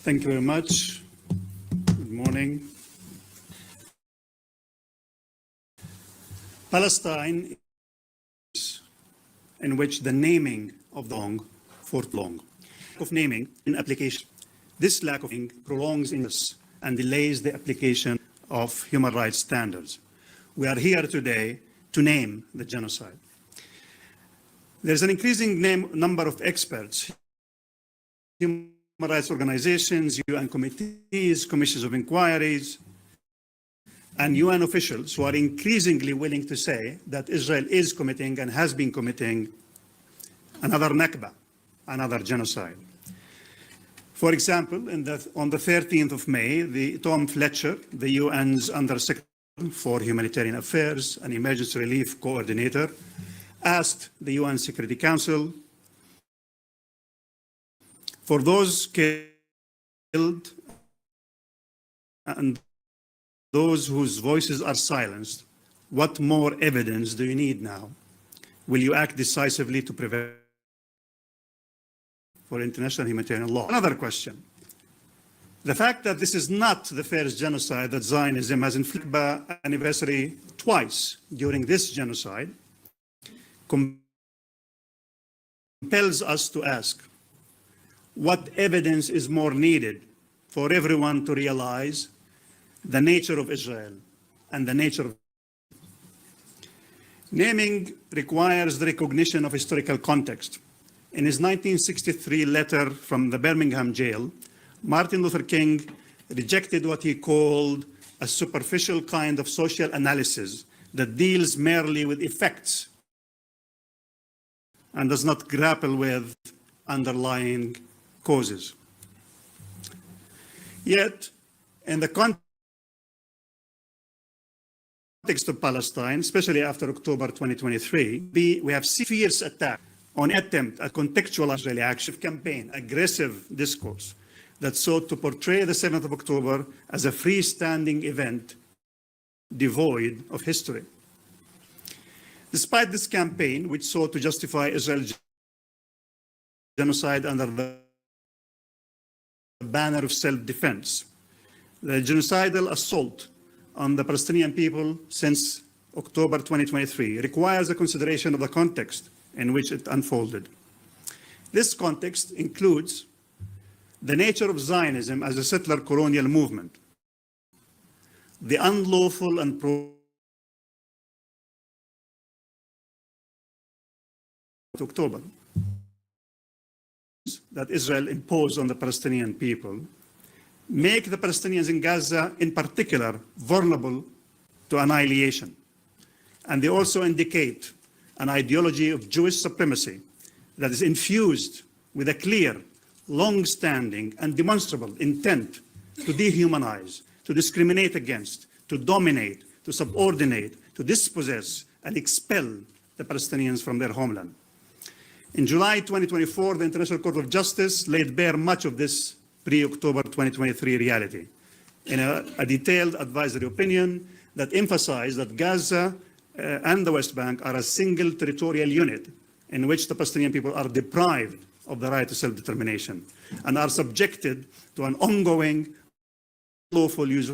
Thank you very much. Good morning. Palestine is in which the naming of the long for long of naming in application. This lack of naming prolongs illness and delays the application of human rights standards. We are here today to name the genocide. There's an increasing number of experts, human rights organizations, UN committees, commissions of inquiries, and UN officials who are increasingly willing to say that Israel is committing and has been committing another Nakba, another genocide. For example, on the 13th of May, Tom Fletcher, the UN's Undersecretary for Humanitarian Affairs and Emergency Relief Coordinator, asked the UN Security Council, for those killed and those whose voices are silenced, what more evidence do you need now? Will you act decisively to prevent for international humanitarian law? Another question. The fact that this is not the first genocide that Zionism has inflicted by anniversary twice during this genocide compels us to ask, what evidence is more needed for everyone to realize the nature of Israel and the nature of naming requires the recognition of historical context. In his 1963 letter from the Birmingham jail, Martin Luther King rejected what he called a superficial kind of social analysis that deals merely with effects and does not grapple with underlying causes. Yet, in the context of Palestine, especially after October 2023, we have seen fierce attack on attempt at contextual Israeli action campaign, aggressive discourse that sought to portray the 7th of October as a freestanding event devoid of history. Despite this campaign, which sought to justify Israel's genocide under the banner of self-defense, the genocidal assault on the Palestinian people since October 2023 requires a consideration of the context in which it unfolded. This context includes the nature of Zionism as a settler colonial movement, the unlawful and October that Israel imposed on the Palestinian people make the Palestinians in Gaza in particular vulnerable to annihilation. And they also indicate an ideology of Jewish supremacy that is infused with a clear, long-standing and demonstrable intent to dehumanize, to discriminate against, to dominate, to subordinate, to dispossess and expel the Palestinians from their homeland. In July 2024, the International Court of Justice laid bare much of this pre-October 2023 reality in a detailed advisory opinion that emphasized that Gaza and the West Bank are a single territorial unit in which the Palestinian people are deprived of the right to self-determination and are subjected to an ongoing lawful use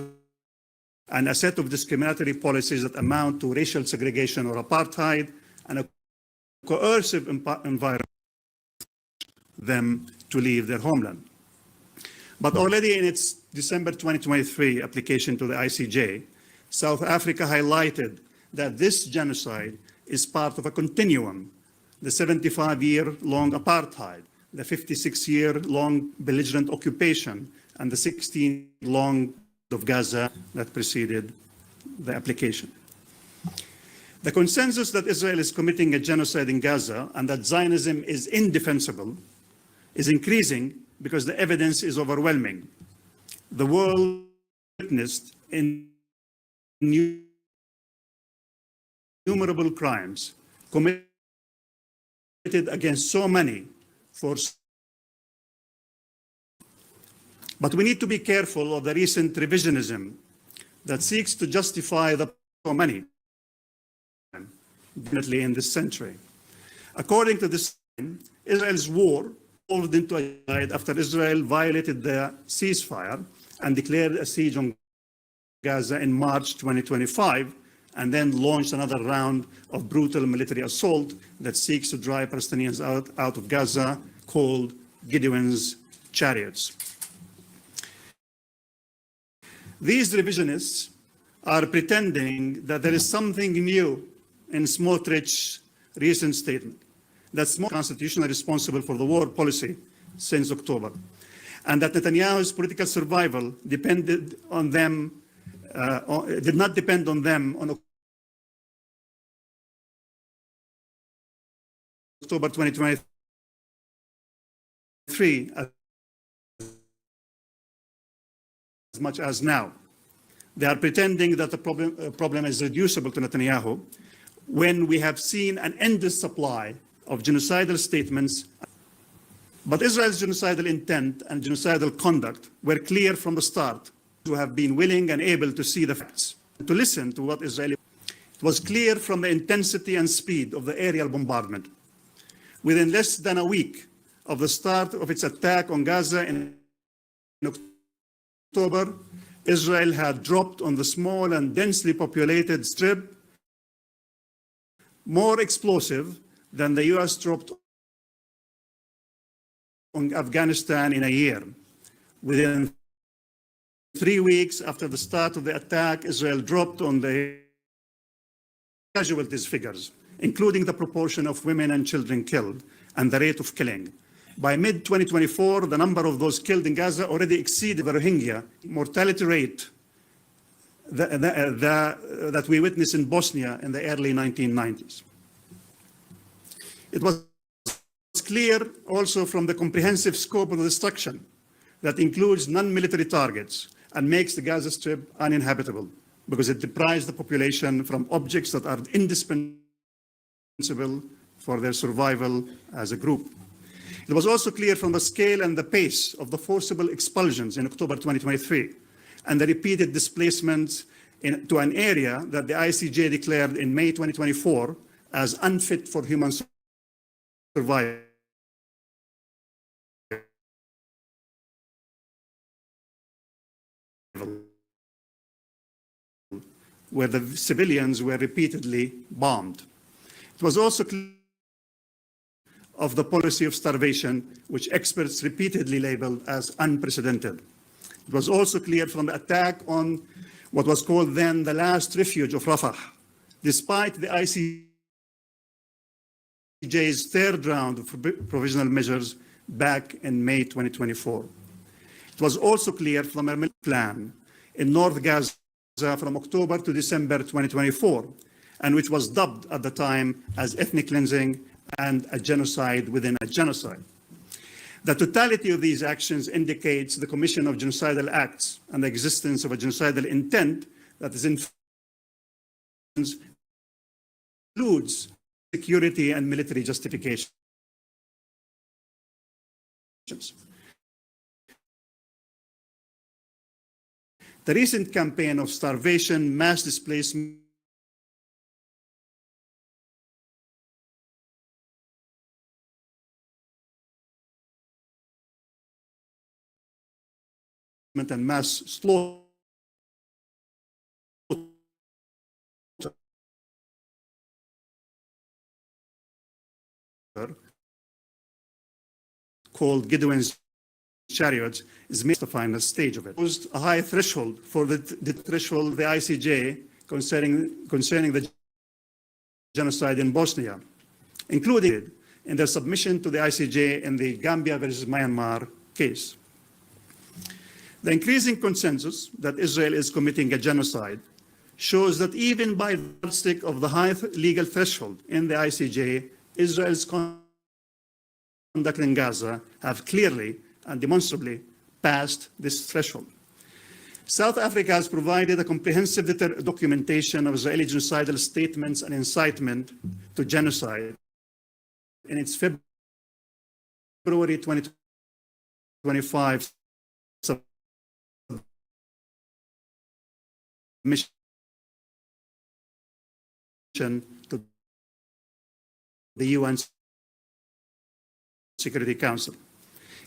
and a set of discriminatory policies that amount to racial segregation or apartheid and a coercive environment for them to leave their homeland. But already in its December 2023 application to the ICJ, South Africa highlighted that this genocide is part of a continuum, the 75-year-long apartheid, the 56-year-long belligerent occupation, and the 16-long of Gaza that preceded the application. The consensus that Israel is committing a genocide in Gaza and that Zionism is indefensible is increasing because the evidence is overwhelming. The world witnessed innumerable crimes committed against so many but we need to be careful of the recent revisionism that seeks to justify the so many, definitely in this century. According to this, Israel's war evolved into a genocide after Israel violated the ceasefire and declared a siege on Gaza in March 2025, and then launched another round of brutal military assault that seeks to drive Palestinians out of Gaza, called Gideon's Chariots. These revisionists are pretending that there is something new in Smotrich's recent statement, that Smotrich is constitutionally responsible for the war policy since October, and that Netanyahu's political survival depended on them, did not depend on them on October 2023 as much as now. They are pretending that the problem is reducible to Netanyahu when we have seen an endless supply of genocidal statements. But Israel's genocidal intent and genocidal conduct were clear from the start, to have been willing and able to see the facts, to listen to what Israeli. It was clear from the intensity and speed of the aerial bombardment. Within less than a week of the start of its attack on Gaza in October, Israel had dropped on the small and densely populated strip more explosive than the US dropped on Afghanistan in a year. Within 3 weeks after the start of the attack, Israel dropped on the casualties figures, including the proportion of women and children killed and the rate of killing. By mid-2024, the number of those killed in Gaza already exceeded the Rohingya mortality rate that we witnessed in Bosnia in the early 1990s. It was clear also from the comprehensive scope of the destruction that includes non-military targets and makes the Gaza Strip uninhabitable because it deprives the population from objects that are indispensable for their survival as a group. It was also clear from the scale and the pace of the forcible expulsions in October 2023 and the repeated displacements to an area that the ICJ declared in May 2024 as unfit for human survival. Where the civilians were repeatedly bombed. It was also clear of the policy of starvation, which experts repeatedly labeled as unprecedented. It was also clear from the attack on what was called then the last refuge of Rafah, despite the ICJ's third round of provisional measures back in May 2024. It was also clear from a military plan in North Gaza from October to December 2024, and which was dubbed at the time as ethnic cleansing and a genocide within a genocide. The totality of these actions indicates the commission of genocidal acts and the existence of a genocidal intent that is includes security and military justifications. The recent campaign of starvation, mass displacement, and mass slaughter called Gideon's Chariots is the final stage of it. It was a high threshold for the threshold of the ICJ concerning the genocide in Bosnia, including in their submission to the ICJ in the Gambia versus Myanmar case. The increasing consensus that Israel is committing a genocide shows that even by the yardstick of the high legal threshold in the ICJ, Israel's conduct in Gaza have clearly and demonstrably passed this threshold. South Africa has provided a comprehensive documentation of Israeli genocidal statements and incitement to genocide in its February 2025 submission to the UN Security Council.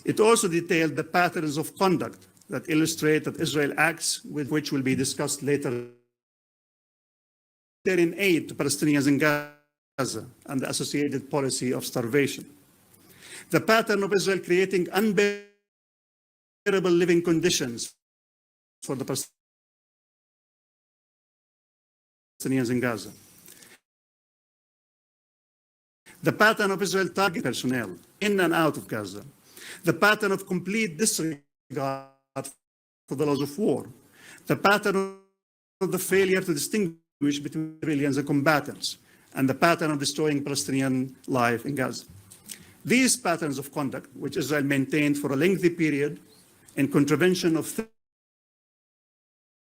It also detailed the patterns of conduct that illustrate that Israel acts, with which will be discussed later, in aid to Palestinians in Gaza and the associated policy of starvation. The pattern of Israel creating unbearable living conditions for the Palestinians in Gaza. The pattern of Israel targeting personnel in and out of Gaza. The pattern of complete disregard for the laws of war. The pattern of the failure to distinguish between civilians and combatants, and the pattern of destroying Palestinian life in Gaza. These patterns of conduct, which Israel maintained for a lengthy period in contravention of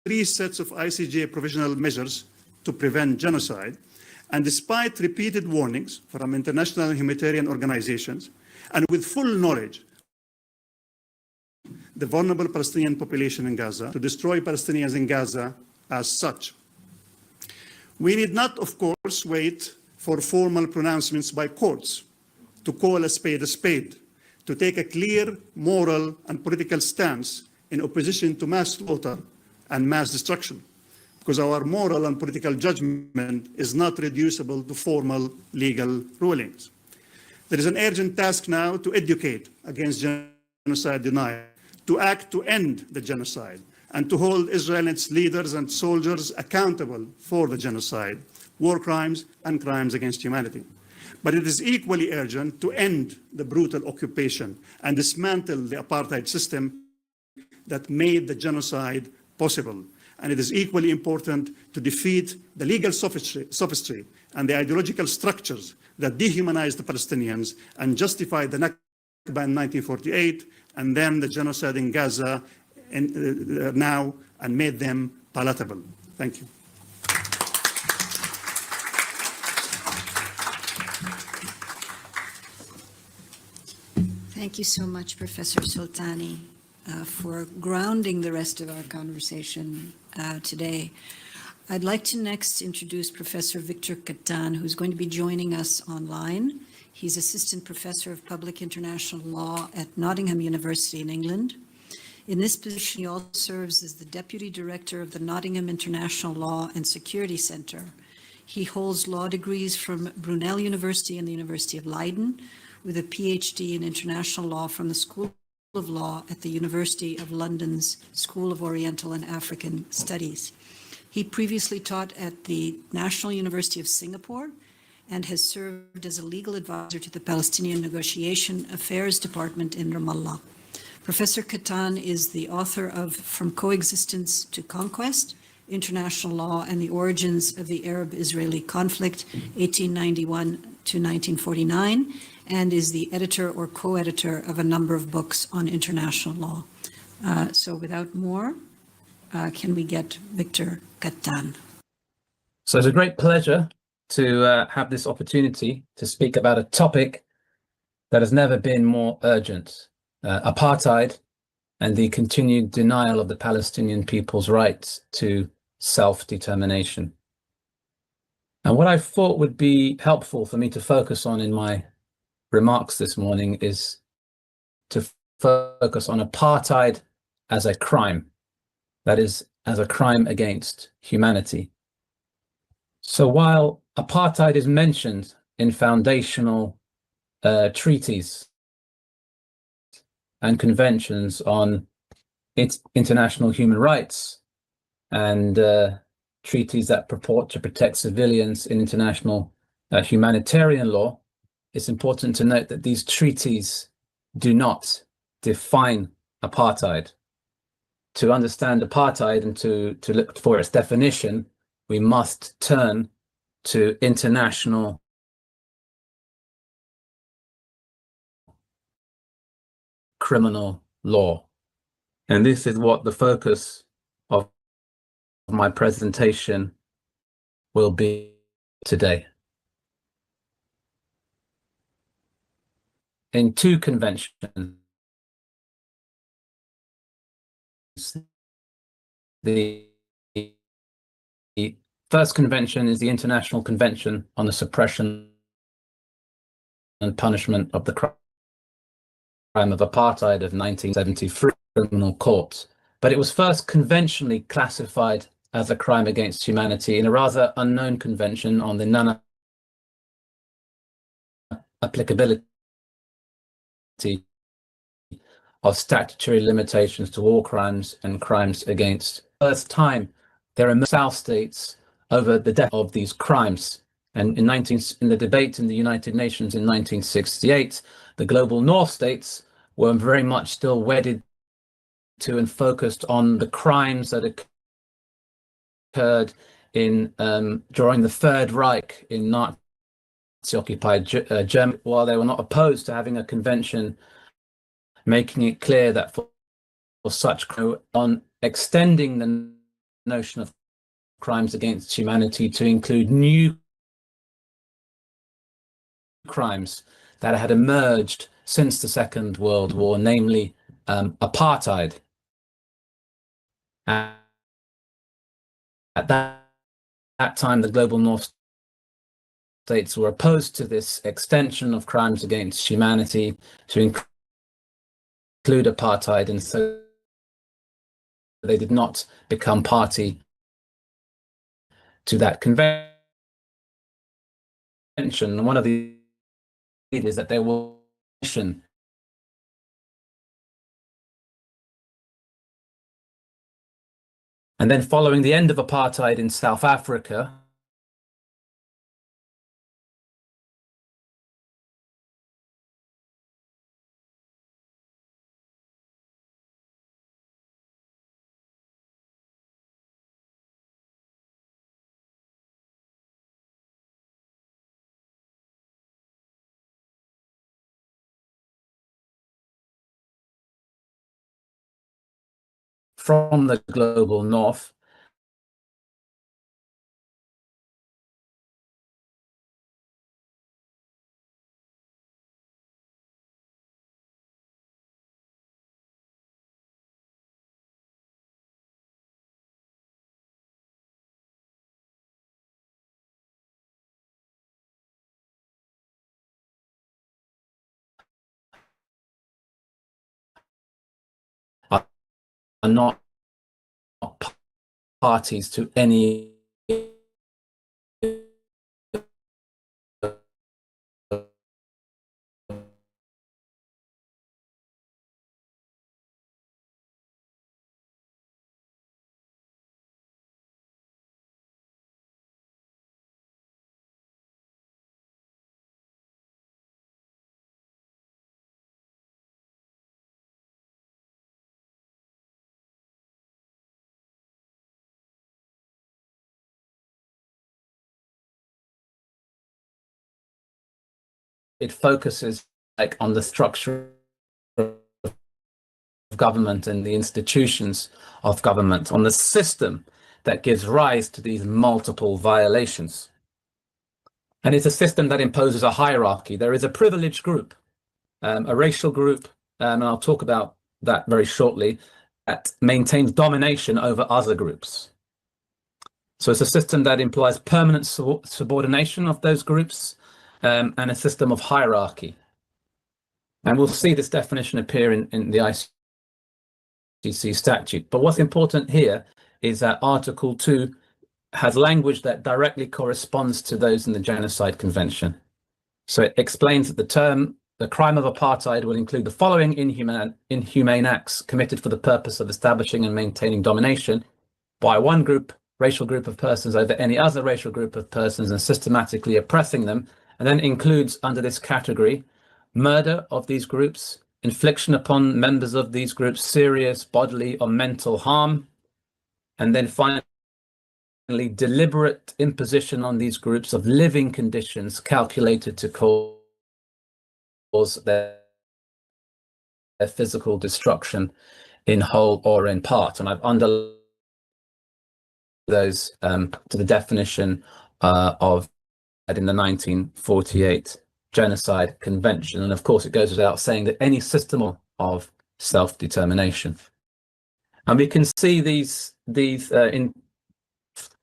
three sets of ICJ provisional measures to prevent genocide, and despite repeated warnings from international humanitarian organizations, and with full knowledge the vulnerable Palestinian population in Gaza, to destroy Palestinians in Gaza as such. We need not, of course, wait for formal pronouncements by courts to call a spade, to take a clear moral and political stance in opposition to mass slaughter and mass destruction, because our moral and political judgment is not reducible to formal legal rulings. There is an urgent task now to educate against genocide denial, to act to end the genocide, and to hold Israel and its leaders and soldiers accountable for the genocide, war crimes, and crimes against humanity. But it is equally urgent to end the brutal occupation and dismantle the apartheid system that made the genocide possible. And it is equally important to defeat the legal sophistry and the ideological structures that dehumanized the Palestinians and justified the Nakba in 1948 and then the genocide in Gaza now, and made them palatable. Thank you. Thank you so much, Professor Soltani, for grounding the rest of our conversation today. I'd like to next introduce Professor Victor Katan, who's going to be joining us online. He's Assistant Professor of Public International Law at Nottingham University in England. In this position, he also serves as the Deputy Director of the Nottingham International Law and Security Center. He holds law degrees from Brunel University and the University of Leiden, with a PhD in international law from the School of Law at the University of London's School of Oriental and African Studies. He previously taught at the National University of Singapore and has served as a legal advisor to the Palestinian Negotiation Affairs Department in Ramallah. Professor Katan is the author of From Coexistence to Conquest, International Law and the Origins of the Arab-Israeli Conflict, 1891 to 1949, and is the editor or co-editor of a number of books on international law. So without more, can we get Victor Katan? So it's a great pleasure to have this opportunity to speak about a topic that has never been more urgent, apartheid and the continued denial of the Palestinian people's rights to self-determination. And what I thought would be helpful for me to focus on in my remarks this morning is to focus on apartheid as a crime, that is, as a crime against humanity. So while apartheid is mentioned in foundational treaties and conventions on international human rights and treaties that purport to protect civilians in international humanitarian law, it's important to note that these treaties do not define apartheid. To understand apartheid and to look for its definition, we must turn to international criminal law. And this is what the focus of my presentation will be today. In two conventions, the first convention is the International Convention on the Suppression and Punishment of the crime of apartheid of 1973 criminal court, but it was first conventionally classified as a crime against humanity in a rather unknown convention on the non-applicability of statutory limitations to war crimes and crimes against. First time there are South states over the depth of these crimes. And in the debate in the United Nations in 1968, the global North states were very much still wedded to and focused on the crimes that occurred in during the Third Reich in Nazi-occupied Germany, while they were not opposed to having a convention making it clear that for such on extending the notion of crimes against humanity to include new crimes that had emerged since the Second World War, namely apartheid. At that time, the global North states were opposed to this extension of crimes against humanity to include apartheid, and so they did not become party to that convention. And one of the is that there will and then following the end of apartheid in South Africa, from the global North, are not parties to any it focuses like on the structure of government and the institutions of government, on the system that gives rise to these multiple violations. And it's a system that imposes a hierarchy. There is a privileged group, a racial group, and I'll talk about that very shortly, that maintains domination over other groups. So it's a system that implies permanent subordination of those groups, and a system of hierarchy. And we'll see this definition appear in the ICC statute. But what's important here is that Article 2 has language that directly corresponds to those in the Genocide Convention. So it explains that the crime of apartheid will include the following inhumane acts committed for the purpose of establishing and maintaining domination by one racial group of persons over any other racial group of persons and systematically oppressing them, and then includes under this category murder of these groups, infliction upon members of these groups serious bodily or mental harm, and then finally deliberate imposition on these groups of living conditions calculated to cause their physical destruction in whole or in part. And I've underlined those to the definition of in the 1948 Genocide Convention. And of course, it goes without saying that any system of self-determination. And we can see these in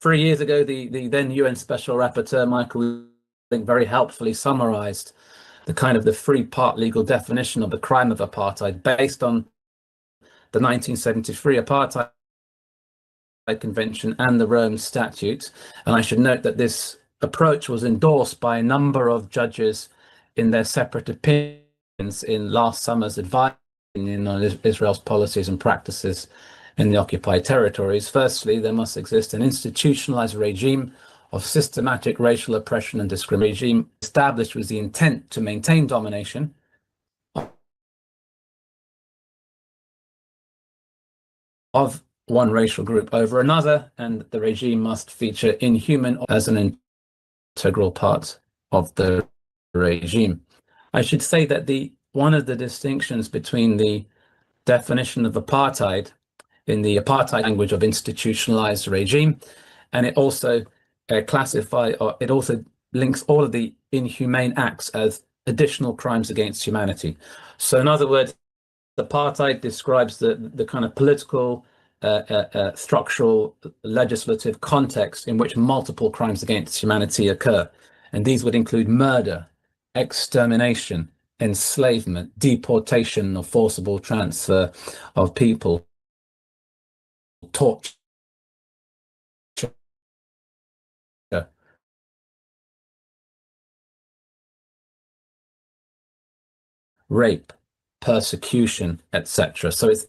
3 years ago, the then UN Special Rapporteur, Michael, I think very helpfully summarized the kind of the three-part legal definition of the crime of apartheid based on the 1973 Apartheid Convention and the Rome Statute. And I should note that this approach was endorsed by a number of judges in their separate opinions in last summer's advice on Israel's policies and practices in the occupied territories. Firstly, there must exist an institutionalized regime of systematic racial oppression and discrimination established with the intent to maintain domination of one racial group over another, and the regime must feature inhuman as an integral part of the regime. I should say that one of the distinctions between the definition of apartheid in the apartheid language of institutionalized regime, and it also it also links all of the inhumane acts as additional crimes against humanity. So in other words, apartheid describes the kind of political, structural, legislative context in which multiple crimes against humanity occur. And these would include murder, extermination, enslavement, deportation or forcible transfer of people, torture, rape, persecution, etc. So it's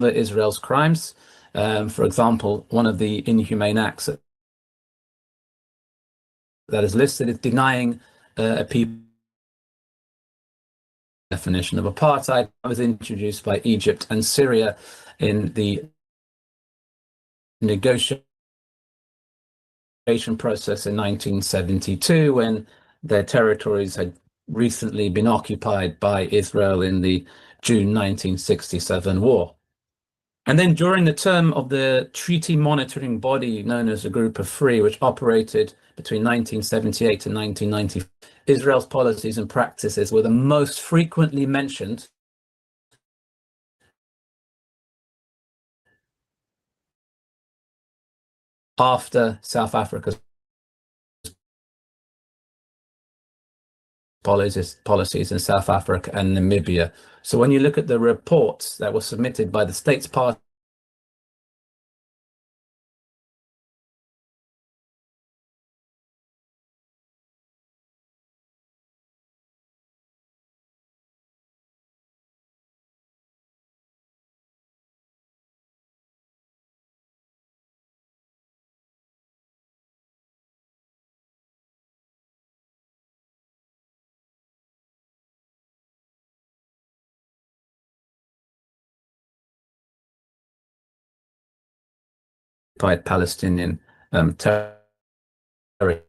Israel's crimes. For example, one of the inhumane acts that is listed is denying a people. Definition of apartheid was introduced by Egypt and Syria in the negotiation process in 1972, when their territories had recently been occupied by Israel in the June 1967 war. And then during the term of the treaty monitoring body known as the Group of Three, which operated between 1978 and 1990, Israel's policies and practices were the most frequently mentioned after South Africa's policies in South Africa and Namibia. So when you look at the reports that were submitted by the states party, Palestinian territory.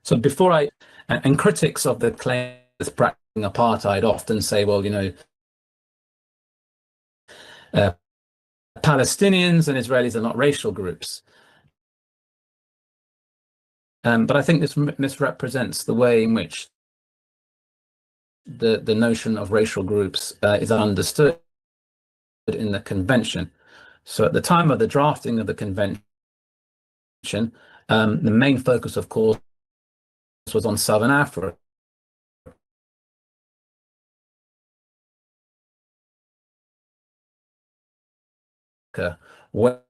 So before and critics of the claim of practicing apartheid often say, well, Palestinians and Israelis are not racial groups. But I think this misrepresents the way in which the notion of racial groups is understood in the convention. So at the time of the drafting of the convention, the main focus, of course, was on Southern Africa. Where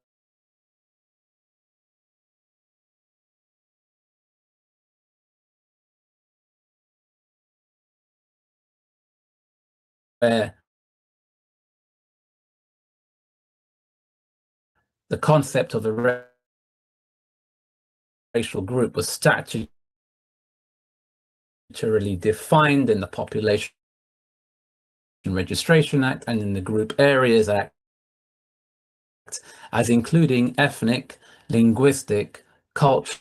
the concept of a racial group was statutorily defined in the Population Registration Act and in the Group Areas Act as including ethnic, linguistic, cultural,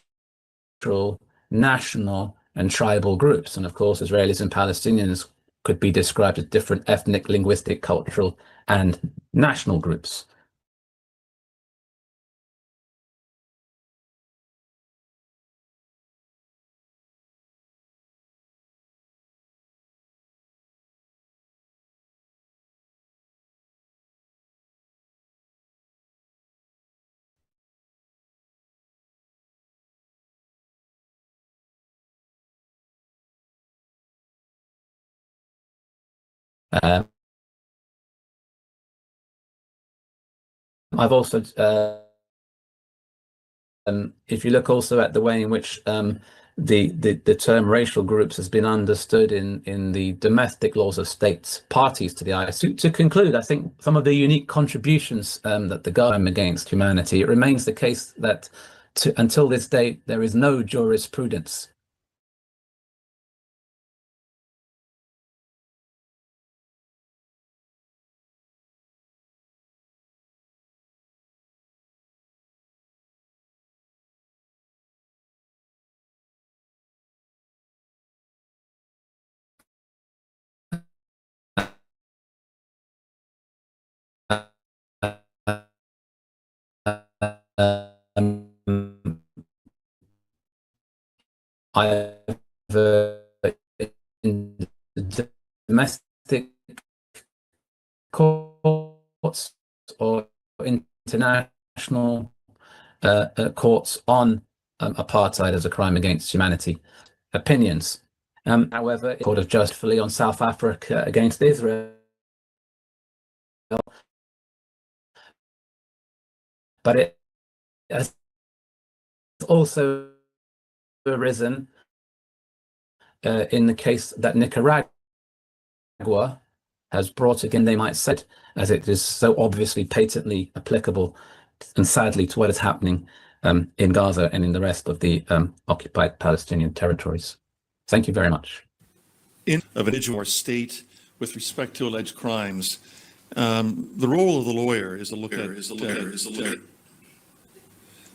national, and tribal groups. And of course, Israelis and Palestinians could be described as different ethnic, linguistic, cultural, and national groups. I've also, if you look also at the way in which the term racial groups has been understood in the domestic laws of states parties to the ICC. To conclude, I think some of the unique contributions that the government against humanity, it remains the case that until this day, there is no jurisprudence either in domestic courts or international courts on apartheid as a crime against humanity opinions. However, the Court of Justice fully on South Africa against Israel, but it has also arisen in the case that Nicaragua has brought again, they might say, as it is so obviously patently applicable and sadly to what is happening in Gaza and in the rest of the occupied Palestinian territories. Thank you very much. Of an individual or state with respect to alleged crimes, the role of the lawyer is to look at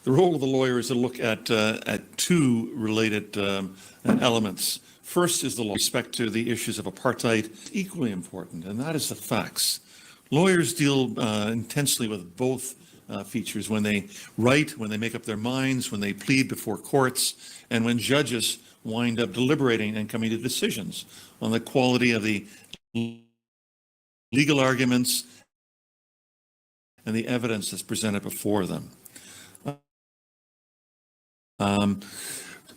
the role of the lawyer is to look at two related elements. First is the law with respect to the issues of apartheid, equally important, and that is the facts. Lawyers deal intensely with both features when they write, when they make up their minds, when they plead before courts, and when judges wind up deliberating and coming to decisions on the quality of the legal arguments and the evidence that's presented before them.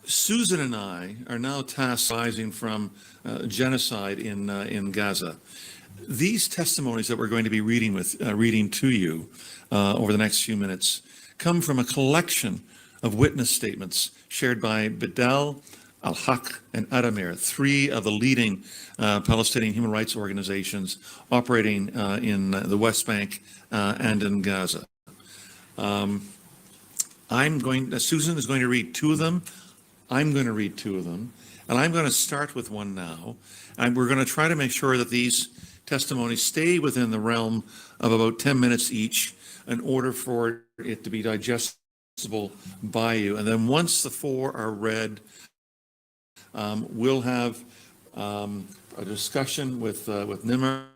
Susan and I are now tasked rising from genocide in Gaza. These testimonies that we're going to be reading to you over the next few minutes come from a collection of witness statements shared by Bedel, Al-Haq, and Adamir, three of the leading Palestinian human rights organizations operating in the West Bank and in Gaza. Susan is going to read two of them. I'm going to read two of them, and I'm going to start with one now. And we're going to try to make sure that these testimonies stay within the realm of about 10 minutes each in order for it to be digestible by you. And then once the four are read, we'll have a discussion with Nimmer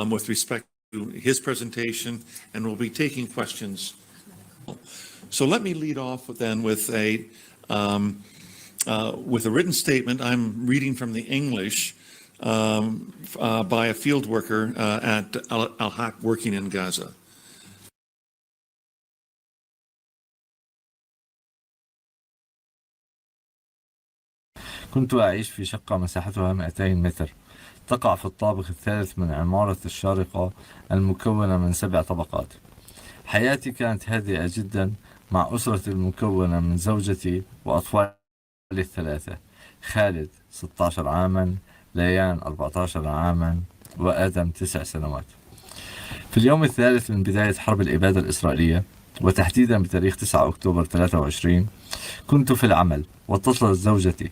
with respect to his presentation, and we'll be taking questions. So let me lead off then with a written statement. I'm reading from the English by a field worker at Al-Haq working in Gaza. كنت أعيش في شقة مساحتها 200 متر تقع في الطابق الثالث من عمارة الشارقة المكونة من 7 طبقات. حياتي كانت هادئة جدا مع أسرتي المكونة من زوجتي وأطفالي الثلاثة، خالد 16 عاما، ليان 14 عاما، وآدم 9 سنوات. في اليوم الثالث من بداية حرب الإبادة الإسرائيلية، وتحديدا بتاريخ 9 أكتوبر 23، كنت في العمل واتصلت زوجتي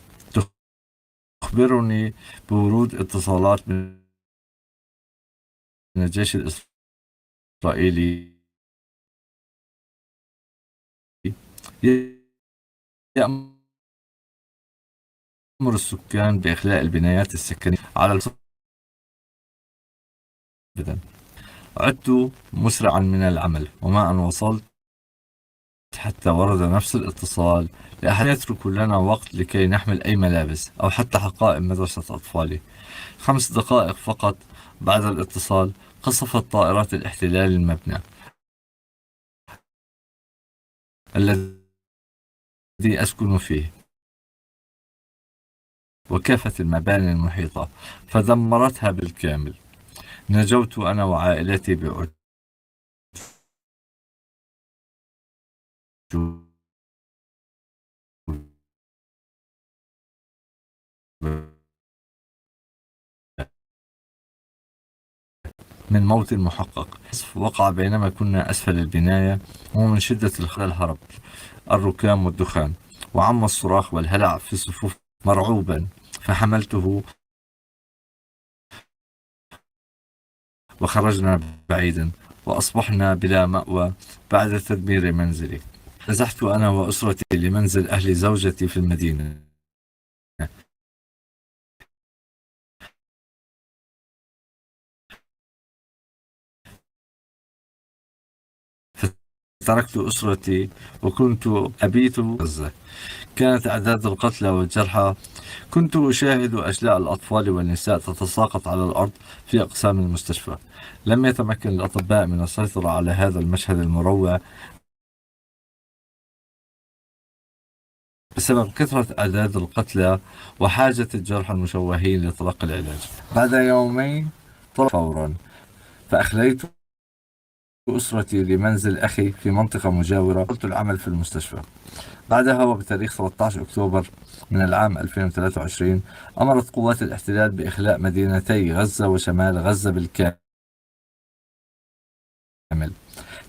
تخبرني بورود اتصالات من الجيش الإسرائيلي يأمر السكان بإخلاء البنايات السكنية على الأبدا. عدت مسرعا من العمل، وما أن وصلت حتى ورد نفس الاتصال لأحد يترك لنا وقت لكي نحمل أي ملابس أو حتى حقائب مدرسة أطفالي. 5 دقائق فقط بعد الاتصال قصفت طائرات الاحتلال المبنى الذي أسكن فيه وكافة المباني المحيطة، فدمرتها بالكامل. نجوت أنا وعائلتي بعجوبة من موت محقق وقع بينما كنا أسفل البناية، ومن شدة الهرب الركام والدخان، وعم الصراخ والهلع في الصفوف مرعوبا، فحملته وخرجنا بعيدا، وأصبحنا بلا مأوى بعد تدمير منزلي. نزحت أنا وأسرتي لمنزل أهل زوجتي في المدينة. تركت أسرتي وكنت أبيت غزة. كانت أعداد القتلى والجرحى، كنت أشاهد أجلاء الأطفال والنساء تتساقط على الأرض في أقسام المستشفى. لم يتمكن الأطباء من السيطرة على هذا المشهد المروع بسبب كثرة أعداد القتلى وحاجة الجرحى المشوهين لتلقي العلاج. بعد يومين فورا فأخليت أسرتي لمنزل أخي في منطقة مجاورة، قلت العمل في المستشفى. بعدها وبتاريخ 13 أكتوبر من العام 2023 أمرت قوات الاحتلال بإخلاء مدينتي غزة وشمال غزة بالكامل،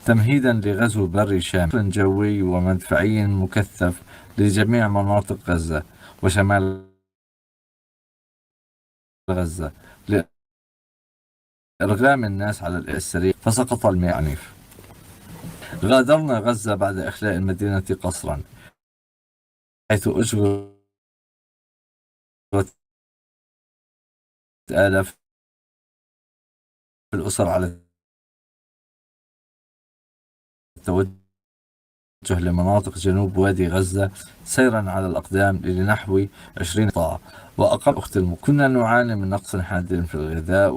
تمهيدا لغزو بري شامل جوي ومدفعي مكثف لجميع مناطق غزة وشمال غزة لإرغام الناس على السريع، فسقط الماء عنيف. غادرنا غزة بعد إخلاء المدينة قسرا، حيث أجبرت آلاف الأسر على التوجه لمناطق جنوب وادي غزة سيرا على الأقدام لنحو 20 قطاع. وأقل أخت كنا نعاني من نقص حاد في الغذاء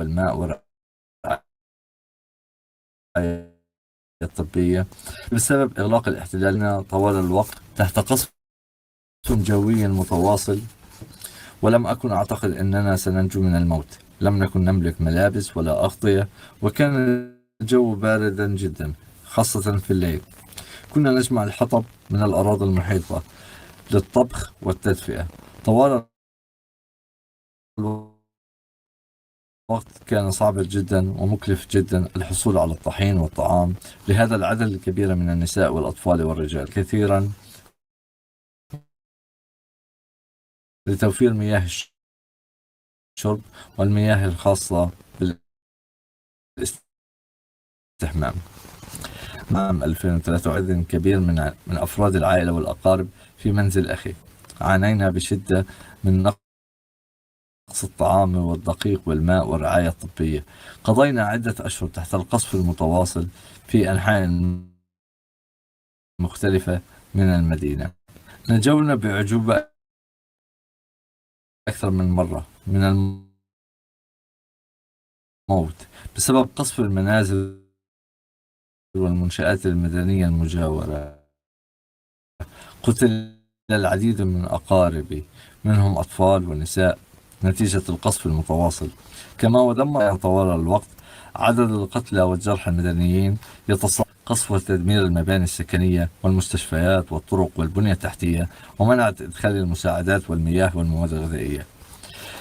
والماء والرعاية الطبية بسبب إغلاق الاحتلال طوال الوقت تحت قصف جوي متواصل. ولم أكن أعتقد أننا سننجو من الموت. لم نكن نملك ملابس ولا أغطية، وكان الجو باردا جدا خاصة في الليل. كنا نجمع الحطب من الأراضي المحيطة للطبخ والتدفئة. طوال الوقت كان صعبا جدا ومكلف جدا الحصول على الطحين والطعام لهذا العدد الكبير من النساء والأطفال والرجال، كثيرا لتوفير مياه الشرب والمياه الخاصة بالاستحمام. عام 2003 عدد كبير من أفراد العائلة والأقارب في منزل أخي. عانينا بشدة من نقص الطعام والدقيق والماء والرعاية الطبية. قضينا عدة أشهر تحت القصف المتواصل في أنحاء مختلفة من المدينة. نجونا بعجوبة أكثر من مرة من الموت بسبب قصف المنازل والمنشآت المدنية المجاورة. قتل العديد من أقاربي، منهم أطفال ونساء، نتيجة القصف المتواصل. كما ودمر طوال الوقت عدد القتلى والجرحى المدنيين يتصاعد. قصف وتدمير المباني السكنية والمستشفيات والطرق والبنية التحتية، ومنعت إدخال المساعدات والمياه والمواد الغذائية.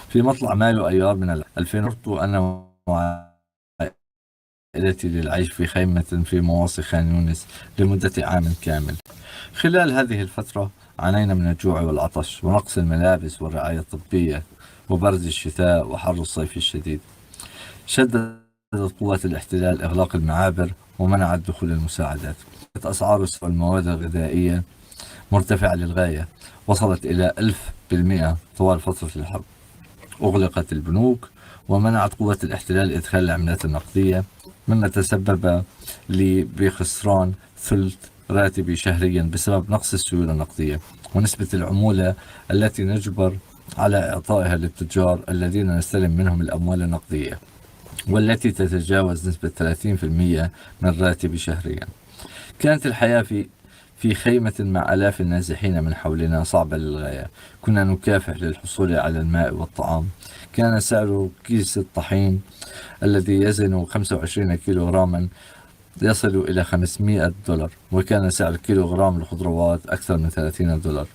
في مطلع مايو أيار من 2000 رحت أنا وعائلتي للعيش في خيمة في مواصي خان يونس لمدة عام كامل. خلال هذه الفترة عانينا من الجوع والعطش ونقص الملابس والرعاية الطبية وبرد الشتاء وحر الصيف الشديد. شددت قوات الاحتلال إغلاق المعابر ومنعت دخول المساعدات. أسعار المواد الغذائية مرتفعة للغاية، وصلت إلى 1000% طوال فترة الحرب. أغلقت البنوك ومنعت قوة الاحتلال إدخال العملات النقدية، مما تسبب لي بخسران ثلث راتبي شهريا بسبب نقص السيولة النقدية ونسبة العمولة التي نجبر على إعطائها للتجار الذين نستلم منهم الأموال النقدية، والتي تتجاوز نسبة 30% من راتبي شهريا. كانت الحياة في خيمة مع آلاف النازحين من حولنا صعبة للغاية. كنا نكافح للحصول على الماء والطعام. كان سعر كيس الطحين الذي يزن 25 كيلوغراما يصل إلى $500، وكان سعر كيلوغرام الخضروات أكثر من $30.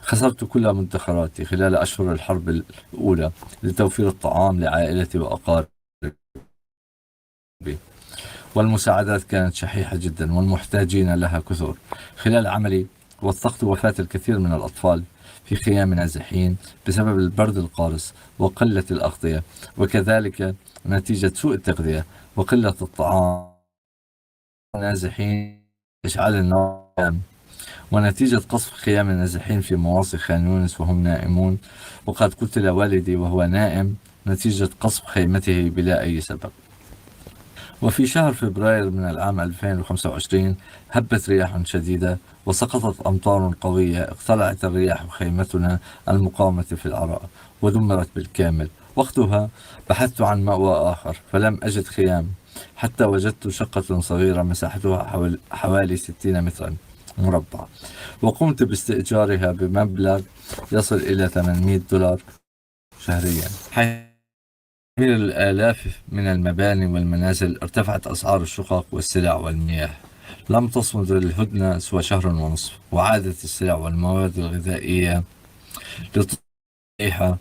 خسرت كل مدخراتي خلال أشهر الحرب الأولى لتوفير الطعام لعائلتي وأقاربي، والمساعدات كانت شحيحة جدا والمحتاجين لها كثر. خلال عملي وثقت وفاة الكثير من الأطفال في خيام نازحين بسبب البرد القارس وقلة الأغذية، وكذلك نتيجة سوء التغذية وقلة الطعام. نازحين إشعال النار، ونتيجة قصف خيام النازحين في مواصي خان يونس وهم نائمون، وقد قتل والدي وهو نائم نتيجة قصف خيمته بلا أي سبب. وفي شهر فبراير من العام 2025 هبت رياح شديدة وسقطت أمطار قوية. اقتلعت الرياح خيمتنا المقامة في العراء ودمرت بالكامل. وقتها بحثت عن مأوى آخر فلم أجد خيام، حتى وجدت شقة صغيرة مساحتها حوالي 60 مترا مربع، وقمت باستئجارها بمبلغ يصل إلى $800 شهريا. من الآلاف من المباني والمنازل ارتفعت أسعار الشقق والسلع والمياه. لم تصمد الهدنة سوى شهر ونصف، وعادت السلع والمواد الغذائية لتصبح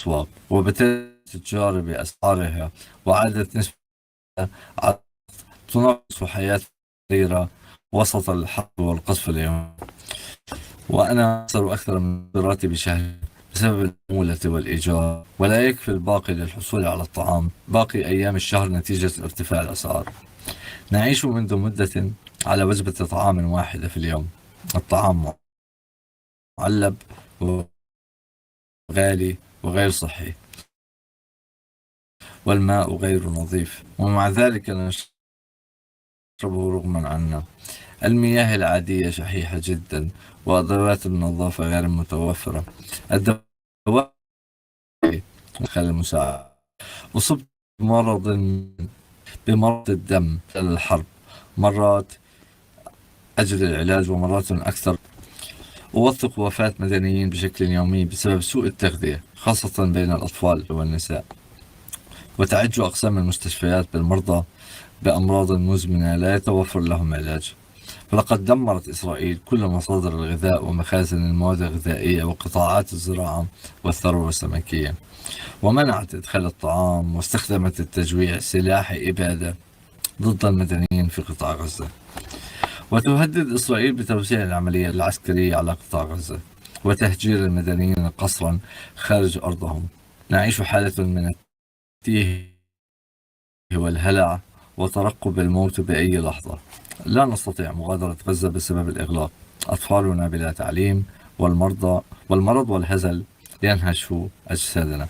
أسواق، وبتلك التجار بأسعارها، وعادت نسبة تنقص حياة كثيرة وسط الحرب والقصف اليوم. وأنا أخسر أكثر من راتبي شهري بسبب العمولة والإيجار، ولا يكفي الباقي للحصول على الطعام باقي أيام الشهر نتيجة ارتفاع الأسعار. نعيش منذ مدة على وجبة طعام واحدة في اليوم. الطعام معلب وغالي وغير صحي، والماء غير نظيف، ومع ذلك نشربه رغما عنا. المياه العادية شحيحة جدا، وأدوات النظافة غير متوفرة. الدواء خلال المساعدة. أصبت بمرض الدم خلال الحرب، مرات أجل العلاج ومرات أكثر. أوثق وفاة مدنيين بشكل يومي بسبب سوء التغذية، خاصة بين الأطفال والنساء. وتعج أقسام المستشفيات بالمرضى بأمراض مزمنة لا يتوفر لهم علاج. فلقد دمرت إسرائيل كل مصادر الغذاء ومخازن المواد الغذائية وقطاعات الزراعة والثروة السمكية، ومنعت إدخال الطعام، واستخدمت التجويع سلاح إبادة ضد المدنيين في قطاع غزة. وتهدد إسرائيل بتوسيع العملية العسكرية على قطاع غزة وتهجير المدنيين قسرا خارج أرضهم. نعيش حالة من التيه والهلع وترقب الموت بأي لحظة. لا نستطيع مغادرة غزة بسبب الإغلاق. أطفالنا بلا تعليم، والمرض والهزل ينهش أجسادنا.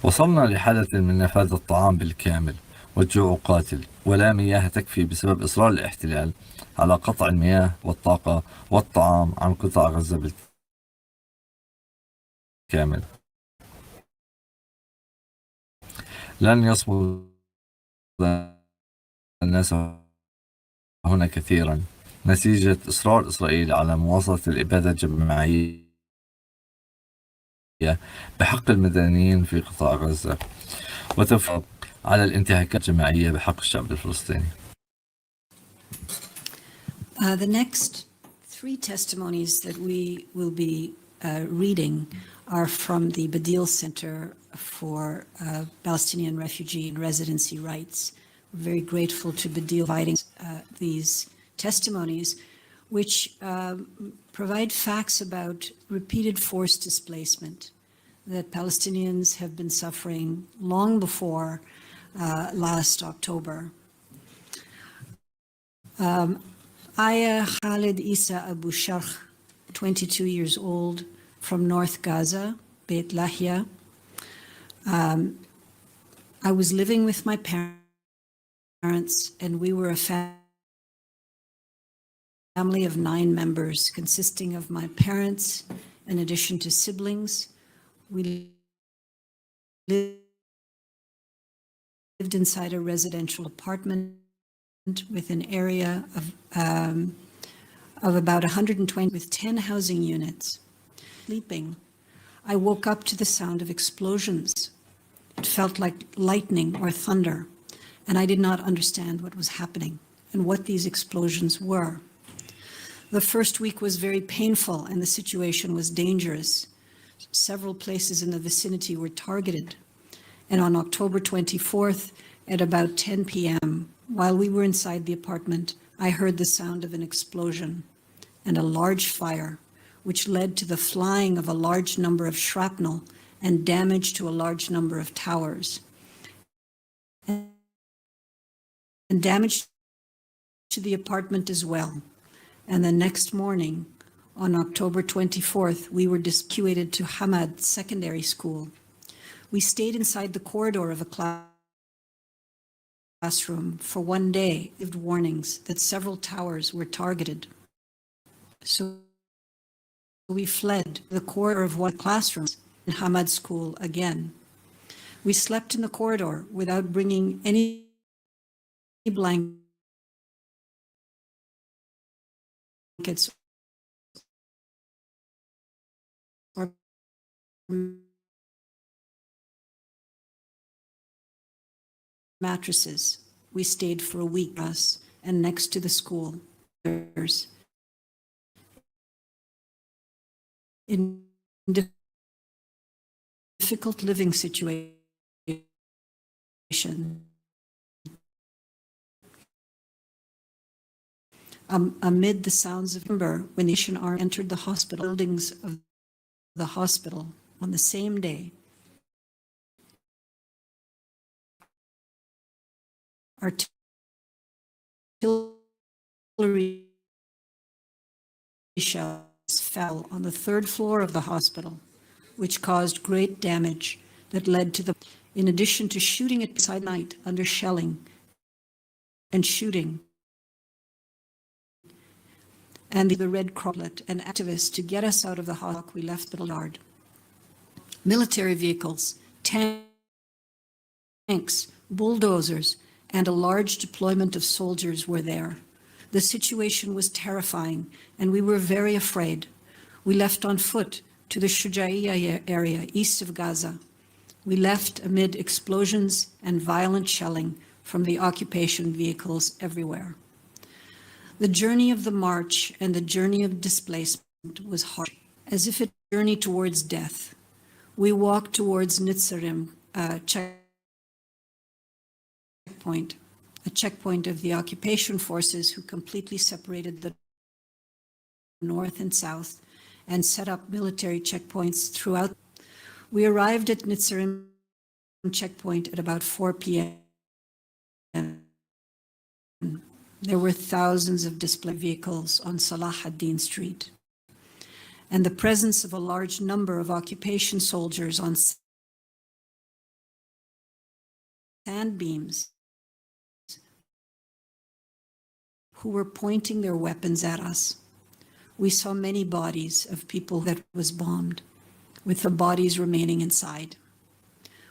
وصلنا لحالة من نفاذ الطعام بالكامل، والجوع قاتل، ولا مياه تكفي بسبب إصرار الاحتلال على قطع المياه والطاقة والطعام عن قطاع غزة بالكامل. لن يصمد الناس هنا كثيرا نتيجة إصرار إسرائيل على مواصلة الإبادة الجماعية بحق المدنيين في قطاع غزة، وتفرض على الانتهاكات الجماعية بحق الشعب الفلسطيني. The next three testimonies that we will be reading are from the Badil Center for Palestinian Refugee and Residency Rights. We're very grateful to Badil providing these testimonies, which provide facts about repeated forced displacement that Palestinians have been suffering long before last October. Aya Khalid Isa Abu Sharh, 22 years old, from North Gaza, Beit Lahia. I was living with my parents, and we were a family of 9 members, consisting of my parents, in addition to siblings. We lived inside a residential apartment with an area of about 120, with 10 housing units. Sleeping, I woke up to the sound of explosions. It felt like lightning or thunder, and I did not understand what was happening and what these explosions were. The first week was very painful, and the situation was dangerous. Several places in the vicinity were targeted. And on October 24th, at about 10 p.m., while we were inside the apartment, I heard the sound of an explosion and a large fire, which led to the flying of a large number of shrapnel and damage to a large number of towers, and damage to the apartment as well. And the next morning, on October 24th, we were evacuated to Hamad Secondary School. We stayed inside the corridor of a classroom for 1 day, with warnings that several towers were targeted. So we fled the corridor of one classroom in Hamad School again. We slept in the corridor without bringing any blankets or mattresses. We stayed for a week, us and next to the school. In difficult living situation. Amid the sounds of timber, when the Nation Army entered the hospital buildings of the hospital on the same day, artillery shells fell on the 3rd floor of the hospital, which caused great damage that led to the, in addition to shooting at beside night under shelling and shooting, and the Red Cross and activists to get us out of the hospital, we left the yard. Military vehicles, tanks, bulldozers, and a large deployment of soldiers were there. The situation was terrifying, and we were very afraid. We left on foot to the Shujaiya area east of Gaza. We left amid explosions and violent shelling from the occupation vehicles everywhere. The journey of the march and the journey of displacement was hard, as if a journey towards death. We walked towards Nitsarim checkpoint, a checkpoint of the occupation forces who completely separated the north and south and set up military checkpoints throughout. We arrived at Nitsarim checkpoint at about 4 p.m. There were thousands of display vehicles on Salah ad-Din Street, and the presence of a large number of occupation soldiers on sand beams who were pointing their weapons at us. We saw many bodies of people that was bombed, with the bodies remaining inside.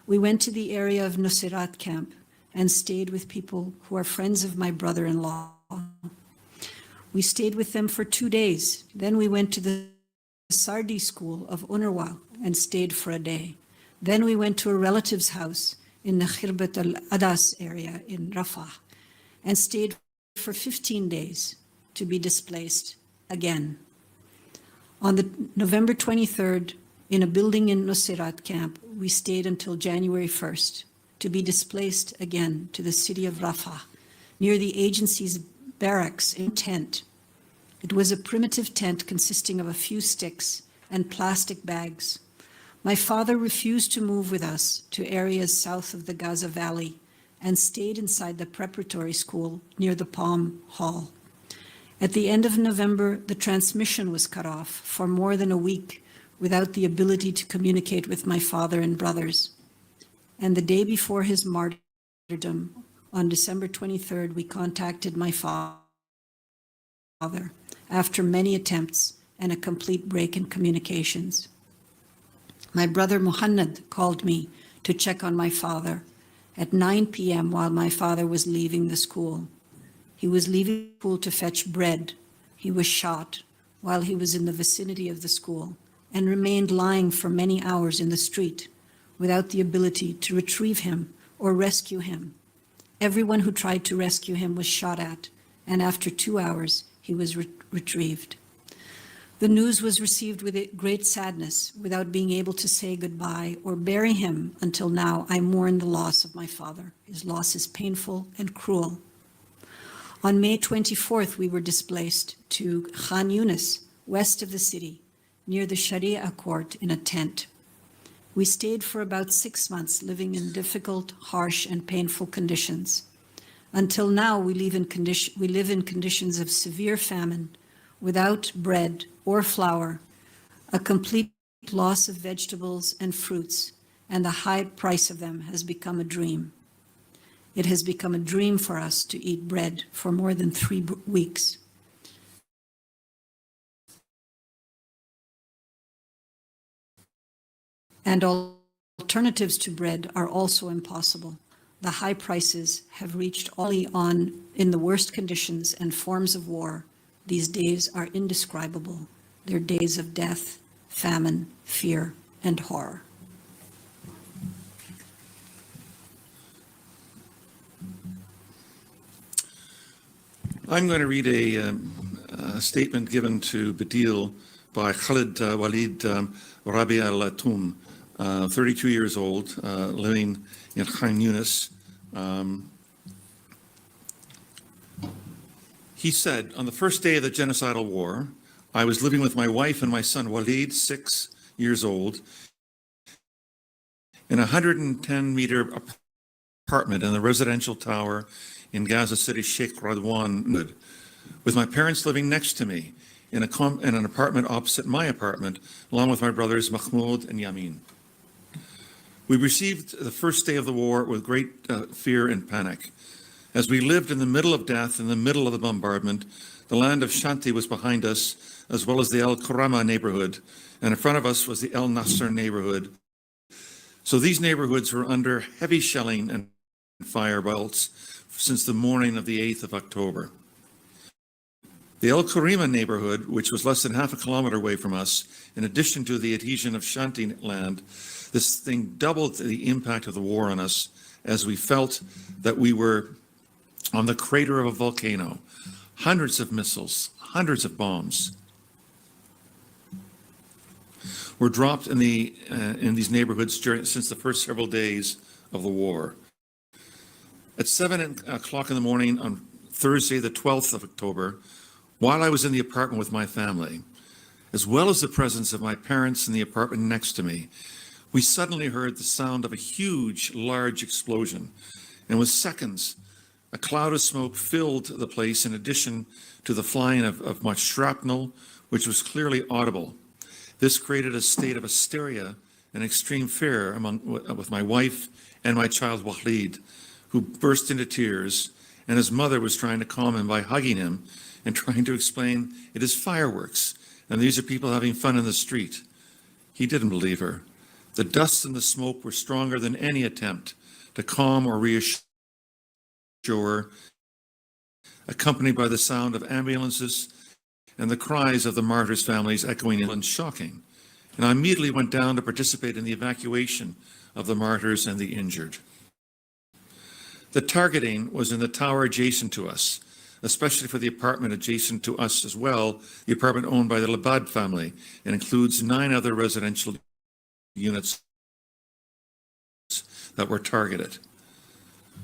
We went to the area of Nuseirat camp and stayed with people who are friends of my brother-in-law. We stayed with them for 2 days. Then we went to the Sardi school of UNRWA and stayed for a day. Then we went to a relative's house in the Khirbat al-Adas area in Rafah and stayed for 15 days to be displaced again. On the November 23rd, in a building in Nuseirat camp, we stayed until January 1st to be displaced again to the city of Rafah, near the agency's barracks in tent. It was a primitive tent consisting of a few sticks and plastic bags. My father refused to move with us to areas south of the Gaza Valley and stayed inside the preparatory school near the Palm Hall. At the end of November, the transmission was cut off for more than a week without the ability to communicate with my father and brothers. And the day before his martyrdom, on December 23rd, we contacted my father after many attempts and a complete break in communications. My brother Muhammad called me to check on my father at 9 p.m. while my father was leaving the school. He was leaving school to fetch bread. He was shot while he was in the vicinity of the school and remained lying for many hours in the street without the ability to retrieve him or rescue him. Everyone who tried to rescue him was shot at, and after 2 hours, he was retrieved. The news was received with great sadness without being able to say goodbye or bury him. Until now, I mourn the loss of my father. His loss is painful and cruel. On May 24th, we were displaced to Khan Yunis, west of the city, near the Sharia court in a tent. We stayed for about 6 months, living in difficult, harsh, and painful conditions. Until now, we live in conditions of severe famine, without bread or flour, a complete loss of vegetables and fruits, and the high price of them has become a dream. It has become a dream for us to eat bread for more than 3 weeks. And alternatives to bread are also impossible. The high prices have reached only on in the worst conditions and forms of war. These days are indescribable. They're days of death, famine, fear, and horror. I'm going to read a statement given to Badil by Khalid Walid Rabi al-Atoum, 32 years old, living in Khan Yunis. He said, on the first day of the genocidal war, I was living with my wife and my son Walid, 6 years old, in a 110-meter apartment in the residential tower in Gaza City, Sheikh Radwan, with my parents living next to me in an apartment opposite my apartment, along with my brothers Mahmoud and Yamin. We received the first day of the war with great fear and panic. As we lived in the middle of death, in the middle of the bombardment, the land of Shanti was behind us, as well as the El Kurama neighborhood, and in front of us was the El Nasser neighborhood. So these neighborhoods were under heavy shelling and fire bolts since the morning of the 8th of October. The El Kurima neighborhood, which was less than half a kilometer away from us, in addition to the adhesion of Shanti land, this thing doubled the impact of the war on us, as we felt that we were on the crater of a volcano. Hundreds of missiles, hundreds of bombs were dropped in these neighborhoods since the first several days of the war. At 7 o'clock in the morning on Thursday, the 12th of October, while I was in the apartment with my family, as well as the presence of my parents in the apartment next to me, we suddenly heard the sound of a huge, large explosion. And with seconds, a cloud of smoke filled the place, in addition to the flying of much shrapnel, which was clearly audible. This created a state of hysteria and extreme fear with my wife and my child Walid, who burst into tears, and his mother was trying to calm him by hugging him and trying to explain it is fireworks, and these are people having fun in the street. He didn't believe her. The dust and the smoke were stronger than any attempt to calm or reassure, accompanied by the sound of ambulances and the cries of the martyrs' families echoing in, and shocking. And I immediately went down to participate in the evacuation of the martyrs and the injured. The targeting was in the tower adjacent to us, especially for the apartment adjacent to us as well, the apartment owned by the Labad family, and includes 9 other residential units that were targeted.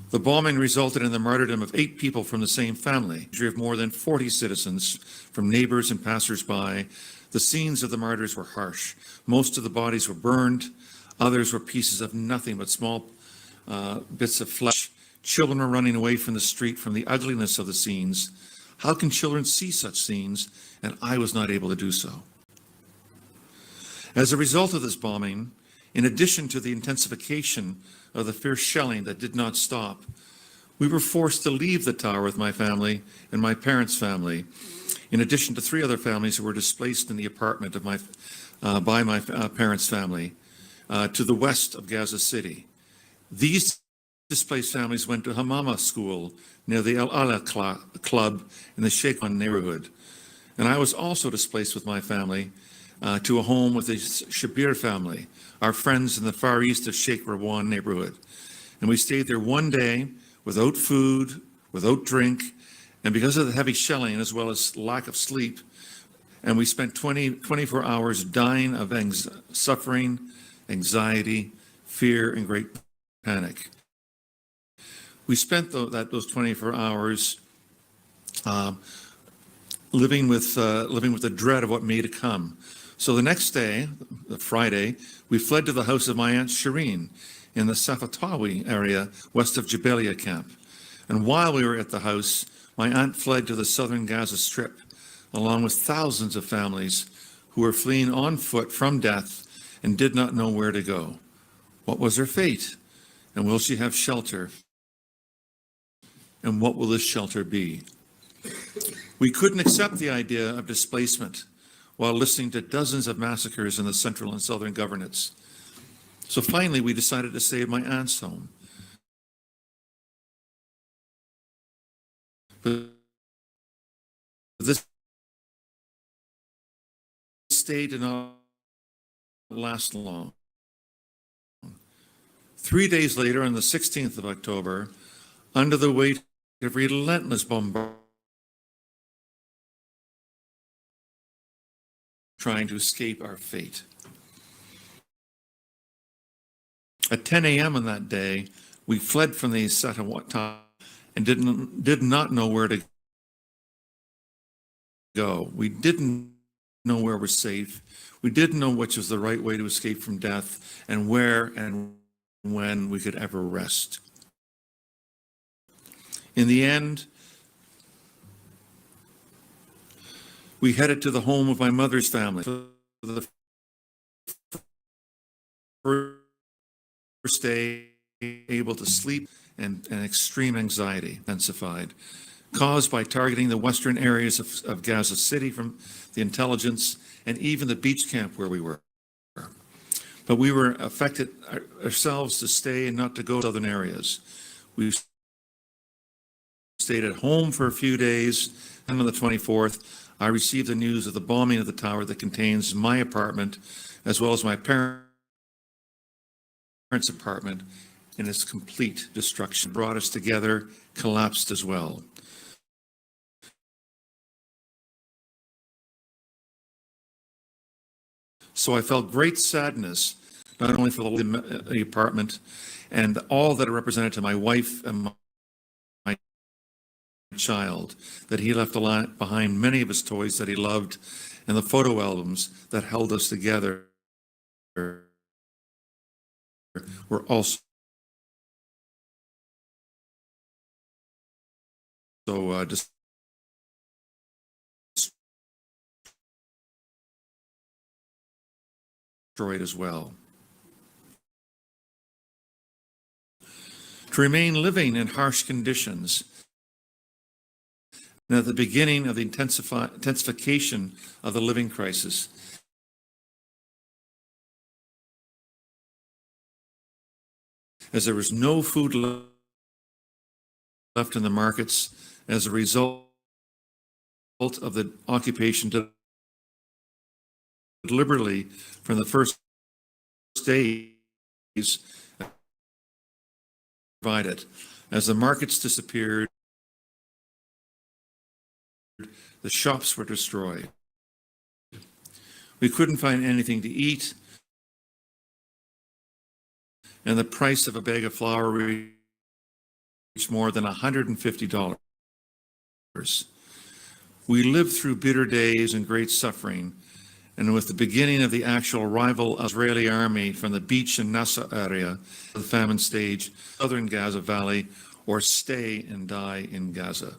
The bombing resulted in the martyrdom of 8 people from the same family, of more than 40 citizens, from neighbors and passers-by. The scenes of the martyrs were harsh. Most of the bodies were burned. Others were pieces of nothing but small bits of flesh. Children were running away from the street from the ugliness of the scenes. How can children see such scenes and I was not able to do so? As a result of this bombing, in addition to the intensification of the fierce shelling that did not stop, we were forced to leave the tower with my family and my parents' family, in addition to 3 other families who were displaced in the apartment of by my parents' family to the west of Gaza City. These displaced families went to Hamama School near the El Ala Club in the Sheikh neighborhood. And I was also displaced with my family to a home with the Shabir family, our friends in the far east of Sheikh Rawan neighborhood. And we stayed there one day without food, without drink, and because of the heavy shelling as well as lack of sleep, and we spent 24 hours dying of suffering, anxiety, fear, and great panic. We spent those 24 hours living with the dread of what may to come. So the next day, the Friday, we fled to the house of my Aunt Shireen in the Safatawi area west of Jabalia camp. And while we were at the house, my aunt fled to the southern Gaza Strip, along with thousands of families who were fleeing on foot from death and did not know where to go. What was her fate? And will she have shelter? And what will this shelter be? We couldn't accept the idea of displacement while listening to dozens of massacres in the central and southern governorates. So finally, we decided to stay at my aunt's home. But this stay did not last long. 3 days later, on the 16th of October, under the weight of relentless bombardment, trying to escape our fate. At 10 a.m. on that day, we fled from the Satawat and did not know where to go. We didn't know where we're safe. We didn't know which was the right way to escape from death and where and when we could ever rest. In the end, we headed to the home of my mother's family. For the first day, able to sleep and extreme anxiety intensified, caused by targeting the western areas of Gaza City from the intelligence and even the beach camp where we were. But we were affected ourselves to stay and not to go to southern areas. We stayed at home for a few days, and on the 24th, I received the news of the bombing of the tower that contains my apartment, as well as my parents' apartment, and its complete destruction. Brought us together, collapsed as well. So I felt great sadness, not only for the apartment and all that it represented to my wife and my child, that he left behind many of his toys that he loved and the photo albums that held us together were also destroyed as well. To remain living in harsh conditions, and at the beginning of the intensification of the living crisis, as there was no food left in the markets as a result of the occupation deliberately from the first days provided. As the markets disappeared, the shops were destroyed. We couldn't find anything to eat, and the price of a bag of flour reached more than $150. We lived through bitter days and great suffering, and with the beginning of the actual arrival of the Israeli army from the beach and Nassa area, the famine stage, southern Gaza Valley, or stay and die in Gaza.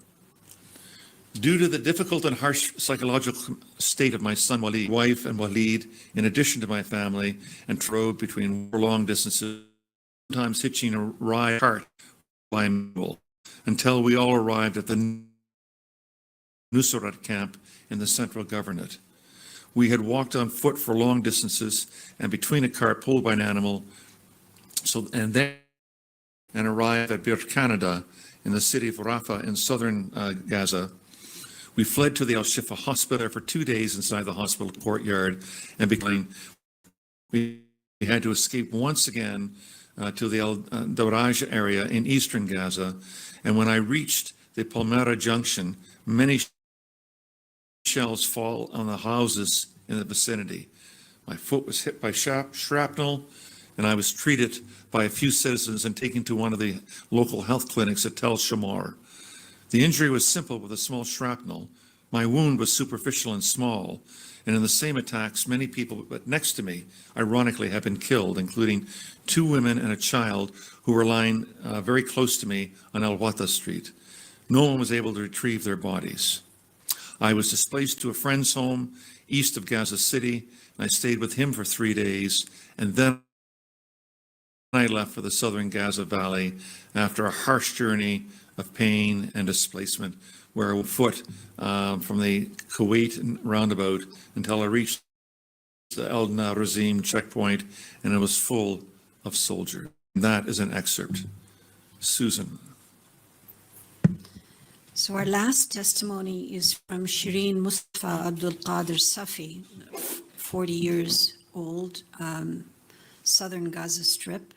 Due to the difficult and harsh psychological state of my son Walid, wife and Walid, in addition to my family, and road between long distances, sometimes hitching a ride cart by mule, until we all arrived at the Nusrat camp in the central governorate. We had walked on foot for long distances and between a cart pulled by an animal, and arrived at Bir Canada in the city of Rafah in southern Gaza. We fled to the Al-Shifa hospital for 2 days inside the hospital courtyard, and we had to escape once again to the Al-Dawraj area in eastern Gaza. And when I reached the Palmyra junction, many shells fall on the houses in the vicinity. My foot was hit by shrapnel, and I was treated by a few citizens and taken to one of the local health clinics at Tel Shamar. The injury was simple with a small shrapnel. My wound was superficial and small, and in the same attacks, many people but next to me, ironically, have been killed, including 2 women and a child who were lying very close to me on Al-Wata Street. No one was able to retrieve their bodies. I was displaced to a friend's home east of Gaza City, and I stayed with him for 3 days, and then I left for the southern Gaza Valley after a harsh journey of pain and displacement, where I went foot from the Kuwait roundabout until I reached the El Razim checkpoint, and it was full of soldiers. That is an excerpt. Susan. So our last testimony is from Shireen Mustafa Abdul Qadir Safi, 40 years old, southern Gaza Strip.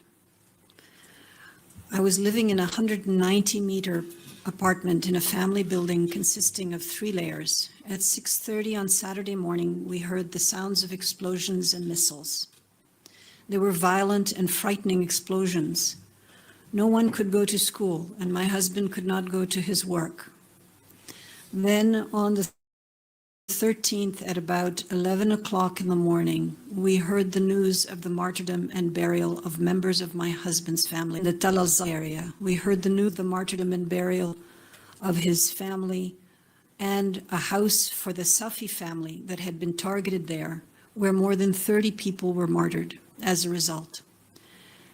I was living in a 190-meter apartment in a family building consisting of 3 layers. At 6:30 on Saturday morning, we heard the sounds of explosions and missiles. They were violent and frightening explosions. No one could go to school, and my husband could not go to his work. Then on the 13th at about 11 o'clock in the morning, we heard the news of the martyrdom and burial of members of my husband's family in the Tal Azza area. We heard the news of the martyrdom and burial of his family and a house for the Safi family that had been targeted there, where more than 30 people were martyred as a result.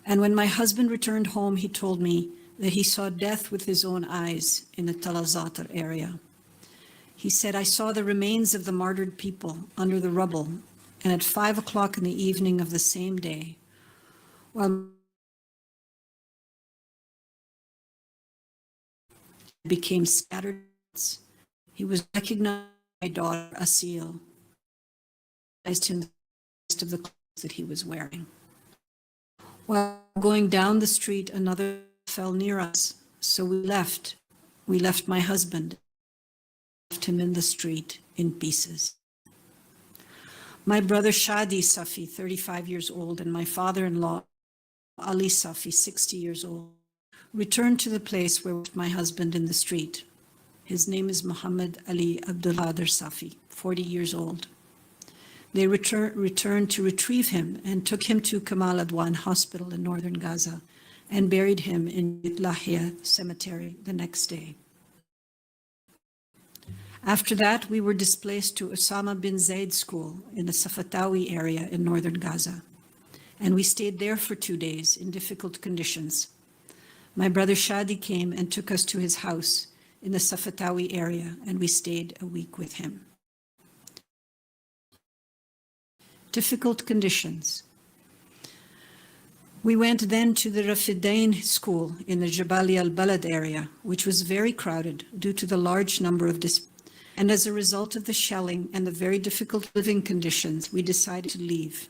And when my husband returned home, he told me that he saw death with his own eyes in the Tal Azza area. He said, I saw the remains of the martyred people under the rubble, and at 5 o'clock in the evening of the same day, while became scattered, he was recognized by my daughter, Asil, recognized him the rest of the clothes that he was wearing. While going down the street, another fell near us, so we left. We left my husband, left him in the street in pieces. My brother Shadi Safi, 35 years old, and my father-in-law Ali Safi, 60 years old, returned to the place where my husband in the street. His name is Muhammad Ali Abdul Qadir Safi, 40 years old. They returned to retrieve him and took him to Kamal Adwan Hospital in northern Gaza and buried him in Lahia Cemetery the next day. After that, we were displaced to Osama bin Zaid School in the Safatawi area in northern Gaza, and we stayed there for 2 days in difficult conditions. My brother Shadi came and took us to his house in the Safatawi area, and we stayed a week with him. Difficult conditions. We went then to the Rafidain school in the Jabali al-Balad area, which was very crowded due to the large number of and as a result of the shelling and the very difficult living conditions, we decided to leave.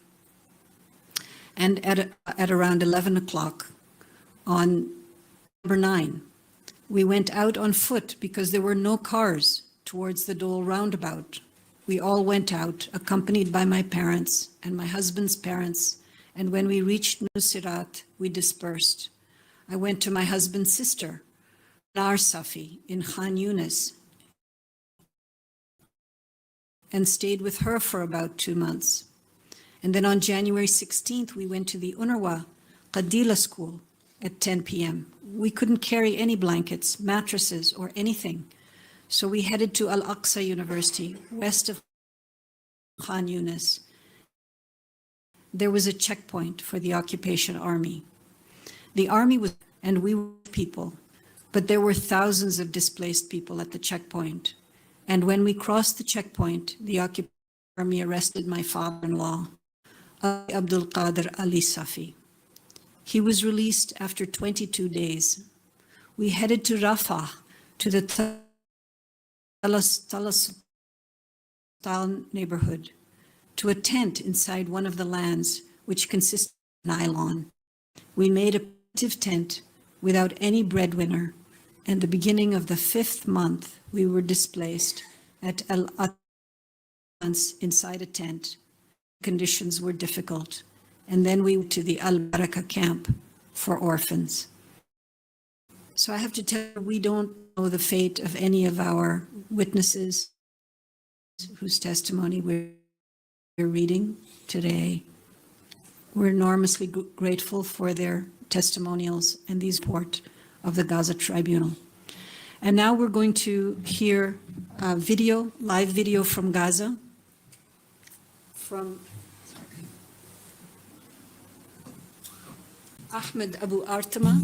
And at around 11 o'clock on number 9, we went out on foot because there were no cars towards the Dole roundabout. We all went out, accompanied by my parents and my husband's parents, and when we reached Nusrat, we dispersed. I went to my husband's sister, Nar Safi, in Khan Yunis, and stayed with her for about 2 months. And then on January 16th, we went to the UNRWA Qadila school at 10 p.m. We couldn't carry any blankets, mattresses, or anything. So we headed to Al-Aqsa University, west of Khan Yunis. There was a checkpoint for the occupation army. The army was, and we were people, but there were thousands of displaced people at the checkpoint. And when we crossed the checkpoint, the occupation army arrested my father-in-law, Abdul Qadir Ali Safi. He was released after 22 days. We headed to Rafah, to the Talastal neighborhood, to a tent inside one of the lands, which consisted of nylon. We made a primitive tent without any breadwinner, and the beginning of the 5th month, we were displaced at Al-Atans inside a tent. Conditions were difficult. And then we went to the Al-Baraka camp for orphans. So I have to tell you, we don't know the fate of any of our witnesses whose testimony we're reading today. We're enormously grateful for their testimonials and the report of the Gaza Tribunal. And now we're going to hear a video, live video from Gaza, from Ahmed Abu Artama.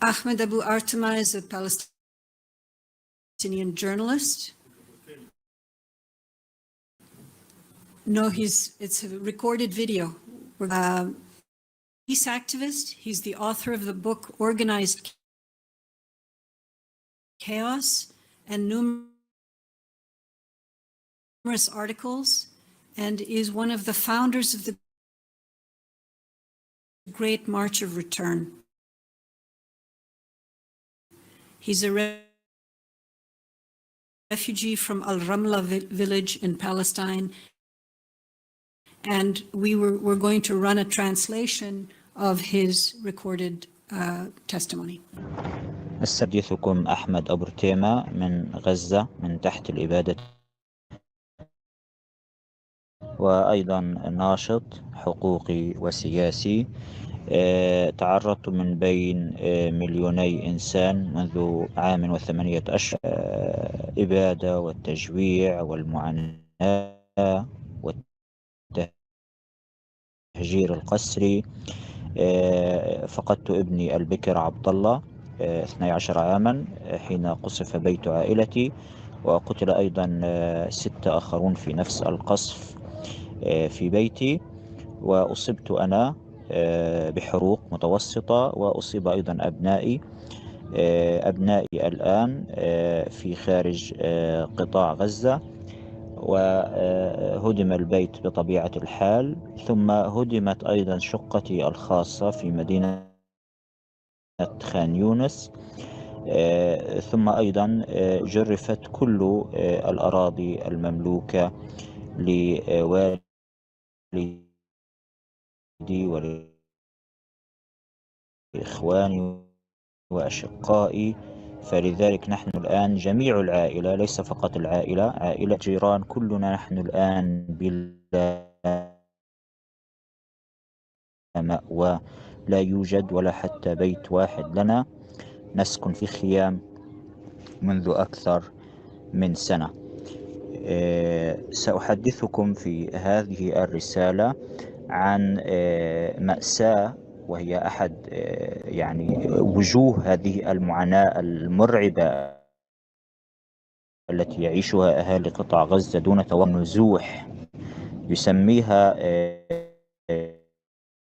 Ahmed Abu Artama is a Palestinian journalist. No, it's a recorded video. Peace activist. He's the author of the book Organized Chaos and numerous articles, and is one of the founders of the Great March of Return. He's a refugee from Al-Ramla village in Palestine, and we're going to run a translation of his recorded testimony. أستحدثكم أحمد أبو رتيمة من غزة من تحت الإبادة، وأيضا ناشط حقوقي وسياسي. تعرضت من بين مليوني إنسان منذ عام و8 أشهر إبادة والتجويع والمعاناة والتهجير القسري. فقدت ابني البكر عبد الله 12 عاما حين قصف بيت عائلتي، وقتل أيضا 6 آخرون في نفس القصف في بيتي، وأصبت أنا بحروق متوسطة، وأصيب أيضا أبنائي الآن في خارج قطاع غزة، وهدم البيت بطبيعة الحال، ثم هدمت أيضا شقتي الخاصة في مدينة خان يونس، ثم أيضا جرفت كل الأراضي المملوكة لوالدي ولإخواني وأشقائي. فلذلك نحن الآن جميع العائلة، ليس فقط العائلة، عائلة جيران، كلنا نحن الآن بلا مأوى، لا يوجد ولا حتى بيت واحد لنا، نسكن في خيام منذ أكثر من سنة. سأحدثكم في هذه الرسالة عن مأساة، وهي أحد يعني وجوه هذه المعاناة المرعبة التي يعيشها أهالي قطاع غزة دون نزوح، يسميها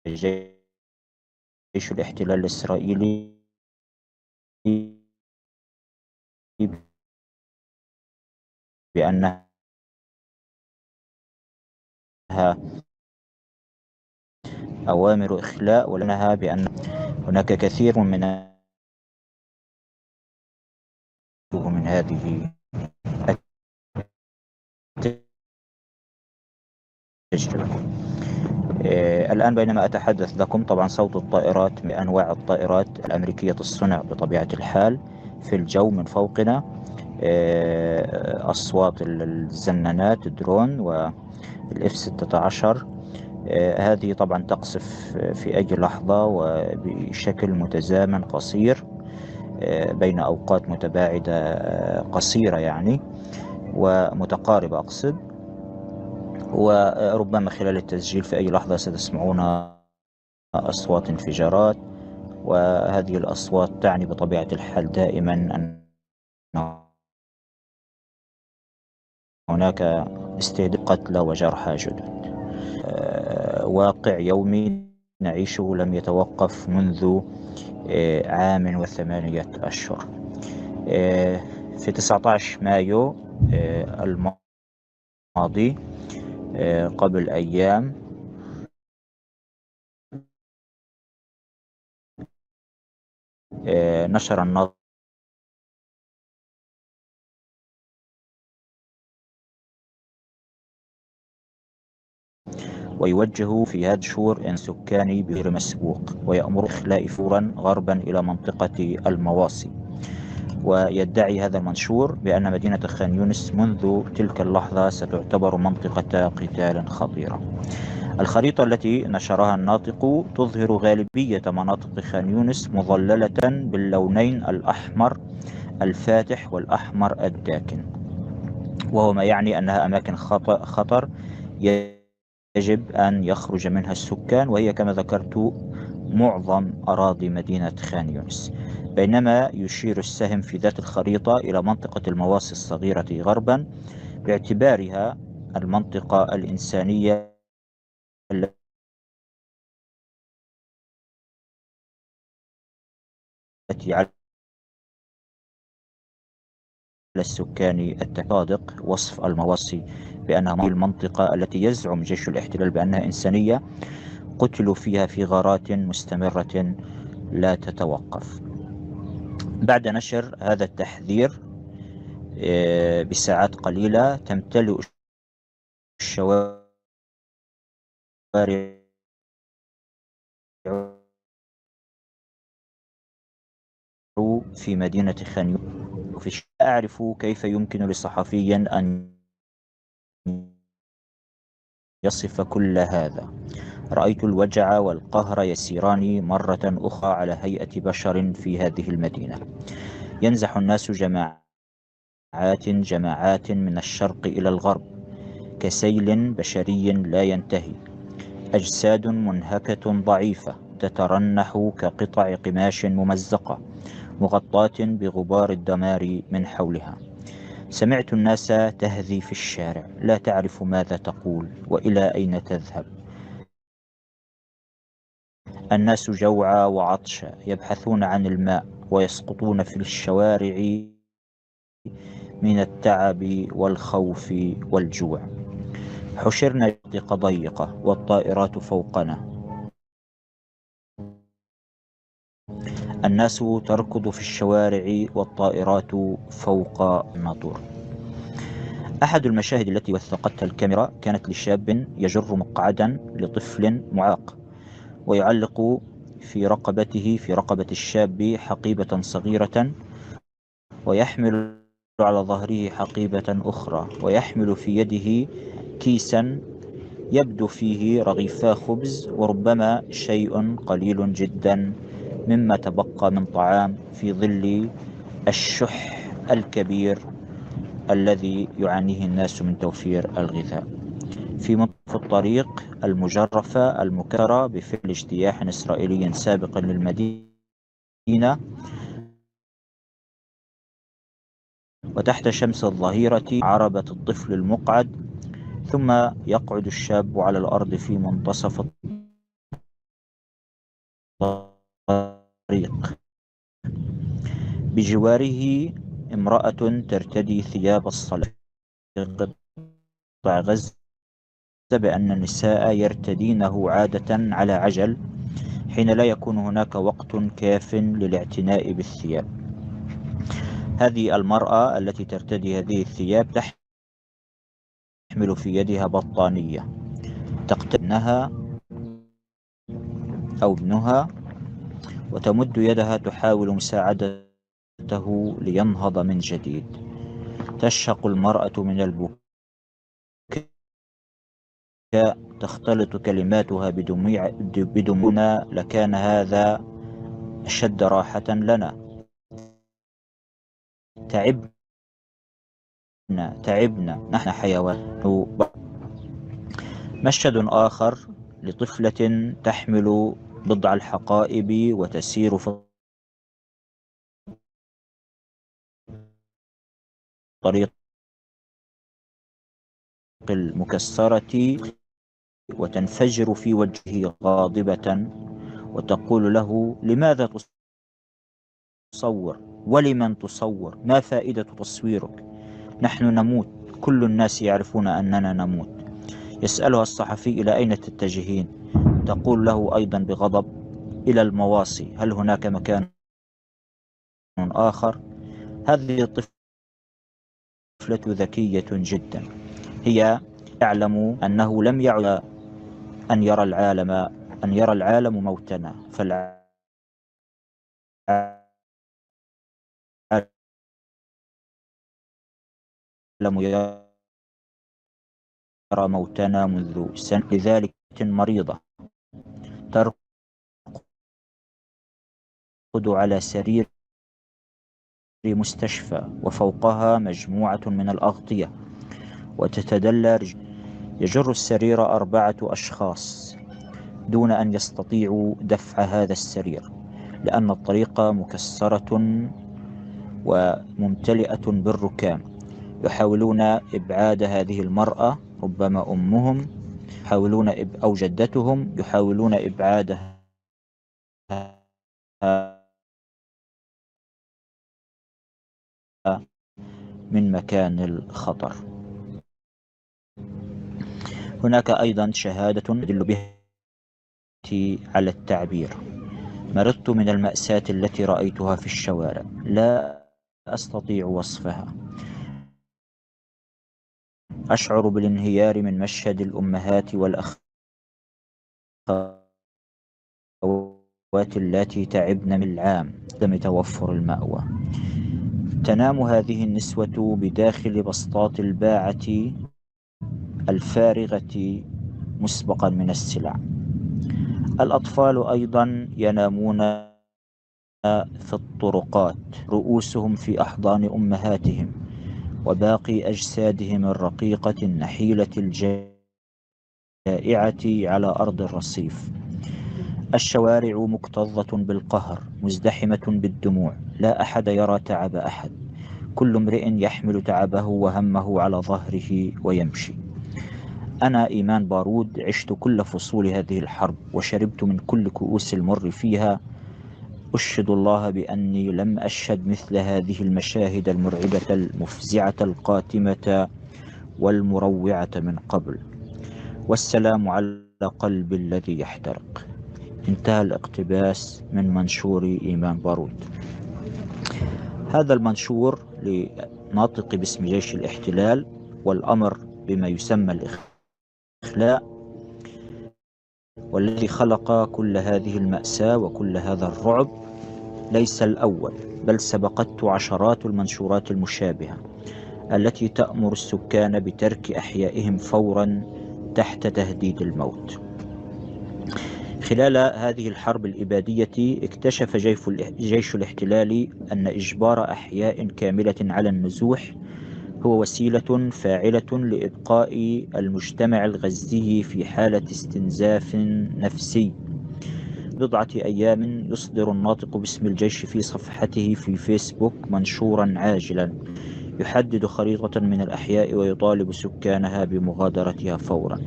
جيش الاحتلال الإسرائيلي بأنها أوامر إخلاء، ولأنها بأن هناك كثير من هذه التجربة. الآن بينما أتحدث لكم طبعا صوت الطائرات، من أنواع الطائرات الأمريكية الصنع بطبيعة الحال في الجو من فوقنا، أصوات الزنانات الدرون والإف 16. هذه طبعا تقصف في أي لحظة وبشكل متزامن قصير. بين أوقات متباعدة قصيرة يعني ومتقاربة أقصد، وربما خلال التسجيل في أي لحظة ستسمعون أصوات انفجارات، وهذه الأصوات تعني بطبيعة الحال دائما أن هناك استهداف قتلى وجرحى جدد. واقع يومي نعيشه لم يتوقف منذ 1 و8 أشهر. في 19 مايو الماضي قبل أيام نشر الناطق ويوجه في هذا الشهور إن سكاني بغير مسبوق، ويأمر إخلاء فورا غربا إلى منطقة المواصي. ويدعي هذا المنشور بأن مدينة خان يونس منذ تلك اللحظة ستعتبر منطقة قتال خطيرة. الخريطة التي نشرها الناطق تظهر غالبية مناطق خان يونس مظللة باللونين الأحمر الفاتح والأحمر الداكن، وهو ما يعني أنها أماكن خطر يجب أن يخرج منها السكان، وهي كما ذكرت معظم أراضي مدينة خان يونس. بينما يشير السهم في ذات الخريطة إلى منطقة المواصي الصغيرة غربا باعتبارها المنطقة الإنسانية التي على السكان التصادق وصف المواصي بأنها المنطقة التي يزعم جيش الاحتلال بأنها إنسانية قتلوا فيها في غارات مستمرة لا تتوقف. بعد نشر هذا التحذير بساعات قليلة تمتلئ الشوارع في مدينة خان يونس. أعرف كيف يمكن لصحفي أن يصف كل هذا. رأيت الوجع والقهر يسيران مرة أخرى على هيئة بشر في هذه المدينة. ينزح الناس جماعات من الشرق إلى الغرب كسيل بشري لا ينتهي. أجساد منهكة ضعيفة تترنح كقطع قماش ممزقة مغطاة بغبار الدمار من حولها. سمعت الناس تهذي في الشارع لا تعرف ماذا تقول وإلى أين تذهب. الناس جوعى وعطشى يبحثون عن الماء ويسقطون في الشوارع من التعب والخوف والجوع. حشرنا بمنطقة ضيقة والطائرات فوقنا. الناس تركض في الشوارع والطائرات فوق الناطور. أحد المشاهد التي وثقتها الكاميرا كانت لشاب يجر مقعدا لطفل معاق ويعلق في رقبة الشاب حقيبة صغيرة، ويحمل على ظهره حقيبة أخرى، ويحمل في يده كيسا يبدو فيه رغيفا خبز وربما شيء قليل جدا مما تبقى من طعام في ظل الشح الكبير الذي يعانيه الناس من توفير الغذاء. في منتصف الطريق المجرفة المكررة بفعل اجتياح إسرائيلي سابق للمدينة، وتحت شمس الظهيرة عربة الطفل المقعد، ثم يقعد الشاب على الأرض في منتصف الطريق. بجواره امرأة ترتدي ثياب الصلاة في قطاع غزة بأن النساء يرتدينه عادة على عجل حين لا يكون هناك وقت كاف للاعتناء بالثياب. هذه المرأة التي ترتدي هذه الثياب تحمل في يدها بطانية تقتنها أو ابنها وتمد يدها تحاول مساعدته لينهض من جديد. تشهق المرأة من البكاء، تختلط كلماتها بدموعنا لكان هذا أشد راحة لنا. تعبنا نحن حيوان. مشهد آخر لطفلة تحمل بضع الحقائب وتسير في الطريق المكسرة وتنفجر في وجهه غاضبة وتقول له: لماذا تصور؟ ولمن تصور؟ ما فائدة تصويرك؟ نحن نموت، كل الناس يعرفون أننا نموت. يسألها الصحفي: إلى أين تتجهين؟ تقول له أيضا بغضب: إلى المواصي، هل هناك مكان آخر؟ هذه الطفلة ذكية جدا، هي تعلم أنه لم يعد أن يرى العالم موتنا، فالعالم يرى موتنا منذ سنة. لذلك مريضة ترقد على سرير مستشفى وفوقها مجموعة من الأغطية وتتدلى يجر السرير 4 أشخاص دون أن يستطيعوا دفع هذا السرير، لأن الطريق مكسرة وممتلئة بالركام. يحاولون إبعاد هذه المرأة، ربما أمهم أو جدتهم، يحاولون إبعادها من مكان الخطر. هناك أيضا شهادة تدل بها على التعبير: مرضت من المأساة التي رأيتها في الشوارع، لا أستطيع وصفها. أشعر بالانهيار من مشهد الأمهات والأخوات اللاتي تعبن من العام عدم توفر المأوى. تنام هذه النسوة بداخل بسطات الباعة الفارغة مسبقا من السلع. الأطفال أيضا ينامون في الطرقات، رؤوسهم في أحضان أمهاتهم وباقي أجسادهم الرقيقة النحيلة الجائعة على أرض الرصيف. الشوارع مكتظة بالقهر، مزدحمة بالدموع، لا أحد يرى تعب أحد، كل امرئ يحمل تعبه وهمه على ظهره ويمشي. أنا إيمان بارود، عشت كل فصول هذه الحرب وشربت من كل كؤوس المر فيها. أشهد الله بأني لم أشهد مثل هذه المشاهد المرعبة المفزعة القاتمة والمروعة من قبل. والسلام على قلب الذي يحترق. انتهى الاقتباس من منشور إيمان بارود. هذا المنشور لناطق باسم جيش الاحتلال والأمر بما يسمى الإخلاء، والذي خلق كل هذه المأساة وكل هذا الرعب ليس الأول، بل سبقته عشرات المنشورات المشابهة التي تأمر السكان بترك أحيائهم فورا تحت تهديد الموت. خلال هذه الحرب الإبادية اكتشف جيش الاحتلال أن إجبار أحياء كاملة على النزوح هو وسيلة فاعلة لإبقاء المجتمع الغزي في حالة استنزاف نفسي. بضعة أيام يصدر الناطق باسم الجيش في صفحته في فيسبوك منشورا عاجلا يحدد خريطة من الأحياء ويطالب سكانها بمغادرتها فورا.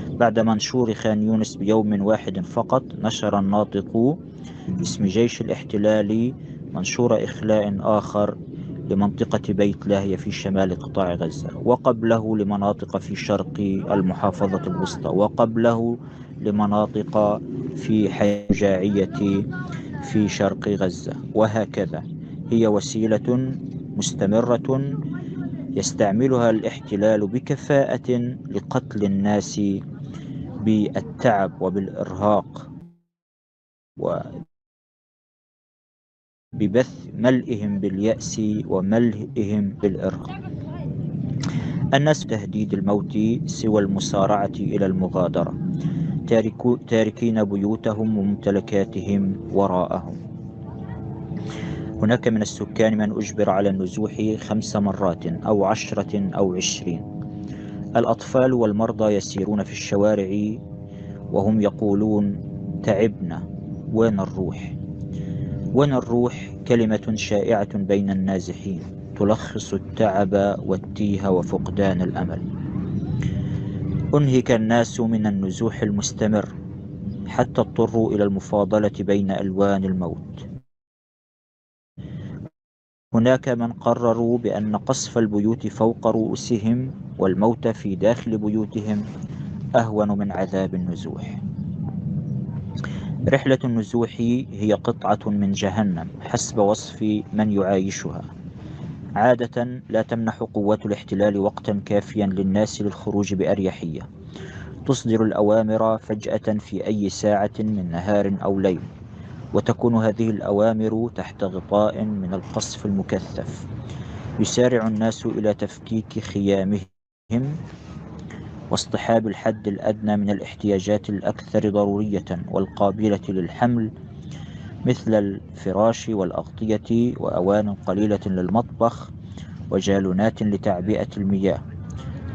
بعد منشور خان يونس بيوم واحد فقط، نشر الناطق باسم جيش الاحتلال منشور إخلاء آخر لمنطقة بيت لاهيا في شمال قطاع غزة، وقبله لمناطق في شرق المحافظة الوسطى، وقبله لمناطق في حي الشجاعية في شرق غزة، وهكذا. هي وسيلة مستمرة يستعملها الاحتلال بكفاءة لقتل الناس بالتعب وبالإرهاق وببث ملئهم باليأس وملئهم بالإرهاق. الناس تهديد الموت سوى المسارعة إلى المغادرة، تاركين بيوتهم وممتلكاتهم وراءهم. هناك من السكان من أجبر على النزوح 5 مرات أو 10 أو 20. الأطفال والمرضى يسيرون في الشوارع وهم يقولون: تعبنا، وين نروح؟ وين نروح كلمة شائعة بين النازحين تلخص التعب والتيه وفقدان الأمل. أنهك الناس من النزوح المستمر حتى اضطروا إلى المفاضلة بين ألوان الموت. هناك من قرروا بأن قصف البيوت فوق رؤوسهم والموت في داخل بيوتهم أهون من عذاب النزوح. رحلة النزوح هي قطعة من جهنم حسب وصف من يعايشها. عادة لا تمنح قوات الاحتلال وقتا كافيا للناس للخروج بأريحية. تصدر الأوامر فجأة في أي ساعة من نهار أو ليل، وتكون هذه الأوامر تحت غطاء من القصف المكثف. يسارع الناس إلى تفكيك خيامهم واصطحاب الحد الأدنى من الاحتياجات الأكثر ضرورية والقابلة للحمل، مثل الفراش والأغطية وأوان قليلة للمطبخ وجالونات لتعبئة المياه،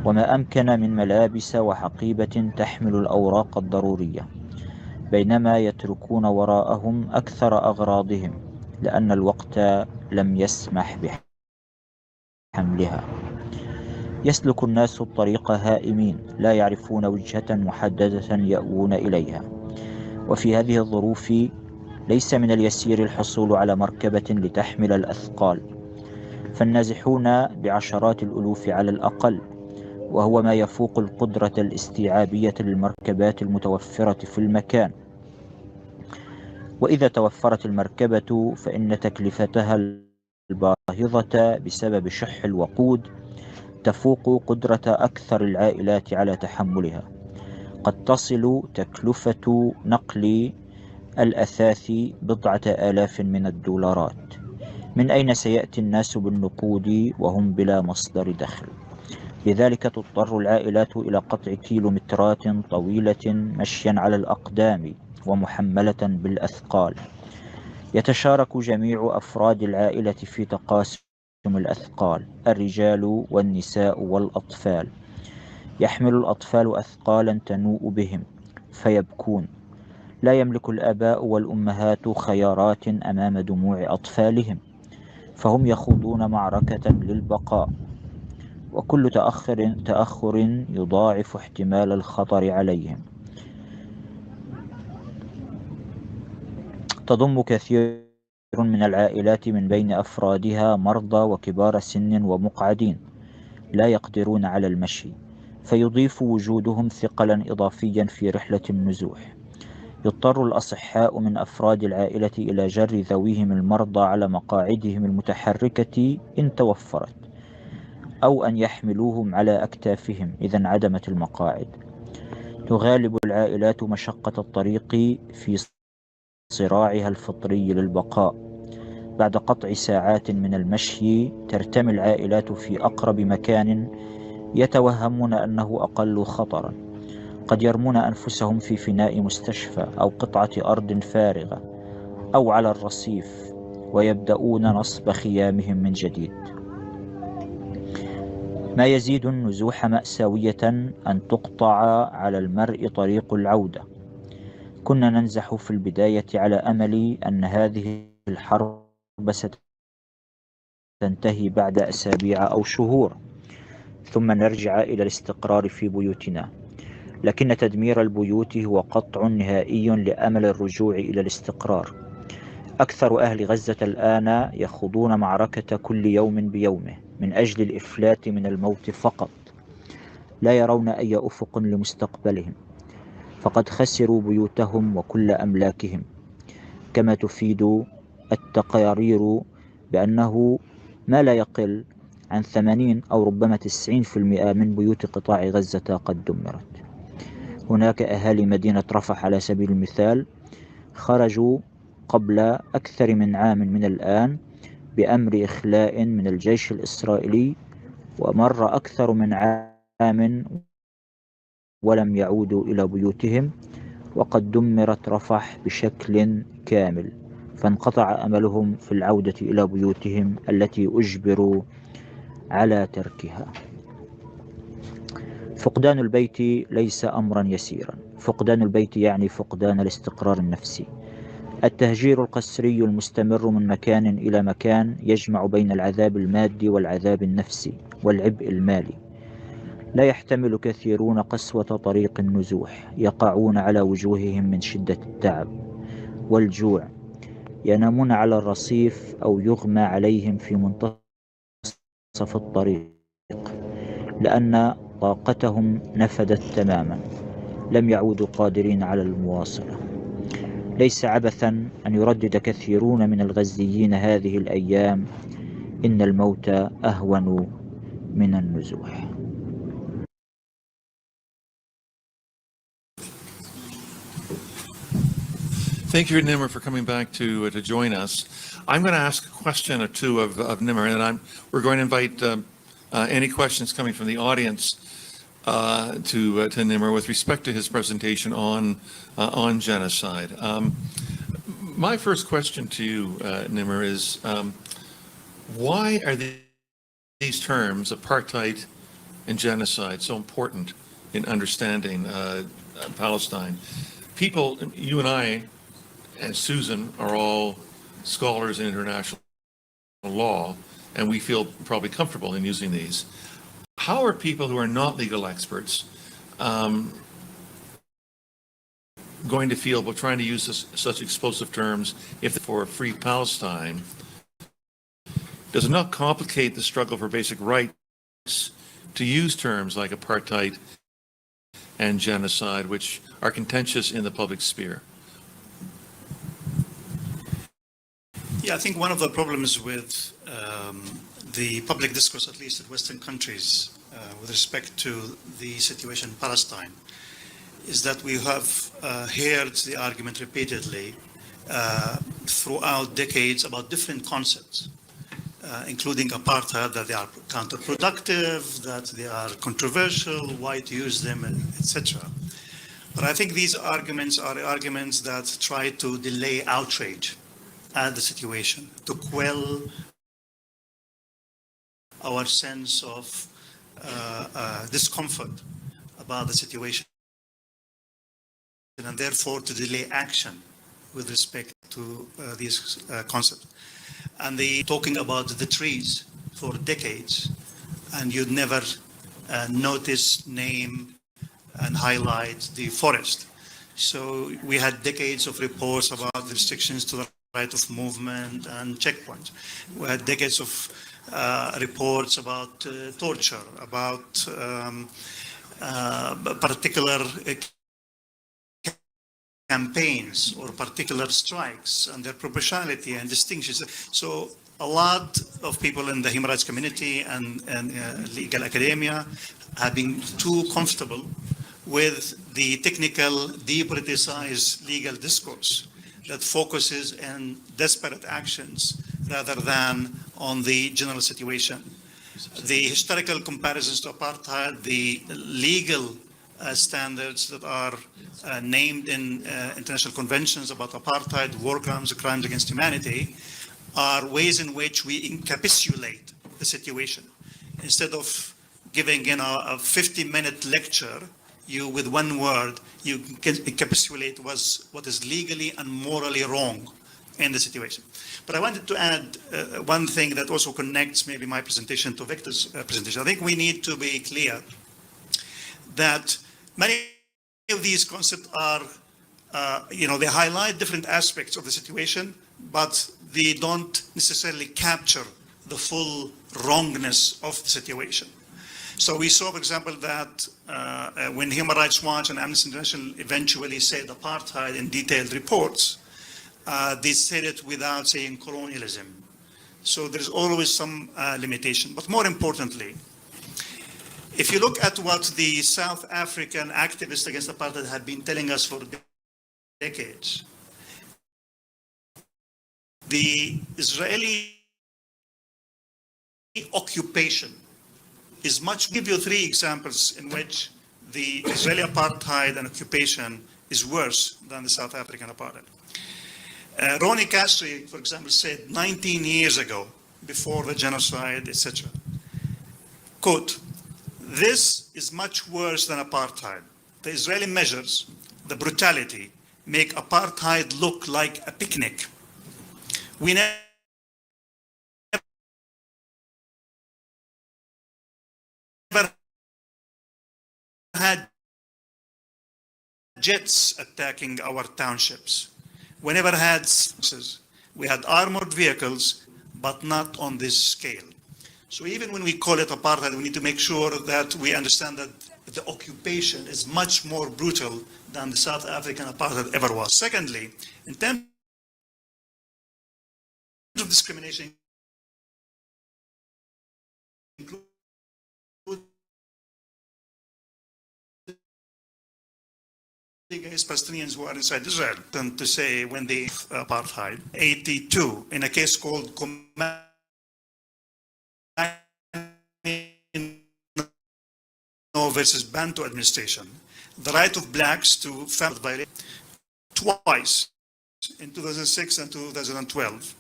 وما أمكن من ملابس وحقيبة تحمل الأوراق الضرورية، بينما يتركون وراءهم أكثر أغراضهم لأن الوقت لم يسمح بحملها. يسلك الناس الطريق هائمين لا يعرفون وجهة محددة يأوون إليها، وفي هذه الظروف ليس من اليسير الحصول على مركبة لتحمل الأثقال، فالنازحون بعشرات الألوف على الأقل، وهو ما يفوق القدرة الاستيعابية للمركبات المتوفرة في المكان. وإذا توفرت المركبة فإن تكلفتها الباهظة بسبب شح الوقود تفوق قدرة أكثر العائلات على تحملها. قد تصل تكلفة نقل الأثاث 10,000 من الدولارات. من أين سيأتي الناس بالنقود وهم بلا مصدر دخل؟ لذلك تضطر العائلات إلى قطع كيلومترات طويلة مشيا على الأقدام ومحملة بالأثقال. يتشارك جميع أفراد العائلة في تقاسم الأثقال، الرجال والنساء والأطفال. يحمل الأطفال أثقالا تنوء بهم فيبكون. لا يملك الآباء والأمهات خيارات أمام دموع أطفالهم، فهم يخوضون معركة للبقاء، وكل تأخر يضاعف احتمال الخطر عليهم. تضم كثير من العائلات من بين أفرادها مرضى وكبار سن ومقعدين لا يقدرون على المشي، فيضيف وجودهم ثقلا إضافيا في رحلة النزوح. يضطر الأصحاء من أفراد العائلة إلى جر ذويهم المرضى على مقاعدهم المتحركة إن توفرت، أو أن يحملوهم على أكتافهم إذا انعدمت المقاعد. تغالب العائلات مشقة الطريق في صراعها الفطري للبقاء. بعد قطع ساعات من المشي ترتمي العائلات في أقرب مكان يتوهمون أنه أقل خطرا. قد يرمون أنفسهم في فناء مستشفى أو قطعة أرض فارغة أو على الرصيف، ويبدأون نصب خيامهم من جديد. ما يزيد النزوح مأساوية أن تقطع على المرء طريق العودة. كنا ننزح في البداية على أمل أن هذه الحرب ستنتهي بعد أسابيع أو شهور، ثم نرجع إلى الاستقرار في بيوتنا، لكن تدمير البيوت هو قطع نهائي لأمل الرجوع إلى الاستقرار. أكثر أهل غزة الآن يخوضون معركة كل يوم بيومه من أجل الإفلات من الموت فقط. لا يرون أي أفق لمستقبلهم، فقد خسروا بيوتهم وكل أملاكهم، كما تفيد التقارير بأنه ما لا يقل عن 80 أو ربما 90% من بيوت قطاع غزة قد دمرت. هناك أهالي مدينة رفح على سبيل المثال خرجوا قبل أكثر من عام من الآن بأمر إخلاء من الجيش الإسرائيلي، ومر أكثر من عام ولم يعودوا إلى بيوتهم، وقد دمرت رفح بشكل كامل. فانقطع أملهم في العودة إلى بيوتهم التي أجبروا على تركها. فقدان البيت ليس أمرا يسيرا. فقدان البيت يعني فقدان الاستقرار النفسي. التهجير القسري المستمر من مكان إلى مكان يجمع بين العذاب المادي والعذاب النفسي والعبء المالي. لا يحتمل كثيرون قسوة طريق النزوح، يقعون على وجوههم من شدة التعب والجوع، ينامون على الرصيف أو يغمى عليهم في منتصف الطريق لأن طاقتهم نفدت تماما، لم يعودوا قادرين على المواصلة. ليس عبثا أن يردد كثيرون من الغزيين هذه الأيام: إن الموت أهون من النزوح. Thank you, Nimmer, for coming back to join us. I'm going to ask a question or two of Nimmer, and we're going to invite any questions coming from the audience to Nimmer with respect to his presentation on genocide. My first question to you, Nimmer, is why are these terms, apartheid and genocide, so important in understanding Palestine? People, you and I, and Susan are all scholars in international law, and we feel probably comfortable in using these. How are people who are not legal experts going to feel about trying to use such explosive terms if for a free Palestine? Does it not complicate the struggle for basic rights to use terms like apartheid and genocide, which are contentious in the public sphere? Yeah, I think one of the problems with the public discourse, at least in Western countries, with respect to the situation in Palestine, is that we have heard the argument repeatedly throughout decades about different concepts, including apartheid, that they are counterproductive, that they are controversial, why to use them, etc. But I think these arguments are arguments that try to delay outrage at the situation, to quell our sense of discomfort about the situation, and therefore to delay action with respect to these concepts. And they talking about the trees for decades, and you'd never notice, name, and highlight the forest. So we had decades of reports about restrictions to the right of movement and checkpoints. We had decades of reports about torture, about particular campaigns or particular strikes and their proportionality and distinctions. So a lot of people in the human rights community and legal academia have been too comfortable with the technical, depoliticized legal discourse that focuses on desperate actions rather than on the general situation. The historical comparisons to apartheid, the legal standards that are named in international conventions about apartheid, war crimes, crimes against humanity, are ways in which we encapsulate the situation. Instead of giving a 50-minute lecture, you, with one word, you can encapsulate what is legally and morally wrong in the situation. But I wanted to add one thing that also connects maybe my presentation to Victor's presentation. I think we need to be clear that many of these concepts are, they highlight different aspects of the situation, but they don't necessarily capture the full wrongness of the situation. So we saw, for example, that when Human Rights Watch and Amnesty International eventually said apartheid in detailed reports, they said it without saying colonialism. So there's always some limitation. But more importantly, if you look at what the South African activists against apartheid have been telling us for decades, the Israeli occupation is much. I'll give you 3 examples in which the Israeli apartheid and occupation is worse than the South African apartheid. Ronnie Castri, for example, said 19 years ago, before the genocide, etc., quote, "This is much worse than apartheid. The Israeli measures, the brutality, make apartheid look like a picnic. We never had jets attacking our townships. We never had services. We had armored vehicles, but not on this scale." So even when we call it apartheid, we need to make sure that we understand that the occupation is much more brutal than the South African apartheid ever was. Secondly, in terms of discrimination, against Palestinians who are inside Israel, than to say when they apartheid, 82, in a case called versus Bantu administration, the right of blacks to family violation twice in 2006 and 2012,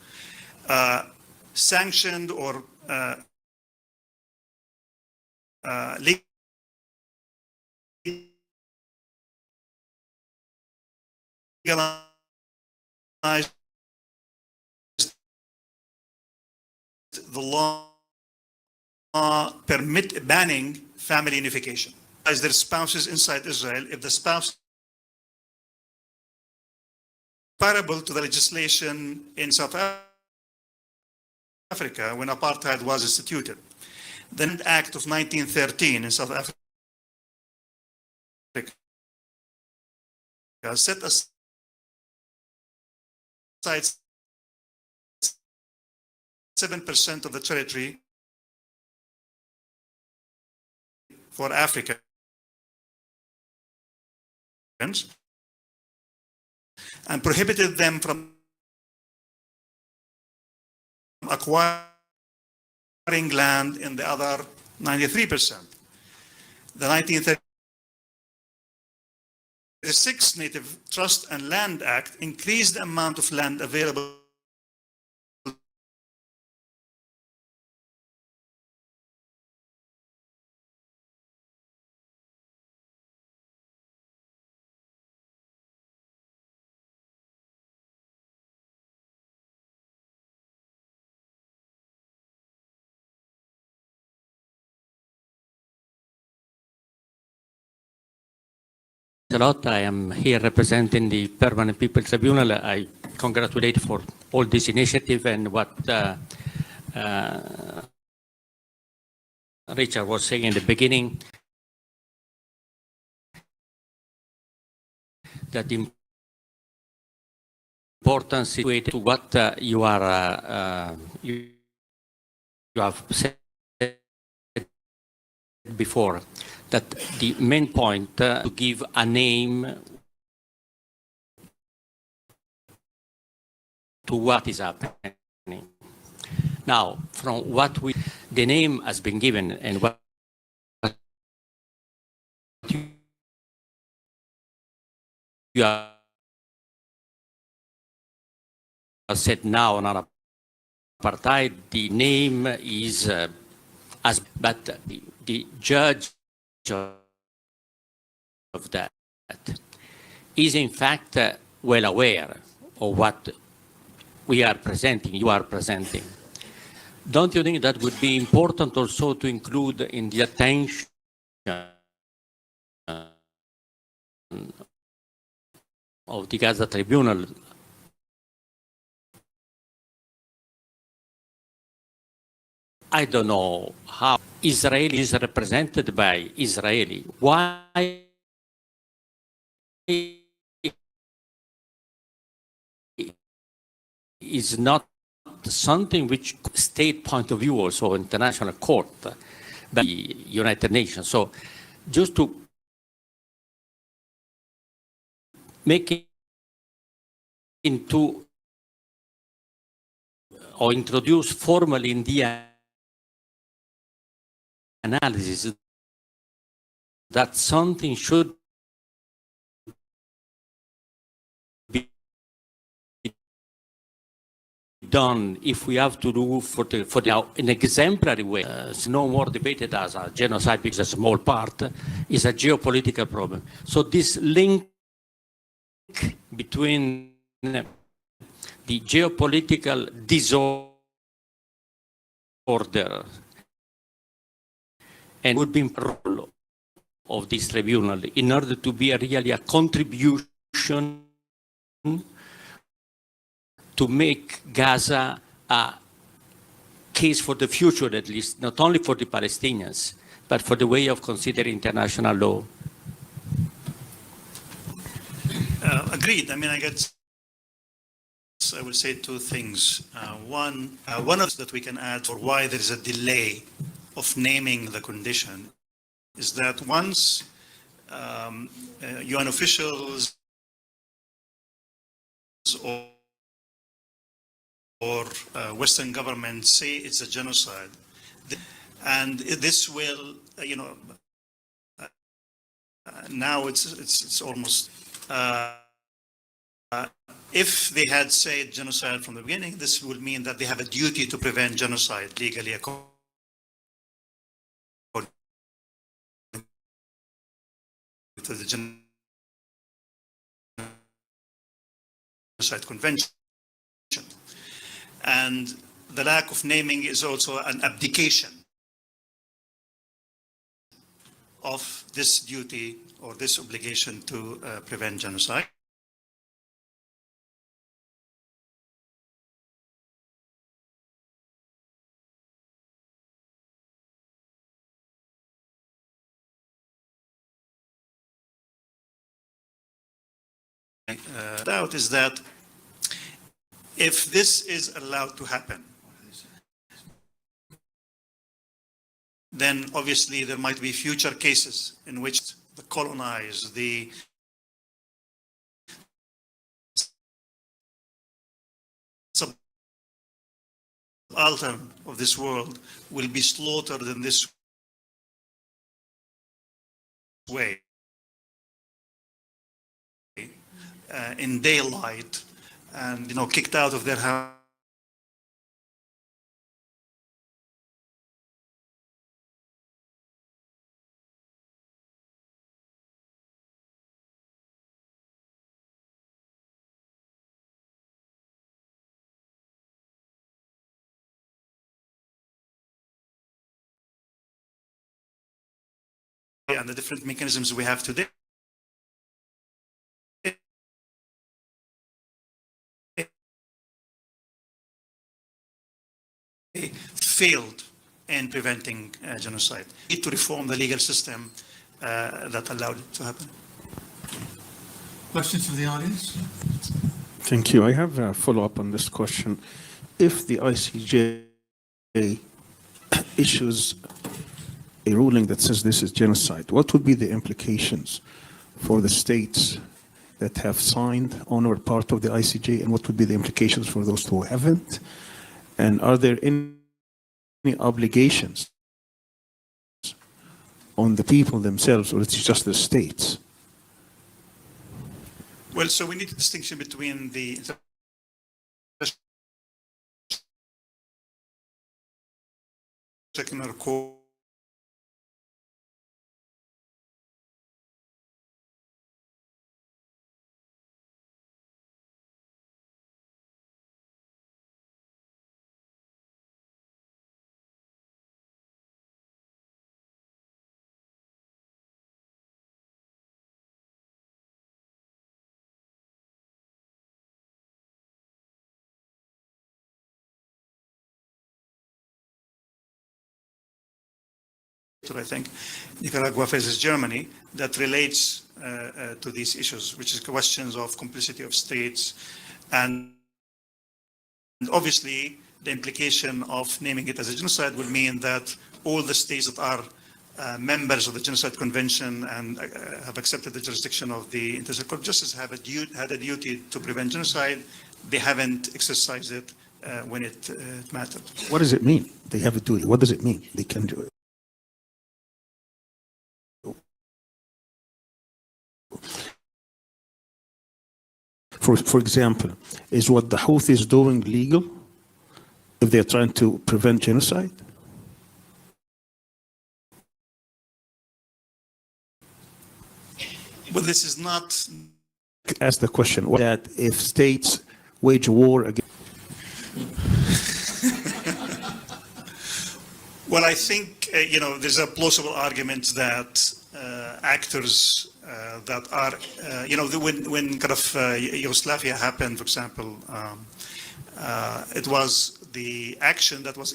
sanctioned or legalized the law banning family unification as their spouses inside Israel if the spouse comparable to the legislation in South Africa when apartheid was instituted. The Act of 1913 in South Africa set aside 7% of the territory for Africans and prohibited them from acquiring land in the other 93%. The 1936 Native Trust and Land Act increased the amount of land available a lot. I am here representing the Permanent People Tribunal. I congratulate for all this initiative and what Richard was saying in the beginning, that the importance is to what you have said before, that the main point to give a name to what is happening. Now, from what the name has been given and what you have said now on apartheid, the name is but the judge of that is in fact well aware of what we are presenting, you are presenting. Don't you think that would be important also to include in the attention of the Gaza Tribunal I don't know how Israel is represented by Israeli. Why is not something which state point of view also international court by the United Nations? So just to make it into or introduce formally in the analysis that something should be done, if we have to do for the an exemplary way, it's no more debated as a genocide because a small part is a geopolitical problem. So this link between the geopolitical disorder and would be role of this tribunal in order to be really a contribution to make Gaza a case for the future, at least, not only for the Palestinians, but for the way of considering international law. Agreed. I mean, I would say two things. One of that we can add for why there is a delay of naming the condition is that once UN officials or Western governments say it's a genocide, and this will, now it's almost, if they had said genocide from the beginning, this would mean that they have a duty to prevent genocide legally according to the Genocide Convention. And the lack of naming is also an abdication of this duty or this obligation to prevent genocide. Doubt is that if this is allowed to happen, then obviously there might be future cases in which the colonized, the subaltern of this world will be slaughtered in this way, in daylight, and kicked out of their house. And the different mechanisms we have today failed in preventing genocide. We need to reform the legal system that allowed it to happen. Questions from the audience? Thank you. I have a follow-up on this question. If the ICJ issues a ruling that says this is genocide, what would be the implications for the states that have signed on or part of the ICJ, and what would be the implications for those who haven't? And are there any obligations on the people themselves, or it's just the states? Well, so we need a distinction between the International Court I think, Nicaragua faces Germany, that relates to these issues, which is questions of complicity of states. And obviously, the implication of naming it as a genocide would mean that all the states that are members of the Genocide Convention and have accepted the jurisdiction of the International Court of Justice had a duty to prevent genocide. They haven't exercised it when it mattered. What does it mean? They have a duty. What does it mean? They can do it. For example, is what the Houthis doing legal? if they're trying to prevent genocide? Well, this is not. Ask the question that if states wage war against. Well, I think, there's a plausible argument that actors that are, when kind of Yugoslavia happened, for example, it was the action that was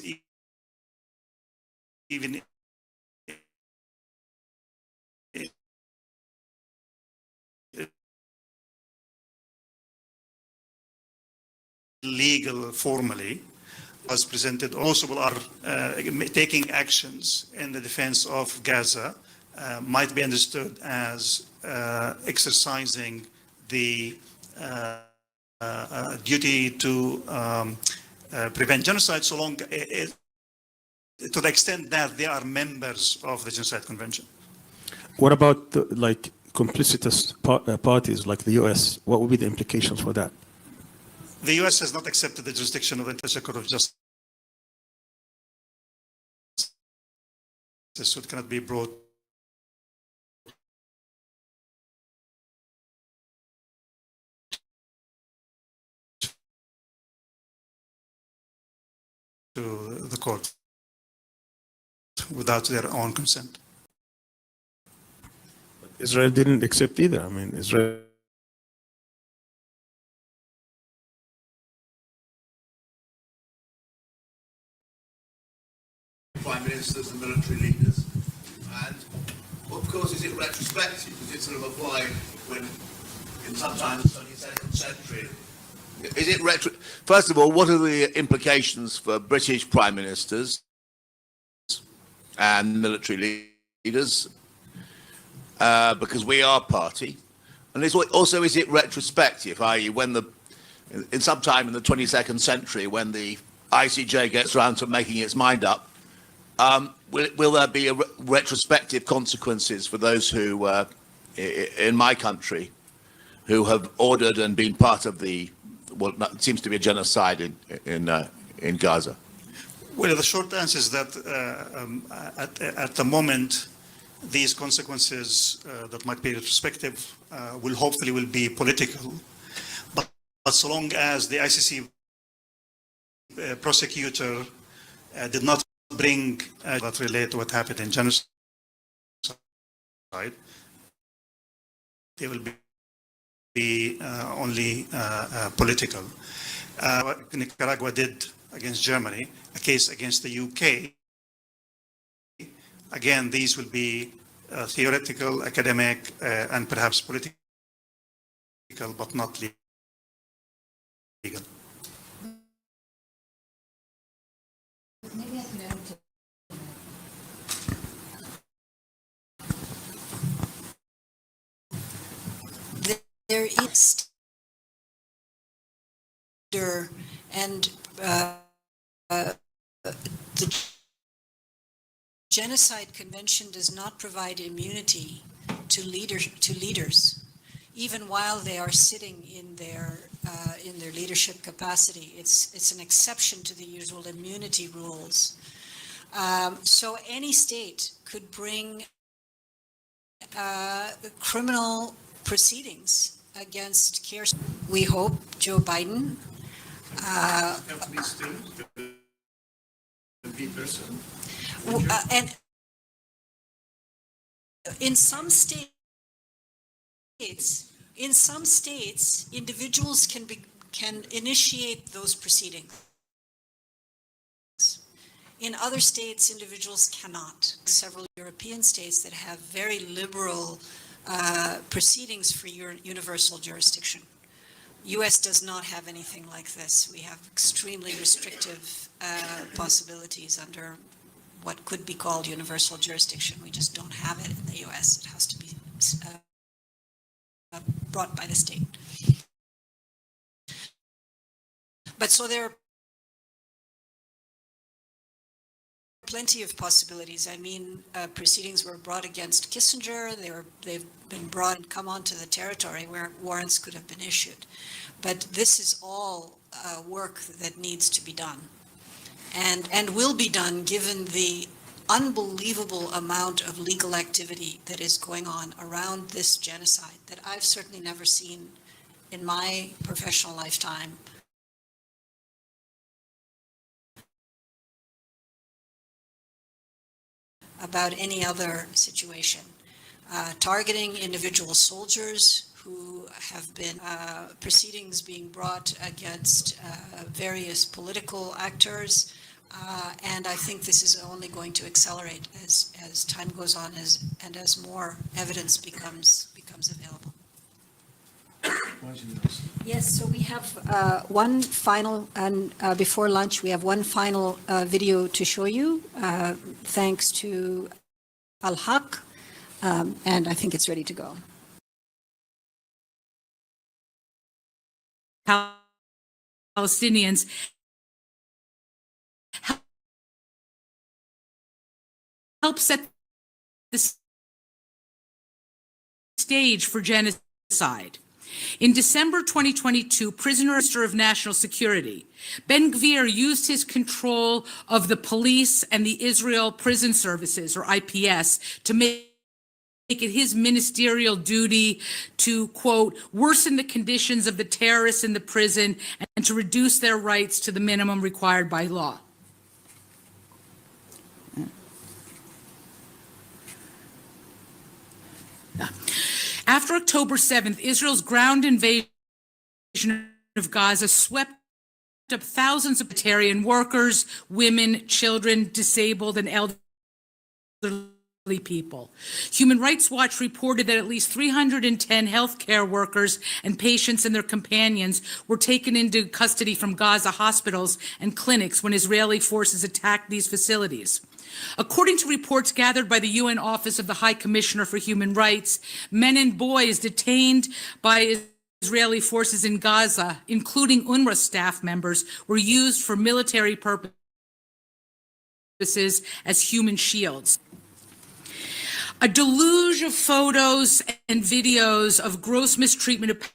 even legal formally, was presented also are taking actions in the defense of Gaza might be understood as exercising the duty to prevent genocide, so long to the extent that they are members of the Genocide Convention. What about like complicitous parties like the US? What would be the implications for that? The U.S. has not accepted the jurisdiction of the International Court of Justice, so it cannot be brought to the court without their own consent. Israel didn't accept either. I mean, Israel. Prime ministers and military leaders, and of course is it retrospective? Does it sort of apply when, in sometimes the 22nd century? Is it First of all, what are the implications for British prime ministers and military leaders? Because we are party, and also is it retrospective? I.e., when in some time in the 22nd century, when the ICJ gets around to making its mind up. Will there be retrospective consequences for those who, in my country, who have ordered and been part of it seems to be a genocide in Gaza? Well, the short answer is that at the moment, these consequences that might be retrospective will hopefully be political. But so long as the ICC prosecutor did not bring that relate to what happened in genocide, they will be only political. Nicaragua did against Germany, a case against the UK. Again, these will be theoretical, academic, and perhaps political, but not legal. There is and the Genocide Convention does not provide immunity to leaders, even while they are sitting in their leadership capacity. It's an exception to the usual immunity rules. So any state could bring criminal proceedings against care. We hope Joe Biden. And in some states, individuals can initiate those proceedings. In other states, individuals cannot. Several European states that have very liberal proceedings for universal jurisdiction. U.S. does not have anything like this. We have extremely restrictive possibilities under what could be called universal jurisdiction. We just don't have it in the U.S. It has to be brought by the state. But so there are plenty of possibilities. I mean, proceedings were brought against Kissinger. They've been brought and come onto the territory where warrants could have been issued. But this is all work that needs to be done. and will be done given the unbelievable amount of legal activity that is going on around this genocide that I've certainly never seen in my professional lifetime. About any other situation, targeting individual soldiers who have been proceedings being brought against various political actors. And I think this is only going to accelerate as time goes on and as more evidence becomes available. Yes, so we have one final, and before lunch, we have one final video to show you, thanks to Al-Haq, and I think it's ready to go. Palestinians help set the stage for genocide. In December 2022, Minister of National Security, Ben-Gvir used his control of the police and the Israel Prison Services, or IPS, to make it his ministerial duty to, quote, worsen the conditions of the terrorists in the prison and to reduce their rights to the minimum required by law. After October 7th, Israel's ground invasion of Gaza swept up thousands of humanitarian workers, women, children, disabled, and elderly people. Human Rights Watch reported that at least 310 healthcare workers and patients and their companions were taken into custody from Gaza hospitals and clinics when Israeli forces attacked these facilities. According to reports gathered by the UN Office of the High Commissioner for Human Rights, men and boys detained by Israeli forces in Gaza, including UNRWA staff members, were used for military purposes as human shields. A deluge of photos and videos of gross mistreatment of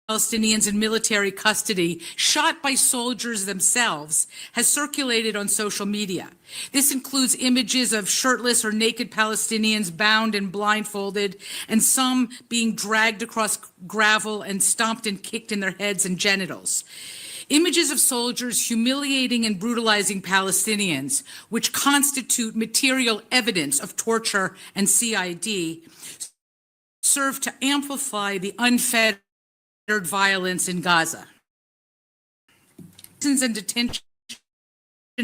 Palestinians in military custody, shot by soldiers themselves, has circulated on social media. This includes images of shirtless or naked Palestinians bound and blindfolded, and some being dragged across gravel and stomped and kicked in their heads and genitals. Images of soldiers humiliating and brutalizing Palestinians, which constitute material evidence of torture and CID, serve to amplify the unfettered violence in Gaza. Prisons and detention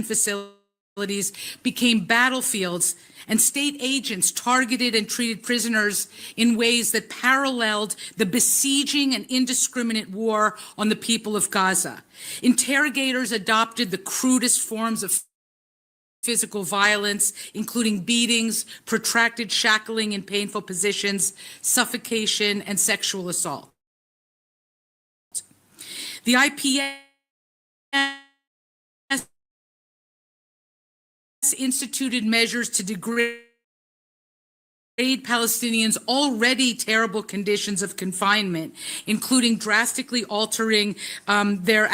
facilities became battlefields, and state agents targeted and treated prisoners in ways that paralleled the besieging and indiscriminate war on the people of Gaza. Interrogators adopted the crudest forms of physical violence, including beatings, protracted shackling in painful positions, suffocation, and sexual assault. The IPS instituted measures to degrade Palestinians' already terrible conditions of confinement, including drastically altering their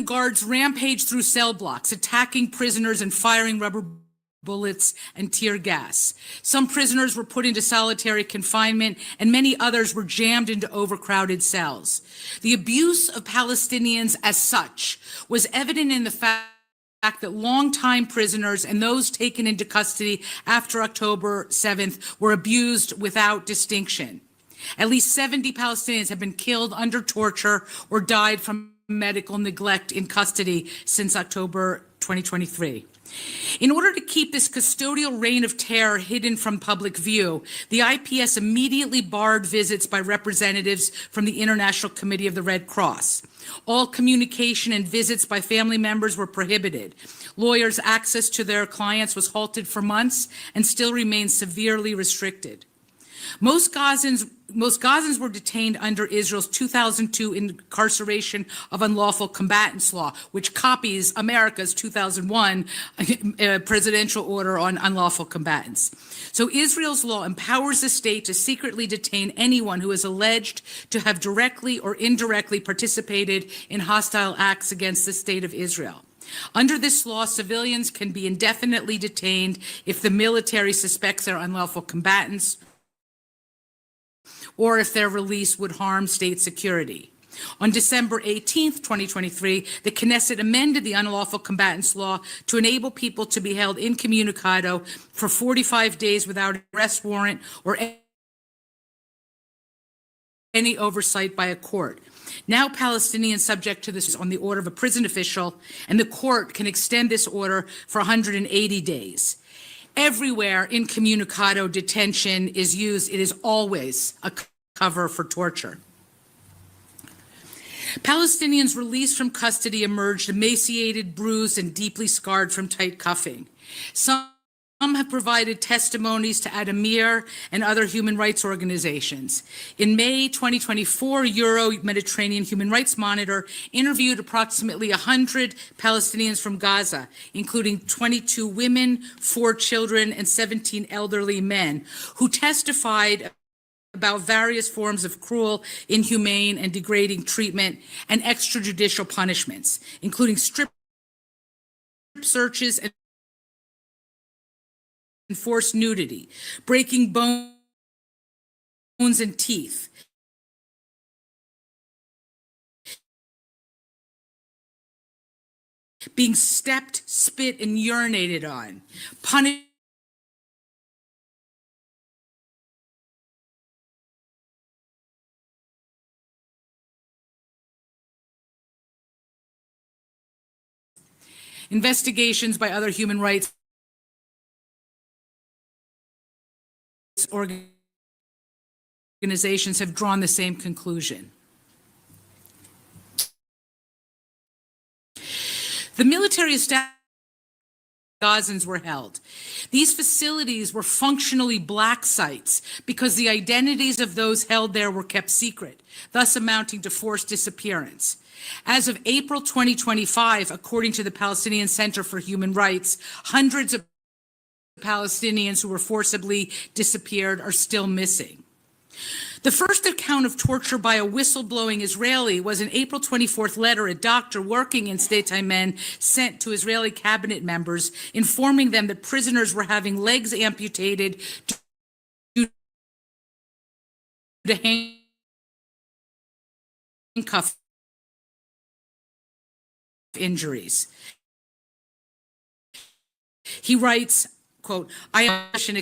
guards rampaged through cell blocks, attacking prisoners and firing rubber bullets and tear gas. Some prisoners were put into solitary confinement, and many others were jammed into overcrowded cells. The abuse of Palestinians as such was evident in the fact that longtime prisoners and those taken into custody after October 7th were abused without distinction. At least 70 Palestinians have been killed under torture or died from medical neglect in custody since October 2023. In order to keep this custodial reign of terror hidden from public view, the IPS immediately barred visits by representatives from the International Committee of the Red Cross. All communication and visits by family members were prohibited. Lawyers' access to their clients was halted for months and still remains severely restricted. Most Gazans were detained under Israel's 2002 incarceration of unlawful combatants law, which copies America's 2001 presidential order on unlawful combatants. So Israel's law empowers the state to secretly detain anyone who is alleged to have directly or indirectly participated in hostile acts against the state of Israel. Under this law, civilians can be indefinitely detained if the military suspects they're unlawful combatants or if their release would harm state security. On December 18th, 2023, the Knesset amended the unlawful combatants law to enable people to be held incommunicado for 45 days without arrest warrant or any oversight by a court. Now Palestinians subject to this on the order of a prison official, and the court can extend this order for 180 days. Everywhere incommunicado detention is used, it is always a cover for torture. Palestinians released from custody emerged emaciated, bruised, and deeply scarred from tight cuffing. Some have provided testimonies to Adamir and other human rights organizations. In May 2024, Euro-Mediterranean Human Rights Monitor interviewed approximately 100 Palestinians from Gaza, including 22 women, 4 children, and 17 elderly men, who testified about various forms of cruel, inhumane, and degrading treatment and extrajudicial punishments, including strip searches and forced nudity, breaking bones and teeth, being stepped, spit, and urinated on, punished investigations by other human rights organizations have drawn the same conclusion. The military establishments Gazans were held. These facilities were functionally black sites because the identities of those held there were kept secret, thus amounting to forced disappearance. As of April 2025, according to the Palestinian Center for Human Rights, hundreds of Palestinians who were forcibly disappeared are still missing. The first account of torture by a whistleblowing Israeli was an April 24th letter a doctor working in State Ayman sent to Israeli cabinet members, informing them that prisoners were having legs amputated due to handcuff injuries. He writes, quote, I published an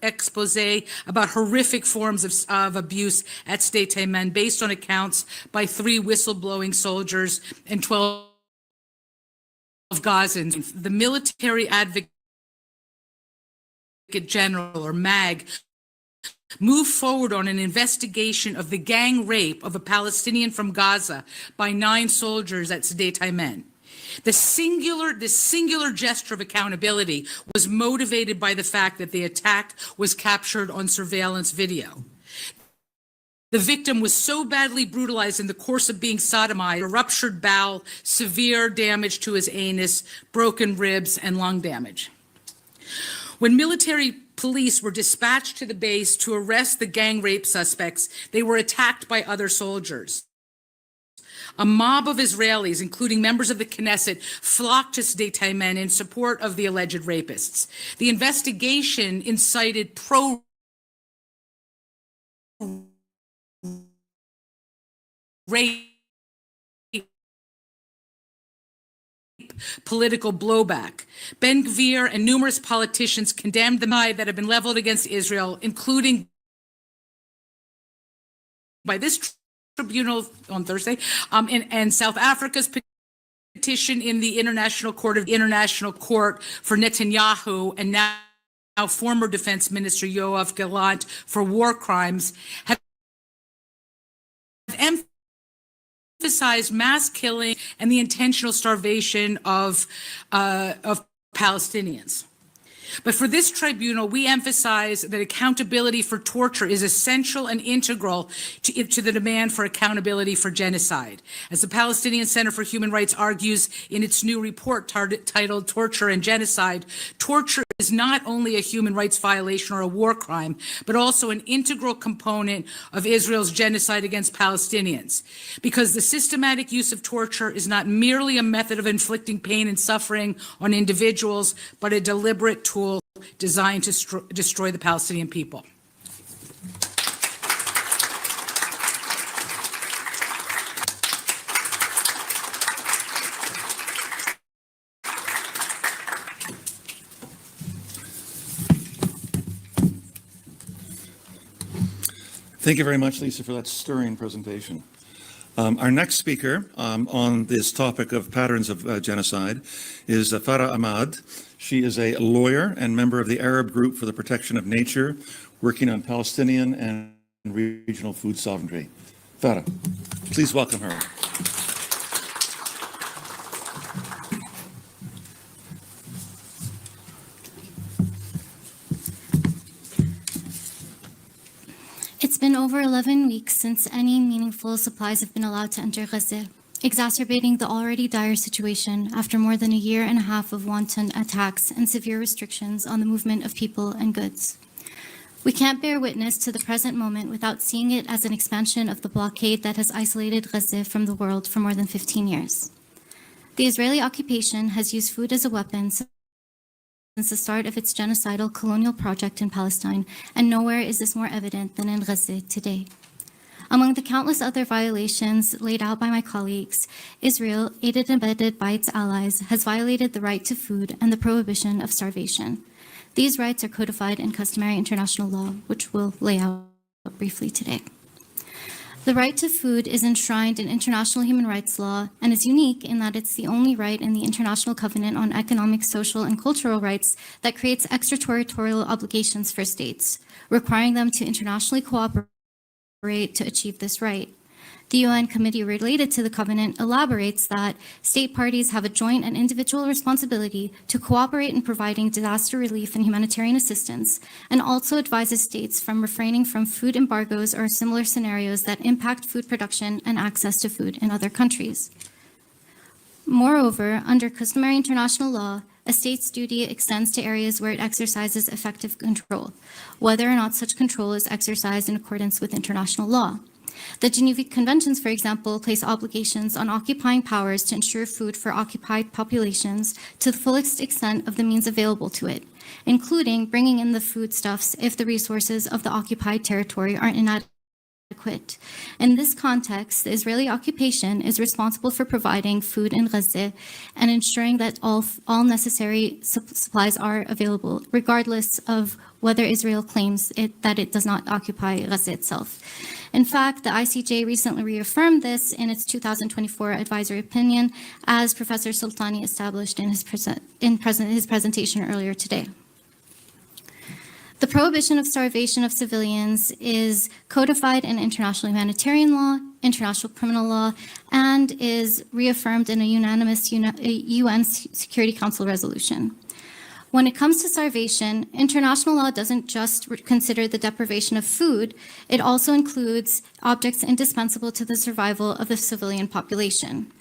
expose about horrific forms of abuse at State Ayman based on accounts by 3 whistleblowing soldiers and 12 Gazans. The Military Advocate General, or MAG, moved forward on an investigation of the gang rape of a Palestinian from Gaza by 9 soldiers at State Ayman. This singular gesture of accountability was motivated by the fact that the attack was captured on surveillance video. The victim was so badly brutalized in the course of being sodomized, a ruptured bowel, severe damage to his anus, broken ribs, and lung damage. When military police were dispatched to the base to arrest the gang rape suspects, they were attacked by other soldiers. A mob of Israelis, including members of the Knesset, flocked to Sdei Ayman in support of the alleged rapists. The investigation incited pro-rape political blowback. Ben Gvir and numerous politicians condemned the knife that have been leveled against Israel, including by this tribunal on Thursday, and South Africa's petition in the International Court for Netanyahu, and now former Defense Minister Yoav Gallant for war crimes, have emphasized mass killing and the intentional starvation of Palestinians. But for this tribunal, we emphasize that accountability for torture is essential and integral to the demand for accountability for genocide. As the Palestinian Center for Human Rights argues in its new report titled Torture and Genocide, torture is not only a human rights violation or a war crime, but also an integral component of Israel's genocide against Palestinians. Because the systematic use of torture is not merely a method of inflicting pain and suffering on individuals, but a deliberate tool designed to destroy the Palestinian people. Thank you very much, Lisa, for that stirring presentation. Our next speaker on this topic of patterns of genocide is Farah Ahmad. She is a lawyer and member of the Arab Group for the Protection of Nature, working on Palestinian and regional food sovereignty. Farah, please welcome her. It's been over 11 weeks since any meaningful supplies have been allowed to enter Gaza, exacerbating the already dire situation after more than a year and a half of wanton attacks and severe restrictions on the movement of people and goods. We can't bear witness to the present moment without seeing it as an expansion of the blockade that has isolated Gaza from the world for more than 15 years. The Israeli occupation has used food as a weapon since the start of its genocidal colonial project in Palestine, and nowhere is this more evident than in Gaza today. Among the countless other violations laid out by my colleagues, Israel, aided and abetted by its allies, has violated the right to food and the prohibition of starvation. These rights are codified in customary international law, which we'll lay out briefly today. The right to food is enshrined in international human rights law and is unique in that it's the only right in the International Covenant on Economic, Social, and Cultural Rights that creates extraterritorial obligations for states, requiring them to internationally cooperate to achieve this right. The UN committee related to the covenant elaborates that state parties have a joint and individual responsibility to cooperate in providing disaster relief and humanitarian assistance, and also advises states from refraining from food embargoes or similar scenarios that impact food production and access to food in other countries. Moreover, under customary international law, a state's duty extends to areas where it exercises effective control, whether or not such control is exercised in accordance with international law. The Geneva Conventions, for example, place obligations on occupying powers to ensure food for occupied populations to the fullest extent of the means available to it, including bringing in the foodstuffs if the resources of the occupied territory are inadequate. In this context, the Israeli occupation is responsible for providing food in Gaza and ensuring that all necessary supplies are available, regardless of whether Israel claims that it does not occupy Gaza itself. In fact, the ICJ recently reaffirmed this in its 2024 advisory opinion, as Professor Soltani established in his presentation earlier today. The prohibition of starvation of civilians is codified in international humanitarian law, international criminal law, and is reaffirmed in a unanimous UN Security Council resolution. When it comes to starvation, international law doesn't just consider the deprivation of food, it also includes objects indispensable to the survival of the civilian population.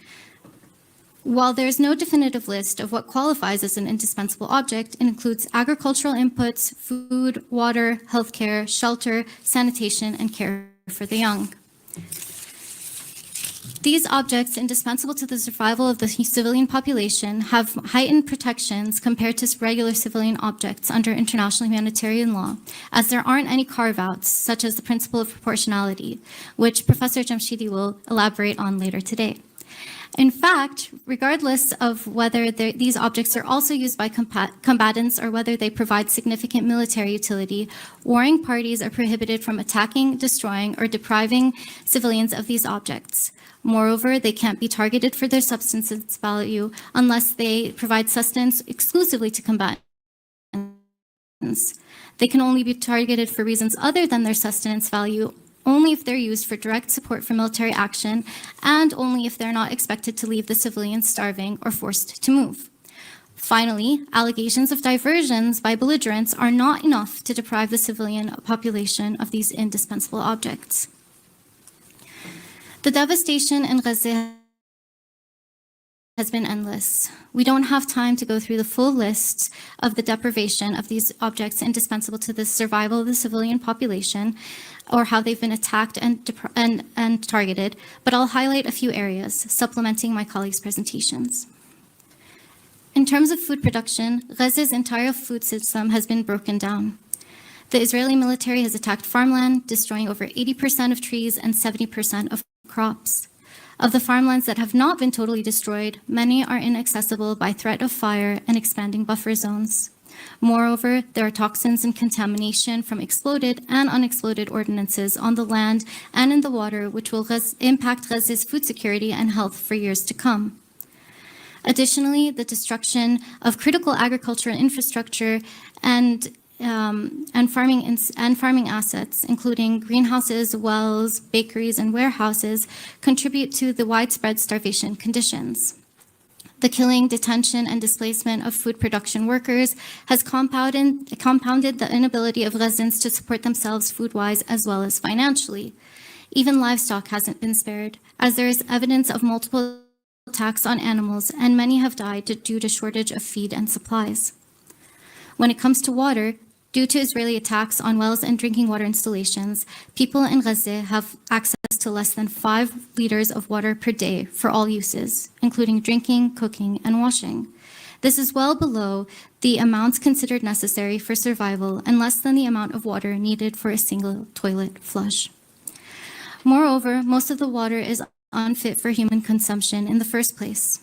While there's no definitive list of what qualifies as an indispensable object, it includes agricultural inputs, food, water, healthcare, shelter, sanitation, and care for the young. These objects, indispensable to the survival of the civilian population, have heightened protections compared to regular civilian objects under international humanitarian law, as there aren't any carve-outs, such as the principle of proportionality, which Professor Jamshidi will elaborate on later today. In fact, regardless of whether these objects are also used by combatants or whether they provide significant military utility, warring parties are prohibited from attacking, destroying, or depriving civilians of these objects. Moreover, they can't be targeted for their substance value unless they provide sustenance exclusively to combatants. They can only be targeted for reasons other than their sustenance value only if they're used for direct support for military action, and only if they're not expected to leave the civilians starving or forced to move. Finally, allegations of diversions by belligerents are not enough to deprive the civilian population of these indispensable objects. The devastation in Gaza has been endless. We don't have time to go through the full list of the deprivation of these objects indispensable to the survival of the civilian population, or how they've been attacked and targeted, but I'll highlight a few areas, supplementing my colleagues' presentations. In terms of food production, Gaza's entire food system has been broken down. The Israeli military has attacked farmland, destroying over 80% of trees and 70% of crops. Of the farmlands that have not been totally destroyed, many are inaccessible by threat of fire and expanding buffer zones. Moreover, there are toxins and contamination from exploded and unexploded ordnances on the land and in the water, which will impact Gaza's food security and health for years to come. Additionally, the destruction of critical agricultural infrastructure and farming assets, including greenhouses, wells, bakeries, and warehouses, contribute to the widespread starvation conditions. The killing, detention, and displacement of food production workers has compounded the inability of Gazans to support themselves food-wise as well as financially. Even livestock hasn't been spared, as there is evidence of multiple attacks on animals, and many have died due to shortage of feed and supplies. When it comes to water, due to Israeli attacks on wells and drinking water installations, people in Gaza have access to less than 5 liters of water per day for all uses, including drinking, cooking, and washing. This is well below the amounts considered necessary for survival and less than the amount of water needed for a single toilet flush. Moreover, most of the water is unfit for human consumption in the first place.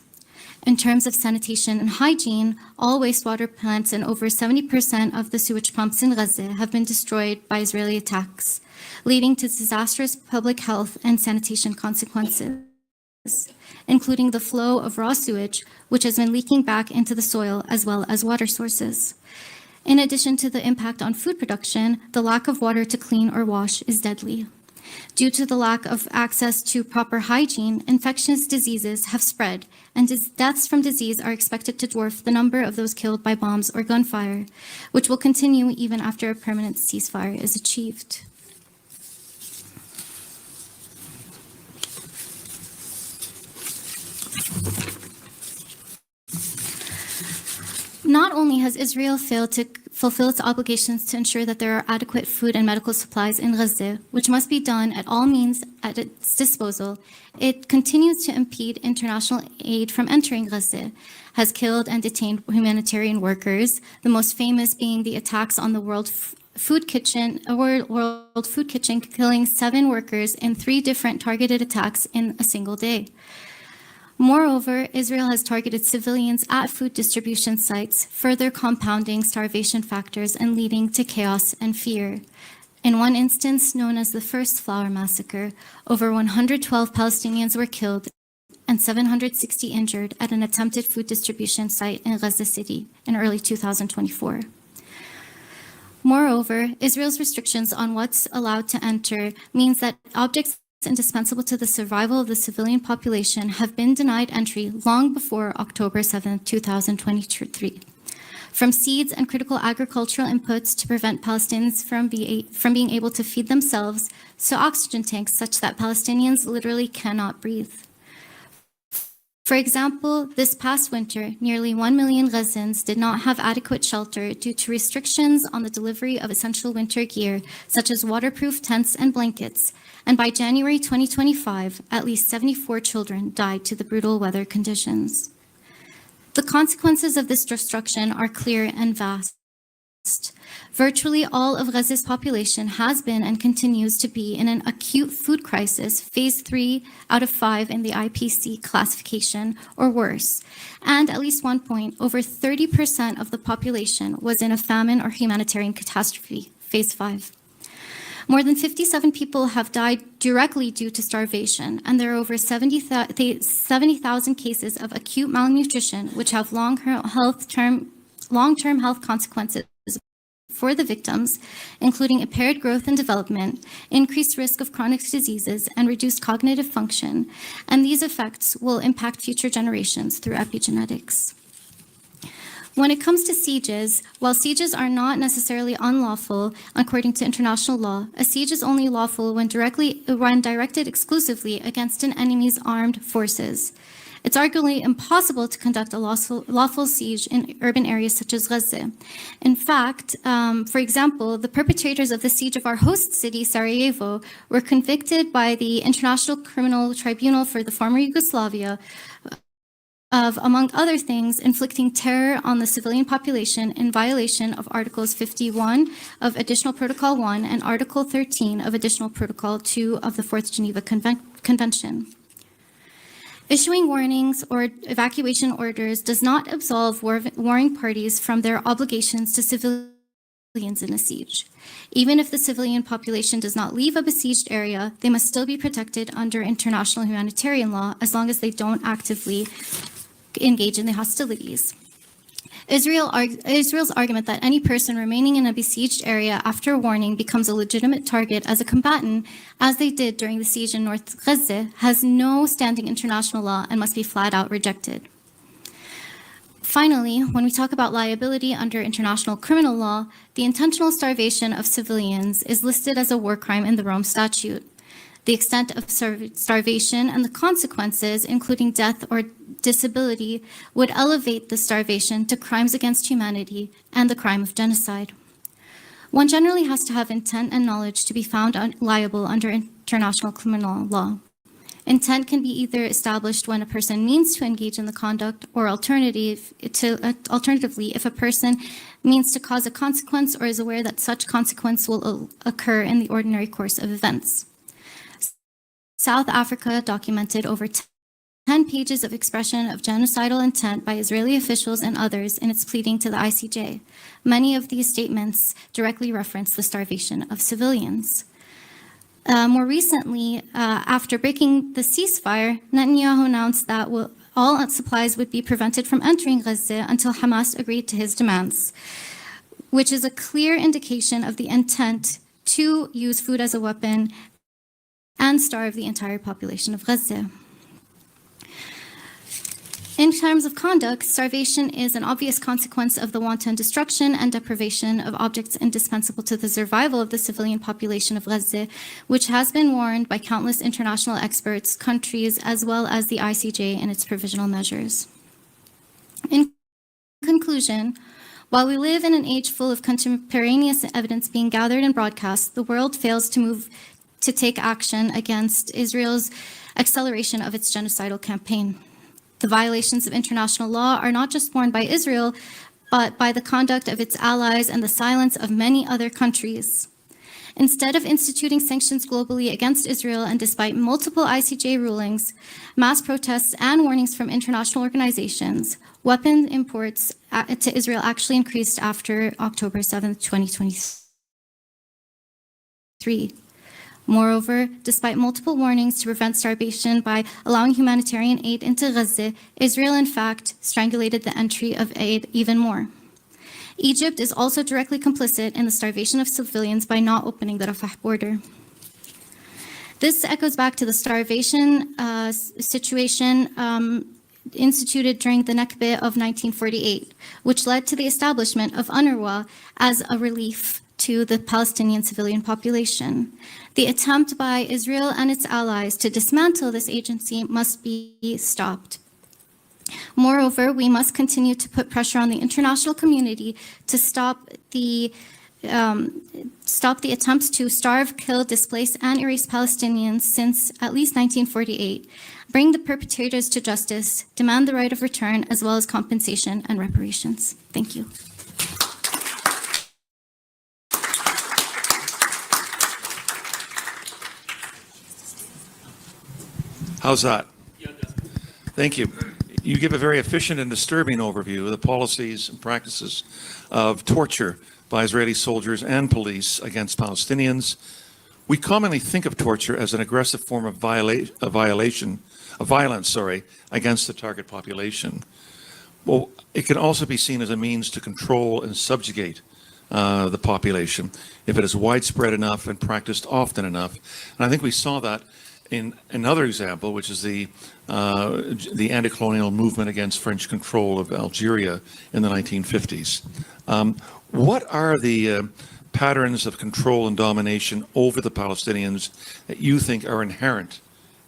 In terms of sanitation and hygiene, all wastewater plants and over 70% of the sewage pumps in Gaza have been destroyed by Israeli attacks, leading to disastrous public health and sanitation consequences, including the flow of raw sewage, which has been leaking back into the soil as well as water sources. In addition to the impact on food production, the lack of water to clean or wash is deadly. Due to the lack of access to proper hygiene, infectious diseases have spread, and deaths from disease are expected to dwarf the number of those killed by bombs or gunfire, which will continue even after a permanent ceasefire is achieved. Not only has Israel failed to fulfill its obligations to ensure that there are adequate food and medical supplies in Gaza, which must be done at all means at its disposal, it continues to impede international aid from entering Gaza, has killed and detained humanitarian workers, the most famous being the attacks on the World Food Kitchen, killing 7 workers in 3 different targeted attacks in a single day. Moreover, Israel has targeted civilians at food distribution sites, further compounding starvation factors and leading to chaos and fear. In one instance, known as the First Flower Massacre, over 112 Palestinians were killed and 760 injured at an attempted food distribution site in Gaza City in early 2024. Moreover, Israel's restrictions on what's allowed to enter means that objects indispensable to the survival of the civilian population have been denied entry long before October 7, 2023. From seeds and critical agricultural inputs to prevent Palestinians from being able to feed themselves, to oxygen tanks such that Palestinians literally cannot breathe. For example, this past winter, nearly 1 million Gazans did not have adequate shelter due to restrictions on the delivery of essential winter gear, such as waterproof tents and blankets, and by January 2025, at least 74 children died to the brutal weather conditions. The consequences of this destruction are clear and vast. Virtually all of Gaza's population has been and continues to be in an acute food crisis, phase 3 out of 5 in the IPC classification, or worse. And at least one point, over 30% of the population was in a famine or humanitarian catastrophe, phase 5. More than 57 people have died directly due to starvation, and there are over 70,000 cases of acute malnutrition, which have long-term health consequences for the victims, including impaired growth and development, increased risk of chronic diseases, and reduced cognitive function. And these effects will impact future generations through epigenetics. When it comes to sieges, while sieges are not necessarily unlawful according to international law, a siege is only lawful when directed exclusively against an enemy's armed forces. It's arguably impossible to conduct a lawful siege in urban areas such as Gaza. In fact, for example, the perpetrators of the siege of our host city, Sarajevo, were convicted by the International Criminal Tribunal for the former Yugoslavia of, among other things, inflicting terror on the civilian population in violation of Articles 51 of Additional Protocol 1 and Article 13 of Additional Protocol 2 of the Fourth Geneva Convention. Issuing warnings or evacuation orders does not absolve warring parties from their obligations to civilians in a siege. Even if the civilian population does not leave a besieged area, they must still be protected under international humanitarian law as long as they don't actively engage in the hostilities. Israel's argument that any person remaining in a besieged area after warning becomes a legitimate target as a combatant, as they did during the siege in North Gaza, has no standing international law and must be flat out rejected. Finally, when we talk about liability under international criminal law, the intentional starvation of civilians is listed as a war crime in the Rome Statute. The extent of starvation and the consequences, including death or disability, would elevate the starvation to crimes against humanity and the crime of genocide. One generally has to have intent and knowledge to be found liable under international criminal law. Intent can be either established when a person means to engage in the conduct, or alternatively, if a person means to cause a consequence or is aware that such consequence will occur in the ordinary course of events. South Africa documented over 10 pages of expression of genocidal intent by Israeli officials and others in its pleading to the ICJ. Many of these statements directly reference the starvation of civilians. More recently, after breaking the ceasefire, Netanyahu announced that all supplies would be prevented from entering Gaza until Hamas agreed to his demands, which is a clear indication of the intent to use food as a weapon and starve the entire population of Gaza. In terms of conduct, starvation is an obvious consequence of the wanton destruction and deprivation of objects indispensable to the survival of the civilian population of Gaza, which has been warned by countless international experts, countries, as well as the ICJ in its provisional measures. In conclusion, while we live in an age full of contemporaneous evidence being gathered and broadcast, the world fails to take action against Israel's acceleration of its genocidal campaign. The violations of international law are not just borne by Israel, but by the conduct of its allies and the silence of many other countries. Instead of instituting sanctions globally against Israel, and despite multiple ICJ rulings, mass protests, and warnings from international organizations, weapon imports to Israel actually increased after October 7, 2023. Moreover, despite multiple warnings to prevent starvation by allowing humanitarian aid into Gaza, Israel in fact strangulated the entry of aid even more. Egypt is also directly complicit in the starvation of civilians by not opening the Rafah border. This echoes back to the starvation situation instituted during the Nakba of 1948, which led to the establishment of UNRWA as a relief to the Palestinian civilian population. The attempt by Israel and its allies to dismantle this agency must be stopped. Moreover, we must continue to put pressure on the international community to stop the attempts to starve, kill, displace, and erase Palestinians since at least 1948, bring the perpetrators to justice, demand the right of return, as well as compensation and reparations. Thank you. How's that? Thank you. You give a very efficient and disturbing overview of the policies and practices of torture by Israeli soldiers and police against Palestinians. We commonly think of torture as an aggressive form of violence against the target population. Well, it can also be seen as a means to control and subjugate the population if it is widespread enough and practiced often enough. And I think we saw that in another example, which is the anti-colonial movement against French control of Algeria in the 1950s. What are the patterns of control and domination over the Palestinians that you think are inherent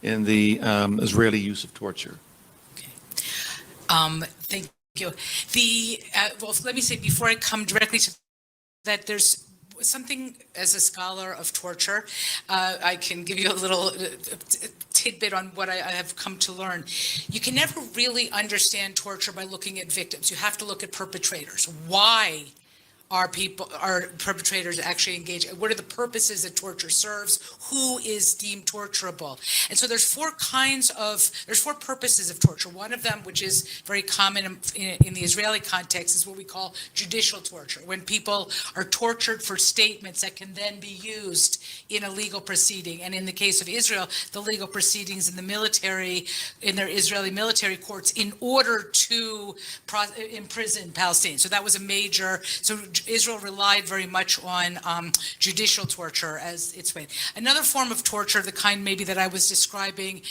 in the Israeli use of torture? Thank you. Well, let me say before I come directly to that, there's something as a scholar of torture, I can give you a little tidbit on what I have come to learn. You can never really understand torture by looking at victims. You have to look at perpetrators. Why are perpetrators actually engaged? What are the purposes that torture serves? Who is deemed torturable? And so there's four purposes of torture. One of them, which is very common in the Israeli context, is what we call judicial torture, when people are tortured for statements that can then be used in a legal proceeding. And in the case of Israel, the legal proceedings in the military, in their Israeli military courts, in order to imprison Palestinians. So that was a major, so Israel relied very much on judicial torture as its way. Another form of torture, the kind maybe that I was describing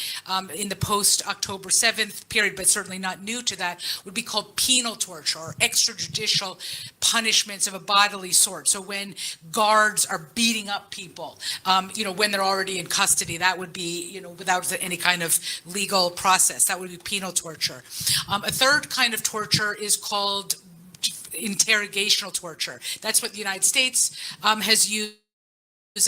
in the post-October 7th period, but certainly not new to that, would be called penal torture or extrajudicial punishments of a bodily sort. So when guards are beating up people, when they're already in custody, that would be, without any kind of legal process, that would be penal torture. A third kind of torture is called interrogational torture. That's what the United States has used,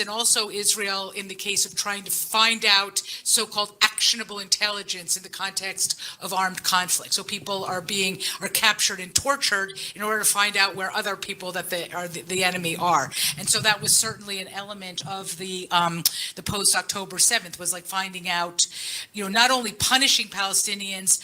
and also Israel in the case of trying to find out so-called actionable intelligence in the context of armed conflict. So people are captured and tortured in order to find out where other people that the enemy are. And so that was certainly an element of the post-October 7th, was like finding out, not only punishing Palestinians,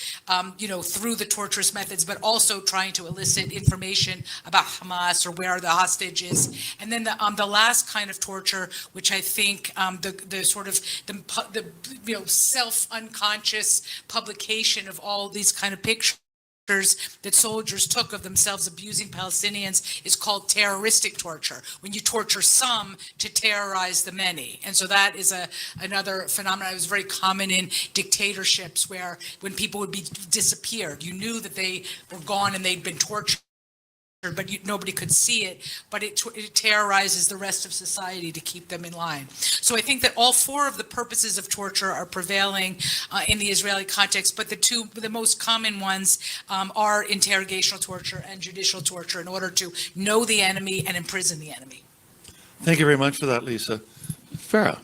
through the torturous methods, but also trying to elicit information about Hamas or where the hostage is. And then the last kind of torture, which I think the sort of the self-unconscious publication of all these kind of pictures that soldiers took of themselves abusing Palestinians, is called terroristic torture, when you torture some to terrorize the many. And so that is another phenomenon. It was very common in dictatorships, where when people would be disappeared, you knew that they were gone and they'd been tortured, but nobody could see it, but it terrorizes the rest of society to keep them in line. So I think that all four of the purposes of torture are prevailing in the Israeli context, but the most common ones are interrogational torture and judicial torture in order to know the enemy and imprison the enemy. Thank you very much for that, Lisa. Farah,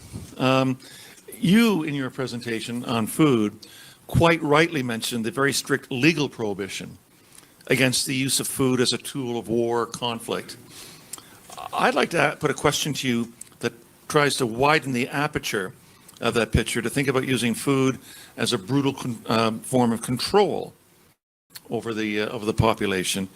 you in your presentation on food quite rightly mentioned the very strict legal prohibition against the use of food as a tool of war or conflict. I'd like to put a question to you that tries to widen the aperture of that picture, to think about using food as a brutal form of control over the population.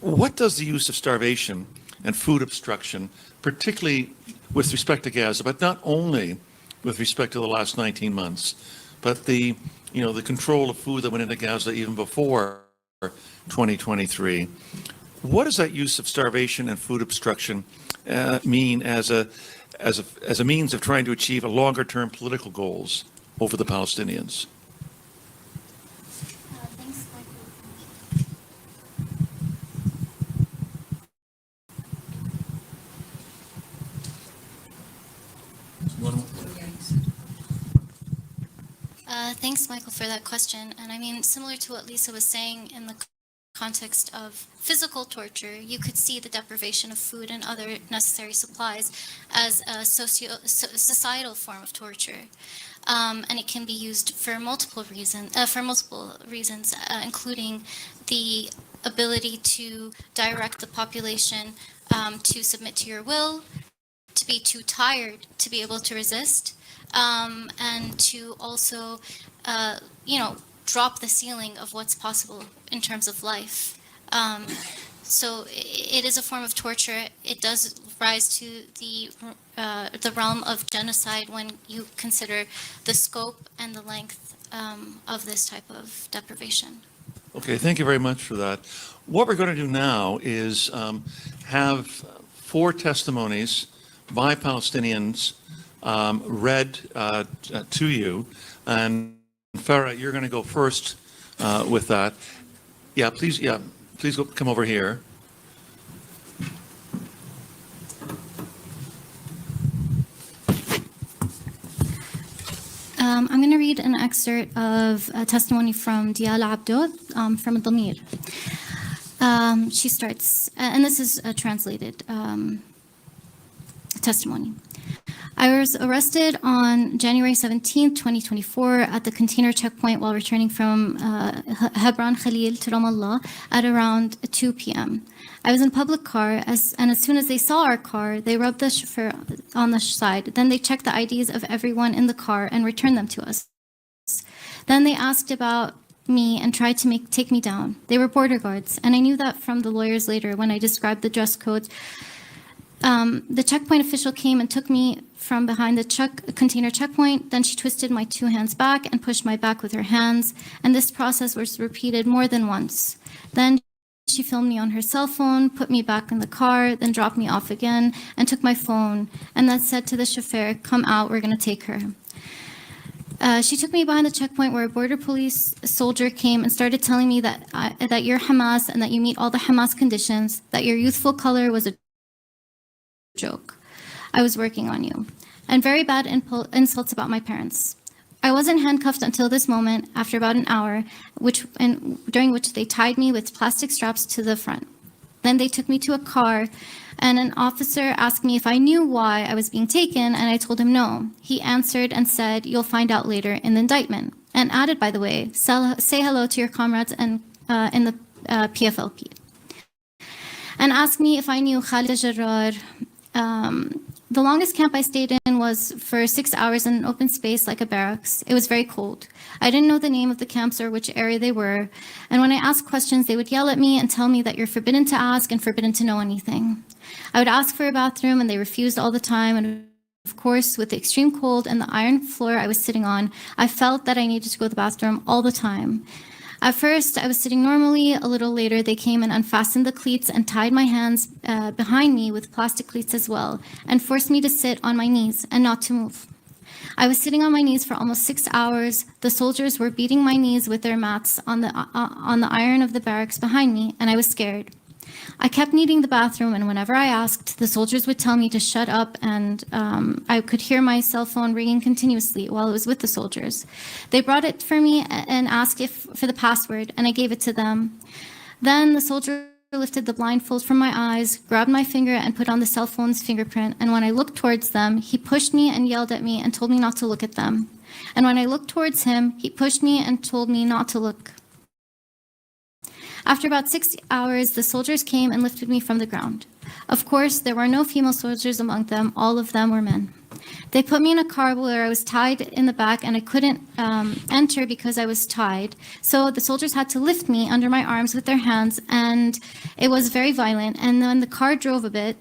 What does the use of starvation and food obstruction, particularly with respect to Gaza, but not only with respect to the last 19 months, but the control of food that went into Gaza even before 2023. What does that use of starvation and food obstruction mean as a means of trying to achieve a longer-term political goals over the Palestinians? Thanks, Thanks, Michael, for that question. And I mean, similar to what Lisa was saying, in the context of physical torture, you could see the deprivation of food and other necessary supplies as a societal form of torture. And it can be used for multiple reasons, including the ability to direct the population to submit to your will, to be too tired to be able to resist, and to also, drop the ceiling of what's possible in terms of life. So it is a form of torture. It does rise to the realm of genocide when you consider the scope and the length of this type of deprivation. Okay, thank you very much for that. What we're going to do now is have 4 testimonies by Palestinians read to you. And Farah, you're going to go first with that. Yeah, please come over here. I'm going to read an excerpt of a testimony from Diala Abdo from Damir. She starts, and this is a translated testimony. I was arrested on January 17, 2024 at the container checkpoint while returning from Hebron Khalil to Ramallah at around 2 p.m. I was in a public car, and as soon as they saw our car, they rubbed the chauffeur on the side. Then they checked the IDs of everyone in the car and returned them to us. Then they asked about me and tried to take me down. They were border guards, and I knew that from the lawyers later when I described the dress code. The checkpoint official came and took me from behind the container checkpoint. Then she twisted my two hands back and pushed my back with her hands, and this process was repeated more than once. Then she filmed me on her cell phone, put me back in the car, then dropped me off again and took my phone, and then said to the chauffeur, "Come out, we're going to take her." She took me behind the checkpoint where a border police soldier came and started telling me that you're Hamas and that you meet all the Hamas conditions, that your youthful color was a joke. I was working on you. And very bad insults about my parents. I wasn't handcuffed until this moment, after about an hour, during which they tied me with plastic straps to the front. Then they took me to a car, and an officer asked me if I knew why I was being taken, and I told him no. He answered and said, "You'll find out later in the indictment," and added, by the way, "Say hello to your comrades and in the PFLP." And asked me if I knew Khalid Jarrar. The longest camp I stayed in was for 6 hours in an open space like a barracks. It was very cold. I didn't know the name of the camps or which area they were. And when I asked questions, they would yell at me and tell me that you're forbidden to ask and forbidden to know anything. I would ask for a bathroom and they refused all the time. And of course, with the extreme cold and the iron floor I was sitting on, I felt that I needed to go to the bathroom all the time. At first, I was sitting normally. A little later, they came and unfastened the cleats and tied my hands behind me with plastic cleats as well, and forced me to sit on my knees and not to move. I was sitting on my knees for almost 6 hours. The soldiers were beating my knees with their mats on the iron of the barracks behind me, and I was scared. I kept needing the bathroom, and whenever I asked, the soldiers would tell me to shut up, and I could hear my cell phone ringing continuously while I was with the soldiers. They brought it for me and asked for the password, and I gave it to them. Then the soldier lifted the blindfold from my eyes, grabbed my finger, and put on the cell phone's fingerprint, and when I looked towards them, he pushed me and yelled at me and told me not to look at them. And when I looked towards him, he pushed me and told me not to look. After about 6 hours, the soldiers came and lifted me from the ground. Of course, there were no female soldiers among them. All of them were men. They put me in a car where I was tied in the back, and I couldn't enter because I was tied. So the soldiers had to lift me under my arms with their hands, and it was very violent. And when the car drove a bit,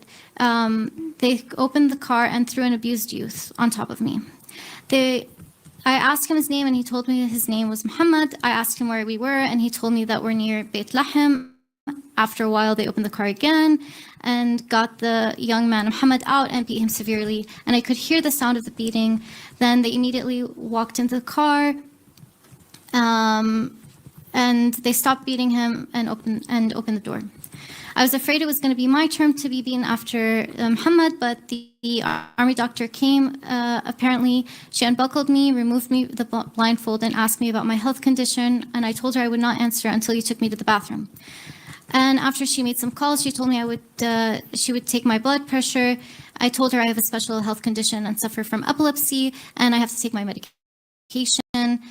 they opened the car and threw an abused youth on top of me. I asked him his name, and he told me his name was Muhammad. I asked him where we were, and he told me that we're near Beit Lahem. After a while, they opened the car again and got the young man Muhammad out and beat him severely. And I could hear the sound of the beating. Then they immediately walked into the car, and they stopped beating him and opened the door. I was afraid it was going to be my turn to be beaten after Muhammad, but the army doctor came. Apparently, she unbuckled me, removed me the blindfold, and asked me about my health condition. And I told her I would not answer until you took me to the bathroom. And after she made some calls, she told me she would take my blood pressure. I told her I have a special health condition and suffer from epilepsy, and I have to take my medication.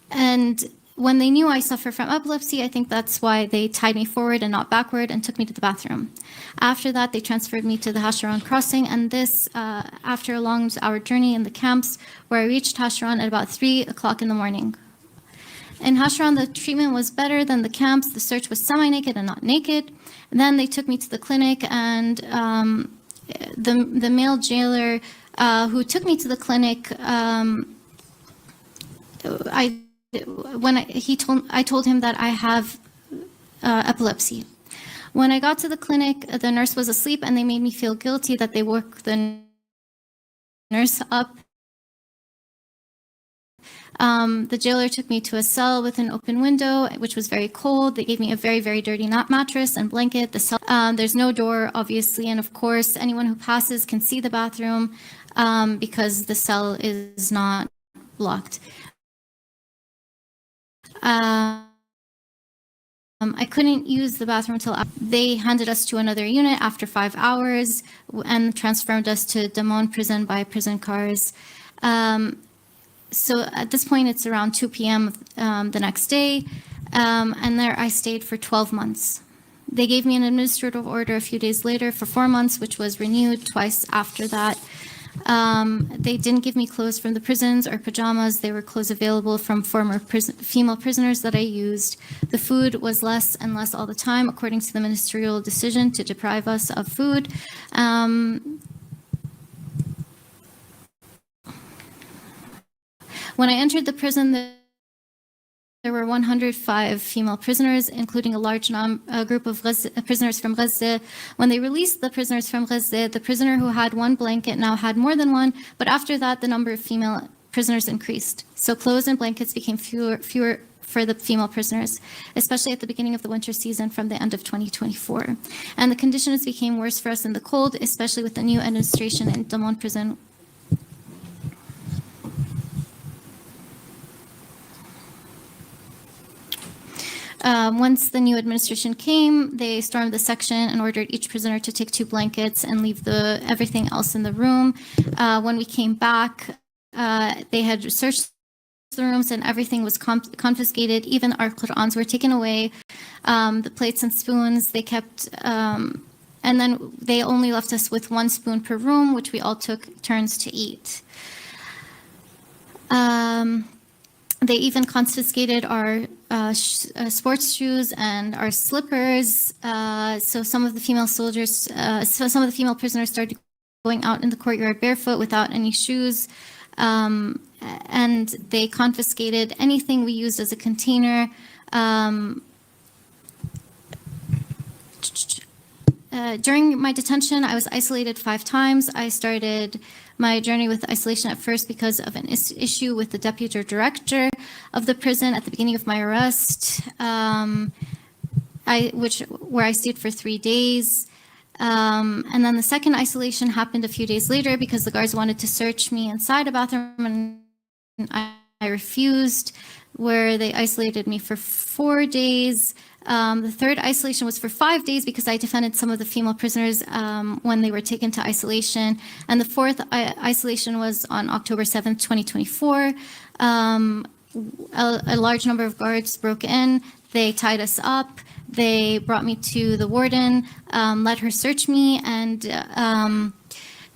And when they knew I suffer from epilepsy, I think that's why they tied me forward and not backward and took me to the bathroom. After that, they transferred me to the Hasharon crossing, and this after a long hour journey in the camps, where I reached Hasharon at about 3 o'clock in the morning. In Hasharon, the treatment was better than the camps. The search was semi-naked and not naked. And then they took me to the clinic, and the male jailer who took me to the clinic, I told him that I have epilepsy. When I got to the clinic, the nurse was asleep, and they made me feel guilty that they woke the nurse up. The jailer took me to a cell with an open window, which was very cold. They gave me a very, very dirty mattress and blanket. The cell, there's no door, obviously, and of course, anyone who passes can see the bathroom because the cell is not locked. I couldn't use the bathroom until they handed us to another unit after 5 hours and transferred us to Damon prison by prison cars. So at this point, it's around 2 p.m. The next day, and there I stayed for 12 months. They gave me an administrative order a few days later for 4 months, which was renewed twice after that. They didn't give me clothes from the prisons or pajamas. They were clothes available from former female prisoners that I used. The food was less and less all the time, according to the ministerial decision to deprive us of food. When I entered the prison, there were 105 female prisoners, including a large group of prisoners from Gaza. When they released the prisoners from Gaza, the prisoner who had one blanket now had more than one, but after that, the number of female prisoners increased. So clothes and blankets became fewer for the female prisoners, especially at the beginning of the winter season from the end of 2024. And the conditions became worse for us in the cold, especially with the new administration in Damon prison. Once the new administration came, they stormed the section and ordered each prisoner to take 2 blankets and leave everything else in the room. When we came back, they had searched the rooms and everything was confiscated. Even our Qur'ans were taken away. The plates and spoons they kept, and then they only left us with 1 spoon per room, which we all took turns to eat. They even confiscated our sports shoes and our slippers. So some of the female prisoners started going out in the courtyard barefoot without any shoes. And they confiscated anything we used as a container. During my detention, I was isolated 5 times. I started my journey with isolation at first because of an issue with the deputy director of the prison at the beginning of my arrest, where I stayed for 3 days. And then the second isolation happened a few days later because the guards wanted to search me inside a bathroom and I refused, where they isolated me for 4 days. The third isolation was for 5 days because I defended some of the female prisoners when they were taken to isolation. And the fourth isolation was on October 7th, 2024. A large number of guards broke in. They tied us up. They brought me to the warden, let her search me, and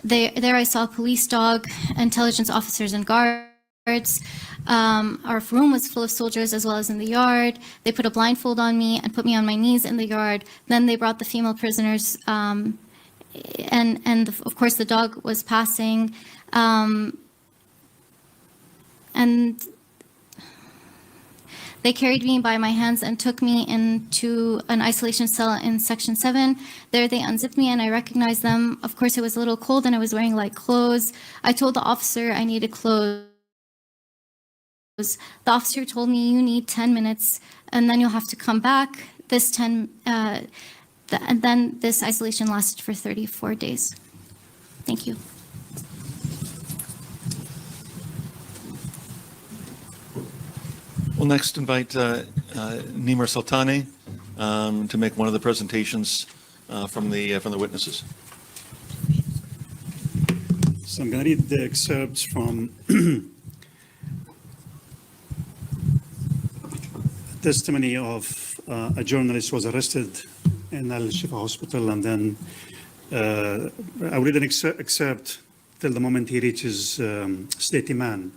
there I saw a police dog, intelligence officers, and guards. Our room was full of soldiers as well as in the yard. They put a blindfold on me and put me on my knees in the yard. Then they brought the female prisoners, and of course the dog was passing. And they carried me by my hands and took me into an isolation cell in Section 7. There they unzipped me and I recognized them. Of course, it was a little cold and I was wearing light clothes. I told the officer I needed clothes. The officer told me, you need 10 minutes and then you'll have to come back. And then this isolation lasted for 34 days. Thank you. We'll next invite Nimar Sultani to make one of the presentations from the witnesses. So I'm going to read the excerpts from testimony of a journalist who was arrested in Al-Shifa Hospital, and then I'll read an excerpt till the moment he reaches State Iman,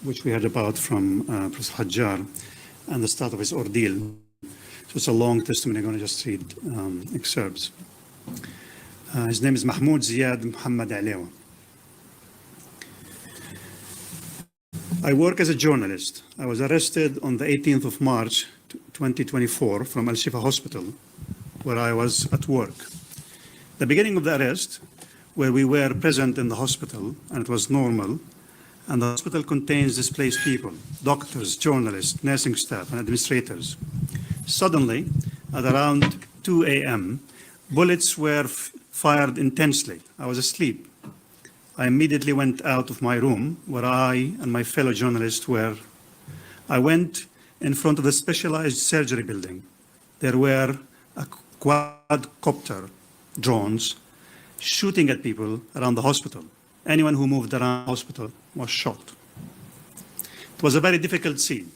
which we heard about from Professor Hajjar, and the start of his ordeal. So it's a long testimony. I'm going to just read excerpts. His name is Mahmoud Ziad Muhammad Alewa. I work as a journalist. I was arrested on the 18th of March, 2024 from Al-Shifa Hospital, where I was at work. The beginning of the arrest where we were present in the hospital, and it was normal. And the hospital contains displaced people, doctors, journalists, nursing staff, and administrators. Suddenly, at around 2 a.m., bullets were fired intensely. I was asleep. I immediately went out of my room, where I and my fellow journalists were. I went in front of the specialized surgery building. There were a quadcopter drones shooting at people around the hospital. Anyone who moved around the hospital was shot. It was a very difficult scene.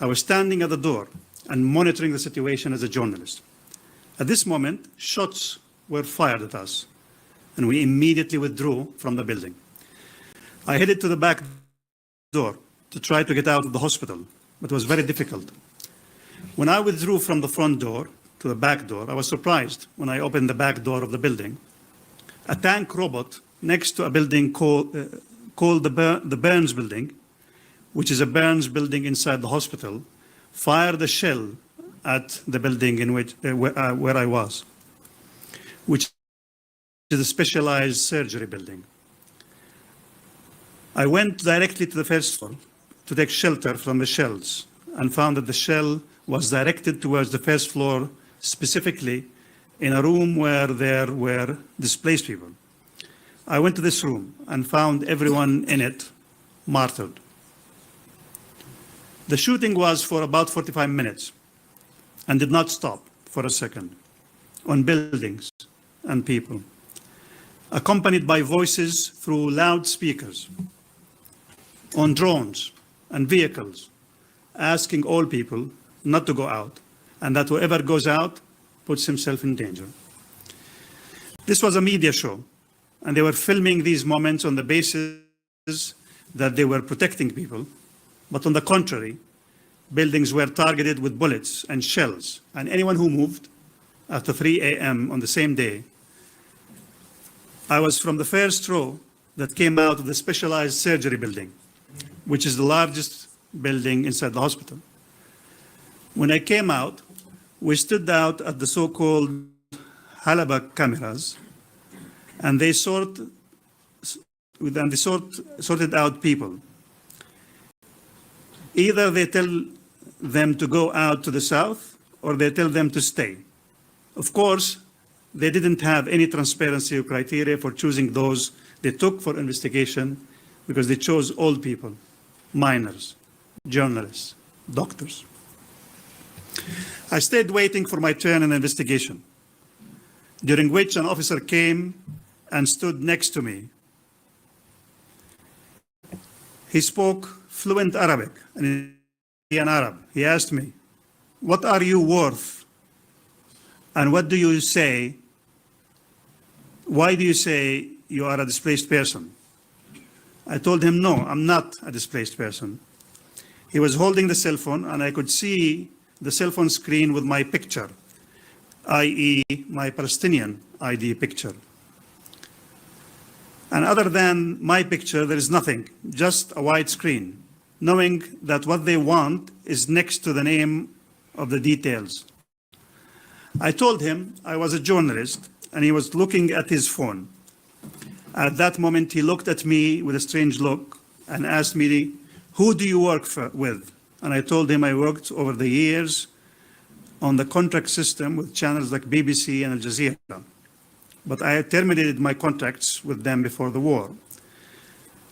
I was standing at the door and monitoring the situation as a journalist. At this moment, shots were fired at us, and we immediately withdrew from the building. I headed to the back door to try to get out of the hospital, but it was very difficult. When I withdrew from the front door to the back door, I was surprised when I opened the back door of the building. A tank robot next to a building called the Burns building, which is a Burns building inside the hospital, fired a shell at the building in which where I was, which is a specialized surgery building. I went directly to the first floor to take shelter from the shells and found that the shell was directed towards the first floor, specifically in a room where there were displaced people. I went to this room and found everyone in it martyred. The shooting was for about 45 minutes and did not stop for a second on buildings and people, accompanied by voices through loudspeakers, on drones and vehicles, asking all people not to go out, and that whoever goes out puts himself in danger. This was a media show, and they were filming these moments on the basis that they were protecting people, but on the contrary, buildings were targeted with bullets and shells, and anyone who moved after 3 a.m. on the same day. I was from the first row that came out of the specialized surgery building, which is the largest building inside the hospital. When I came out, we stood out at the so-called Halaba cameras, and they sorted out people. Either they tell them to go out to the south, or they tell them to stay. Of course, they didn't have any transparency or criteria for choosing those they took for investigation, because they chose old people, minors, journalists, doctors. I stayed waiting for my turn in the investigation, during which an officer came and stood next to me. He spoke fluent Arabic, and an Arab. He asked me, "What are you worth? And what do you say? Why do you say you are a displaced person?" I told him, "No, I'm not a displaced person." He was holding the cell phone, and I could see the cell phone screen with my picture, i.e. my Palestinian ID picture. And other than my picture, there is nothing, just a white screen, knowing that what they want is next to the name of the details. I told him I was a journalist, and he was looking at his phone. At that moment, he looked at me with a strange look and asked me, "Who do you work with?" And I told him I worked over the years on the contract system with channels like BBC and Al Jazeera, but I had terminated my contracts with them before the war.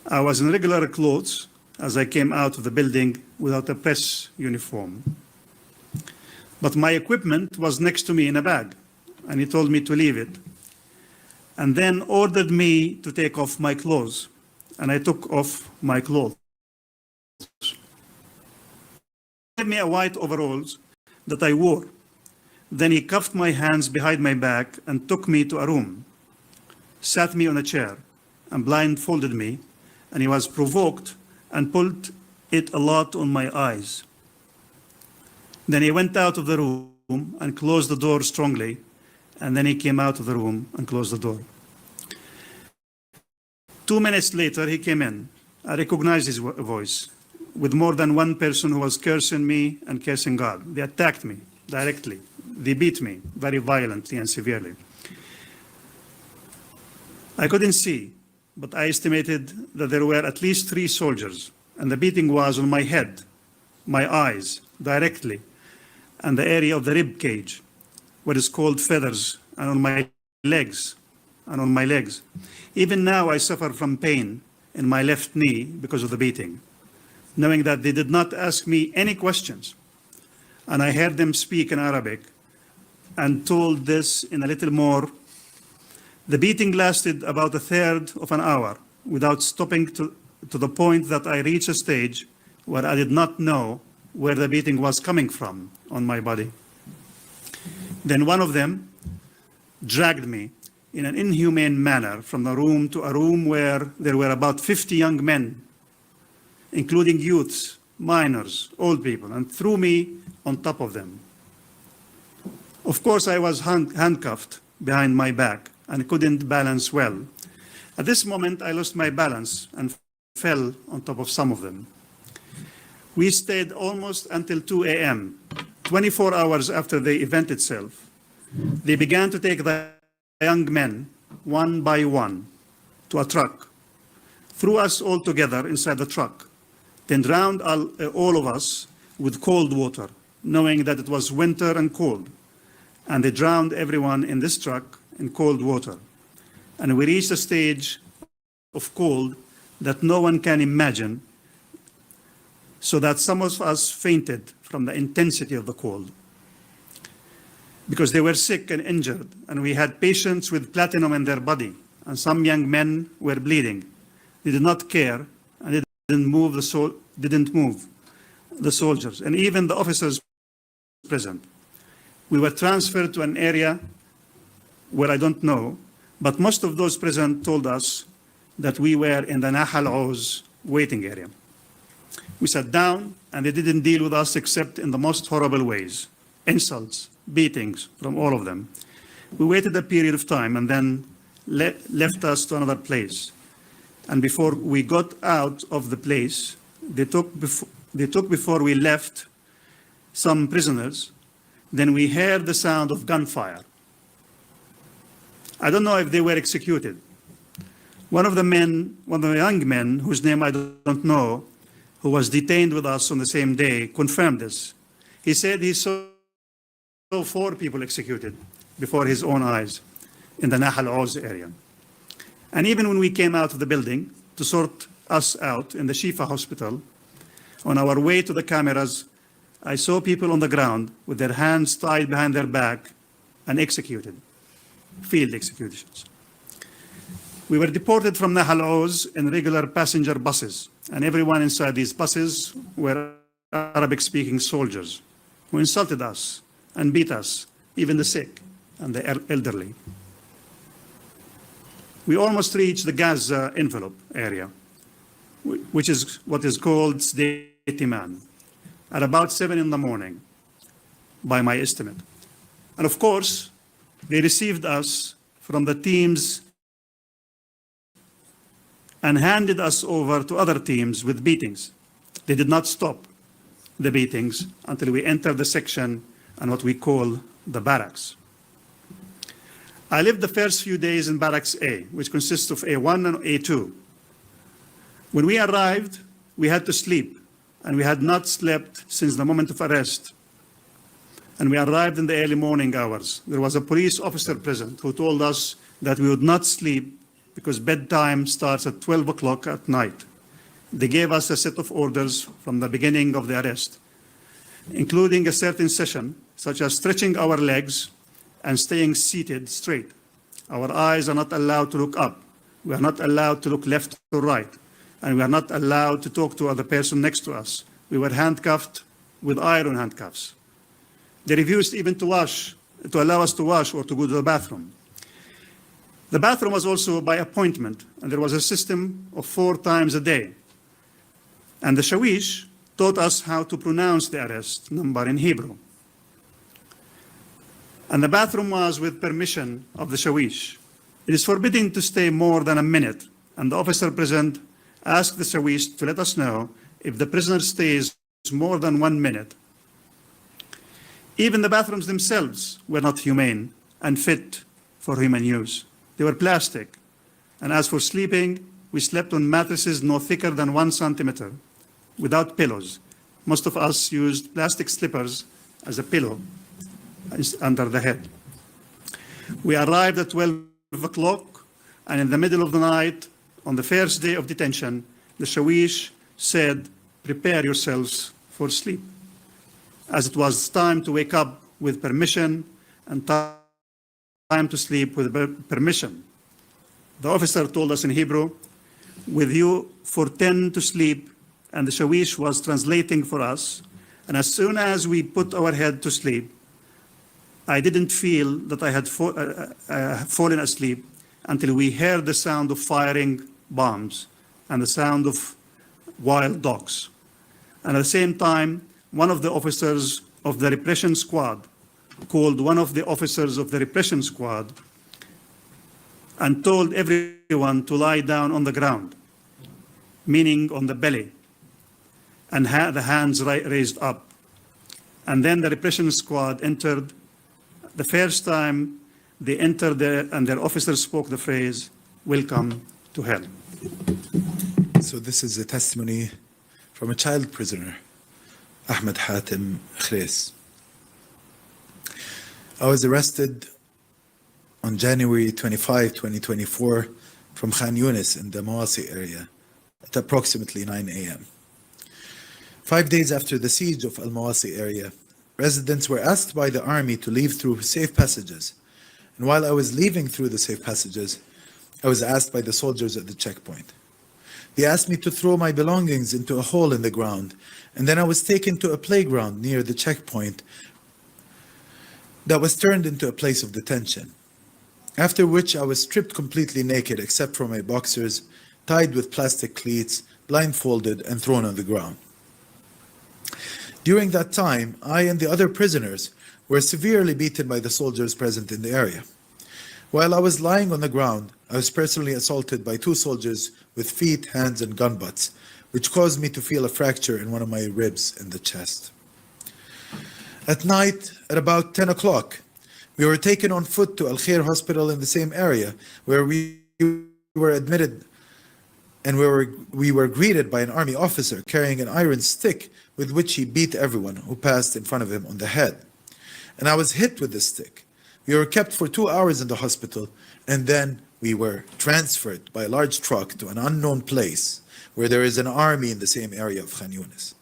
I was in regular clothes as I came out of the building without a press uniform. But my equipment was next to me in a bag, and he told me to leave it, and then ordered me to take off my clothes, and I took off my clothes. He gave me a white overalls that I wore. Then he cuffed my hands behind my back and took me to a room, sat me on a chair, and blindfolded me, and he was provoked and pulled it a lot on my eyes. Then he went out of the room and closed the door strongly, and then he came out of the room and closed the door. 2 minutes later, he came in. I recognized his voice, with more than one person who was cursing me and cursing God. They attacked me directly. They beat me very violently and severely. I couldn't see, but I estimated that there were at least 3 soldiers, and the beating was on my head, my eyes, directly, and the area of the rib cage, what is called feathers, and on my legs, Even now, I suffer from pain in my left knee because of the beating, knowing that they did not ask me any questions. And I heard them speak in Arabic and told this in a little more. The beating lasted about a third of an hour without stopping to the point that I reached a stage where I did not know where the beating was coming from on my body. Then one of them dragged me in an inhumane manner from the room to a room where there were about 50 young men, including youths, minors, old people, and threw me on top of them. Of course, I was handcuffed behind my back and couldn't balance well. At this moment, I lost my balance and fell on top of some of them. We stayed almost until 2 a.m., 24 hours after the event itself. They began to take the young men, one by one, to a truck, threw us all together inside the truck, then drowned all of us with cold water, knowing that it was winter and cold. And they drowned everyone in this truck in cold water. And we reached a stage of cold that no one can imagine, so that some of us fainted from the intensity of the cold, because they were sick and injured, and we had patients with platinum in their body, and some young men were bleeding. They did not care, and they didn't move the soldiers, and even the officers present. We were transferred to an area where I don't know, but most of those present told us that we were in the Nahal Oz waiting area. We sat down, and they didn't deal with us except in the most horrible ways, insults, beatings from all of them. We waited a period of time and then left us to another place. And before we got out of the place, they took before we left some prisoners. Then we heard the sound of gunfire. I don't know if they were executed. One of the young men, whose name I don't know, who was detained with us on the same day, confirmed this. He said he saw 4 people executed before his own eyes in the Nahal Oz area. And even when we came out of the building to sort us out in the Shifa hospital, on our way to the cameras, I saw people on the ground with their hands tied behind their back and executed, field executions. We were deported from Nahal Oz in regular passenger buses, and everyone inside these buses were Arabic-speaking soldiers who insulted us and beat us, even the sick and the elderly. We almost reached the Gaza envelope area, which is what is called Sdei Timan, at about 7 in the morning, by my estimate. And of course, they received us from the teams and handed us over to other teams with beatings. They did not stop the beatings until we entered the section and what we call the barracks. I lived the first few days in Barracks A, which consists of A1 and A2. When we arrived, we had to sleep, and we had not slept since the moment of arrest. And we arrived in the early morning hours. There was a police officer present who told us that we would not sleep because bedtime starts at 12 o'clock at night. They gave us a set of orders from the beginning of the arrest, including a certain session, such as stretching our legs and staying seated straight. Our eyes are not allowed to look up. We are not allowed to look left or right. And we are not allowed to talk to the person next to us. We were handcuffed with iron handcuffs. They refused even to allow us to wash or to go to the bathroom. The bathroom was also by appointment, and there was a system of 4 times a day. And the shawish taught us how to pronounce the arrest number in Hebrew. And the bathroom was with permission of the shawish. It is forbidden to stay more than a minute, and the officer present asked the shawish to let us know if the prisoner stays more than 1 minute. Even the bathrooms themselves were not humane and fit for human use. They were plastic, And as for sleeping, we slept on mattresses no thicker than 1 centimeter, without pillows. Most of us used plastic slippers as a pillow under the head. We arrived at 12 o'clock, and in the middle of the night, on the first day of detention, the shawish said, "Prepare yourselves for sleep," as it was time to wake up with permission and time to sleep with permission. The officer told us in Hebrew, "With you for 10 to sleep," and the shawish was translating for us. And as soon as we put our head to sleep, I didn't feel that I had fallen asleep until we heard the sound of firing bombs and the sound of wild dogs. And at the same time, one of the officers of the repression squad called one of the officers of the repression squad and told everyone to lie down on the ground, meaning on the belly, and the hands raised up. And then the repression squad entered. The first time they entered there, and their officer spoke the phrase, "Welcome to hell." So this is a testimony from a child prisoner, Ahmed Hatem Khres. I was arrested on January 25, 2024 from Khan Yunis in the Mawasi area at approximately 9 a.m. 5 days after the siege of Al-Mawasi area, residents were asked by the army to leave through safe passages. And while I was leaving through the safe passages, I was asked by the soldiers at the checkpoint. They asked me to throw my belongings into a hole in the ground, and then I was taken to a playground near the checkpoint that was turned into a place of detention. After which I was stripped completely naked except for my boxers, tied with plastic cleats, blindfolded, and thrown on the ground. During that time, I and the other prisoners were severely beaten by the soldiers present in the area. While I was lying on the ground, I was personally assaulted by 2 soldiers with feet, hands, and gun butts, which caused me to feel a fracture in one of my ribs in the chest. At night, at about 10 o'clock, we were taken on foot to Al Khair Hospital in the same area, where we were admitted, and we were greeted by an army officer carrying an iron stick with which he beat everyone who passed in front of him on the head. And I was hit with the stick. We were kept for 2 hours in the hospital, and then we were transferred by a large truck to an unknown place where there is an army in the same area of Khan Yunis.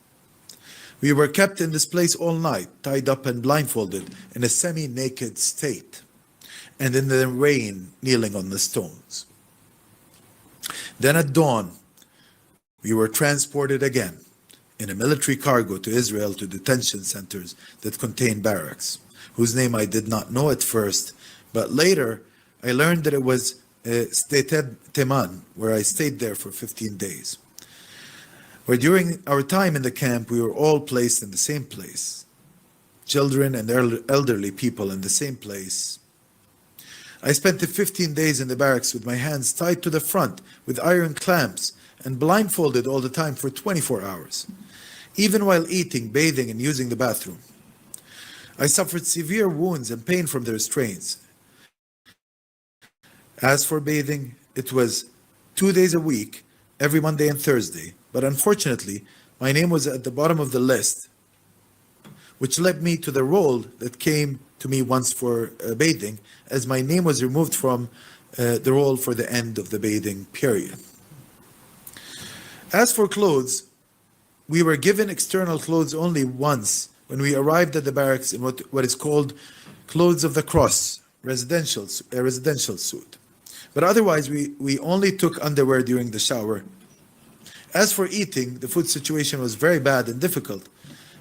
We were kept in this place all night, tied up and blindfolded in a semi-naked state, and in the rain, kneeling on the stones. Then at dawn, we were transported again in a military cargo to Israel to detention centers that contain barracks, whose name I did not know at first, but later I learned that it was State Teman, where I stayed there for 15 days. Where during our time in the camp, we were all placed in the same place. Children and elderly people in the same place. I spent the 15 days in the barracks with my hands tied to the front with iron clamps and blindfolded all the time for 24 hours, even while eating, bathing, and using the bathroom. I suffered severe wounds and pain from the restraints. As for bathing, it was 2 days a week, every Monday and Thursday, but unfortunately, my name was at the bottom of the list, which led me to the roll that came to me once for bathing, as my name was removed from the roll for the end of the bathing period. As for clothes, we were given external clothes only once when we arrived at the barracks in what is called clothes of the cross, a residential suit. But otherwise, we only took underwear during the shower. As for eating, the food situation was very bad and difficult,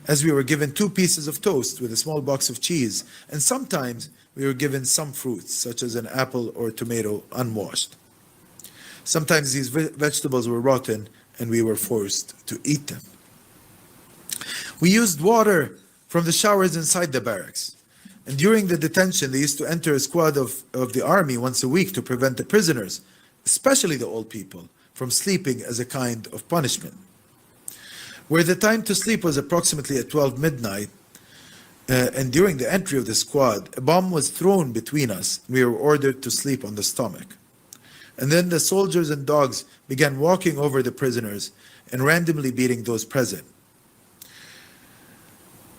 as we were given 2 pieces of toast with a small box of cheese, and sometimes we were given some fruits, such as an apple or tomato, unwashed. Sometimes these vegetables were rotten, and we were forced to eat them. We used water from the showers inside the barracks. And during the detention, they used to enter a squad of the army once a week to prevent the prisoners, especially the old people, from sleeping as a kind of punishment. Where the time to sleep was approximately at 12 midnight, and during the entry of the squad, a bomb was thrown between us. We were ordered to sleep on the stomach. And then the soldiers and dogs began walking over the prisoners and randomly beating those present.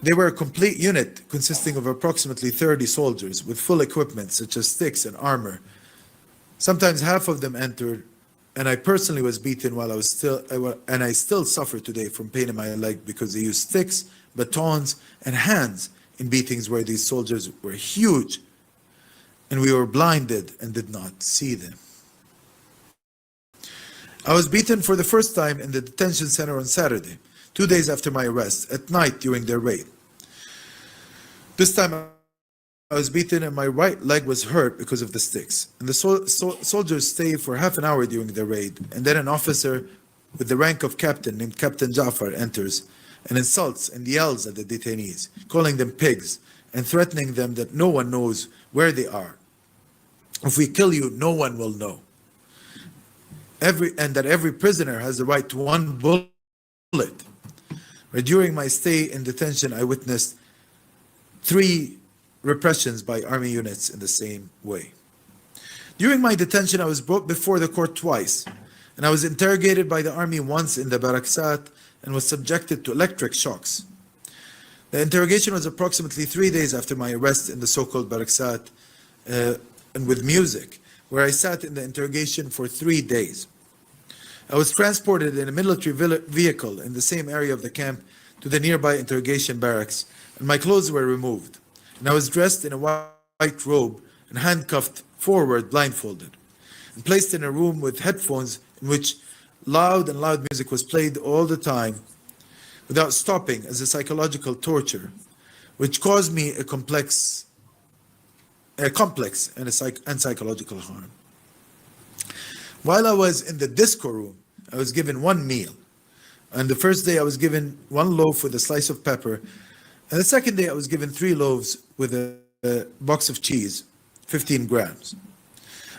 They were a complete unit consisting of approximately 30 soldiers with full equipment such as sticks and armor. Sometimes half of them entered, and I personally was beaten while I still suffer today from pain in my leg because they used sticks, batons, and hands in beatings where these soldiers were huge and we were blinded and did not see them. I was beaten for the first time in the detention center on Saturday, 2 days after my arrest, at night during their raid. This time I was beaten and my right leg was hurt because of the sticks. And the soldiers stayed for half an hour during the raid, and then an officer with the rank of captain named Captain Jafar enters and insults and yells at the detainees, calling them pigs and threatening them that no one knows where they are. If we kill you, no one will know. And that every prisoner has the right to one bullet. During my stay in detention, I witnessed 3 repressions by army units in the same way. During my detention, I was brought before the court twice, and I was interrogated by the army once in the Baraksat and was subjected to electric shocks. The interrogation was approximately 3 days after my arrest in the so-called Baraksat, and with music, where I sat in the interrogation for 3 days. I was transported in a military vehicle in the same area of the camp to the nearby interrogation barracks, and my clothes were removed, and I was dressed in a white robe and handcuffed forward blindfolded, and placed in a room with headphones in which loud music was played all the time without stopping as a psychological torture, which caused me a complex and psychological harm. While I was in the disco room, I was given 1 meal. And the first day I was given 1 loaf with a slice of pepper. And the second day I was given 3 loaves with a box of cheese, 15 grams.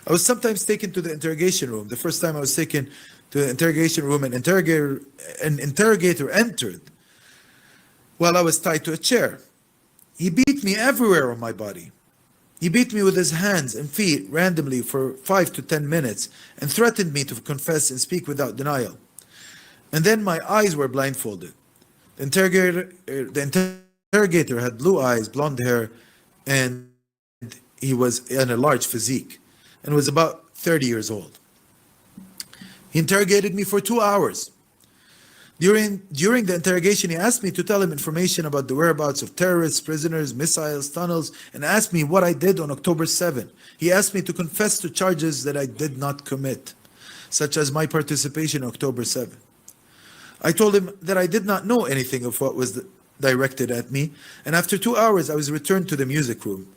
I was sometimes taken to the interrogation room. The first time I was taken to the interrogation room, an interrogator entered while I was tied to a chair. He beat me everywhere on my body. He beat me with his hands and feet randomly for 5 to 10 minutes and threatened me to confess and speak without denial. And then my eyes were blindfolded. The interrogator had blue eyes, blonde hair, and he was in a large physique and was about 30 years old. He interrogated me for 2 hours. During the interrogation, he asked me to tell him information about the whereabouts of terrorists, prisoners, missiles, tunnels, and asked me what I did on October 7. He asked me to confess to charges that I did not commit, such as my participation on October 7. I told him that I did not know anything of what was directed at me, and after 2 hours, I was returned to the music room.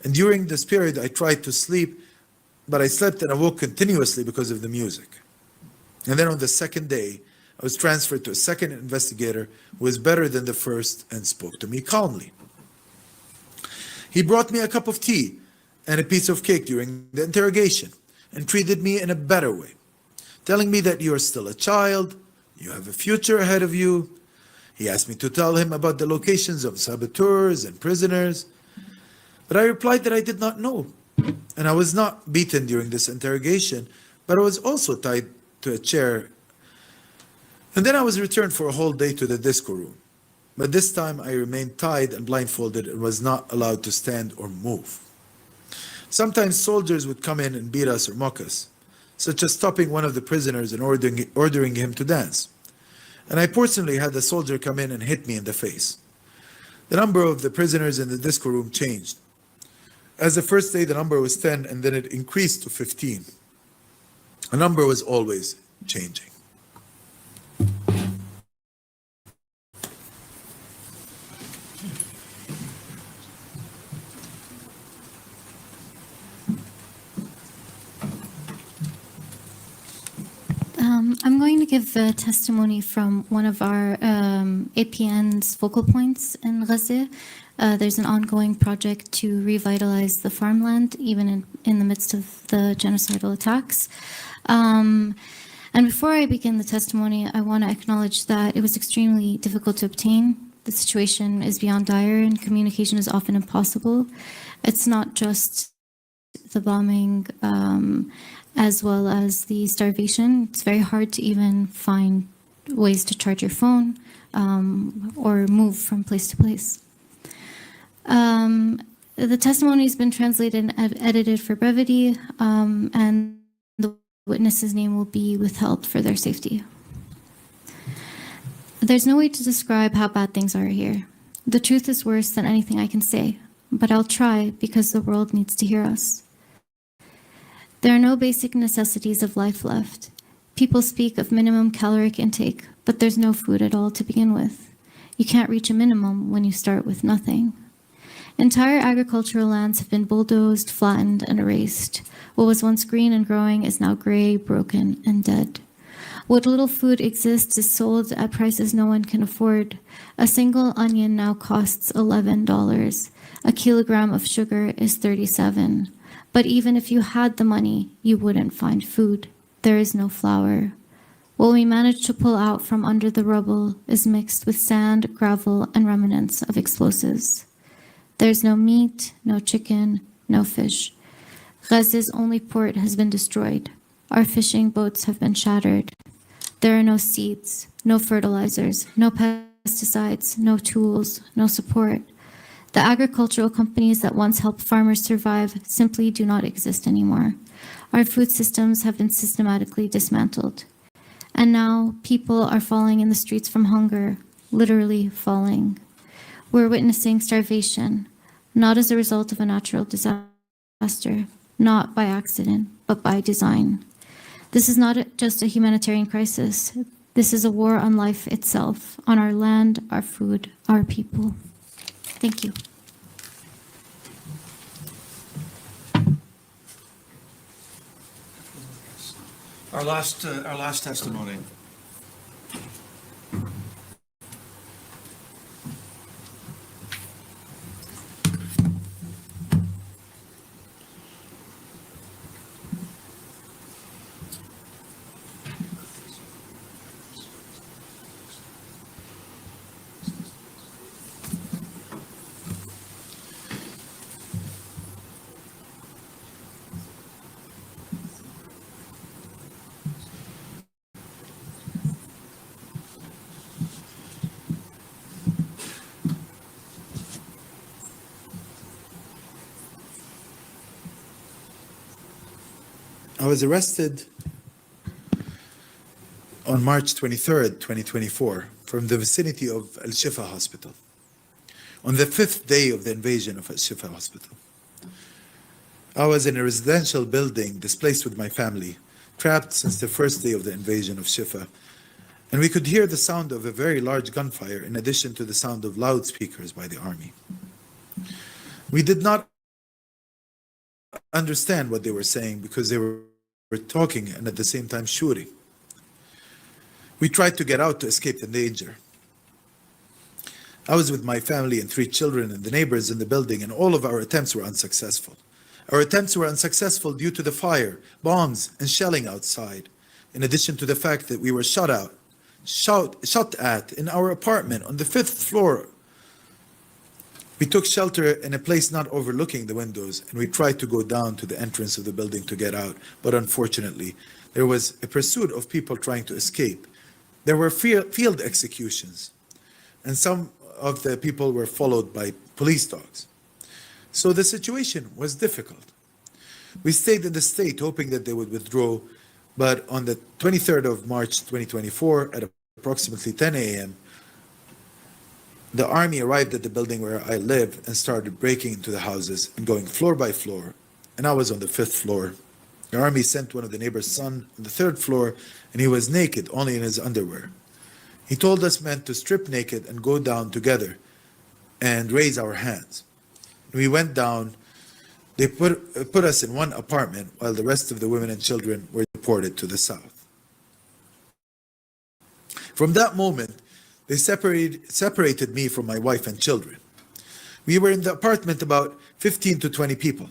And during this period, I tried to sleep, but I slept and awoke continuously because of the music. And then on the second day, I was transferred to a second investigator who was better than the first and spoke to me calmly. He brought me a cup of tea and a piece of cake during the interrogation and treated me in a better way, telling me that you are still a child, you have a future ahead of you. He asked me to tell him about the locations of saboteurs and prisoners, but I replied that I did not know, and I was not beaten during this interrogation, but I was also tied to a chair. And then I was returned for a whole day to the disco room. But this time I remained tied and blindfolded and was not allowed to stand or move. Sometimes soldiers would come in and beat us or mock us, such as stopping one of the prisoners and ordering him to dance. And I personally had a soldier come in and hit me in the face. The number of the prisoners in the disco room changed. As the first day, the number was 10, and then it increased to 15. The number was always changing. I'm going to give a testimony from one of our APN's focal points in Gaza. There's an ongoing project to revitalize the farmland, even in the midst of the genocidal attacks. And before I begin the testimony, I want to acknowledge that it was extremely difficult to obtain. The situation is beyond dire and communication is often impossible. It's not just the bombing as well as the starvation. It's very hard to even find ways to charge your phone or move from place to place. The testimony has been translated and edited for brevity, and the witness's name will be withheld for their safety. There's no way to describe how bad things are here. The truth is worse than anything I can say, but I'll try because the world needs to hear us. There are no basic necessities of life left. People speak of minimum caloric intake, but there's no food at all to begin with. You can't reach a minimum when you start with nothing. Entire agricultural lands have been bulldozed, flattened, and erased. What was once green and growing is now gray, broken, and dead. What little food exists is sold at prices no one can afford. A single onion now costs $11. A kilogram of sugar is $37. But even if you had the money, you wouldn't find food. There is no flour. What we managed to pull out from under the rubble is mixed with sand, gravel, and remnants of explosives. There's no meat, no chicken, no fish. Gaza's only port has been destroyed. Our fishing boats have been shattered. There are no seeds, no fertilizers, no pesticides, no tools, no support. The agricultural companies that once helped farmers survive simply do not exist anymore. Our food systems have been systematically dismantled. And now people are falling in the streets from hunger, literally falling. We're witnessing starvation, not as a result of a natural disaster, not by accident, but by design. This is not just a humanitarian crisis. This is a war on life itself, on our land, our food, our people. Thank you. Our last testimony. I was arrested on March 23rd, 2024, from the vicinity of Al-Shifa Hospital, on the 5th day of the invasion of Al-Shifa Hospital. I was in a residential building displaced with my family, trapped since the first day of the invasion of Shifa, and we could hear the sound of a very large gunfire in addition to the sound of loudspeakers by the army. We did not understand what they were saying because they were talking and at the same time shooting. We tried to get out to escape the danger. I was with my family and 3 children and the neighbors in the building, and all of our attempts were unsuccessful. Our attempts were unsuccessful due to the fire, bombs, and shelling outside, in addition to the fact that we were shot at in our apartment on the 5th floor. We took shelter in a place not overlooking the windows, and we tried to go down to the entrance of the building to get out. But unfortunately, there was a pursuit of people trying to escape. There were field executions, and some of the people were followed by police dogs. So the situation was difficult. We stayed in the state hoping that they would withdraw, but on the 23rd of March 2024 at approximately 10 a.m., the army arrived at the building where I live and started breaking into the houses and going floor by floor, and I was on the 5th floor. The army sent one of the neighbor's son on the 3rd floor, and he was naked, only in his underwear. He told us men to strip naked and go down together and raise our hands. We went down. They put us in one apartment while the rest of the women and children were deported to the south. From that moment, they separated me from my wife and children. We were in the apartment about 15 to 20 people.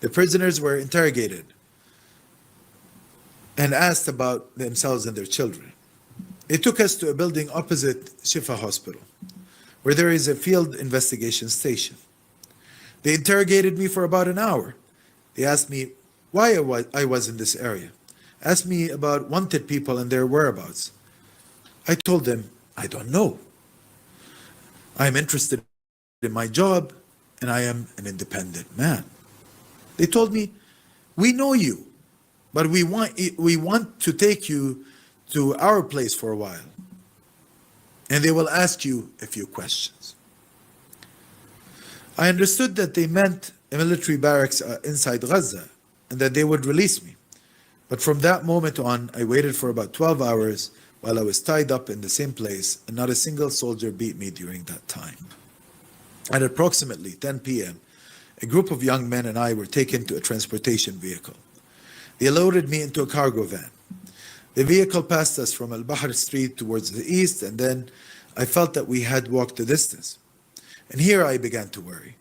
The prisoners were interrogated and asked about themselves and their children. They took us to a building opposite Shifa Hospital, where there is a field investigation station. They interrogated me for about an hour. They asked me why I was in this area, asked me about wanted people and their whereabouts. I told them, I don't know. I am interested in my job and I am an independent man. They told me, we know you, but we want to take you to our place for a while. And they will ask you a few questions. I understood that they meant a military barracks inside Gaza and that they would release me. But from that moment on, I waited for about 12 hours while I was tied up in the same place, and not a single soldier beat me during that time. At approximately 10 p.m., a group of young men and I were taken to a transportation vehicle. They loaded me into a cargo van. The vehicle passed us from Al-Bahr Street towards the east, and then I felt that we had walked the distance. And here I began to worry.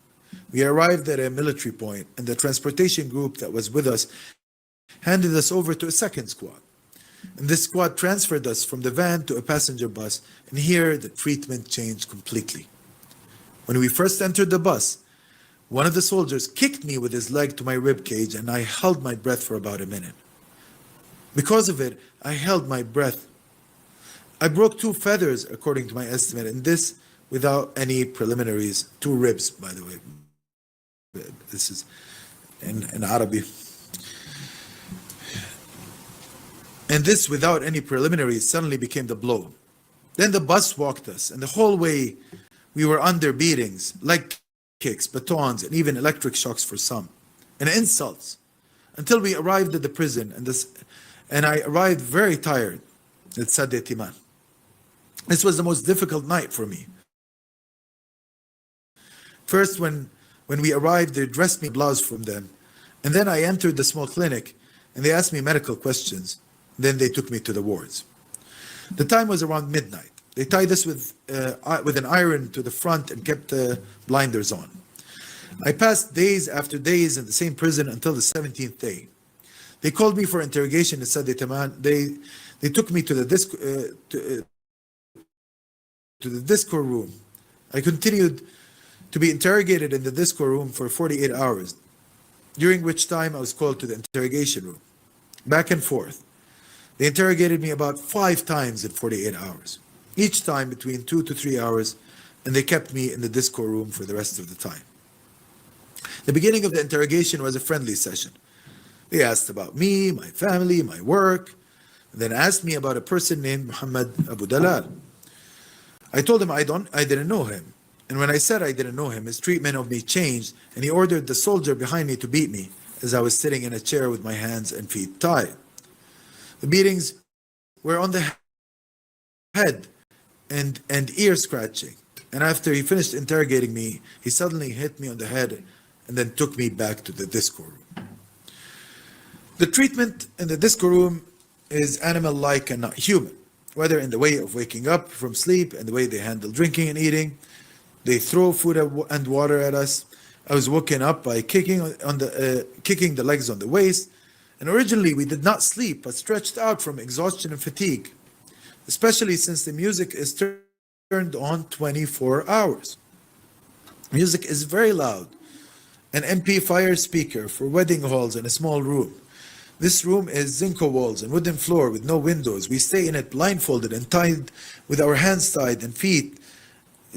We arrived at a military point, and the transportation group that was with us handed us over to a second squad. And this squad transferred us from the van to a passenger bus, and here the treatment changed completely. When we first entered the bus, one of the soldiers kicked me with his leg to my rib cage, and I held my breath for about a minute. Because of it, I held my breath. I broke 2 feathers, according to my estimate, and this without any preliminaries. 2 ribs, by the way. This is in Arabic. And this, without any preliminaries, suddenly became the blow. Then the bus walked us, and the whole way we were under beatings, leg kicks, batons, and even electric shocks for some, and insults, until we arrived at the prison, and I arrived very tired at Sadeh Timan. This was the most difficult night for me. First, when we arrived, they dressed me blouse from them, and then I entered the small clinic, and they asked me medical questions. Then they took me to the wards. The time was around midnight. They tied us with an iron to the front and kept the blinders on. I passed days after days in the same prison until the 17th day. They called me for interrogation in Sadeh Taman. They took me to the disco room. I continued to be interrogated in the disco room for 48 hours, during which time I was called to the interrogation room. Back and forth. They interrogated me about 5 times in 48 hours, each time between 2 to 3 hours, and they kept me in the disco room for the rest of the time. The beginning of the interrogation was a friendly session. They asked about me, my family, my work, and then asked me about a person named Muhammad Abu Dalal. I told him I didn't know him. And when I said I didn't know him, his treatment of me changed, and he ordered the soldier behind me to beat me as I was sitting in a chair with my hands and feet tied. The beatings were on the head and ear scratching. And after he finished interrogating me, he suddenly hit me on the head and then took me back to the disco room. The treatment in the disco room is animal-like and not human, whether in the way of waking up from sleep and the way they handle drinking and eating. They throw food and water at us. I was woken up by kicking the legs on the waist. And originally we did not sleep, but stretched out from exhaustion and fatigue, especially since the music is turned on 24 hours. Music is very loud. An MP speaker for wedding halls in a small room. This room is zinco walls and wooden floor with no windows. We stay in it blindfolded and tied with our hands tied and feet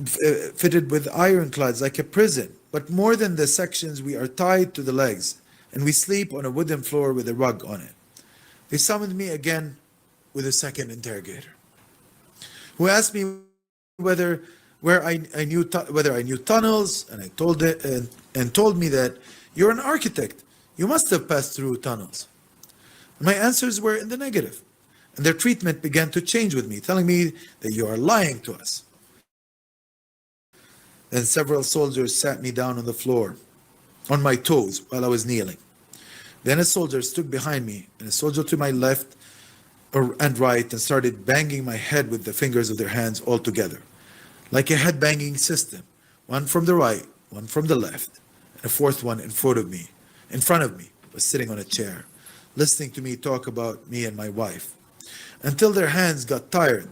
fitted with ironclads like a prison. But more than the sections, we are tied to the legs, and we sleep on a wooden floor with a rug on it. They summoned me again with a second interrogator, who asked me whether I knew tunnels, and I told it and told me that you're an architect, you must have passed through tunnels. And my answers were in the negative, and their treatment began to change with me, telling me that you are lying to us. Then several soldiers sat me down on the floor, on my toes, while I was kneeling. Then a soldier stood behind me, and a soldier to my left and right, and started banging my head with the fingers of their hands all together, like a head-banging system, one from the right, one from the left, and a fourth one in front of me, was sitting on a chair, listening to me talk about me and my wife, until their hands got tired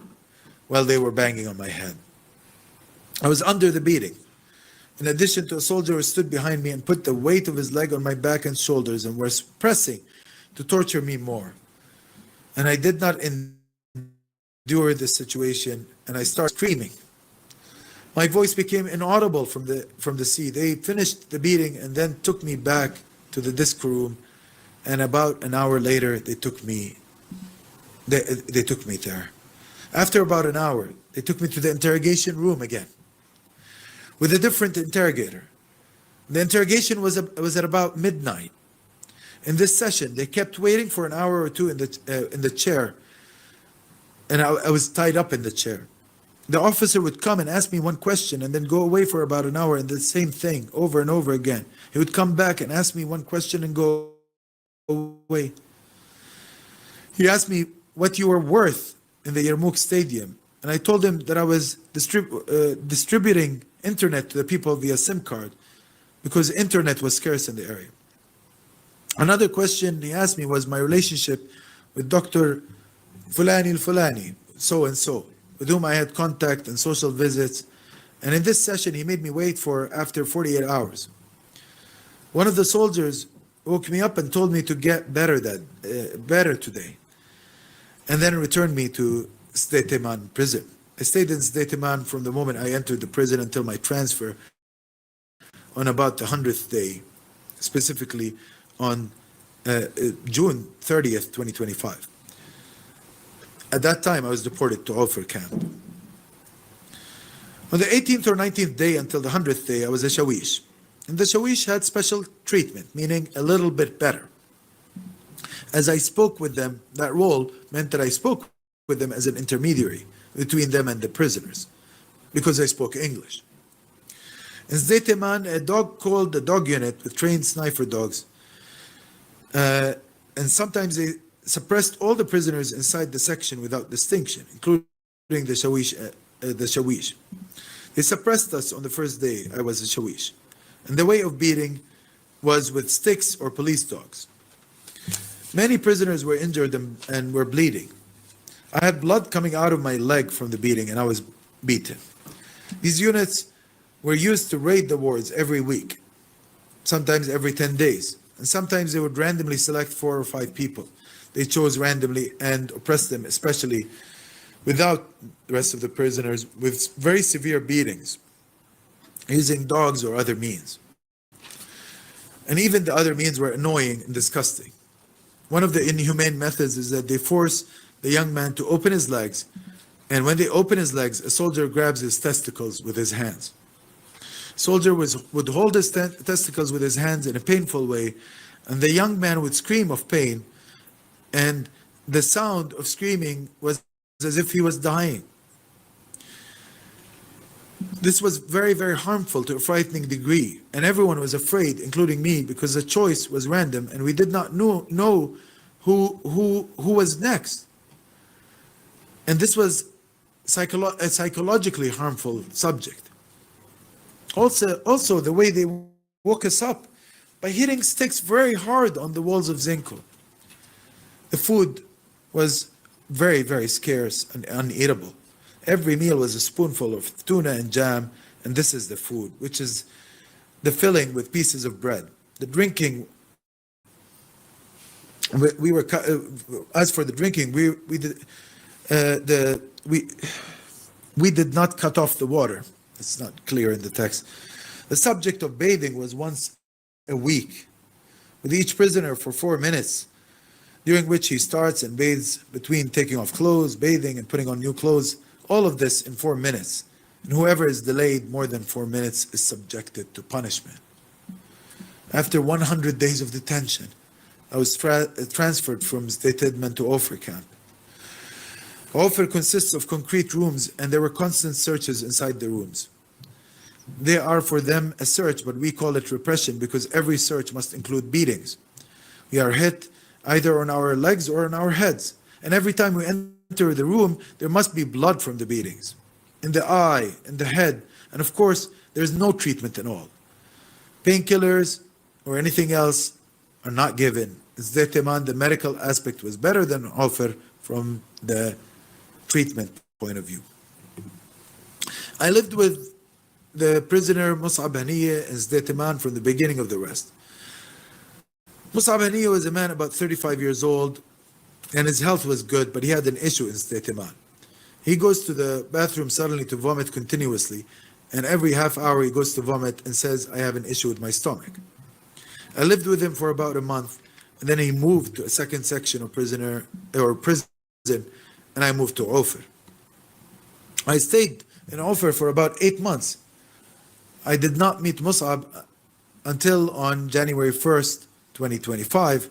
while they were banging on my head. I was under the beating. in addition to a soldier who stood behind me and put the weight of his leg on my back and shoulders and was pressing to torture me more. And I did not endure this situation, and I started screaming. My voice became inaudible from the sea. They finished the beating and then took me back to the disco room, and about an hour later they took me there. After about an hour, they took me to the interrogation room again with a different interrogator. The interrogation was at about midnight. In this session, they kept waiting for an hour or two in the chair, and I was tied up in the chair. The officer would come and ask me one question and then go away for about an hour, and the same thing over and over again. He would come back and ask me one question and go away. He asked me what you were worth in the Yarmouk Stadium, and I told him that I was distributing internet to the people via SIM card because internet was scarce in the area. Another question he asked me was my relationship with Dr. Fulani al-Fulani, so-and-so, with whom I had contact and social visits. And in this session, he made me wait for after 48 hours. One of the soldiers woke me up and told me to get better today, and then returned me to Sdetiman prison. I stayed in Sdetiman from the moment I entered the prison until my transfer on about the 100th day, specifically on June 30th, 2025. At that time, I was deported to Ofer camp. On the 18th or 19th day until the 100th day, I was a shawish. And the shawish had special treatment, meaning a little bit better. As I spoke with them, that role meant that I spoke with them as an intermediary between them and the prisoners, because I spoke English. In Sdetiman, a dog called the dog unit with trained sniper dogs, and sometimes they suppressed all the prisoners inside the section without distinction, including the shawish. They suppressed us on the first day I was a shawish. And the way of beating was with sticks or police dogs. Many prisoners were injured and were bleeding. I had blood coming out of my leg from the beating, and I was beaten. These units were used to raid the wards every week, sometimes every 10 days. And sometimes they would randomly select 4 or 5 people. They chose randomly and oppressed them, especially without the rest of the prisoners, with very severe beatings, using dogs or other means. And even the other means were annoying and disgusting. One of the inhumane methods is that they force the young man to open his legs, and when they open his legs, a soldier grabs his testicles with his hands. Soldier would hold his testicles with his hands in a painful way, and the young man would scream of pain, and the sound of screaming was as if he was dying. This was very, very harmful to a frightening degree, and everyone was afraid, including me, because the choice was random, and we did not know who was next. And this was a psychologically harmful subject. Also, the way they woke us up by hitting sticks very hard on the walls of Zinco. The food was very, very scarce and uneatable. Every meal was a spoonful of tuna and jam, and this is the food, which is the filling with pieces of bread. The drinking, as for the drinking, we did not cut off the water. It's not clear in the text. The subject of bathing was once a week, with each prisoner for 4 minutes, during which he starts and bathes between taking off clothes, bathing, and putting on new clothes. All of this in 4 minutes. And whoever is delayed more than 4 minutes is subjected to punishment. After 100 days of detention, I was transferred from Sdetiman to Ofer camp. Ofer consists of concrete rooms, and there were constant searches inside the rooms. They are for them a search, but we call it repression because every search must include beatings. We are hit either on our legs or on our heads. And every time we enter the room, there must be blood from the beatings, in the eye, in the head, and of course, there's no treatment at all. Painkillers or anything else are not given. Sdetiman, the medical aspect was better than Ofer from the treatment point of view. I lived with the prisoner Mus'ab Haniya and Zdetiman from the beginning of the arrest. Mus'ab Haniya was a man about 35 years old, and his health was good, but he had an issue in Zdetiman. He goes to the bathroom suddenly to vomit continuously, and every half hour he goes to vomit and says, I have an issue with my stomach. I lived with him for about a month, and then he moved to a second section of prison, and I moved to Ofer. I stayed in Ofer for about 8 months. I did not meet Mus'ab until on January 1st, 2025,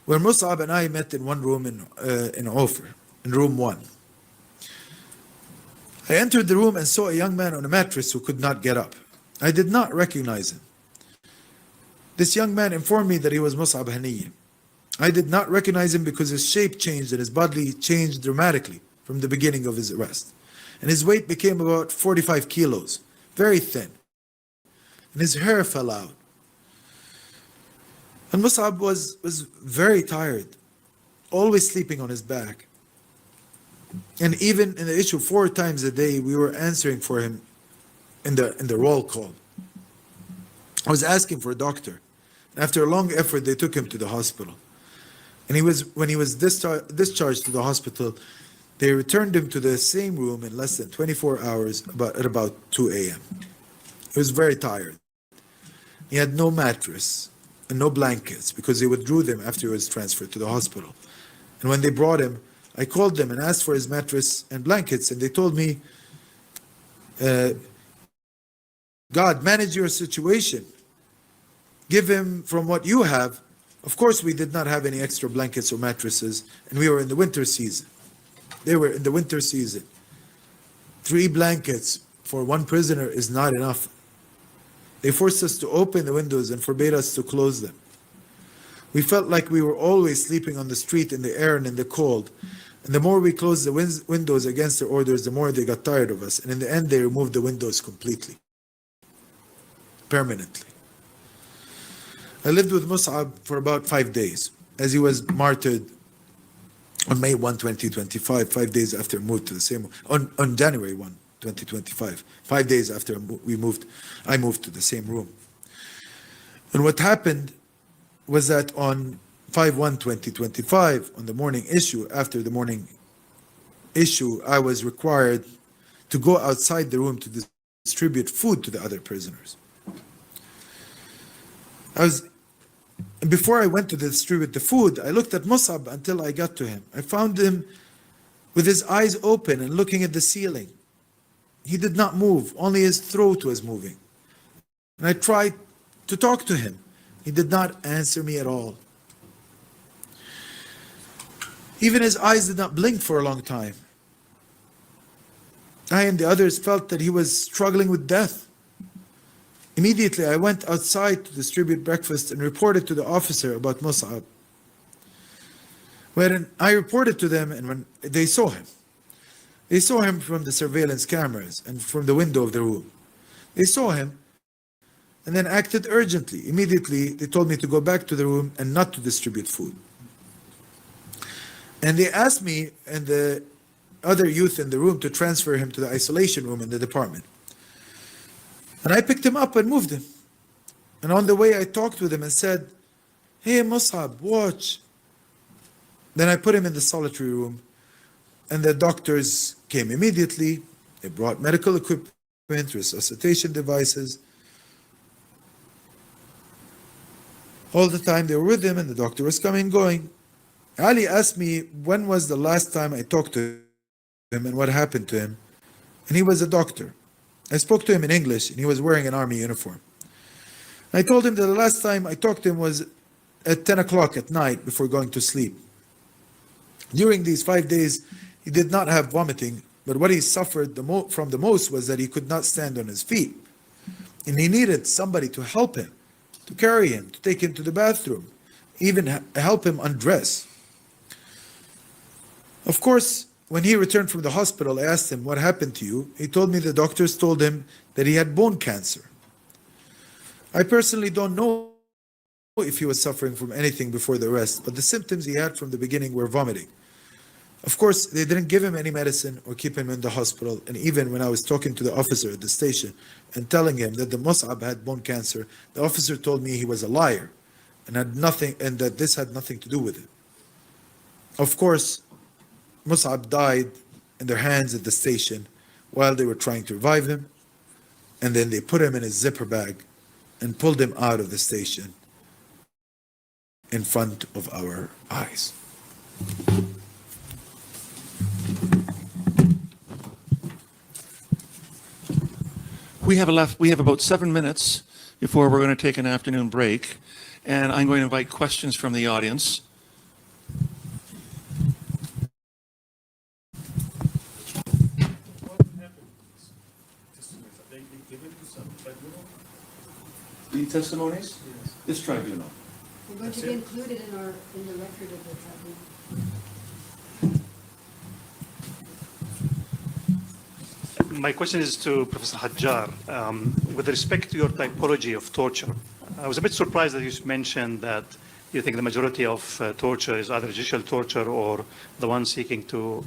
where Mus'ab and I met in one room in Ofer, in room 1. I entered the room and saw a young man on a mattress who could not get up. I did not recognize him. This young man informed me that he was Mus'ab Haniya. I did not recognize him because his shape changed and his body changed dramatically from the beginning of his arrest. And his weight became about 45 kilos, very thin. And his hair fell out. And Mus'ab was very tired, always sleeping on his back. And even in the issue 4 times a day, we were answering for him in the roll call. I was asking for a doctor. After a long effort, they took him to the hospital. And when he was discharged to the hospital, they returned him to the same room in less than 24 hours at about 2 a.m. He was very tired. He had no mattress and no blankets because they withdrew them after he was transferred to the hospital. And when they brought him, I called them and asked for his mattress and blankets, and they told me, God, manage your situation. Give him from what you have. Of course, we did not have any extra blankets or mattresses, and we were in the winter season. They were in the winter season. 3 blankets for 1 prisoner is not enough. They forced us to open the windows and forbade us to close them. We felt like we were always sleeping on the street in the air and in the cold. And the more we closed the windows against their orders, the more they got tired of us. And in the end, they removed the windows completely, permanently. I lived with Mus'ab for about 5 days, as he was martyred on May 1, 2025, 5 days after we moved to the same, on January 1, 2025, 5 days after I moved to the same room. And what happened was that on 5/1/2025, on the morning issue, after the morning issue, I was required to go outside the room to distribute food to the other prisoners. Before I went to distribute the food, I looked at Mus'ab until I got to him. I found him with his eyes open and looking at the ceiling. He did not move, only his throat was moving. And I tried to talk to him. He did not answer me at all. Even his eyes did not blink for a long time. I and the others felt that he was struggling with death. Immediately, I went outside to distribute breakfast and reported to the officer about Mus'ab. When I reported to them, and when they saw him from the surveillance cameras and from the window of the room. They saw him and then acted urgently. Immediately, they told me to go back to the room and not to distribute food. And they asked me and the other youth in the room to transfer him to the isolation room in the department. And I picked him up and moved him. And on the way, I talked with him and said, hey, Mus'ab, watch. Then I put him in the solitary room, and the doctors came immediately. They brought medical equipment, resuscitation devices. All the time they were with him, and the doctor was coming and going. Ali asked me when was the last time I talked to him and what happened to him. And he was a doctor. I spoke to him in English, and he was wearing an army uniform. I told him that the last time I talked to him was at 10 o'clock at night before going to sleep. During these 5 days, he did not have vomiting, but what he suffered from the most was that he could not stand on his feet. And he needed somebody to help him, to carry him, to take him to the bathroom, even help him undress. Of course, when he returned from the hospital, I asked him, what happened to you? He told me the doctors told him that he had bone cancer. I personally don't know if he was suffering from anything before the arrest, but the symptoms he had from the beginning were vomiting. Of course, they didn't give him any medicine or keep him in the hospital. And even when I was talking to the officer at the station and telling him that the Mus'ab had bone cancer, the officer told me he was a liar and had nothing, and that this had nothing to do with it. Of course, Mus'ab died in their hands at the station while they were trying to revive him. And then they put him in a zipper bag and pulled him out of the station in front of our eyes. We have about 7 minutes before we're going to take an afternoon break, and I'm going to invite questions from the audience. The testimonies? This tribunal. We're going to be included in the record of the tribunal. My question is to Professor Hajjar. With respect to your typology of torture, I was a bit surprised that you mentioned that you think the majority of torture is either judicial torture or the one seeking to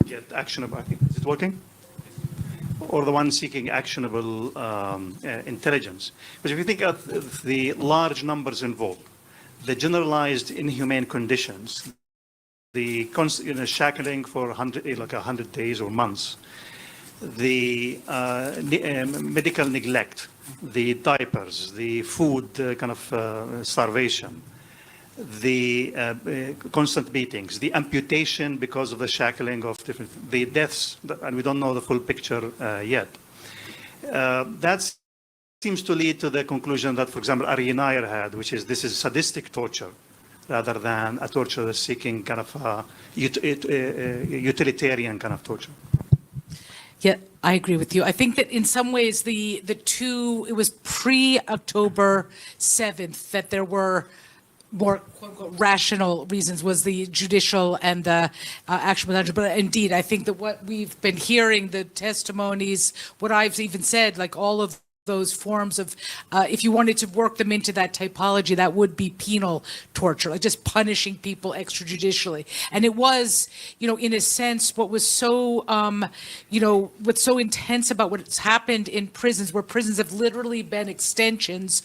get actionable. Is it working? Or the one seeking actionable intelligence. But if you think of the large numbers involved, the generalized inhumane conditions, the shackling for 100 days or months, the medical neglect, the diapers, the food starvation, the constant beatings, the amputation because of the shackling of the deaths, and we don't know the full picture yet. That seems to lead to the conclusion that, for example, Ari Nair had, which is this is sadistic torture rather than a torture that's seeking utilitarian kind of torture. Yeah, I agree with you. I think that in some ways the two, it was pre-October 7th that there were more quote unquote rational reasons, was the judicial and the action potential. But indeed, I think that what we've been hearing, the testimonies, what I've even said, like all of those forms of, if you wanted to work them into that typology, that would be penal torture, like just punishing people extrajudicially. And it was, in a sense, what was so, what's so intense about what's happened in prisons, where prisons have literally been extensions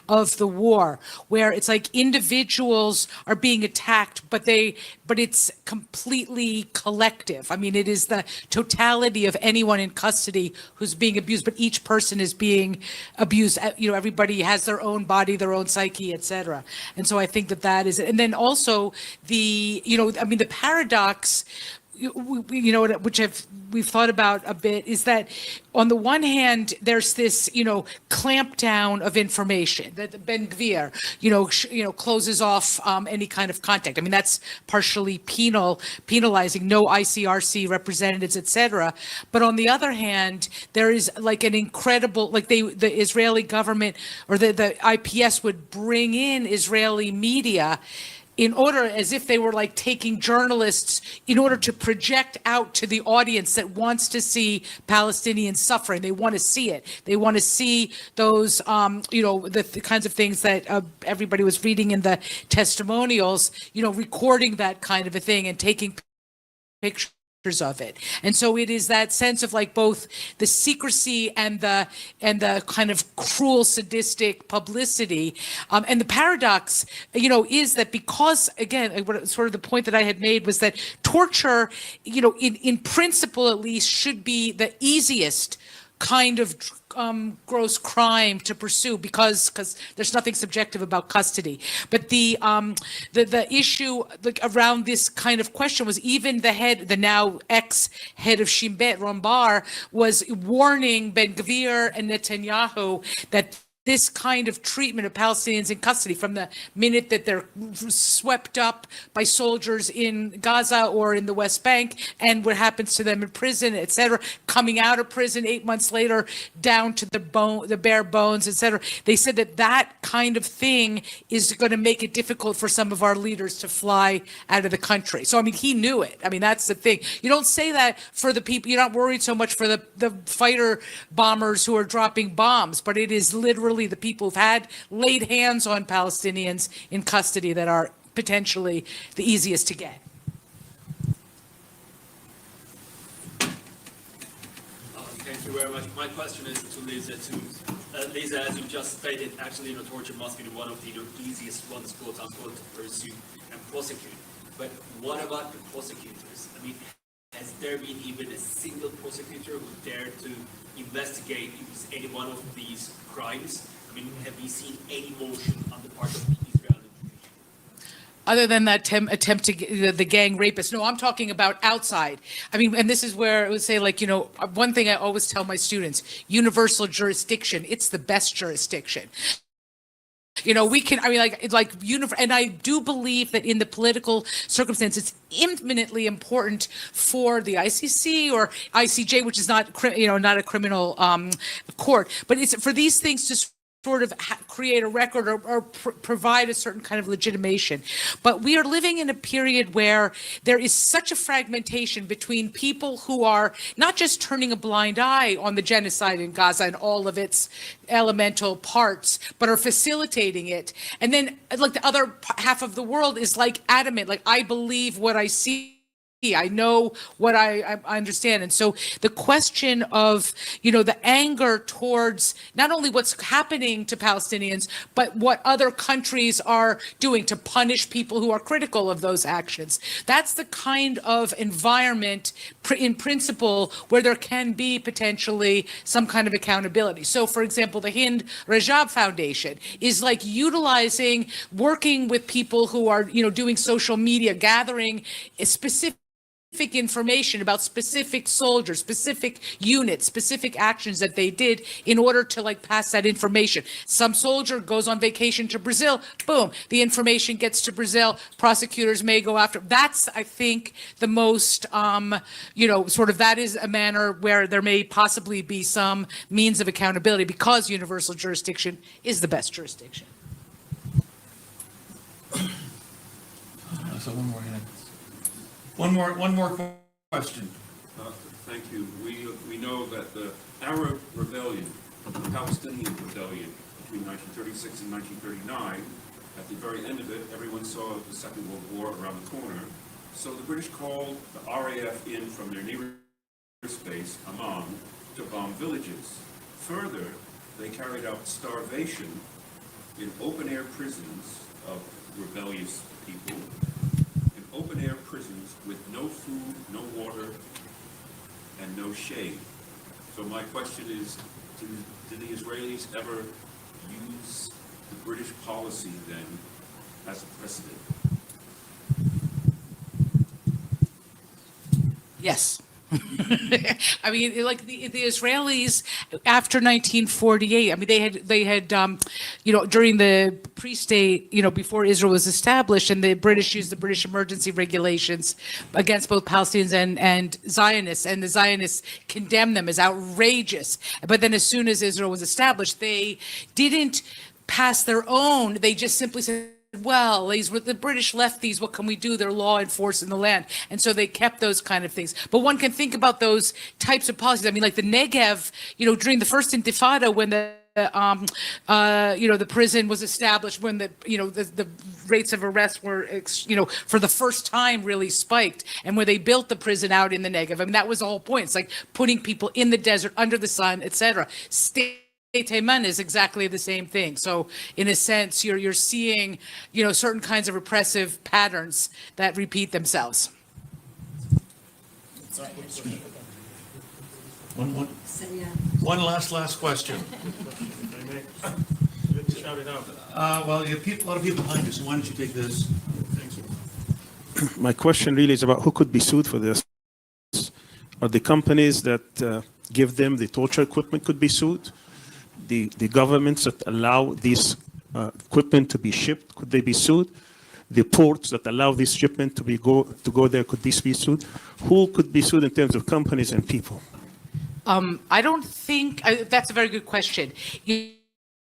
of the war, where it's like individuals are being attacked, but it's completely collective. I mean, it is the totality of anyone in custody who's being abused, but each person is being abused. Everybody has their own body, their own psyche, etc. And so I think that is it. And then also the paradox, which we've thought about a bit, is that on the one hand, there's this, clampdown of information that Ben Gvir, closes off any kind of contact. I mean, that's partially penalizing, no ICRC representatives, etc. But on the other hand, there is like an incredible, like the Israeli government or the IPS would bring in Israeli media in order, as if they were like taking journalists, in order to project out to the audience that wants to see Palestinians suffering. They want to see it. They want to see those, the kinds of things that everybody was reading in the testimonials, recording that kind of a thing and taking pictures of it. And so it is that sense of like both the secrecy and the kind of cruel, sadistic publicity. And the paradox, is that because, again, sort of the point that I had made was that torture, in principle at least, should be the easiest kind of gross crime to pursue because there's nothing subjective about custody. But the issue around this kind of question was even the now ex-head of Shin Bet, Ron Bar, was warning Ben Gvir and Netanyahu that this kind of treatment of Palestinians in custody, from the minute that they're swept up by soldiers in Gaza or in the West Bank, and what happens to them in prison, et cetera, coming out of prison 8 months later, down to the bare bones, et cetera. They said that kind of thing is going to make it difficult for some of our leaders to fly out of the country. So, I mean, he knew it. I mean, that's the thing. You don't say that for the people, you're not worried so much for the fighter bombers who are dropping bombs, but it is literally the people who've laid hands on Palestinians in custody that are potentially the easiest to get. Thank you very much. My question is to Lisa. Lisa, as you just stated, actually, torture must be one of the easiest ones, quote unquote, to pursue and prosecute. But what about the prosecutors? I mean, has there been even a single prosecutor who dared to investigate any one of these crimes? I mean, have we seen any motion on the part of the Israeli judiciary? Other than that attempt to get the gang rapist. No, I'm talking about outside. I mean, and this is where I would say, like, one thing I always tell my students, universal jurisdiction, it's the best jurisdiction. We can, I mean, and I do believe that in the political circumstance, it's infinitely important for the ICC or ICJ, which is not a criminal court, but it's for these things to sort of create a record or provide a certain kind of legitimation. But we are living in a period where there is such a fragmentation between people who are not just turning a blind eye on the genocide in Gaza and all of its elemental parts, but are facilitating it. And then like the other half of the world is like adamant, like I believe what I see. I know what I understand. And so the question of, the anger towards not only what's happening to Palestinians, but what other countries are doing to punish people who are critical of those actions. That's the kind of environment in principle where there can be potentially some kind of accountability. So for example, the Hind Rajab Foundation is like working with people who are, doing social media, gathering specific information about specific soldiers, specific units, specific actions that they did in order to pass that information. Some soldier goes on vacation to Brazil, boom, the information gets to Brazil, prosecutors may go after. That's, I think, the most, that is a manner where there may possibly be some means of accountability because universal jurisdiction is the best jurisdiction. So one more question. Thank you. We know that the Arab rebellion, the Palestinian rebellion between 1936 and 1939, at the very end of it, everyone saw the Second World War around the corner. So the British called the RAF in from their nearest base, Amman, to bomb villages. Further, they carried out starvation in open-air prisons of rebellious people, open-air prisons with no food, no water, and no shade. So my question is, did the Israelis ever use the British policy then as a precedent? Yes. I mean, like the Israelis after 1948. I mean, they had during the pre-state, before Israel was established, and the British used the British emergency regulations against both Palestinians and Zionists, and the Zionists condemned them as outrageous. But then, as soon as Israel was established, they didn't pass their own. They just simply said, well, the British left these, what can we do? They're law enforced in the land. And so they kept those kind of things. But one can think about those types of policies. I mean, like the Negev, during the first Intifada, when the prison was established, when the rates of arrest were, for the first time really spiked, and when they built the prison out in the Negev. I mean, that was the whole point. It's like putting people in the desert, under the sun, etc. Teman is exactly the same thing. So in a sense, you're seeing, certain kinds of repressive patterns that repeat themselves. One last question. Well, you have a lot of people behind you, so why don't you take this? Thanks. My question really is about who could be sued for this. Are the companies that give them the torture equipment could be sued? The governments that allow these equipment to be shipped, could they be sued? The ports that allow this shipment to go there, could this be sued? Who could be sued in terms of companies and people? I don't think that's a very good question.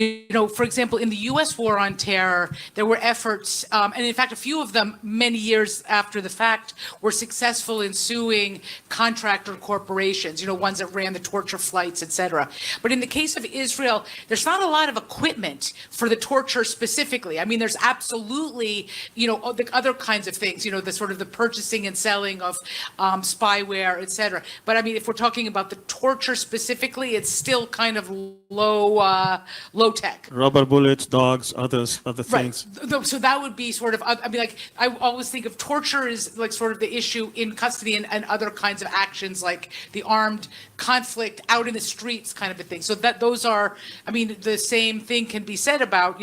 for example, in the U.S. war on terror, there were efforts, and in fact, a few of them many years after the fact were successful in suing contractor corporations, ones that ran the torture flights, et cetera. But in the case of Israel, there's not a lot of equipment for the torture specifically. I mean, there's absolutely, the other kinds of things, the sort of the purchasing and selling of spyware, et cetera. But I mean, if we're talking about the torture specifically, it's still kind of low tech. Rubber bullets, dogs, other Right. things. So that would be sort of, I mean, like, I always think of torture as like sort of the issue in custody and other kinds of actions like the armed conflict out in the streets kind of a thing. So that those are, I mean, the same thing can be said about,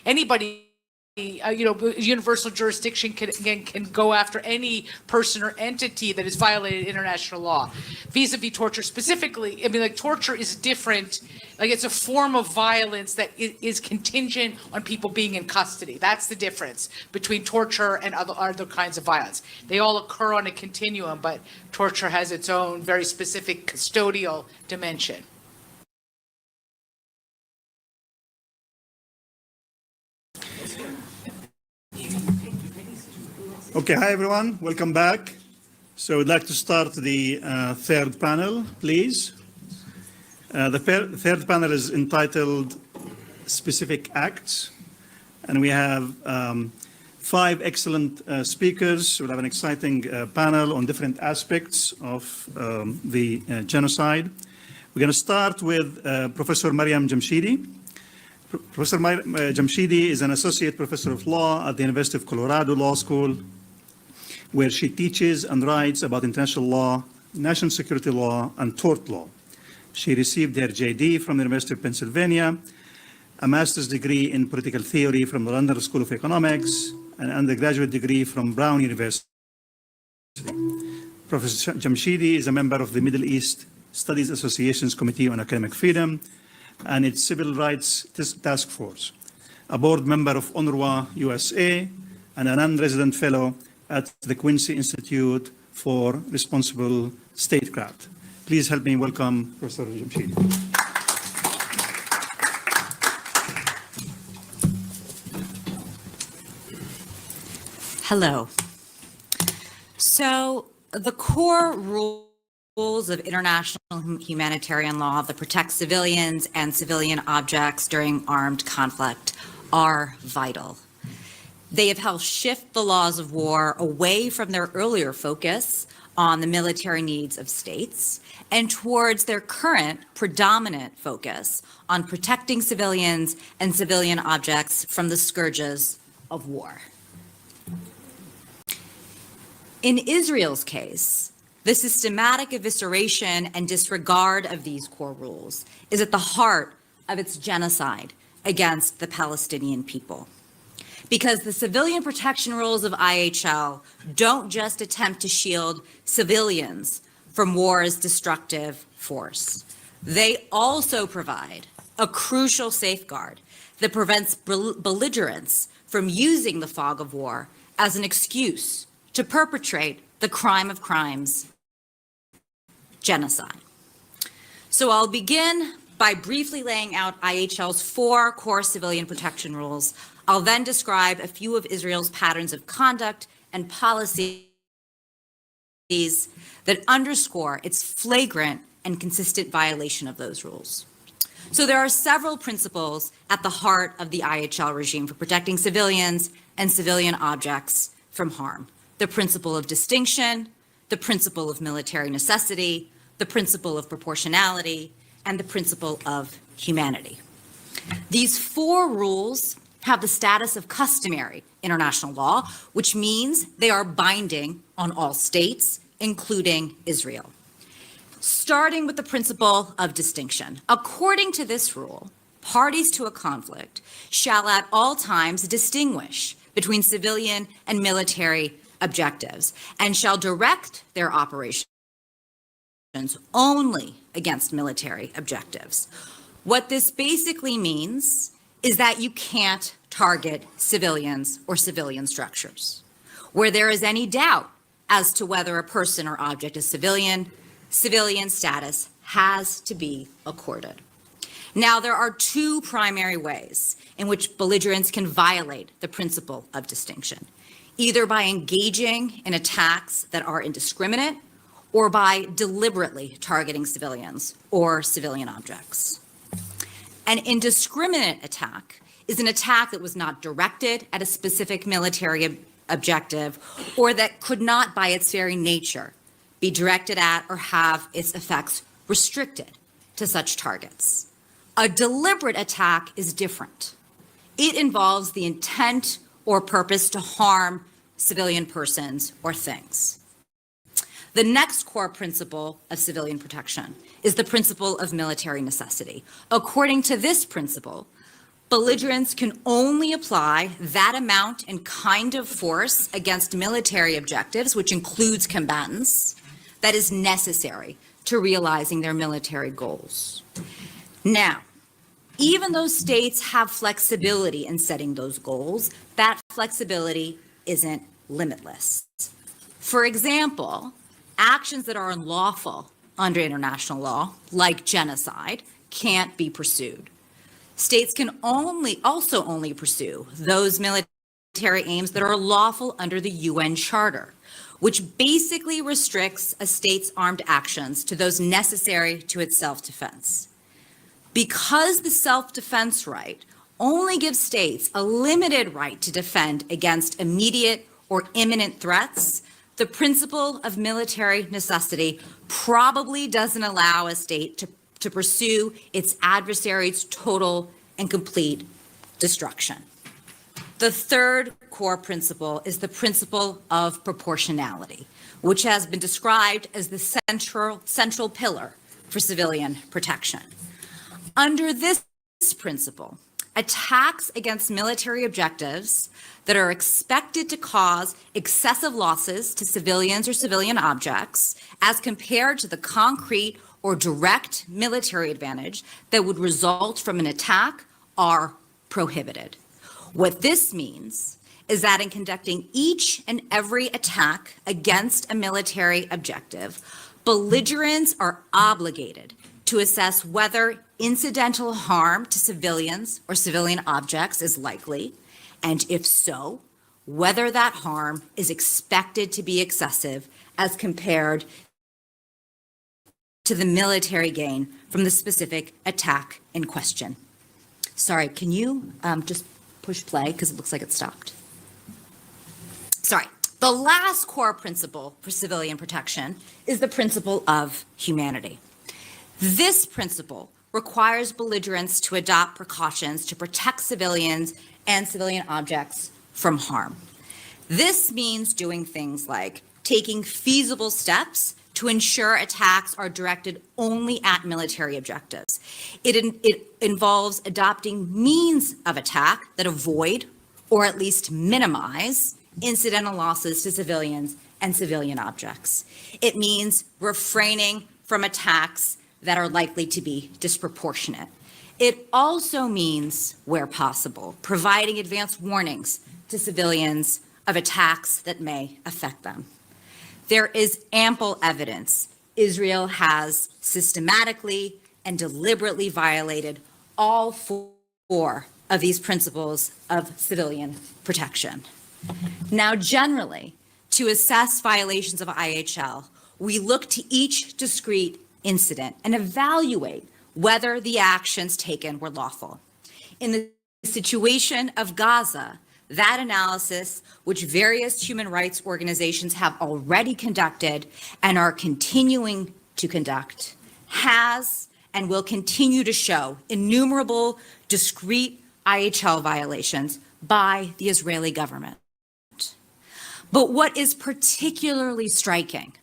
anybody. Universal jurisdiction can go after any person or entity that has violated international law. Vis-a-vis torture specifically, I mean, like, torture is different. Like, it's a form of violence that is contingent on people being in custody. That's the difference between torture and other kinds of violence. They all occur on a continuum, but torture has its own very specific custodial dimension. Okay, hi everyone, welcome back. So we'd like to start the third panel, please. The third panel is entitled Specific Acts, and we have 5 excellent speakers. We'll have an exciting panel on different aspects of the genocide. We're going to start with Professor Mariam Jamshidi. Professor Jamshidi is an associate professor of law at the University of Colorado Law School, where she teaches and writes about international law, national security law, and tort law. She received her JD from the University of Pennsylvania, a master's degree in political theory from the London School of Economics, an undergraduate degree from Brown University. Professor Jamshidi is a member of the Middle East Studies Association's Committee on Academic Freedom and its Civil Rights Task Force, a board member of UNRWA USA, and a non-resident fellow at the Quincy Institute for Responsible Statecraft. Please help me welcome Professor Jamshidi. Hello. So the core rules of international humanitarian law that protect civilians and civilian objects during armed conflict are vital. They have helped shift the laws of war away from their earlier focus on the military needs of states and towards their current predominant focus on protecting civilians and civilian objects from the scourges of war. In Israel's case, the systematic evisceration and disregard of these core rules is at the heart of its genocide against the Palestinian people. Because the civilian protection rules of IHL don't just attempt to shield civilians from war's destructive force. They also provide a crucial safeguard that prevents belligerents from using the fog of war as an excuse to perpetrate the crime of crimes, genocide. So I'll begin by briefly laying out IHL's 4 core civilian protection rules. I'll then describe a few of Israel's patterns of conduct and policies that underscore its flagrant and consistent violation of those rules. So there are several principles at the heart of the IHL regime for protecting civilians and civilian objects from harm. The principle of distinction, the principle of military necessity, the principle of proportionality, and the principle of humanity. These 4 rules have the status of customary international law, which means they are binding on all states, including Israel. Starting with the principle of distinction. According to this rule, parties to a conflict shall at all times distinguish between civilian and military objectives and shall direct their operations only against military objectives. What this basically means is that you can't target civilians or civilian structures. Where there is any doubt as to whether a person or object is civilian, civilian status has to be accorded. Now, there are two primary ways in which belligerents can violate the principle of distinction, either by engaging in attacks that are indiscriminate or by deliberately targeting civilians or civilian objects. An indiscriminate attack is an attack that was not directed at a specific military objective or that could not, by its very nature, be directed at or have its effects restricted to such targets. A deliberate attack is different. It involves the intent or purpose to harm civilian persons or things. The next core principle of civilian protection is the principle of military necessity. According to this principle, belligerents can only apply that amount and kind of force against military objectives, which includes combatants, that is necessary to realizing their military goals. Now, even though states have flexibility in setting those goals, that flexibility isn't limitless. For example, actions that are unlawful under international law, like genocide, can't be pursued. States can also only pursue those military aims that are lawful under the UN Charter, which basically restricts a state's armed actions to those necessary to its self-defense. Because the self-defense right only gives states a limited right to defend against immediate or imminent threats, the principle of military necessity probably doesn't allow a state to pursue its adversary's total and complete destruction. The third core principle is the principle of proportionality, which has been described as the central pillar for civilian protection. Under this principle, attacks against military objectives that are expected to cause excessive losses to civilians or civilian objects as compared to the concrete or direct military advantage that would result from an attack are prohibited. What this means is that in conducting each and every attack against a military objective, belligerents are obligated to assess whether incidental harm to civilians or civilian objects is likely, and if so, whether that harm is expected to be excessive as compared to the military gain from the specific attack in question. Sorry, can you just push play because it looks like it stopped? Sorry. The last core principle for civilian protection is the principle of humanity. This principle requires belligerents to adopt precautions to protect civilians and civilian objects from harm. This means doing things like taking feasible steps to ensure attacks are directed only at military objectives. It involves adopting means of attack that avoid or at least minimize incidental losses to civilians and civilian objects. It means refraining from attacks that are likely to be disproportionate. It also means, where possible, providing advance warnings to civilians of attacks that may affect them. There is ample evidence Israel has systematically and deliberately violated all four of these principles of civilian protection. Now, generally, to assess violations of IHL, we look to each discrete incident and evaluate whether the actions taken were lawful. In the situation of Gaza, that analysis, which various human rights organizations have already conducted and are continuing to conduct, has and will continue to show innumerable discrete IHL violations by the Israeli government. But what is particularly striking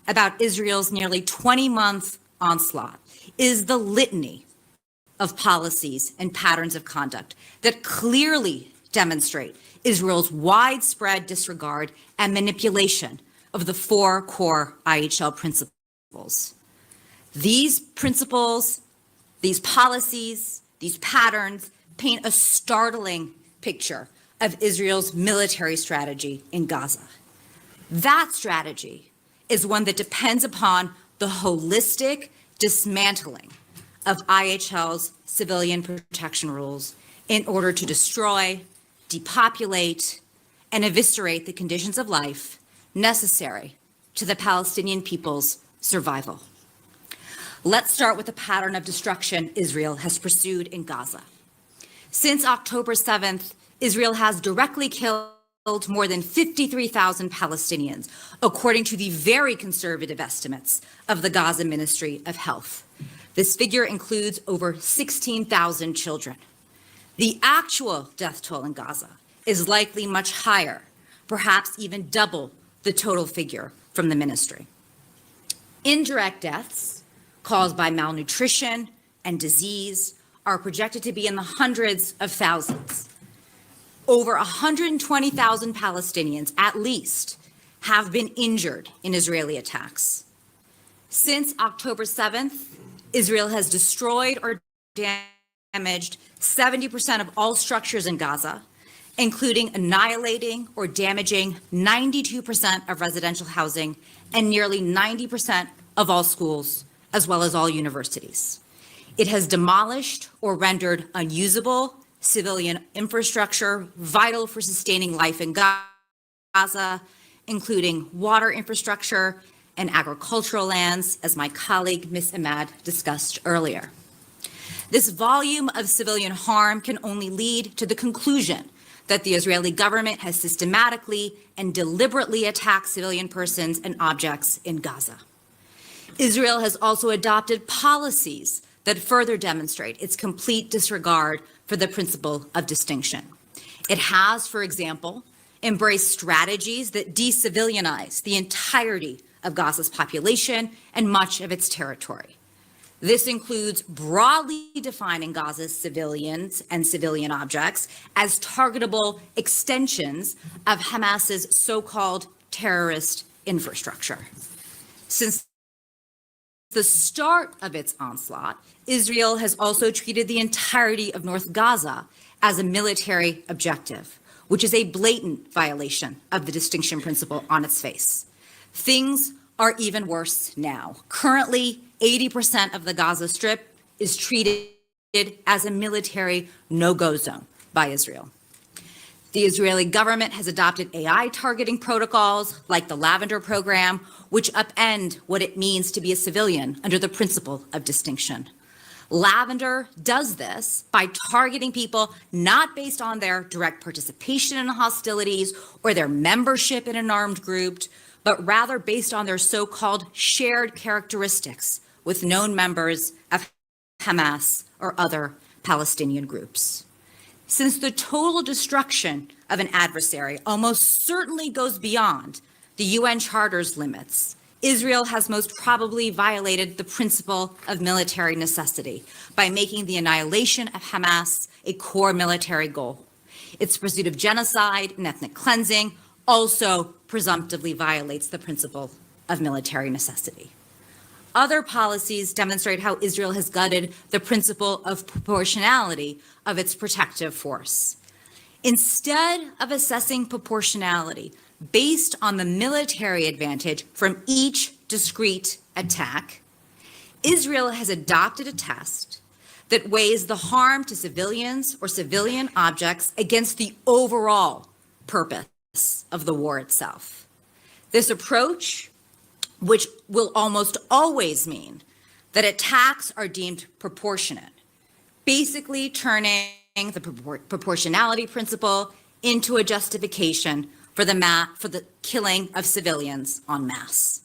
about Israel's nearly 20-month onslaught is the litany of policies and patterns of conduct that clearly demonstrate Israel's widespread disregard and manipulation of the four core IHL principles. These principles, these policies, these patterns paint a startling picture of Israel's military strategy in Gaza. That strategy is one that depends upon the holistic dismantling of IHL's civilian protection rules in order to destroy, depopulate, and eviscerate the conditions of life necessary to the Palestinian people's survival. Let's start with the pattern of destruction Israel has pursued in Gaza. Since October 7th, Israel has directly killed more than 53,000 Palestinians, according to the very conservative estimates of the Gaza Ministry of Health. This figure includes over 16,000 children. The actual death toll in Gaza is likely much higher, perhaps even double the total figure from the ministry. Indirect deaths caused by malnutrition and disease are projected to be in the hundreds of thousands. Over 120,000 Palestinians, at least, have been injured in Israeli attacks. Since October 7th, Israel has destroyed or damaged 70% of all structures in Gaza, including annihilating or damaging 92% of residential housing and nearly 90% of all schools, as well as all universities. It has demolished or rendered unusable civilian infrastructure vital for sustaining life in Gaza, including water infrastructure and agricultural lands, as my colleague, Ms. Ahmad, discussed earlier. This volume of civilian harm can only lead to the conclusion that the Israeli government has systematically and deliberately attacked civilian persons and objects in Gaza. Israel has also adopted policies that further demonstrate its complete disregard for the principle of distinction. It has, for example, embraced strategies that de-civilianize the entirety of Gaza's population and much of its territory. This includes broadly defining Gaza's civilians and civilian objects as targetable extensions of Hamas's so-called terrorist infrastructure. Since the start of its onslaught, Israel has also treated the entirety of North Gaza as a military objective, which is a blatant violation of the distinction principle on its face. Things are even worse now. Currently, 80% of the Gaza Strip is treated as a military no-go zone by Israel. The Israeli government has adopted AI targeting protocols like the Lavender program, which upend what it means to be a civilian under the principle of distinction. Lavender does this by targeting people not based on their direct participation in hostilities or their membership in an armed group, but rather based on their so-called shared characteristics with known members of Hamas or other Palestinian groups. Since the total destruction of an adversary almost certainly goes beyond the UN Charter's limits, Israel has most probably violated the principle of military necessity by making the annihilation of Hamas a core military goal. Its pursuit of genocide and ethnic cleansing also presumptively violates the principle of military necessity. Other policies demonstrate how Israel has gutted the principle of proportionality of its protective force. Instead of assessing proportionality based on the military advantage from each discrete attack, Israel has adopted a test that weighs the harm to civilians or civilian objects against the overall purpose of the war itself. This approach, which will almost always mean that attacks are deemed proportionate, basically turning the proportionality principle into a justification for the killing of civilians en masse.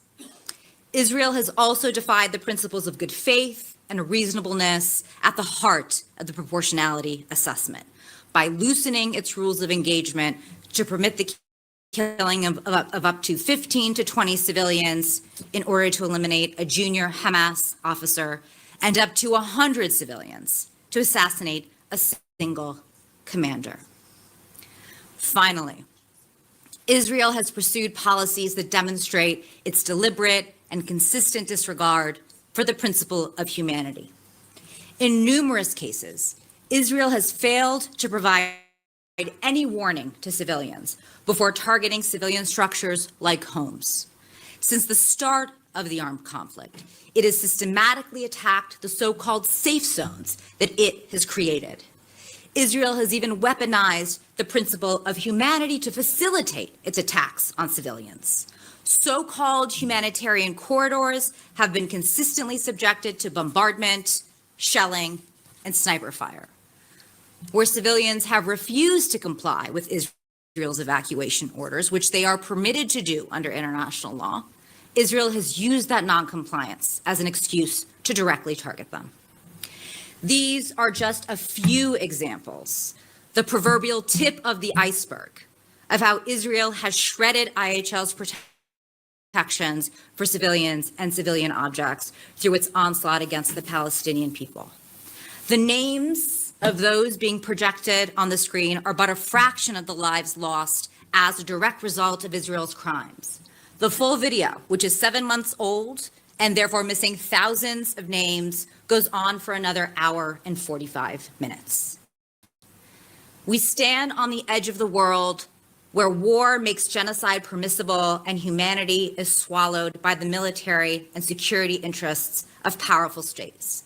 Israel has also defied the principles of good faith and reasonableness at the heart of the proportionality assessment by loosening its rules of engagement to permit the killing of up to 15 to 20 civilians in order to eliminate a junior Hamas officer and up to 100 civilians to assassinate a single commander. Finally, Israel has pursued policies that demonstrate its deliberate and consistent disregard for the principle of humanity. In numerous cases, Israel has failed to provide any warning to civilians before targeting civilian structures like homes. Since the start of the armed conflict. It has systematically attacked the so-called safe zones that it has created. Israel has even weaponized the principle of humanity to facilitate its attacks on civilians. So-called humanitarian corridors have been consistently subjected to bombardment, shelling, and sniper fire. Where civilians have refused to comply with Israel's evacuation orders, which they are permitted to do under international law, Israel has used that noncompliance as an excuse to directly target them. These are just a few examples, the proverbial tip of the iceberg, of how Israel has shredded IHL's protections for civilians and civilian objects through its onslaught against the Palestinian people. The names of those being projected on the screen are but a fraction of the lives lost as a direct result of Israel's crimes. The full video, which is 7 months old and therefore missing thousands of names, goes on for another hour and 45 minutes. We stand on the edge of the world where war makes genocide permissible and humanity is swallowed by the military and security interests of powerful states.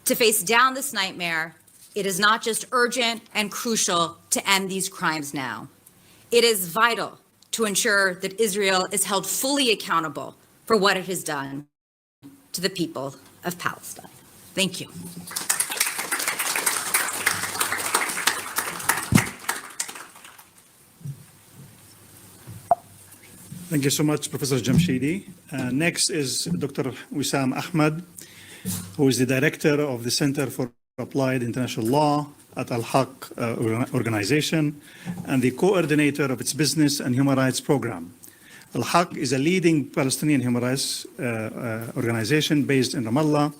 To face down this nightmare, it is not just urgent and crucial to end these crimes now. It is vital to ensure that Israel is held fully accountable for what it has done to the people of Palestine. Thank you. Thank you so much, Professor Jamshidi. Next is Dr. Wissam Ahmed, who is the director of the Center for Applied International Law at Al-Haq organization and the coordinator of its business and human rights program. Al-Haq is a leading Palestinian human rights organization based in Ramallah.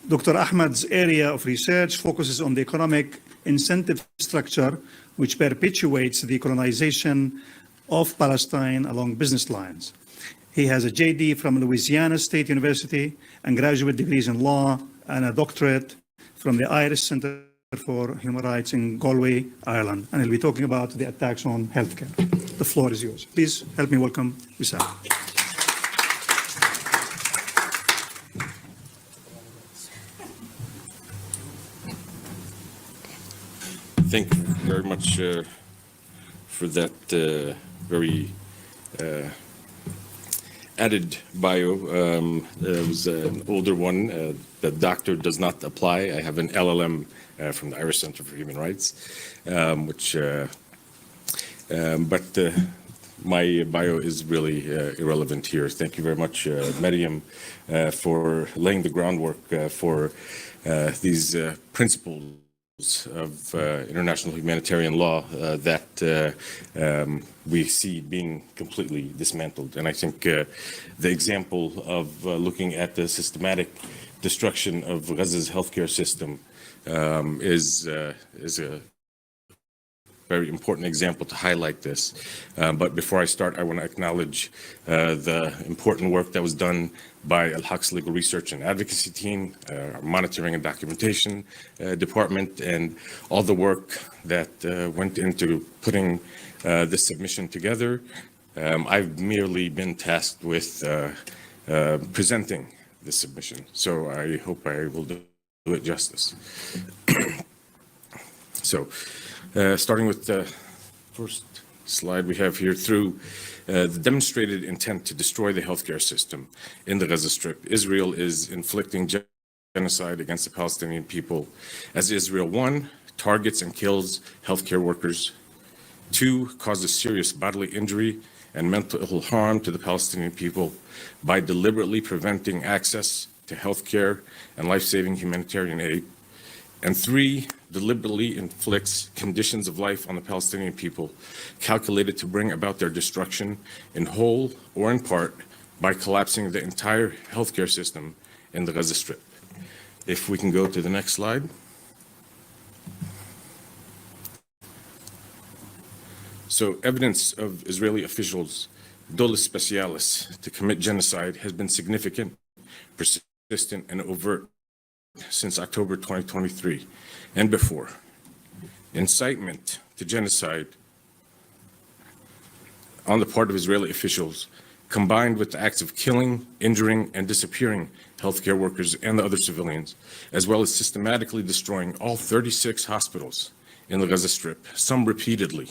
Dr. Ahmed's area of research focuses on the economic incentive structure which perpetuates the colonization of Palestine along business lines. He has a JD from Louisiana State University and graduate degrees in law and a doctorate from the Irish Center for Human Rights in Galway, Ireland. And he'll be talking about the attacks on healthcare. The floor is yours. Please help me welcome Wissam. Thank you very much for that very added bio. It was an older one. The doctor does not apply. I have an LLM from the Irish Center for Human Rights, but my bio is really irrelevant here. Thank you very much, Mariam, for laying the groundwork for these principles of international humanitarian law that we see being completely dismantled. And I think the example of looking at the systematic destruction of Gaza's healthcare system is a very important example to highlight this. But before I start, I want to acknowledge the important work that was done by Al-Haq's Legal Research and Advocacy Team, our Monitoring and Documentation Department, and all the work that went into putting this submission together. I've merely been tasked with presenting this submission, so I hope I will do it justice. So, starting with the first slide we have here, through the demonstrated intent to destroy the healthcare system in the Gaza Strip, Israel is inflicting genocide against the Palestinian people as Israel, 1, targets and kills healthcare workers, 2, causes serious bodily injury and mental harm to the Palestinian people by deliberately preventing access to healthcare and life-saving humanitarian aid, and 3, deliberately inflicts conditions of life on the Palestinian people calculated to bring about their destruction in whole or in part by collapsing the entire healthcare system in the Gaza Strip. If we can go to the next slide. So evidence of Israeli officials' dolus specialis to commit genocide has been significant, persistent, and overt since October 2023 and before. Incitement to genocide on the part of Israeli officials combined with the acts of killing, injuring, and disappearing healthcare workers and the other civilians, as well as systematically destroying all 36 hospitals in the Gaza Strip, some repeatedly,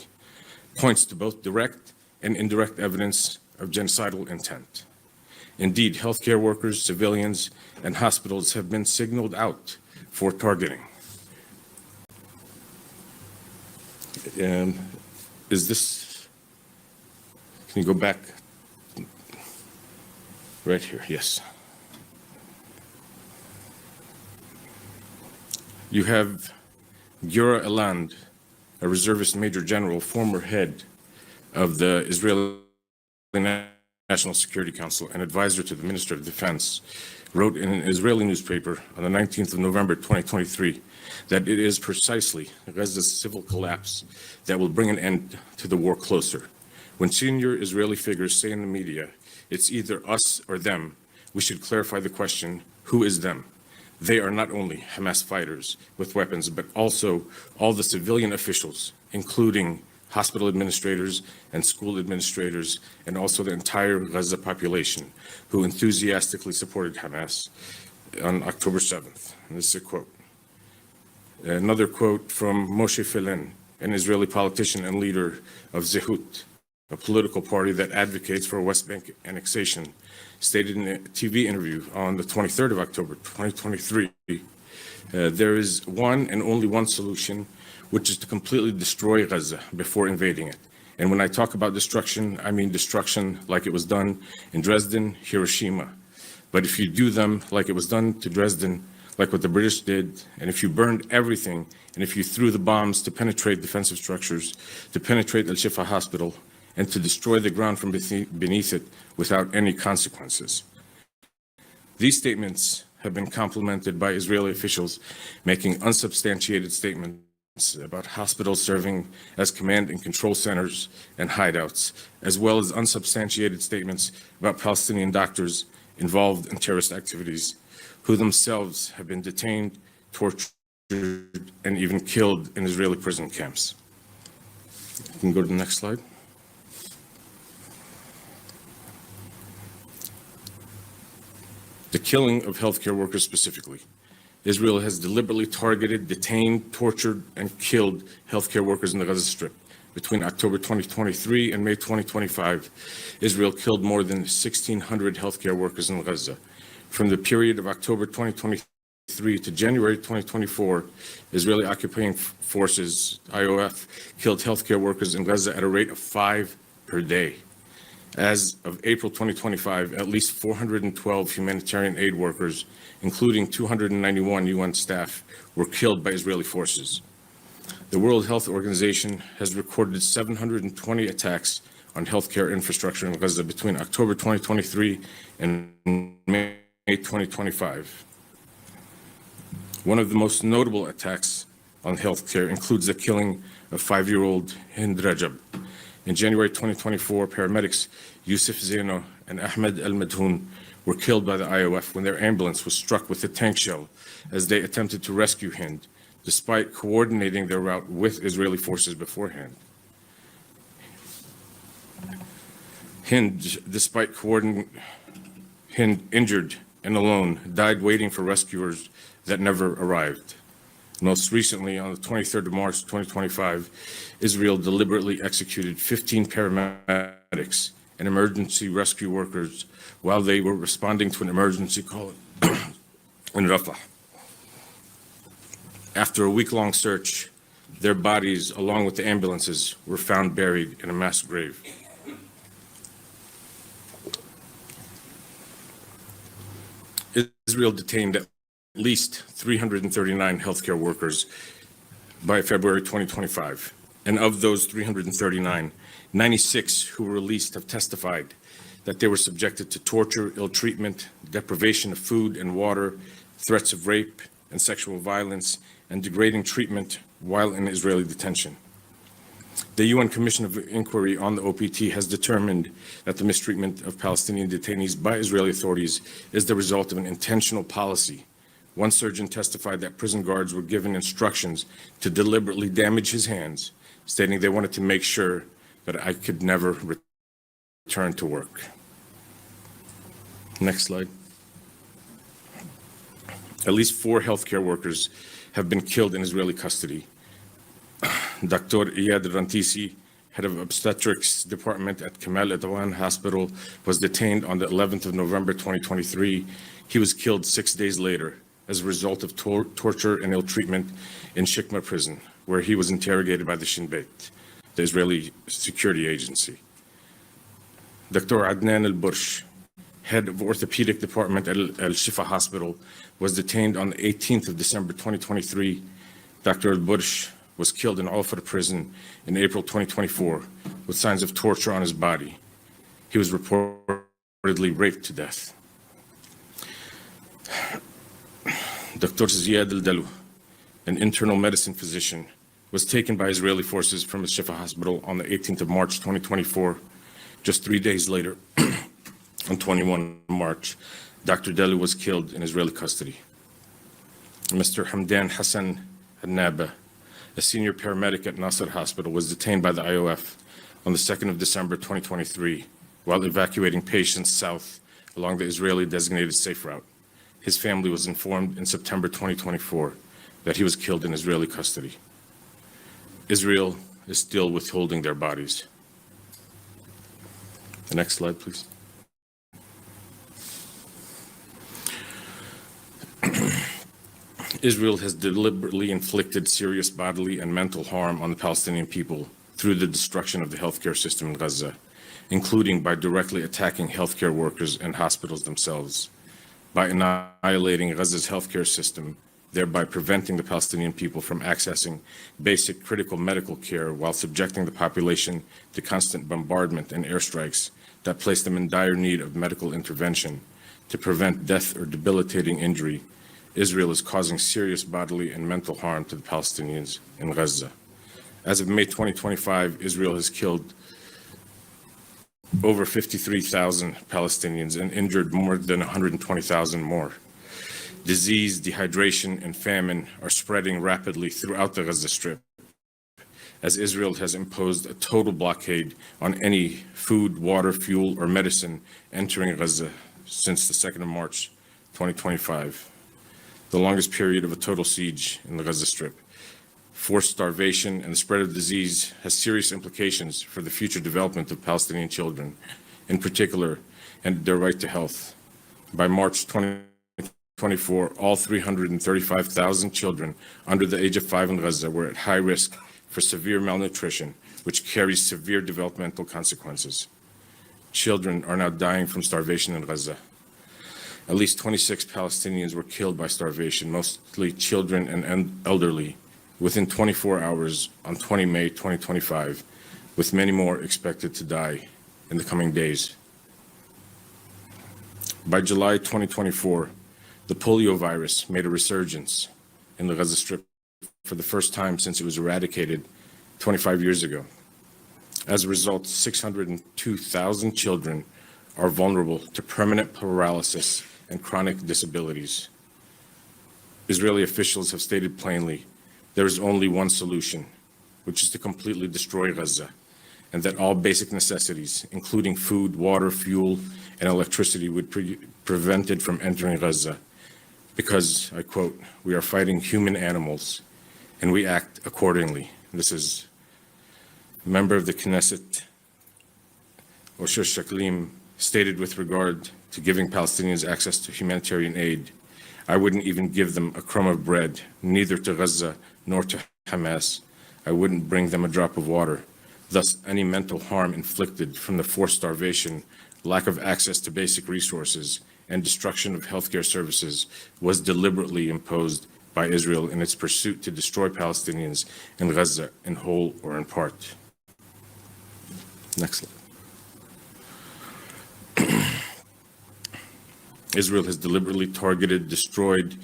points to both direct and indirect evidence of genocidal intent. Indeed, healthcare workers, civilians, and hospitals have been signaled out for targeting. Is this, can you go back? Right here, yes. You have Gura Eland, a reservist major general, former head of the Israeli National Security Council and advisor to the Minister of Defense, wrote in an Israeli newspaper on the 19th of November 2023 that it is precisely Gaza's civil collapse that will bring an end to the war closer. When senior Israeli figures say in the media, it's either us or them, we should clarify the question, who is them? They are not only Hamas fighters with weapons, but also all the civilian officials, including hospital administrators and school administrators, and also the entire Gaza population who enthusiastically supported Hamas on October 7th. And this is a quote. Another quote from Moshe Felen, an Israeli politician and leader of Zehut, a political party that advocates for West Bank annexation, stated in a TV interview on the 23rd of October, 2023, there is one and only one solution, which is to completely destroy Gaza before invading it. And when I talk about destruction, I mean destruction like it was done in Dresden, Hiroshima. But if you do them like it was done to Dresden, like what the British did, and if you burned everything, and if you threw the bombs to penetrate defensive structures, to penetrate Al-Shifa Hospital, and to destroy the ground from beneath it without any consequences. These statements have been complemented by Israeli officials making unsubstantiated statements about hospitals serving as command and control centers and hideouts, as well as unsubstantiated statements about Palestinian doctors involved in terrorist activities, who themselves have been detained, tortured, and even killed in Israeli prison camps. You can go to the next slide. The killing of healthcare workers specifically. Israel has deliberately targeted, detained, tortured, and killed healthcare workers in the Gaza Strip. Between October 2023 and May 2025, Israel killed more than 1,600 healthcare workers in Gaza. From the period of October 2023 to January 2024, Israeli occupying forces, IOF, killed healthcare workers in Gaza at a rate of 5 per day. As of April 2025, at least 412 humanitarian aid workers, including 291 UN staff, were killed by Israeli forces. The World Health Organization has recorded 720 attacks on healthcare infrastructure in Gaza between October 2023 and May 2025. One of the most notable attacks on healthcare includes the killing of 5-year-old Hind Rajab. In January 2024, paramedics Yusuf Zeno and Ahmed Al-Madhoun were killed by the IOF when their ambulance was struck with a tank shell as they attempted to rescue Hind, despite coordinating their route with Israeli forces beforehand. Hind, injured and alone, died waiting for rescuers that never arrived. Most recently, on the 23rd of March 2025, Israel deliberately executed 15 paramedics and emergency rescue workers while they were responding to an emergency call in Rafah. After a week-long search, their bodies, along with the ambulances, were found buried in a mass grave. Israel detained at least 339 healthcare workers by February 2025. And of those 339, 96 who were released have testified that they were subjected to torture, ill treatment, deprivation of food and water, threats of rape and sexual violence, and degrading treatment while in Israeli detention. The UN Commission of Inquiry on the OPT has determined that the mistreatment of Palestinian detainees by Israeli authorities is the result of an intentional policy. One surgeon testified that prison guards were given instructions to deliberately damage his hands, stating they wanted to make sure that I could never return to work. Next slide. At least 4 healthcare workers have been killed in Israeli custody. Dr. Iyad Rantisi, head of obstetrics department at Kamal Adwan Hospital, was detained on the 11th of November 2023. He was killed 6 days later as a result of torture and ill treatment in Shikma prison, where he was interrogated by the Shin Bet, the Israeli security agency. Dr. Adnan al-Bursh, head of orthopedic department at Al-Shifa Hospital, was detained on the 18th of December 2023. Dr. al-Bursh was killed in Al-Far prison in April 2024 with signs of torture on his body. He was reportedly raped to death. Dr. Ziad al-Dalu, an internal medicine physician, was taken by Israeli forces from Al-Shifa Hospital on the 18th of March 2024. Just 3 days later, on 21 March, Dr. Dalu was killed in Israeli custody. Mr. Hamdan Hassan al-Naba, a senior paramedic at Nasser Hospital, was detained by the IOF on the 2nd of December 2023 while evacuating patients south along the Israeli designated safe route. His family was informed in September 2024 that he was killed in Israeli custody. Israel is still withholding their bodies. The next slide, please. Israel has deliberately inflicted serious bodily and mental harm on the Palestinian people through the destruction of the healthcare system in Gaza, including by directly attacking healthcare workers and hospitals themselves, by annihilating Gaza's healthcare system, thereby preventing the Palestinian people from accessing basic critical medical care while subjecting the population to constant bombardment and airstrikes that place them in dire need of medical intervention to prevent death or debilitating injury. Israel is causing serious bodily and mental harm to the Palestinians in Gaza. As of May 2025, Israel has killed over 53,000 Palestinians and injured more than 120,000 more. Disease, dehydration, and famine are spreading rapidly throughout the Gaza Strip, as Israel has imposed a total blockade on any food, water, fuel, or medicine entering Gaza since the 2nd of March 2025, the longest period of a total siege in the Gaza Strip. Forced starvation and the spread of disease has serious implications for the future development of Palestinian children, in particular, and their right to health. By March 2024, all 335,000 children under the age of 5 in Gaza were at high risk for severe malnutrition, which carries severe developmental consequences. Children are now dying from starvation in Gaza. At least 26 Palestinians were killed by starvation, mostly children and elderly, within 24 hours on 20 May 2025, with many more expected to die in the coming days. By July 2024, the polio virus made a resurgence in the Gaza Strip for the first time since it was eradicated 25 years ago. As a result, 602,000 children are vulnerable to permanent paralysis and chronic disabilities. Israeli officials have stated plainly there is only one solution, which is to completely destroy Gaza, and that all basic necessities, including food, water, fuel, and electricity, would be prevented from entering Gaza. Because, I quote, "We are fighting human animals, and we act accordingly." This is a member of the Knesset, Osher Shaklim, stated with regard to giving Palestinians access to humanitarian aid. "I wouldn't even give them a crumb of bread, neither to Gaza nor to Hamas. I wouldn't bring them a drop of water." Thus, any mental harm inflicted from the forced starvation, lack of access to basic resources, and destruction of healthcare services was deliberately imposed by Israel in its pursuit to destroy Palestinians in Gaza in whole or in part. Next slide. Israel has deliberately targeted, destroyed,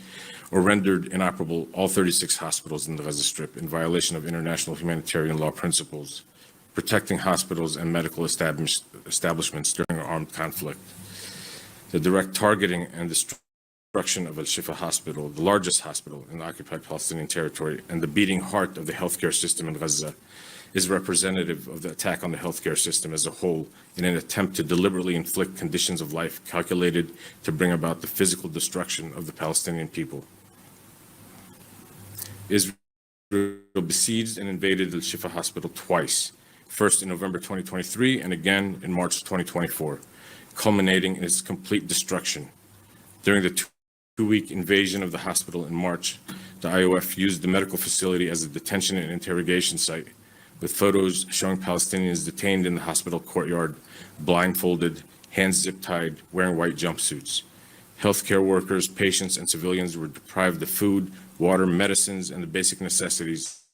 or rendered inoperable all 36 hospitals in the Gaza Strip in violation of international humanitarian law principles, protecting hospitals and medical establishments during an armed conflict. The direct targeting and destruction destruction of Al-Shifa Hospital, the largest hospital in the occupied Palestinian territory and the beating heart of the healthcare system in Gaza, is representative of the attack on the healthcare system as a whole in an attempt to deliberately inflict conditions of life calculated to bring about the physical destruction of the Palestinian people. Israel besieged and invaded Al-Shifa Hospital twice, first in November 2023 and again in March 2024, culminating in its complete destruction. During the two-week invasion of the hospital in March, the IOF used the medical facility as a detention and interrogation site, with photos showing Palestinians detained in the hospital courtyard, blindfolded, hands zip-tied, wearing white jumpsuits. Healthcare workers, patients, and civilians were deprived of food, water, medicines, and the basic necessities.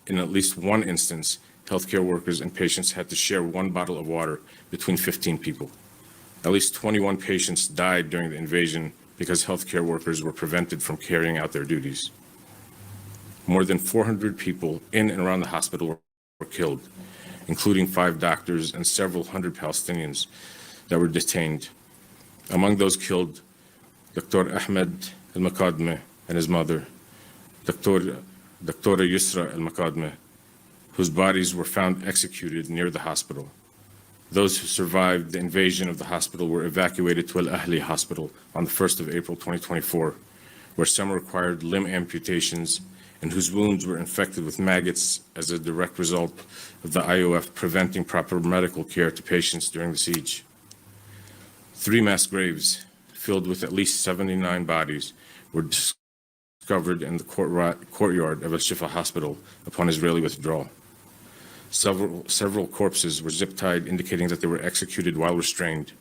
In at least one instance, healthcare workers and patients had to share one bottle of water between 15 people. At least 21 patients died during the invasion because healthcare workers were prevented from carrying out their duties. More than 400 people in and around the hospital were killed, including 5 doctors and several hundred Palestinians that were detained. Among those killed, Dr. Ahmed al-Makadme and his mother, Dr. Yusra al-Makadme, whose bodies were found executed near the hospital. Those who survived the invasion of the hospital were evacuated to Al-Ahli Hospital on the 1st of April 2024, where some required limb amputations and whose wounds were infected with maggots as a direct result of the IOF preventing proper medical care to patients during the siege. 3 mass graves filled with at least 79 bodies were discovered in the courtyard of Al-Shifa Hospital upon Israeli withdrawal. Several corpses were zip-tied, indicating that they were executed while restrained,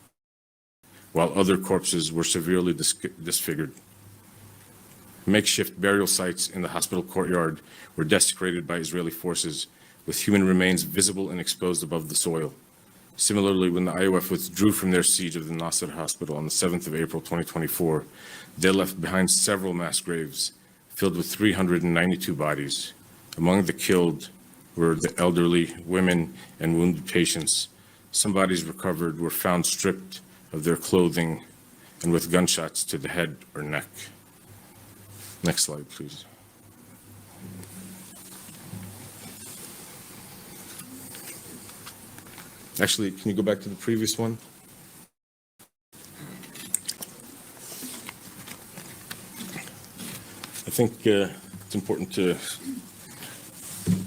while other corpses were severely disfigured. Makeshift burial sites in the hospital courtyard were desecrated by Israeli forces, with human remains visible and exposed above the soil. Similarly, when the IOF withdrew from their siege of the Nasser Hospital on the 7th of April 2024, they left behind several mass graves filled with 392 bodies. Among the killed were the elderly, women, and wounded patients. Some bodies recovered were found stripped of their clothing and with gunshots to the head or neck. Next slide, please. Actually, can you go back to the previous one? I think it's important to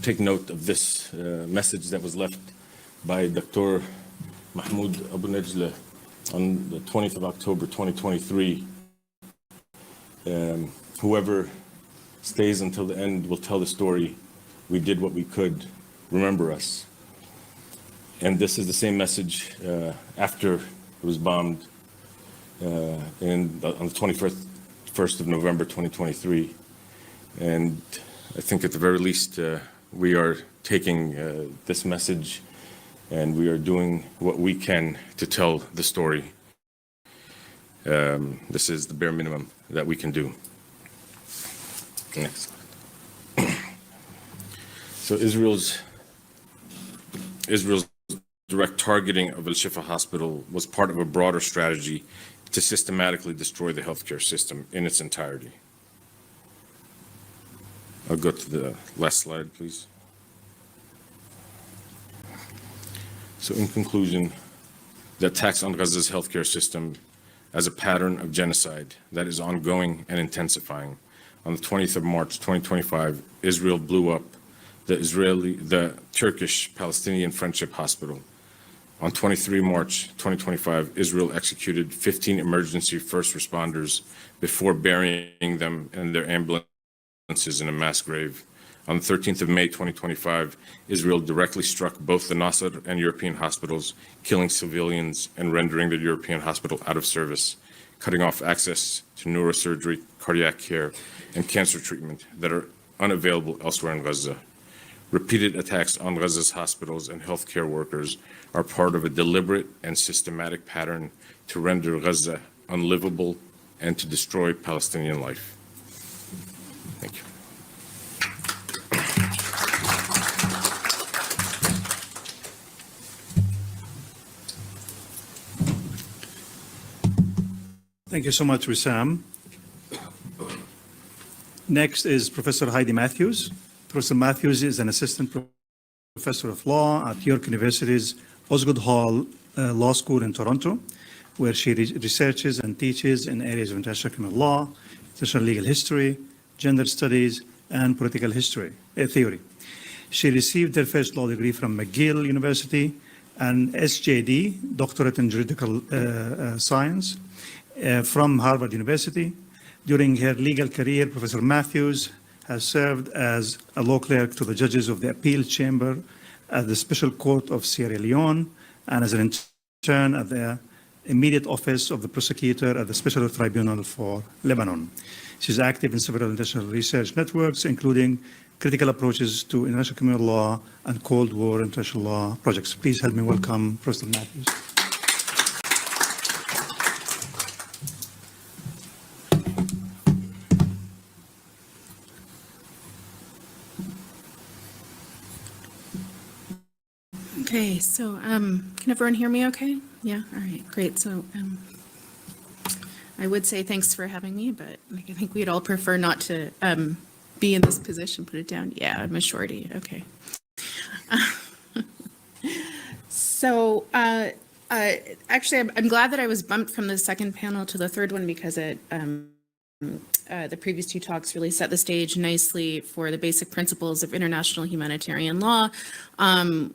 take note of this message that was left by Dr. Mahmoud Abu Najla on the 20th of October 2023. Whoever stays until the end will tell the story. We did what we could. Remember us. And this is the same message after it was bombed on the 21st of November 2023. And I think at the very least, we are taking this message and we are doing what we can to tell the story. This is the bare minimum that we can do. Next slide. So Israel's direct targeting of Al-Shifa Hospital was part of a broader strategy to systematically destroy the healthcare system in its entirety. I'll go to the last slide, please. So in conclusion, the attacks on Gaza's healthcare system as a pattern of genocide that is ongoing and intensifying. On the 20th of March 2025, Israel blew up the Turkish-Palestinian Friendship Hospital. On 23 March 2025, Israel executed 15 emergency first responders before burying them in their ambulances in a mass grave. On the 13th of May 2025, Israel directly struck both the Nasser and European hospitals, killing civilians and rendering the European hospital out of service, cutting off access to neurosurgery, cardiac care, and cancer treatment that are unavailable elsewhere in Gaza. Repeated attacks on Gaza's hospitals and healthcare workers are part of a deliberate and systematic pattern to render Gaza unlivable and to destroy Palestinian life. Thank you. Thank you so much, Wissam. Next is Professor Heidi Matthews. Professor Matthews is an assistant professor of law at York University's Osgood Hall Law School in Toronto, where she researches and teaches in areas of international criminal law, international legal history, gender studies, and political history theory. She received her first law degree from McGill University and SJD, Doctorate in Juridical Science, from Harvard University. During her legal career, Professor Matthews has served as a law clerk to the judges of the Appeal Chamber at the Special Court of Sierra Leone and as an intern at the immediate office of the prosecutor at the Special Tribunal for Lebanon. She's active in several international research networks, including critical approaches to international criminal law and Cold War international law projects. Please help me welcome Professor Matthews. Okay, so can everyone hear me okay? Yeah, all right, great. So I would say thanks for having me, but I think we'd all prefer not to be in this position. Put it down. Yeah, I'm a shorty. Okay. So actually, I'm glad that I was bumped from the second panel to the third one because it the previous two talks really set the stage nicely for the basic principles of international humanitarian law,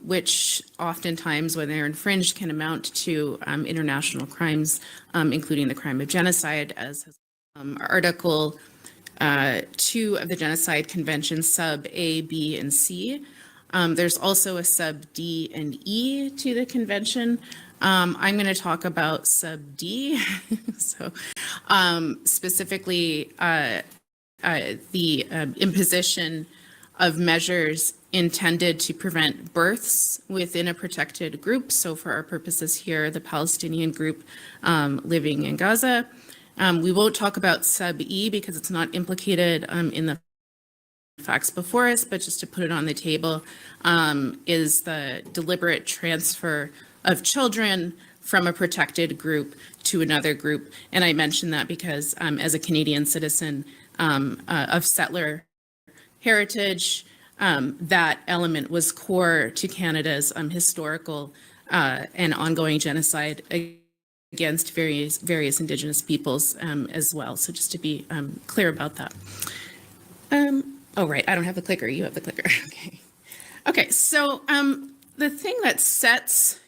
which oftentimes, when they're infringed, can amount to international crimes, including the crime of genocide, as Article 2 of the Genocide Convention, sub A, B, and C. There's also a sub D and E to the convention. I'm going to talk about sub D, so specifically the imposition of measures intended to prevent births within a protected group. So for our purposes here, the Palestinian group living in Gaza. We won't talk about sub E because it's not implicated in the facts before us, but just to put it on the table, is the deliberate transfer of children from a protected group to another group. And I mention that because as a Canadian citizen of settler heritage, that element was core to Canada's historical and ongoing genocide against various Indigenous peoples as well. So just to be clear about that. Oh, right, I don't have the clicker, you have the clicker, okay. Okay, so the thing that sets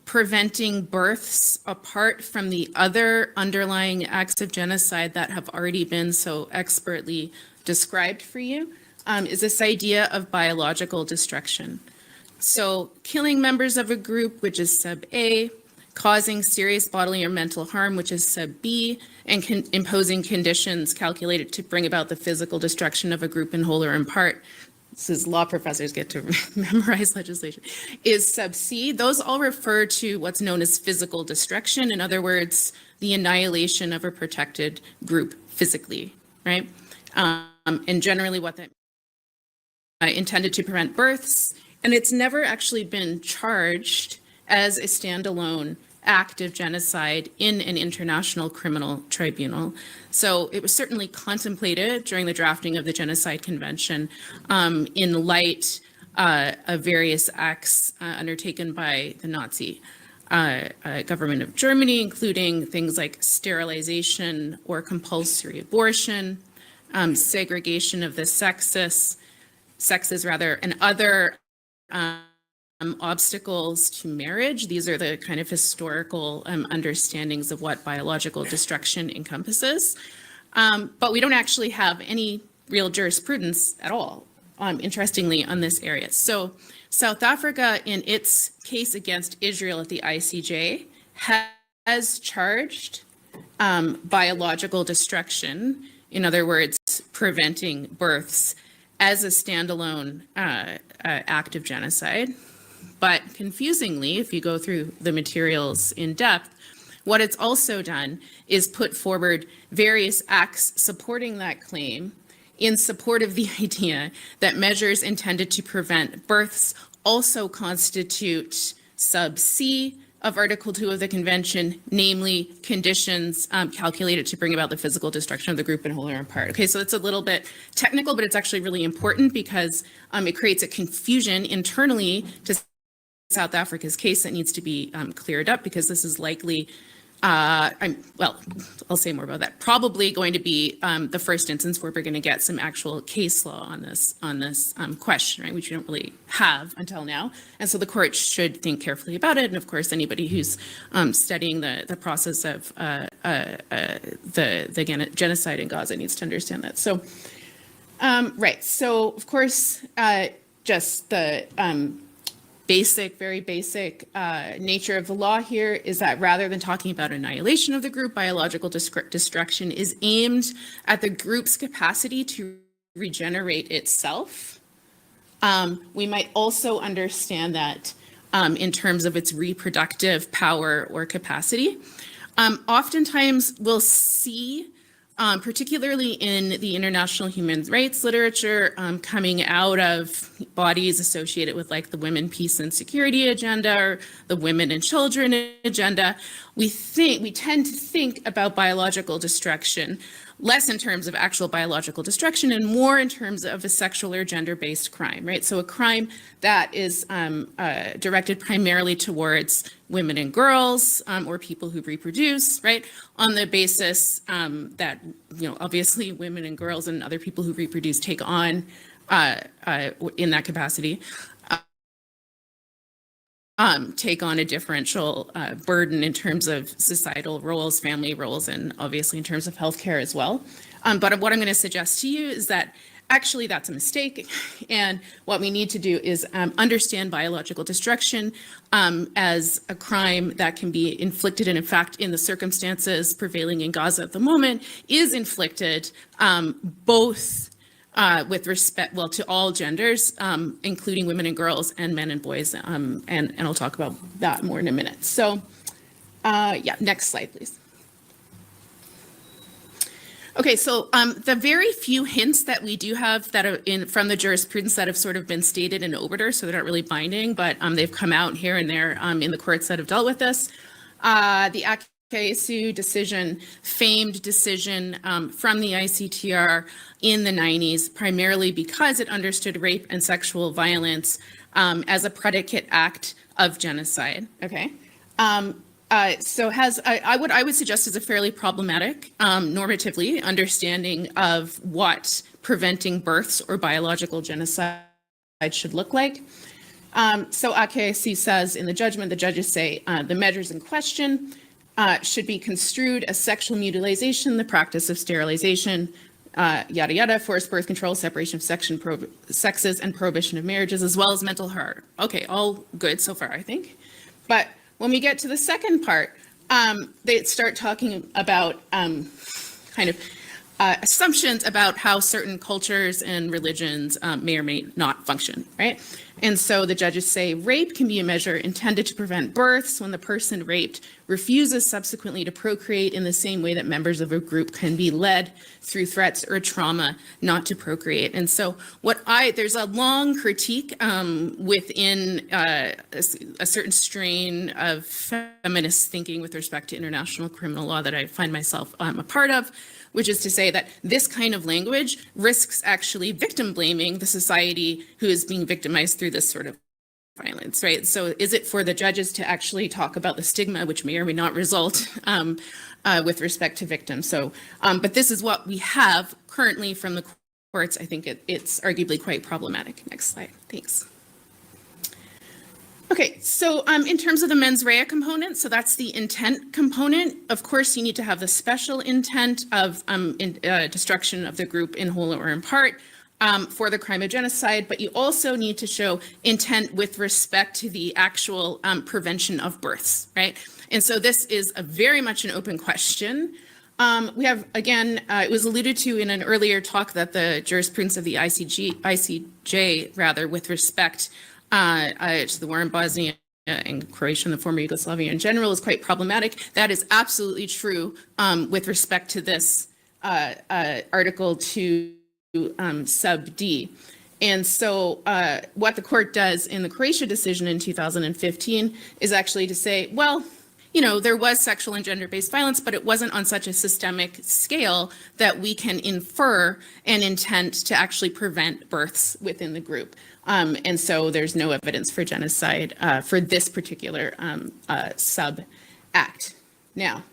preventing births apart from the other underlying acts of genocide that have already been so expertly described for you is this idea of biological destruction. So killing members of a group, which is sub A, causing serious bodily or mental harm, which is sub B, and imposing conditions calculated to bring about the physical destruction of a group in whole or in part. This is law professors get to memorize legislation, is sub C. Those all refer to what's known as physical destruction. In other words, the annihilation of a protected group physically, right? And generally what that intended to prevent births. And it's never actually been charged as a standalone act of genocide in an international criminal tribunal. So it was certainly contemplated during the drafting of the Genocide Convention in light of various acts undertaken by the Nazi government of Germany, including things like sterilization or compulsory abortion, segregation of the sexes and other obstacles to marriage. These are the kind of historical understandings of what biological destruction encompasses. But we don't actually have any real jurisprudence at all, interestingly, on this area. So South Africa, in its case against Israel at the ICJ, has charged biological destruction, in other words, preventing births, as a standalone act of genocide. But confusingly, if you go through the materials in depth, what it's also done is put forward various acts supporting that claim in support of the idea that measures intended to prevent births also constitute sub C of Article 2 of the Convention, namely conditions calculated to bring about the physical destruction of the group in whole or in part. Okay, so it's a little bit technical, but it's actually really important because it creates a confusion internally to South Africa's case that needs to be cleared up, because this is likely, well, I'll say more about that. Probably going to be the first instance where we're going to get some actual case law on this question, right, which we don't really have until now. And so the court should think carefully about it. And of course, anybody who's studying the process of the genocide in Gaza needs to understand that. So, right. So, of course, just the very basic nature of the law here is that rather than talking about annihilation of the group, biological destruction is aimed at the group's capacity to regenerate itself. We might also understand that in terms of its reproductive power or capacity. Oftentimes we'll see, particularly in the international human rights literature, coming out of bodies associated with like the women, peace and security agenda or the women and children agenda, we tend to think about biological destruction less in terms of actual biological destruction and more in terms of a sexual or gender-based crime, right? So a crime that is directed primarily towards women and girls or people who reproduce, right? On the basis that, you know, obviously women and girls and other people who reproduce take on in that capacity, take on a differential burden in terms of societal roles, family roles, and obviously in terms of healthcare as well. But what I'm going to suggest to you is that actually that's a mistake. And what we need to do is understand biological destruction as a crime that can be inflicted, and in fact, in the circumstances prevailing in Gaza at the moment, is inflicted both with respect, well, to all genders, including women and girls and men and boys. And I'll talk about that more in a minute. So yeah, next slide, please. Okay, so the very few hints that we do have that are from the jurisprudence that have sort of been stated in obiter, so they're not really binding, but they've come out here and there in the courts that have dealt with this. The Akayesu decision, famed decision from the ICTR in the 90s, primarily because it understood rape and sexual violence as a predicate act of genocide, okay? So I would suggest is a fairly problematic normatively understanding of what preventing births or biological genocide should look like. So Akayesu says in the judgment, the judges say the measures in question should be construed as sexual mutilation, the practice of sterilization, yada yada, forced birth control, separation of sexes, and prohibition of marriages, as well as mental harm. Okay, all good so far, I think. But when we get to the second part, they start talking about kind of assumptions about how certain cultures and religions may or may not function, right? And so the judges say rape can be a measure intended to prevent births when the person raped refuses subsequently to procreate in the same way that members of a group can be led through threats or trauma not to procreate. And so there's a long critique within a certain strain of feminist thinking with respect to international criminal law that I find myself a part of, which is to say that this kind of language risks actually victim blaming the society who is being victimized through this sort of violence, right? So is it for the judges to actually talk about the stigma, which may or may not result with respect to victims? So, but this is what we have currently from the courts. I think it's arguably quite problematic. Next slide, thanks. Okay, so in terms of the mens rea component, so that's the intent component. Of course, you need to have the special intent of destruction of the group in whole or in part for the crime of genocide, but you also need to show intent with respect to the actual prevention of births, right? And so this is very much an open question. We have, again, it was alluded to in an earlier talk that the jurisprudence of the ICJ, rather, with respect to the war in Bosnia and Croatia and the former Yugoslavia in general is quite problematic. That is absolutely true with respect to this Article 2 sub D. And so what the court does in the Croatia decision in 2015 is actually to say, well, you know, there was sexual and gender-based violence, but it wasn't on such a systemic scale that we can infer an intent to actually prevent births within the group. And so there's no evidence for genocide for this particular sub-act. Now,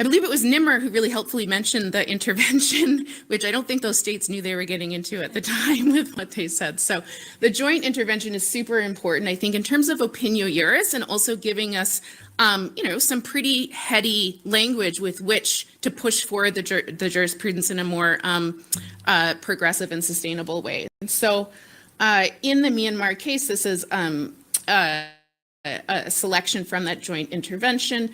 I believe it was Nimmer who really helpfully mentioned the intervention, which I don't think those states knew they were getting into at the time with what they said. So the joint intervention is super important, I think, in terms of opinio juris and also giving us, you know, some pretty heady language with which to push forward the jurisprudence in a more progressive and sustainable way. And so in the Myanmar case, this is a selection from that joint intervention.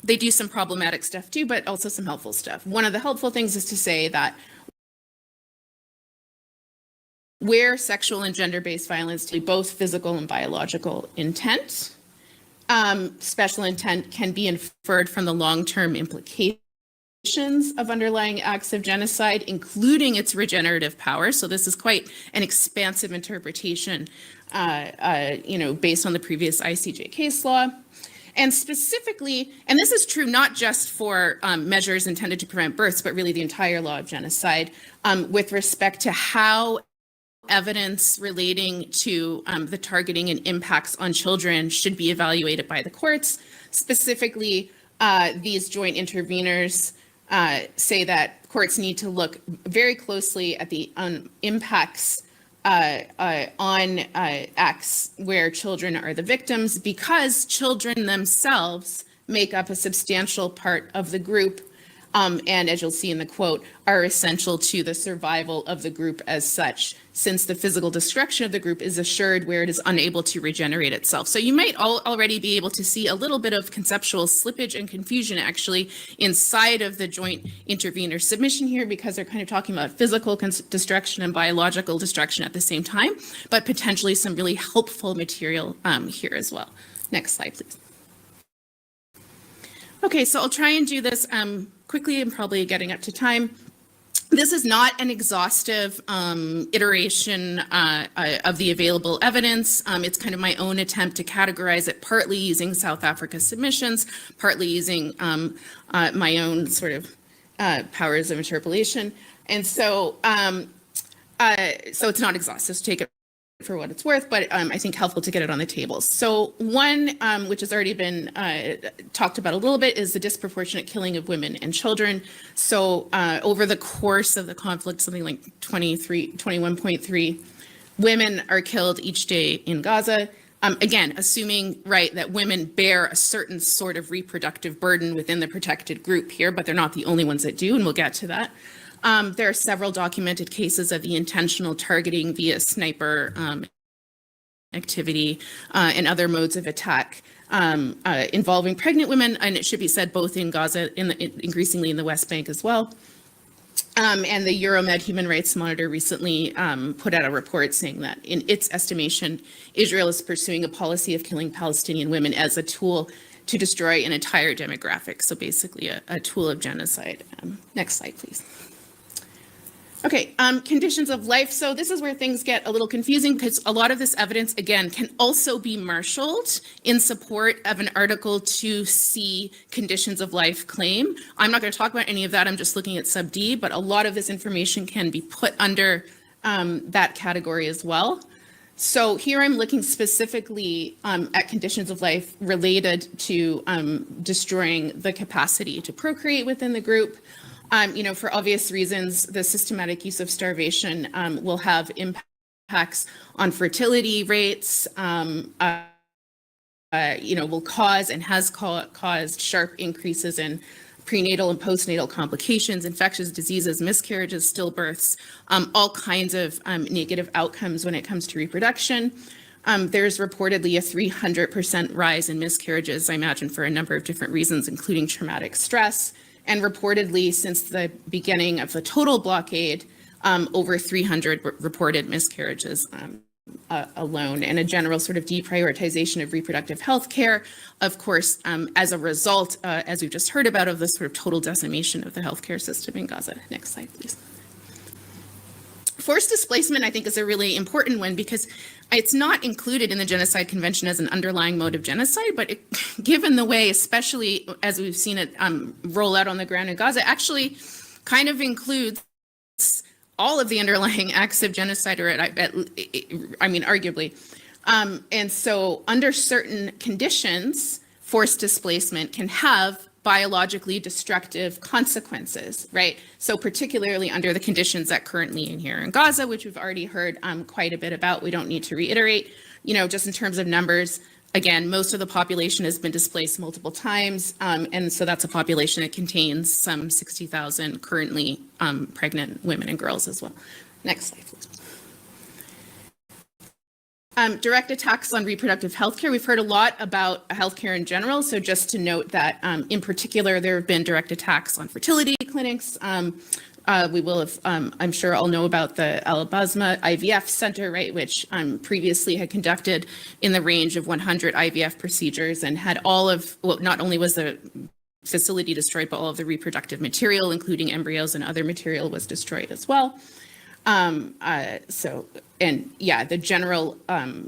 They do some problematic stuff too, but also some helpful stuff. One of the helpful things is to say that where sexual and gender-based violence to both physical and biological intent, special intent can be inferred from the long-term implications of underlying acts of genocide, including its regenerative power. So this is quite an expansive interpretation, you know, based on the previous ICJ case law. And specifically, and this is true not just for measures intended to prevent births, but really the entire law of genocide, with respect to how evidence relating to the targeting and impacts on children should be evaluated by the courts. Specifically, these joint interveners say that courts need to look very closely at the impacts on acts where children are the victims, because children themselves make up a substantial part of the group, and as you'll see in the quote, are essential to the survival of the group as such, since the physical destruction of the group is assured where it is unable to regenerate itself. So you might already be able to see a little bit of conceptual slippage and confusion actually inside of the joint intervener submission here, because they're kind of talking about physical destruction and biological destruction at the same time, but potentially some really helpful material here as well. Next slide, please. Okay, so I'll try and do this quickly and probably getting up to time. This is not an exhaustive iteration of the available evidence. It's kind of my own attempt to categorize it, partly using South Africa submissions, partly using my own sort of powers of interpolation. And so, so it's not exhaustive, so take it for what it's worth, but I think helpful to get it on the table. So one, which has already been talked about a little bit, is the disproportionate killing of women and children. So over the course of the conflict, something like 21.3 women are killed each day in Gaza. Again, assuming, right, that women bear a certain sort of reproductive burden within the protected group here, but they're not the only ones that do, and we'll get to that. There are several documented cases of the intentional targeting via sniper activity and other modes of attack involving pregnant women, and it should be said both in Gaza, increasingly in the West Bank as well. And the Euromed Human Rights Monitor recently put out a report saying that in its estimation, Israel is pursuing a policy of killing Palestinian women as a tool to destroy an entire demographic. So basically a tool of genocide. Next slide, please. Okay, conditions of life. So this is where things get a little confusing, because a lot of this evidence, again, can also be marshaled in support of an Article 2C conditions of life claim. I'm not going to talk about any of that. I'm just looking at sub D, but a lot of this information can be put under that category as well. So here I'm looking specifically at conditions of life related to destroying the capacity to procreate within the group. You know, for obvious reasons, the systematic use of starvation will have impacts on fertility rates, you know, will cause and has caused sharp increases in prenatal and postnatal complications, infectious diseases, miscarriages, stillbirths, all kinds of negative outcomes when it comes to reproduction. There's reportedly a 300% rise in miscarriages, I imagine, for a number of different reasons, including traumatic stress. And reportedly, since the beginning of the total blockade, over 300 reported miscarriages alone, and a general sort of deprioritization of reproductive health care, of course, as a result, as we've just heard about, of the sort of total decimation of the healthcare system in Gaza. Next slide, please. forced displacement, I think, is a really important one because it's not included in the Genocide Convention as an underlying mode of genocide, but given the way, especially as we've seen it roll out on the ground in Gaza, actually kind of includes all of the underlying acts of genocide, or I mean, arguably. And so under certain conditions, forced displacement can have biologically destructive consequences, right? So particularly under the conditions that currently in here in Gaza, which we've already heard quite a bit about, we don't need to reiterate, just in terms of numbers, again, most of the population has been displaced multiple times. And so that's a population that contains some 60,000 currently pregnant women and girls as well. Next slide, please. Direct attacks on reproductive health care. We've heard a lot about healthcare in general. So just to note that in particular, there have been direct attacks on fertility clinics. We will have, I'm sure all know about the Al Basma IVF Center, right, which previously had conducted in the range of 100 IVF procedures and had all of, well, not only was the facility destroyed, but all of the reproductive material, including embryos and other material, was destroyed as well. The general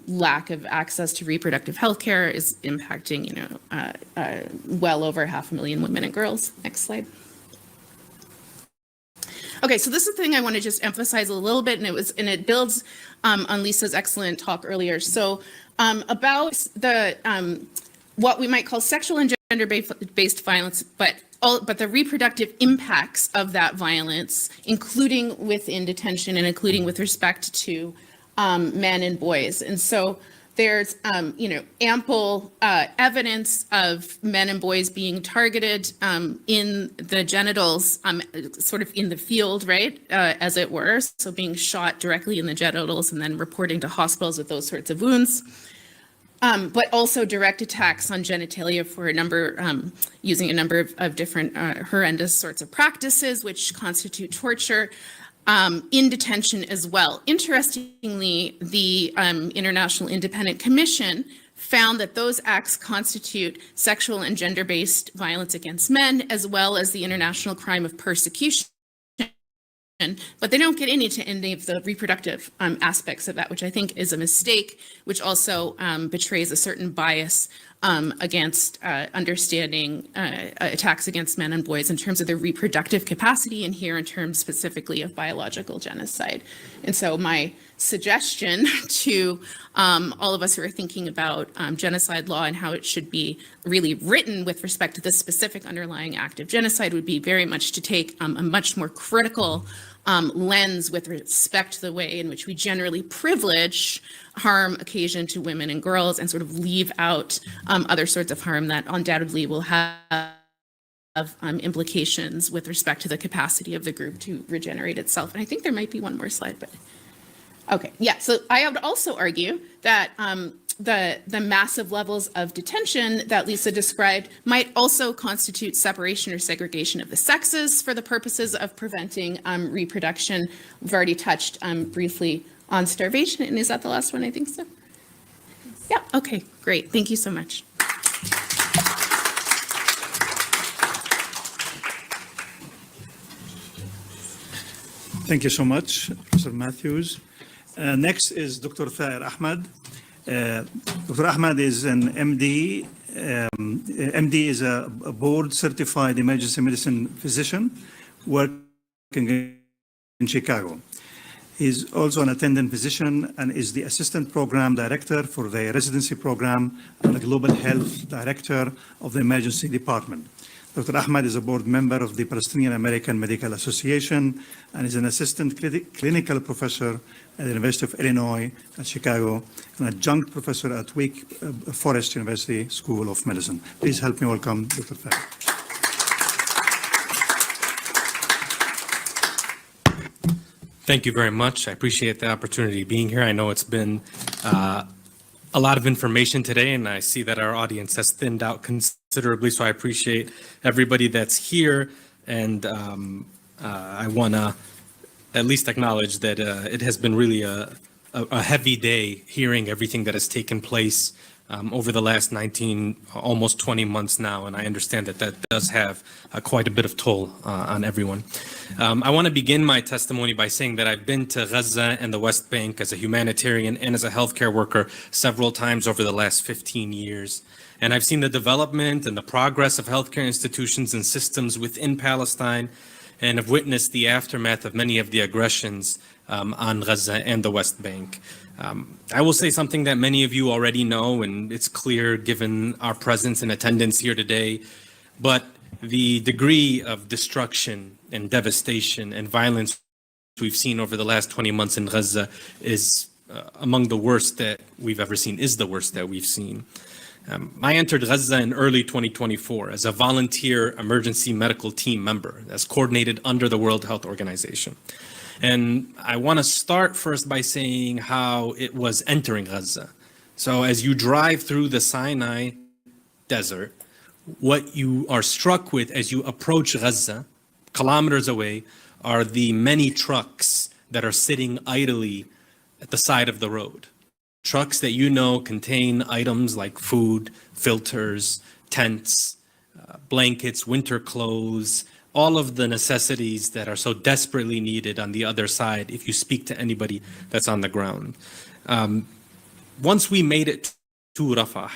lack of access to reproductive health care is impacting, well over 500,000 women and girls. Next slide. Okay, so this is the thing I want to just emphasize a little bit, and it builds on Lisa's excellent talk earlier. So about the what we might call sexual and gender-based violence, but the reproductive impacts of that violence, including within detention and including with respect to men and boys. And so there's, ample evidence of men and boys being targeted in the genitals, sort of in the field, right, as it were. So being shot directly in the genitals and then reporting to hospitals with those sorts of wounds. But also direct attacks on genitalia for a number, using a number of different horrendous sorts of practices, which constitute torture in detention as well. Interestingly, the International Independent Commission found that those acts constitute sexual and gender-based violence against men, as well as the international crime of persecution. But they don't get into any of the reproductive aspects of that, which I think is a mistake, which also betrays a certain bias against understanding attacks against men and boys in terms of their reproductive capacity, and here in terms specifically of biological genocide. And so my suggestion to all of us who are thinking about genocide law and how it should be really written with respect to this specific underlying act of genocide would be very much to take a much more critical lens with respect to the way in which we generally privilege harm occasioned to women and girls and sort of leave out other sorts of harm that undoubtedly will have implications with respect to the capacity of the group to regenerate itself. And I think there might be one more slide, but okay, yeah. So I would also argue that the massive levels of detention that Lisa described might also constitute separation or segregation of the sexes for the purposes of preventing reproduction. We've already touched briefly on starvation, and is that the last one? I think so. Yeah, okay, great. Thank you so much. Thank you so much, Professor Matthews. Next is Dr. Thair Ahmad. Dr. Ahmad is an MD. MD is a board-certified emergency medicine physician working in Chicago. He's also an attendant physician and is the assistant program director for the residency program and the global health director of the emergency department. Dr. Ahmad is a board member of the Palestinian American Medical Association and is an assistant clinical professor at the University of Illinois at Chicago and adjunct professor at Wake Forest University School of Medicine. Please help me welcome Dr. Thair. Thank you very much. I appreciate the opportunity of being here. I know it's been a lot of information today, and I see that our audience has thinned out considerably, so I appreciate everybody that's here, and I want to at least acknowledge that it has been really a heavy day hearing everything that has taken place over the last 19, almost 20 months now, and I understand that that does have quite a bit of toll on everyone. I want to begin my testimony by saying that I've been to Gaza and the West Bank as a humanitarian and as a healthcare worker several times over the last 15 years. And I've seen the development and the progress of healthcare institutions and systems within Palestine, and have witnessed the aftermath of many of the aggressions on Gaza and the West Bank. I will say something that many of you already know, and it's clear given our presence and attendance here today, but the degree of destruction and devastation and violence we've seen over the last 20 months in Gaza is among the worst that we've ever seen, is the worst that we've seen. I entered Gaza in early 2024 as a volunteer emergency medical team member that's coordinated under the World Health Organization. And I want to start first by saying how it was entering Gaza. So as you drive through the Sinai desert, what you are struck with as you approach Gaza, kilometers away, are the many trucks that are sitting idly at the side of the road. Trucks that you know contain items like food, filters, tents, blankets, winter clothes, all of the necessities that are so desperately needed on the other side if you speak to anybody that's on the ground. Once we made it to Rafah,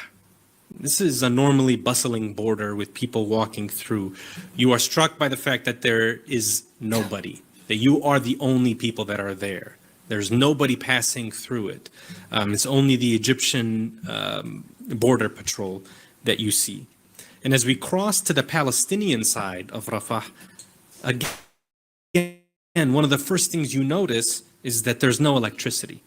this is a normally bustling border with people walking through. You are struck by the fact that there is nobody, that you are the only people that are there. There's nobody passing through it. It's only the Egyptian border patrol that you see. And as we cross to the Palestinian side of Rafah, again, one of the first things you notice is that there's no electricity.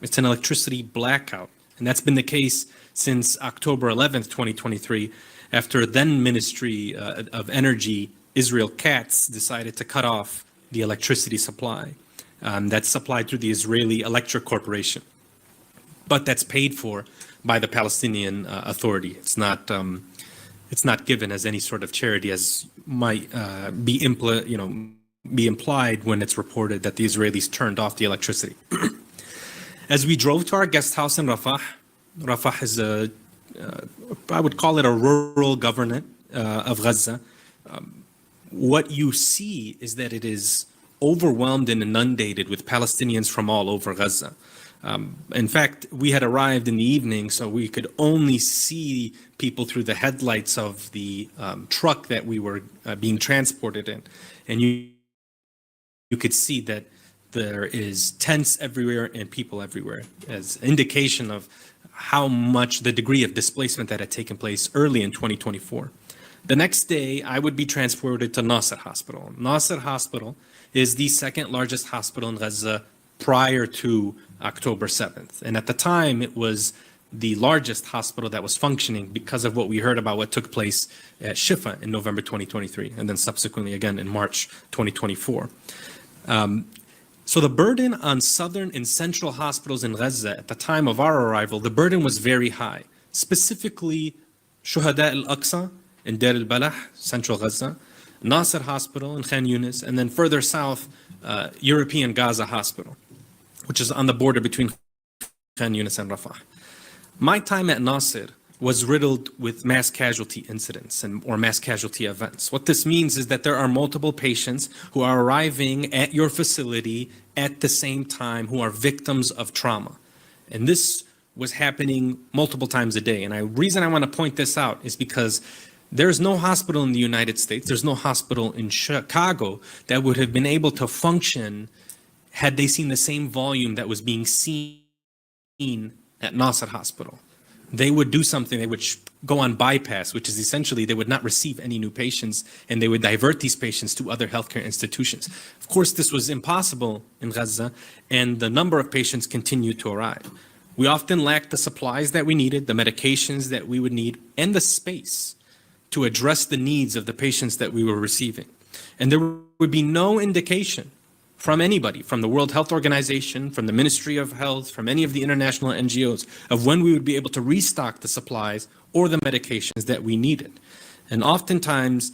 It's an electricity blackout. And that's been the case since October 11th, 2023, after then Ministry of Energy, Israel Katz, decided to cut off the electricity supply. That's supplied through the Israeli Electric Corporation. But that's paid for by the Palestinian Authority. It's not given as any sort of charity, as might be implied when it's reported that the Israelis turned off the electricity. As we drove to our guest house in Rafah, Rafah is I would call it a rural government of Gaza. What you see is that it is overwhelmed and inundated with Palestinians from all over Gaza. In fact, we had arrived in the evening, so we could only see people through the headlights of the truck that we were being transported in. And you could see that there is tents everywhere and people everywhere, as indication of how much the degree of displacement that had taken place early in 2024. The next day, I would be transported to Nasser Hospital. Nasser Hospital is the second largest hospital in Gaza prior to October 7th. And at the time, it was the largest hospital that was functioning because of what we heard about what took place at Shifa in November 2023, and then subsequently again in March 2024. So the burden on southern and central hospitals in Gaza at the time of our arrival, the burden was very high. Specifically, Shuhada al-Aqsa in Deir al-Balah, central Gaza, Nasser Hospital in Khan Yunis, and then further south, European Gaza Hospital, which is on the border between Khan Yunis and Rafah. My time at Nasser was riddled with mass casualty incidents or mass casualty events. What this means is that there are multiple patients who are arriving at your facility at the same time who are victims of trauma. And this was happening multiple times a day. And the reason I want to point this out is because there's no hospital in the United States, there's no hospital in Chicago that would have been able to function had they seen the same volume that was being seen at Nasser Hospital. They would do something, they would go on bypass, which is essentially they would not receive any new patients and they would divert these patients to other healthcare institutions. Of course, this was impossible in Gaza, and the number of patients continued to arrive. We often lacked the supplies that we needed, the medications that we would need, and the space to address the needs of the patients that we were receiving. And there would be no indication from anybody, from the World Health Organization, from the Ministry of Health, from any of the international NGOs, of when we would be able to restock the supplies or the medications that we needed. And oftentimes,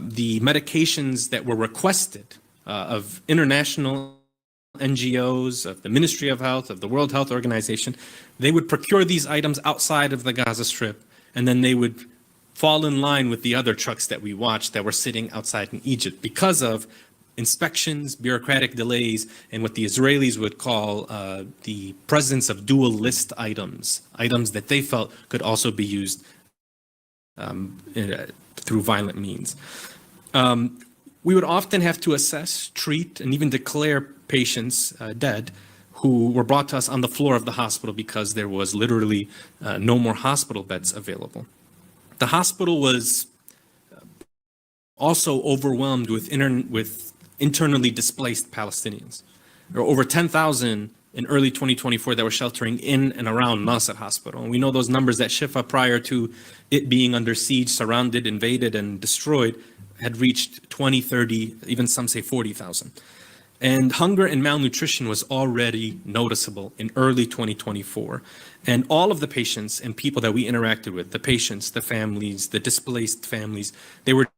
the medications that were requested of international NGOs, of the Ministry of Health, of the World Health Organization. They would procure these items outside of the Gaza Strip, and then they would fall in line with the other trucks that we watched that were sitting outside in Egypt because of inspections, bureaucratic delays, and what the Israelis would call the presence of dual list items, items that they felt could also be used through violent means. We would often have to assess, treat, and even declare patients dead who were brought to us on the floor of the hospital because there was literally no more hospital beds available. The hospital was also overwhelmed with internally displaced Palestinians. There were over 10,000 in early 2024 that were sheltering in and around Nasser Hospital. And we know those numbers that Shifa, prior to it being under siege, surrounded, invaded, and destroyed, had reached 20, 30, even some say 40,000. And hunger and malnutrition was already noticeable in early 2024. And all of the patients and people that we interacted with, the patients, the families, the displaced families, they were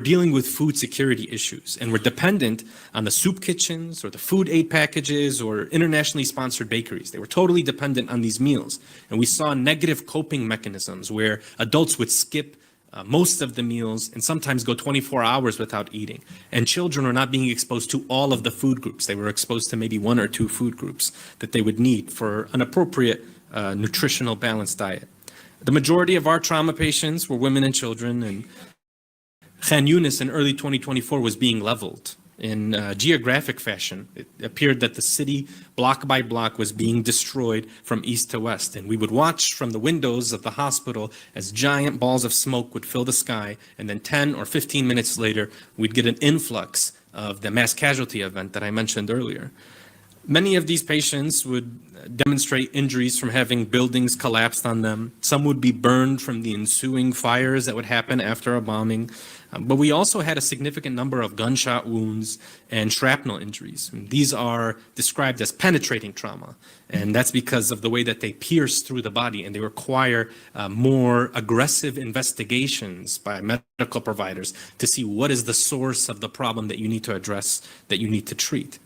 dealing with food security issues and were dependent on the soup kitchens or the food aid packages or internationally sponsored bakeries. They were totally dependent on these meals. And we saw negative coping mechanisms where adults would skip most of the meals and sometimes go 24 hours without eating. And children were not being exposed to all of the food groups. They were exposed to maybe 1 or 2 food groups that they would need for an appropriate nutritional balanced diet. The majority of our trauma patients were women and children, and Khan Yunis in early 2024 was being leveled in geographic fashion. It appeared that the city, block by block, was being destroyed from east to west. And we would watch from the windows of the hospital as giant balls of smoke would fill the sky. And then 10 or 15 minutes later, we'd get an influx of the mass casualty event that I mentioned earlier. Many of these patients would demonstrate injuries from having buildings collapsed on them. Some would be burned from the ensuing fires that would happen after a bombing. But we also had a significant number of gunshot wounds and shrapnel injuries. And these are described as penetrating trauma. And that's because of the way that they pierce through the body, and they require more aggressive investigations by medical providers to see what is the source of the problem that you need to address, that you need to treat.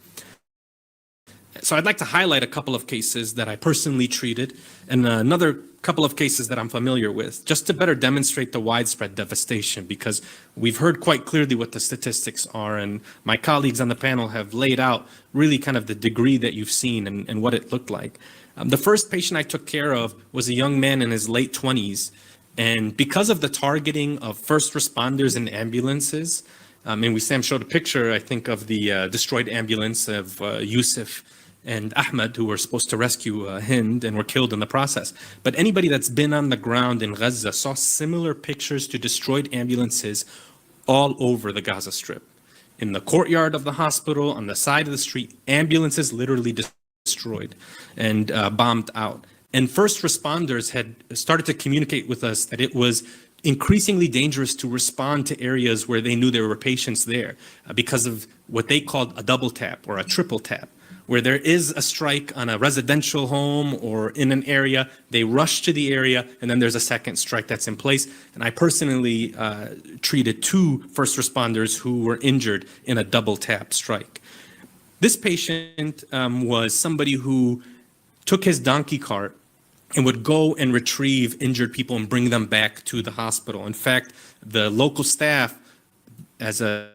So I'd like to highlight a couple of cases that I personally treated and another couple of cases that I'm familiar with, just to better demonstrate the widespread devastation, because we've heard quite clearly what the statistics are, and my colleagues on the panel have laid out really kind of the degree that you've seen and what it looked like. The first patient I took care of was a young man in his late 20s, and because of the targeting of first responders and ambulances, and Sam showed a picture, I think, of the destroyed ambulance of Yusuf and Ahmed, who were supposed to rescue Hind and were killed in the process. But anybody that's been on the ground in Gaza saw similar pictures to destroyed ambulances all over the Gaza Strip. In the courtyard of the hospital, on the side of the street, ambulances literally destroyed and bombed out. And first responders had started to communicate with us that it was increasingly dangerous to respond to areas where they knew there were patients there because of what they called a double tap or a triple tap, where there is a strike on a residential home or in an area, they rush to the area, and then there's a second strike that's in place. And I personally treated 2 first responders who were injured in a double tap strike. This patient was somebody who took his donkey cart and would go and retrieve injured people and bring them back to the hospital. In fact, the local staff, as a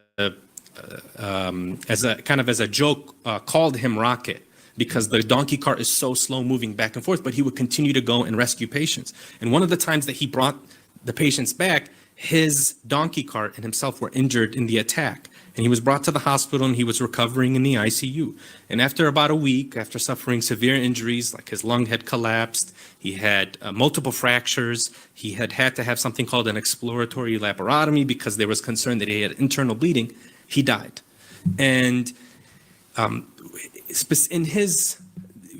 joke, called him Rocket, because the donkey cart is so slow moving back and forth, but he would continue to go and rescue patients. And one of the times that he brought the patients back, his donkey cart and himself were injured in the attack. And he was brought to the hospital and he was recovering in the ICU. And after about a week, after suffering severe injuries, like his lung had collapsed, he had multiple fractures, he had to have something called an exploratory laparotomy because there was concern that he had internal bleeding, he died. And in his,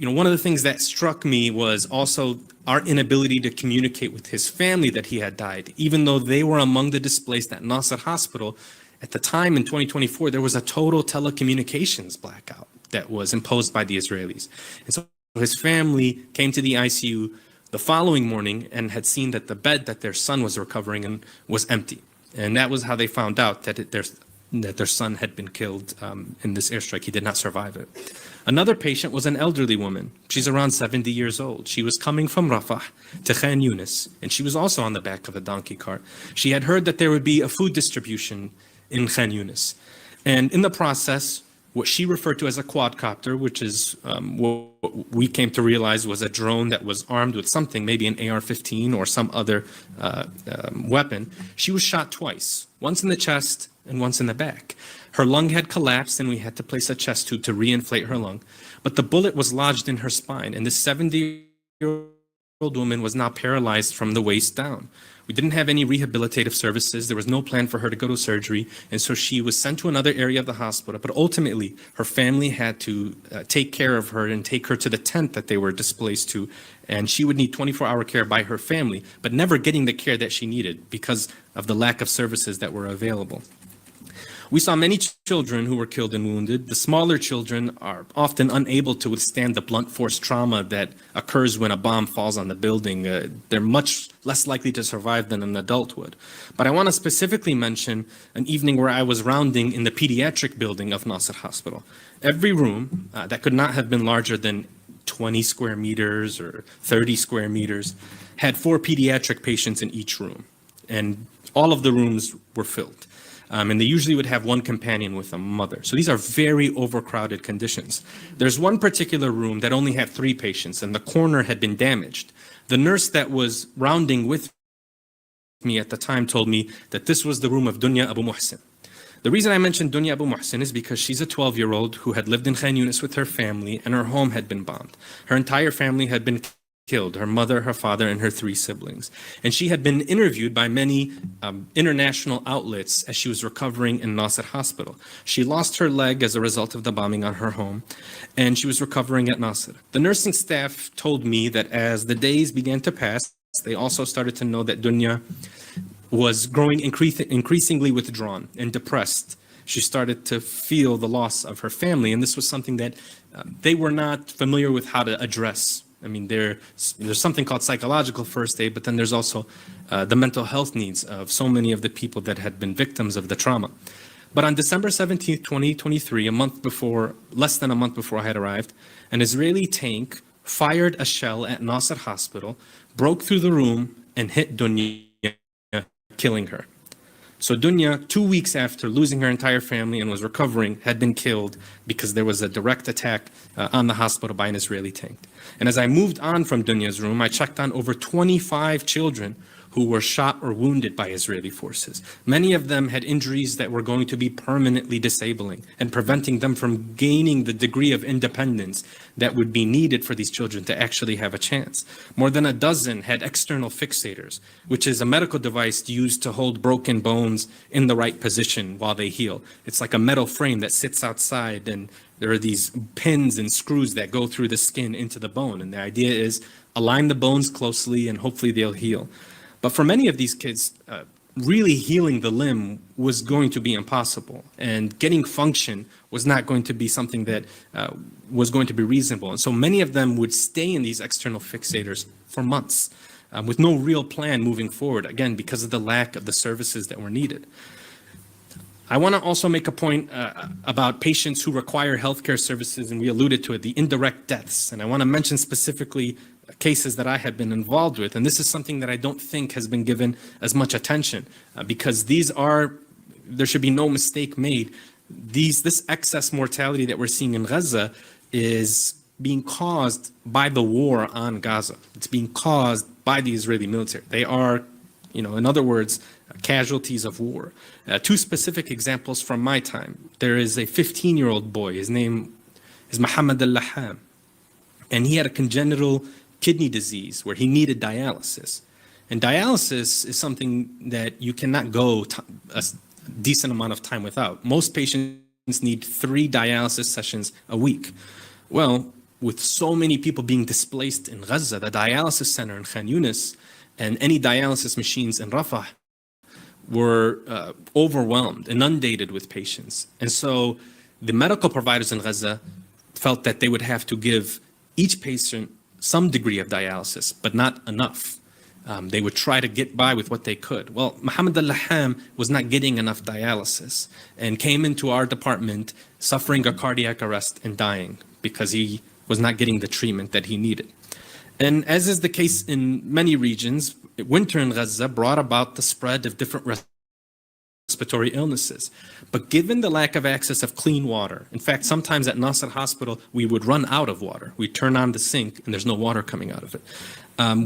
one of the things that struck me was also our inability to communicate with his family that he had died. Even though they were among the displaced at Nasser Hospital, at the time in 2024, there was a total telecommunications blackout that was imposed by the Israelis. And so his family came to the ICU the following morning and had seen that the bed that their son was recovering in was empty. And that was how they found out that that their son had been killed in this airstrike. He did not survive it. Another patient was an elderly woman. She's around 70 years old. She was coming from Rafah to Khan Yunis, and she was also on the back of a donkey cart. She had heard that there would be a food distribution in Khan Yunis. And in the process, what she referred to as a quadcopter, which is what we came to realize was a drone that was armed with something, maybe an AR-15 or some other weapon, she was shot twice, once in the chest and once in the back. Her lung had collapsed and we had to place a chest tube to reinflate her lung. But the bullet was lodged in her spine, and this 70-year-old woman was now paralyzed from the waist down. We didn't have any rehabilitative services. There was no plan for her to go to surgery. And so she was sent to another area of the hospital. But ultimately, her family had to take care of her and take her to the tent that they were displaced to. And she would need 24-hour care by her family, but never getting the care that she needed because of the lack of services that were available. We saw many children who were killed and wounded. The smaller children are often unable to withstand the blunt force trauma that occurs when a bomb falls on the building. They're much less likely to survive than an adult would. But I want to specifically mention an evening where I was rounding in the pediatric building of Nasser Hospital. Every room that could not have been larger than 20 square meters or 30 square meters had 4 pediatric patients in each room. And all of the rooms were filled. And they usually would have one companion with a mother. So these are very overcrowded conditions. There's one particular room that only had 3 patients, and the corner had been damaged. The nurse that was rounding with me at the time told me that this was the room of Dunya Abu Muhsin. The reason I mentioned Dunya Abu Muhsin is because she's a 12-year-old who had lived in Khan Yunis with her family, and her home had been bombed. Her entire family had been killed, her mother, her father, and her 3 siblings. And she had been interviewed by many international outlets as she was recovering in Nasser Hospital. She lost her leg as a result of the bombing on her home, and she was recovering at Nasser. The nursing staff told me that as the days began to pass, they also started to know that Dunya was growing increasingly withdrawn and depressed. She started to feel the loss of her family, and this was something that they were not familiar with how to address. I mean, there's something called psychological first aid, but then there's also the mental health needs of so many of the people that had been victims of the trauma. But on December 17th, 2023, less than a month before I had arrived, an Israeli tank fired a shell at Nasser Hospital, broke through the room, and hit Dunya, killing her. So Dunya, 2 weeks after losing her entire family and was recovering, had been killed because there was a direct attack on the hospital by an Israeli tank. And as I moved on from Dunya's room, I checked on over 25 children who were shot or wounded by Israeli forces. Many of them had injuries that were going to be permanently disabling and preventing them from gaining the degree of independence that would be needed for these children to actually have a chance. More than a dozen had external fixators, which is a medical device used to hold broken bones in the right position while they heal. It's like a metal frame that sits outside, and there are these pins and screws that go through the skin into the bone. And the idea is align the bones closely and hopefully they'll heal. But for many of these kids, really healing the limb was going to be impossible, and getting function was not going to be something that was going to be reasonable. And so many of them would stay in these external fixators for months with no real plan moving forward, again, because of the lack of the services that were needed. I want to also make a point about patients who require healthcare services, and we alluded to it, the indirect deaths. And I want to mention specifically cases that I had been involved with. And this is something that I don't think has been given as much attention because there should be no mistake made. This excess mortality that we're seeing in Gaza is being caused by the war on Gaza. It's being caused by the Israeli military. They are, in other words, casualties of war. 2 specific examples from my time. There is a 15-year-old boy. His name is Muhammad al-Laham. And he had a congenital kidney disease where he needed dialysis. And dialysis is something that you cannot go a decent amount of time without. Most patients need 3 dialysis sessions a week. Well, with so many people being displaced in Gaza, the dialysis center in Khan Yunis and any dialysis machines in Rafah were overwhelmed, inundated with patients. And so the medical providers in Gaza felt that they would have to give each patient some degree of dialysis, but not enough. They would try to get by with what they could. Well, Mohammed al-Laham was not getting enough dialysis and came into our department suffering a cardiac arrest and dying because he was not getting the treatment that he needed. And as is the case in many regions, winter in Gaza brought about the spread of different respiratory illnesses. But given the lack of access of clean water, in fact, sometimes at Nasser Hospital, we would run out of water. We turn on the sink and there's no water coming out of it.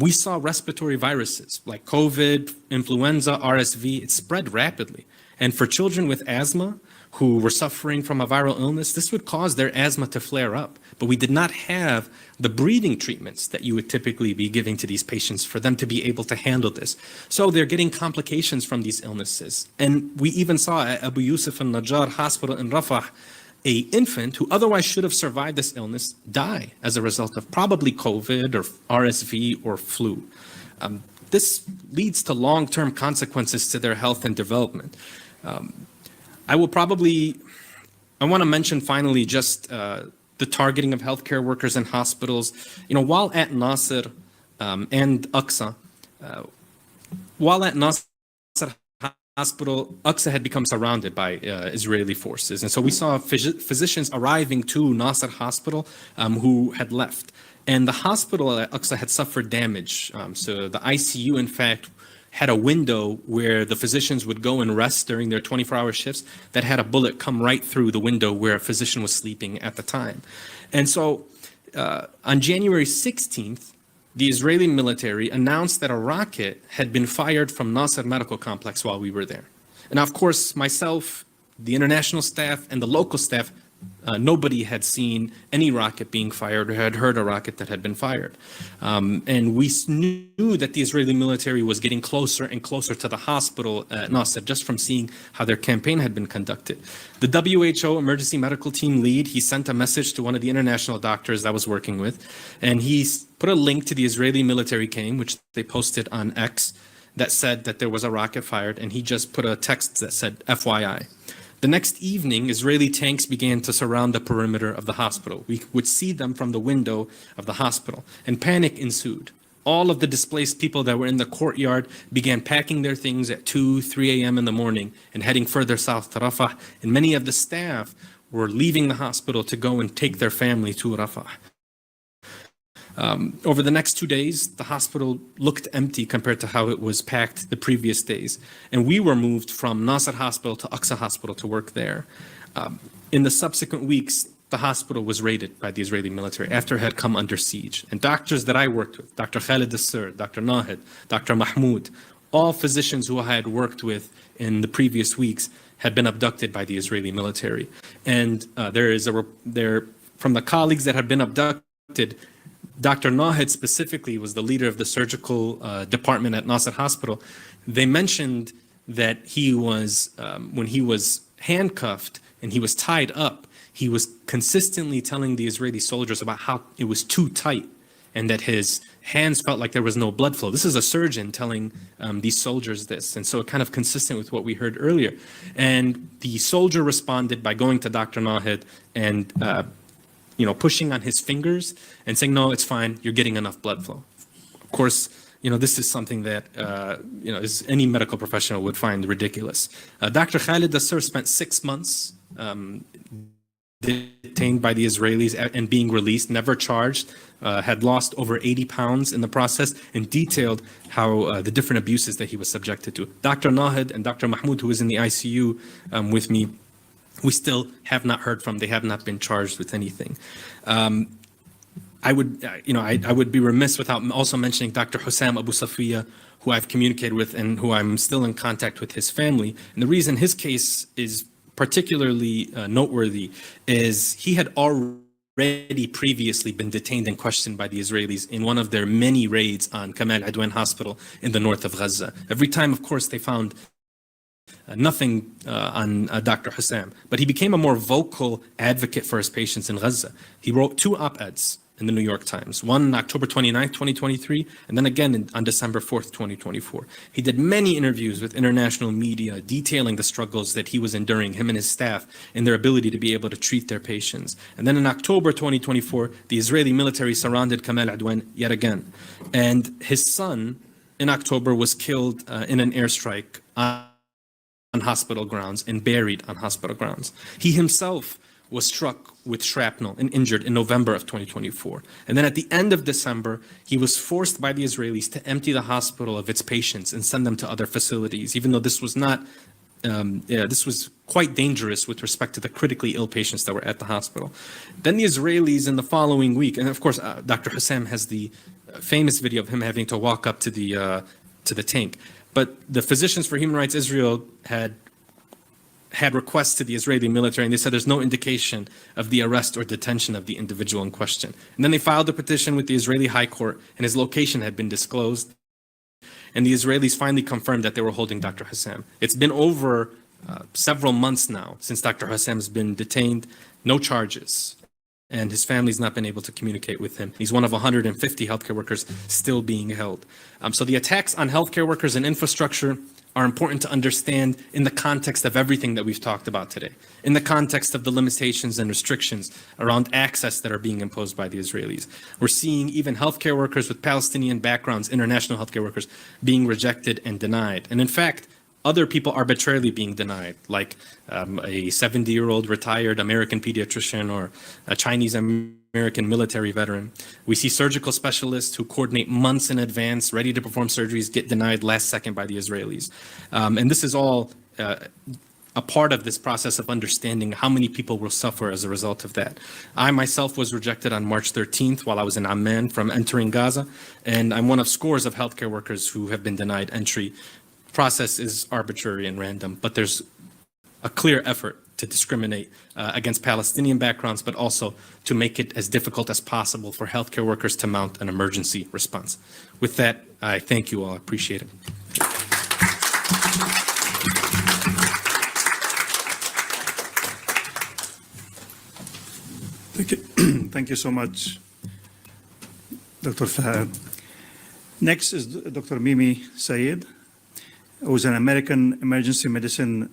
We saw respiratory viruses like COVID, influenza, RSV, it spread rapidly. And for children with asthma who were suffering from a viral illness, this would cause their asthma to flare up. But we did not have the breathing treatments that you would typically be giving to these patients for them to be able to handle this. So they're getting complications from these illnesses. And we even saw at Abu Yusuf al-Najjar Hospital in Rafah, a infant who otherwise should have survived this illness die as a result of probably COVID or RSV or flu. This leads to long-term consequences to their health and development. I want to mention finally just the targeting of healthcare workers in hospitals. You know, while at Nasser and Aqsa, Hospital, Aqsa had become surrounded by Israeli forces. And so we saw physicians arriving to Nasser Hospital who had left. And the hospital at Aqsa had suffered damage. So the ICU, in fact, had a window where the physicians would go and rest during their 24-hour shifts that had a bullet come right through the window where a physician was sleeping at the time. And so on January 16th, the Israeli military announced that a rocket had been fired from Nasser Medical Complex while we were there. And of course, myself, the international staff, and the local staff, nobody had seen any rocket being fired or had heard a rocket that had been fired. And we knew that the Israeli military was getting closer and closer to the hospital at Nasser just from seeing how their campaign had been conducted. The WHO emergency medical team lead, he sent a message to one of the international doctors I was working with, and he put a link to the Israeli military came, which they posted on X, that said that there was a rocket fired, and he just put a text that said FYI. The next evening, Israeli tanks began to surround the perimeter of the hospital. We would see them from the window of the hospital, and panic ensued. All of the displaced people that were in the courtyard began packing their things at 2, 3 a.m. in the morning and heading further south to Rafah, and many of the staff were leaving the hospital to go and take their family to Rafah. Over the next 2 days, the hospital looked empty compared to how it was packed the previous days. And we were moved from Nasser Hospital to Aqsa Hospital to work there. In the subsequent weeks, the hospital was raided by the Israeli military after it had come under siege. And doctors that I worked with, Dr. Khalid Assur, Dr. Nahid, Dr. Mahmoud, all physicians who I had worked with in the previous weeks had been abducted by the Israeli military. And from the colleagues that had been abducted, Dr. Nahid specifically was the leader of the surgical department at Nasser Hospital. They mentioned that he was, when he was handcuffed and he was tied up, he was consistently telling the Israeli soldiers about how it was too tight and that his hands felt like there was no blood flow. This is a surgeon telling these soldiers this. And so kind of consistent with what we heard earlier. And the soldier responded by going to Dr. Nahid and pushing on his fingers and saying, no, it's fine, you're getting enough blood flow. Of course, this is something that, any medical professional would find ridiculous. Dr. Khalid Assur spent 6 months detained by the Israelis and being released, never charged, had lost over 80 pounds in the process, and detailed how the different abuses that he was subjected to. Dr. Nahid and Dr. Mahmoud, who was in the ICU with me, we still have not heard from. They have not been charged with anything. I would be remiss without also mentioning Dr. Hussam Abu Safiya, who I've communicated with and who I'm still in contact with his family. And the reason his case is particularly noteworthy is he had already previously been detained and questioned by the Israelis in one of their many raids on Kamal Adwan Hospital in the north of Gaza. Every time, of course, they found nothing on Dr. Hussam, but he became a more vocal advocate for his patients in Gaza. He wrote 2 op-eds in the New York Times, one on October 29th, 2023, and then again on December 4th, 2024. He did many interviews with international media detailing the struggles that he was enduring, him and his staff, in their ability to be able to treat their patients. And then in October 2024, the Israeli military surrounded Kamal Adwan yet again. And his son in October was killed in an airstrike on hospital grounds and buried on hospital grounds. He himself was struck with shrapnel and injured in November of 2024. And then at the end of December, he was forced by the Israelis to empty the hospital of its patients and send them to other facilities, even though this was not, this was quite dangerous with respect to the critically ill patients that were at the hospital. Then the Israelis in the following week, and of course, Dr. Hussam has the famous video of him having to walk up to the tank. But the Physicians for Human Rights Israel had requests to the Israeli military, and they said there's no indication of the arrest or detention of the individual in question. And then they filed a petition with the Israeli High Court, and his location had been disclosed. And the Israelis finally confirmed that they were holding Dr. Hussam. It's been over several months now since Dr. Hussam's been detained, no charges, and his family's not been able to communicate with him. He's one of 150 healthcare workers still being held. So the attacks on healthcare workers and infrastructure are important to understand in the context of everything that we've talked about today, in the context of the limitations and restrictions around access that are being imposed by the Israelis. We're seeing even healthcare workers with Palestinian backgrounds, international healthcare workers, being rejected and denied. And in fact, other people arbitrarily being denied, like a 70-year-old retired American pediatrician or a Chinese American military veteran. We see surgical specialists who coordinate months in advance, ready to perform surgeries, get denied last second by the Israelis. And this is all a part of this process of understanding how many people will suffer as a result of that. I myself was rejected on March 13th while I was in Amman from entering Gaza, and I'm one of scores of healthcare workers who have been denied entry. Process is arbitrary and random, but there's a clear effort to discriminate against Palestinian backgrounds, but also to make it as difficult as possible for healthcare workers to mount an emergency response. With that, I thank you all. I appreciate it. Thank you. Thank you so much, Dr. Fahad. Next is Dr. Mimi Sayed, who is an American emergency medicine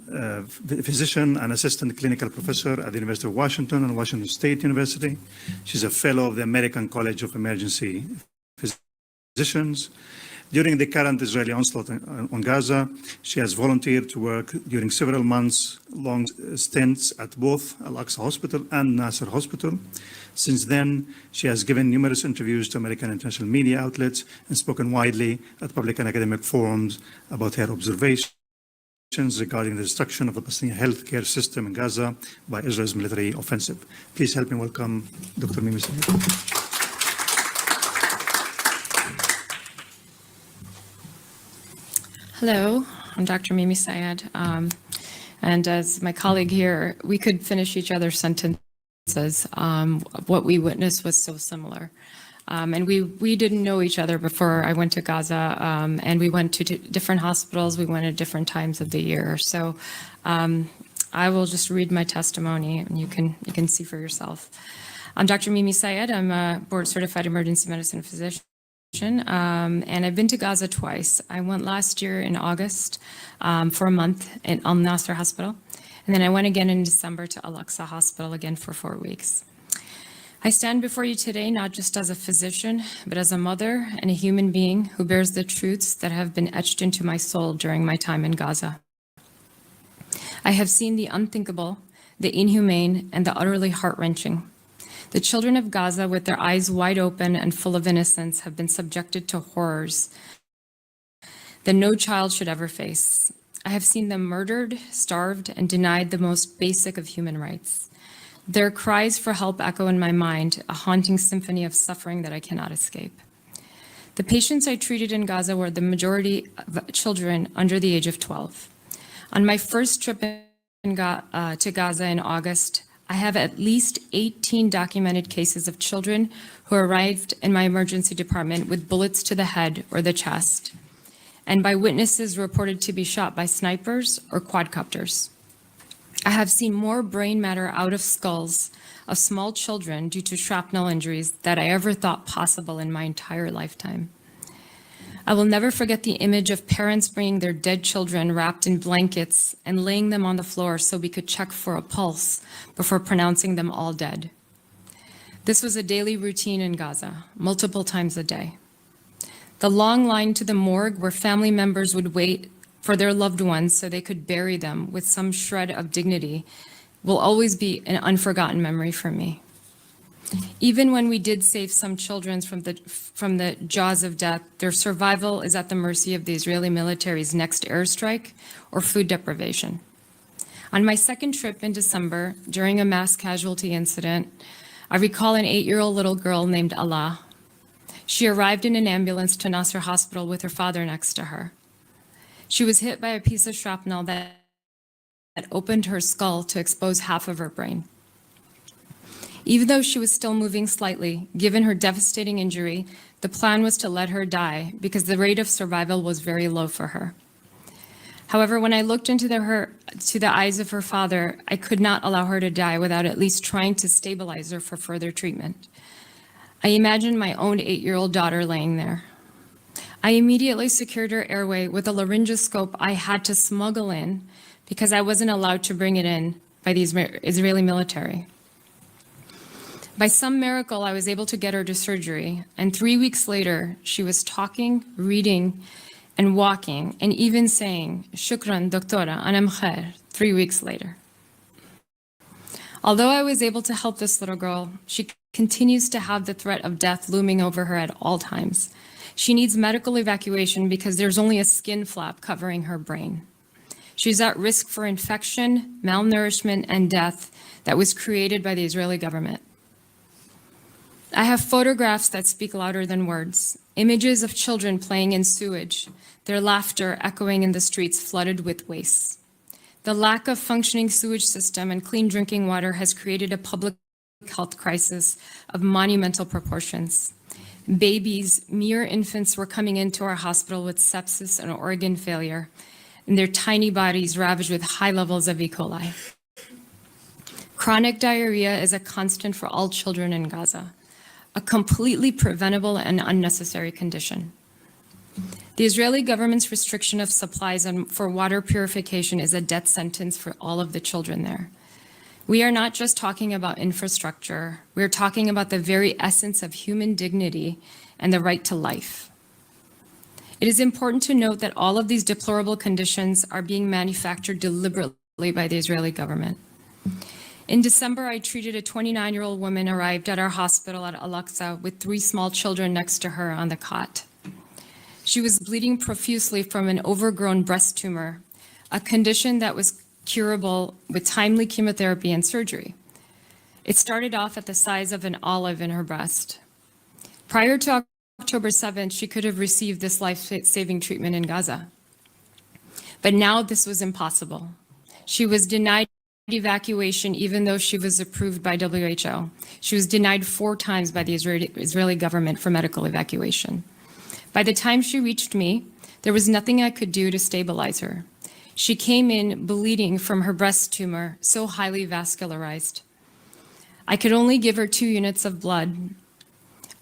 physician and assistant clinical professor at the University of Washington and Washington State University. She's a fellow of the American College of Emergency Physicians. During the current Israeli onslaught on Gaza, she has volunteered to work during several months-long stints at both Al-Aqsa Hospital and Nasser Hospital. Since then, she has given numerous interviews to American international media outlets and spoken widely at public and academic forums about her observations regarding the destruction of the Palestinian healthcare system in Gaza by Israel's military offensive. Please help me welcome Dr. Mimi Sayed. Hello, I'm Dr. Mimi Sayed, and as my colleague here, we could finish each other's sentences. What we witnessed was so similar, and we didn't know each other before I went to Gaza, and we went to different hospitals. We went at different times of the year. So I will just read my testimony, and you can see for yourself. I'm Dr. Mimi Sayed. I'm a board-certified emergency medicine physician. And I've been to Gaza twice. I went last year in August for a month at Al Nasser Hospital, and then I went again in December to Al-Aqsa Hospital again for 4 weeks. I stand before you today not just as a physician, but as a mother and a human being who bears the truths that have been etched into my soul during my time in Gaza. I have seen the unthinkable, the inhumane, and the utterly heart-wrenching. The children of Gaza, with their eyes wide open and full of innocence, have been subjected to horrors that no child should ever face. I have seen them murdered, starved, and denied the most basic of human rights. Their cries for help echo in my mind, a haunting symphony of suffering that I cannot escape. The patients I treated in Gaza were the majority of children under the age of 12. On my first trip to Gaza in August, I have at least 18 documented cases of children who arrived in my emergency department with bullets to the head or the chest, and by witnesses reported to be shot by snipers or quadcopters. I have seen more brain matter out of skulls of small children due to shrapnel injuries than I ever thought possible in my entire lifetime. I will never forget the image of parents bringing their dead children wrapped in blankets and laying them on the floor so we could check for a pulse before pronouncing them all dead. This was a daily routine in Gaza, multiple times a day. The long line to the morgue where family members would wait for their loved ones so they could bury them with some shred of dignity will always be an unforgotten memory for me. Even when we did save some children from the jaws of death, their survival is at the mercy of the Israeli military's next airstrike or food deprivation. On my second trip in December, during a mass casualty incident, I recall an 8-year-old little girl named Allah. She arrived in an ambulance to Nasser Hospital with her father next to her. She was hit by a piece of shrapnel that opened her skull to expose half of her brain. Even though she was still moving slightly, given her devastating injury, the plan was to let her die because the rate of survival was very low for her. However, when I looked into the eyes of her father, I could not allow her to die without at least trying to stabilize her for further treatment. I imagined my own 8-year-old daughter laying there. I immediately secured her airway with a laryngoscope I had to smuggle in because I wasn't allowed to bring it in by the Israeli military. By some miracle, I was able to get her to surgery, and 3 weeks later, she was talking, reading, and walking, and even saying, "Shukran, doctora, ana mkhair," 3 weeks later. Although I was able to help this little girl, she continues to have the threat of death looming over her at all times. She needs medical evacuation because there's only a skin flap covering her brain. She's at risk for infection, malnourishment, and death that was created by the Israeli government. I have photographs that speak louder than words, images of children playing in sewage, their laughter echoing in the streets flooded with waste. The lack of functioning sewage system and clean drinking water has created a public health crisis of monumental proportions. Babies, mere infants, were coming into our hospital with sepsis and organ failure, and their tiny bodies ravaged with high levels of E. coli. Chronic diarrhea is a constant for all children in Gaza, a completely preventable and unnecessary condition. The Israeli government's restriction of supplies for water purification is a death sentence for all of the children there. We are not just talking about infrastructure, we're talking about the very essence of human dignity and the right to life. It is important to note that all of these deplorable conditions are being manufactured deliberately by the Israeli government. In December, I treated a 29-year-old woman arrived at our hospital at Al-Aqsa with 3 small children next to her on the cot. She was bleeding profusely from an overgrown breast tumor, a condition that was curable with timely chemotherapy and surgery. It started off at the size of an olive in her breast. Prior to October 7th, she could have received this life-saving treatment in Gaza. But now this was impossible. She was denied evacuation even though she was approved by WHO. She was denied 4 times by the Israeli government for medical evacuation. By the time she reached me, there was nothing I could do to stabilize her. She came in bleeding from her breast tumor, so highly vascularized. I could only give her 2 units of blood,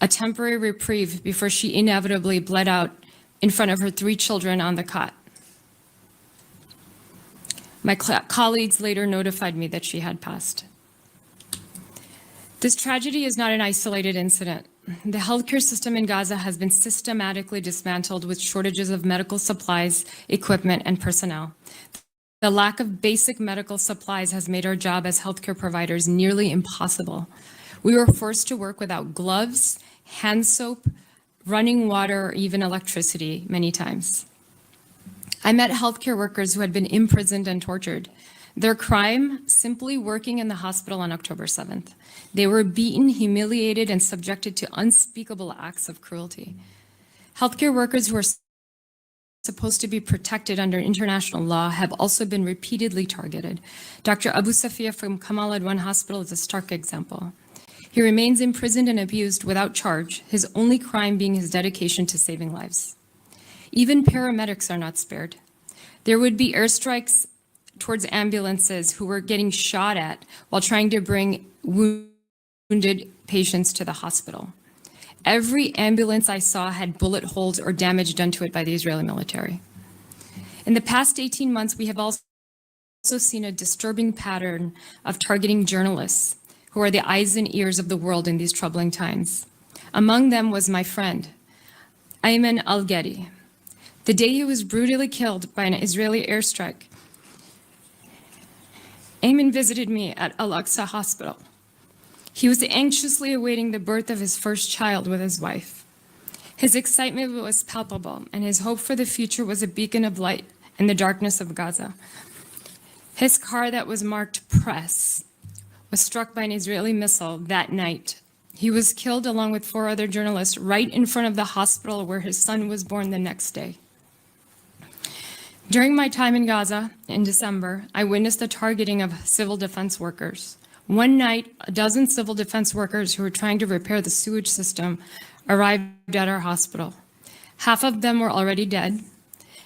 a temporary reprieve before she inevitably bled out in front of her 3 children on the cot. My colleagues later notified me that she had passed. This tragedy is not an isolated incident. The healthcare system in Gaza has been systematically dismantled with shortages of medical supplies, equipment, and personnel. The lack of basic medical supplies has made our job as healthcare providers nearly impossible. We were forced to work without gloves, hand soap, running water, or even electricity many times. I met healthcare workers who had been imprisoned and tortured. Their crime, simply working in the hospital on October 7th. They were beaten, humiliated, and subjected to unspeakable acts of cruelty. Healthcare workers who are supposed to be protected under international law have also been repeatedly targeted. Dr. Abu Safia from Kamal Adwan Hospital is a stark example. He remains imprisoned and abused without charge, his only crime being his dedication to saving lives. Even paramedics are not spared. There would be airstrikes towards ambulances who were getting shot at while trying to bring wounded patients to the hospital. Every ambulance I saw had bullet holes or damage done to it by the Israeli military. In the past 18 months, we have also seen a disturbing pattern of targeting journalists who are the eyes and ears of the world in these troubling times. Among them was my friend, Ayman al-Ghedi. The day he was brutally killed by an Israeli airstrike, Ayman visited me at Al-Aqsa Hospital. He was anxiously awaiting the birth of his first child with his wife. His excitement was palpable, and his hope for the future was a beacon of light in the darkness of Gaza. His car that was marked Press was struck by an Israeli missile that night. He was killed along with 4 other journalists right in front of the hospital where his son was born the next day. During my time in Gaza in December, I witnessed the targeting of civil defense workers. One night, a dozen civil defense workers who were trying to repair the sewage system arrived at our hospital. Half of them were already dead,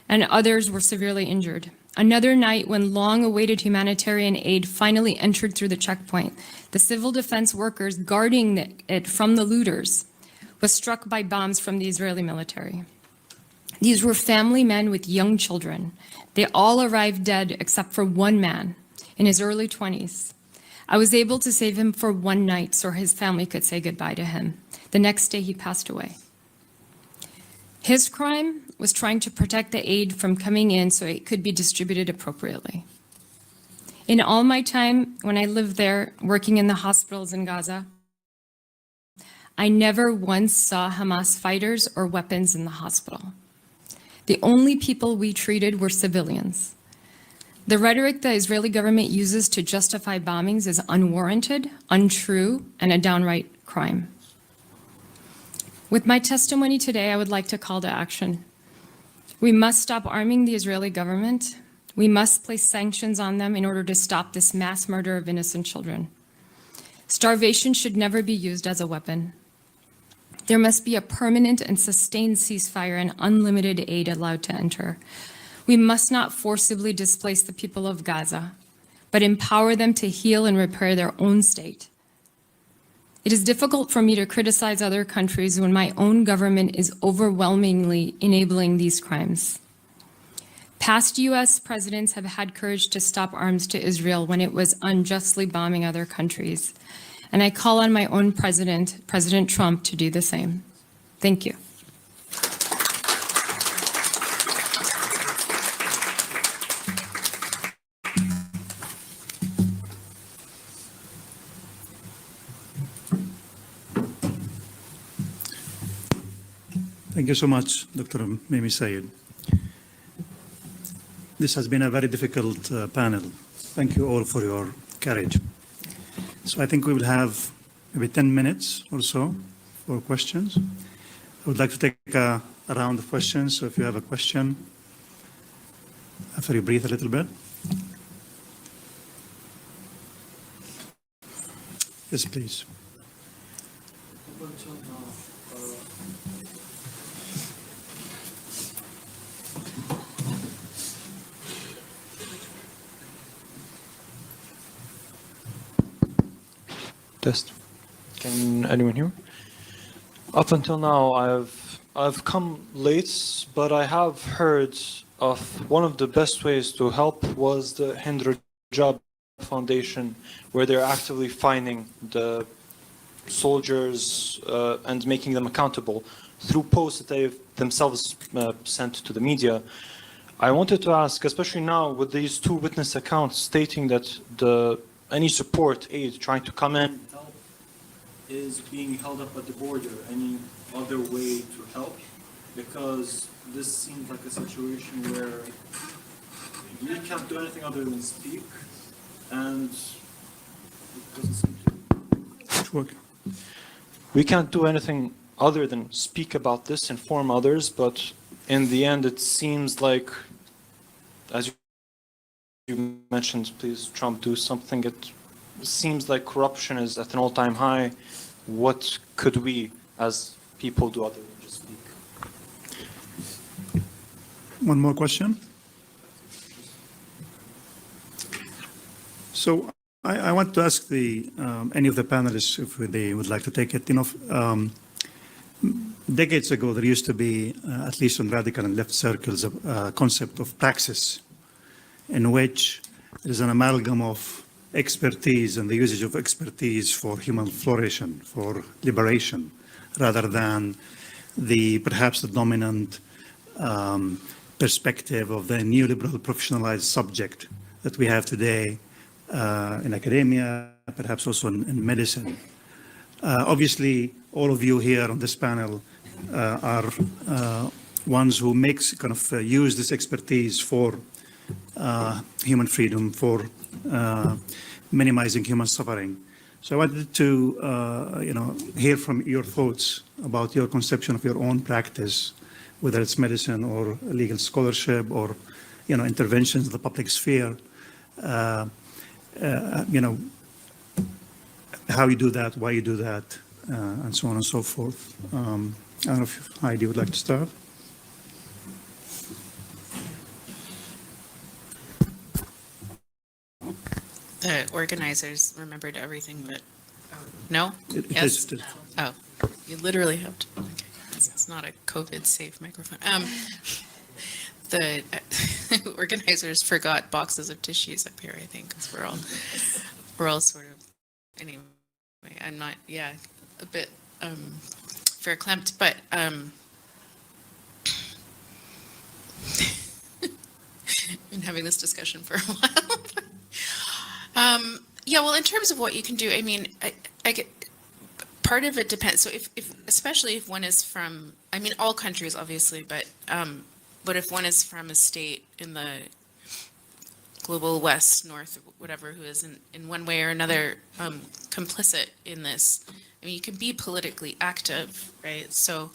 and others were severely injured. Another night, when long-awaited humanitarian aid finally entered through the checkpoint, the civil defense workers guarding it from the looters was struck by bombs from the Israeli military. These were family men with young children. They all arrived dead except for one man in his early 20s. I was able to save him for one night so his family could say goodbye to him. The next day, he passed away. His crime was trying to protect the aid from coming in so it could be distributed appropriately. In all my time when I lived there, working in the hospitals in Gaza, I never once saw Hamas fighters or weapons in the hospital. The only people we treated were civilians. The rhetoric the Israeli government uses to justify bombings is unwarranted, untrue, and a downright crime. With my testimony today, I would like to call to action. We must stop arming the Israeli government. We must place sanctions on them in order to stop this mass murder of innocent children. Starvation should never be used as a weapon. There must be a permanent and sustained ceasefire and unlimited aid allowed to enter. We must not forcibly displace the people of Gaza, but empower them to heal and repair their own state. It is difficult for me to criticize other countries when my own government is overwhelmingly enabling these crimes. Past US presidents have had courage to stop arms to Israel when it was unjustly bombing other countries. And I call on my own president, President Trump, to do the same. Thank you. Thank you so much, Dr. Mimi Sayed. This has been a very difficult panel. Thank you all for your courage. So I think we will have maybe 10 minutes or so for questions. I would like to take a round of questions. So if you have a question, after you breathe a little bit. Yes, please. Test. Can anyone hear me? Up until now, I've come late, but I have heard of one of the best ways to help was the Hind Rajab Foundation, where they're actively finding the soldiers and making them accountable through posts that they've themselves sent to the media. I wanted to ask, especially now with these 2 witness accounts stating that any support aid trying to come in is being held up at the border, any other way to help? Because this seems like a situation where we can't do anything other than speak, and it doesn't seem to. We can't do anything other than speak about this, inform others, but in the end it seems like, as you mentioned, please Trump do something. It seems like corruption is at an all-time high. What could we as people do other than just speak? One more question. So I want to ask any of the panelists if they would like to take it. Decades ago, there used to be, at least in radical and left circles, a concept of praxis, in which there is an amalgam of expertise and the usage of expertise for human flourishing, for liberation, rather than perhaps the dominant perspective of the neoliberal professionalized subject that we have today in academia, perhaps also in medicine. Obviously, all of you here on this panel are ones who use this expertise for human freedom, for minimizing human suffering. So I wanted to, hear from your thoughts about your conception of your own practice, whether it's medicine or legal scholarship or, interventions in the public sphere. How you do that, why you do that, and so on and so forth. I don't know if Heidi would like to start. The organizers remembered everything, but no? It Yes? is. Oh, you literally have to. Okay. It's not a COVID-safe microphone. The organizers forgot boxes of tissues up here, I think, because we're all sort of, anyway, I'm not, a bit verklempt, but been having this discussion for a while. Well, in terms of what you can do, I mean, I get, part of it depends. So if especially if one is from, I mean, all countries obviously, but if one is from a state in the global west, north, whatever, who is in one way or another complicit in this, I mean, you can be politically active, right? So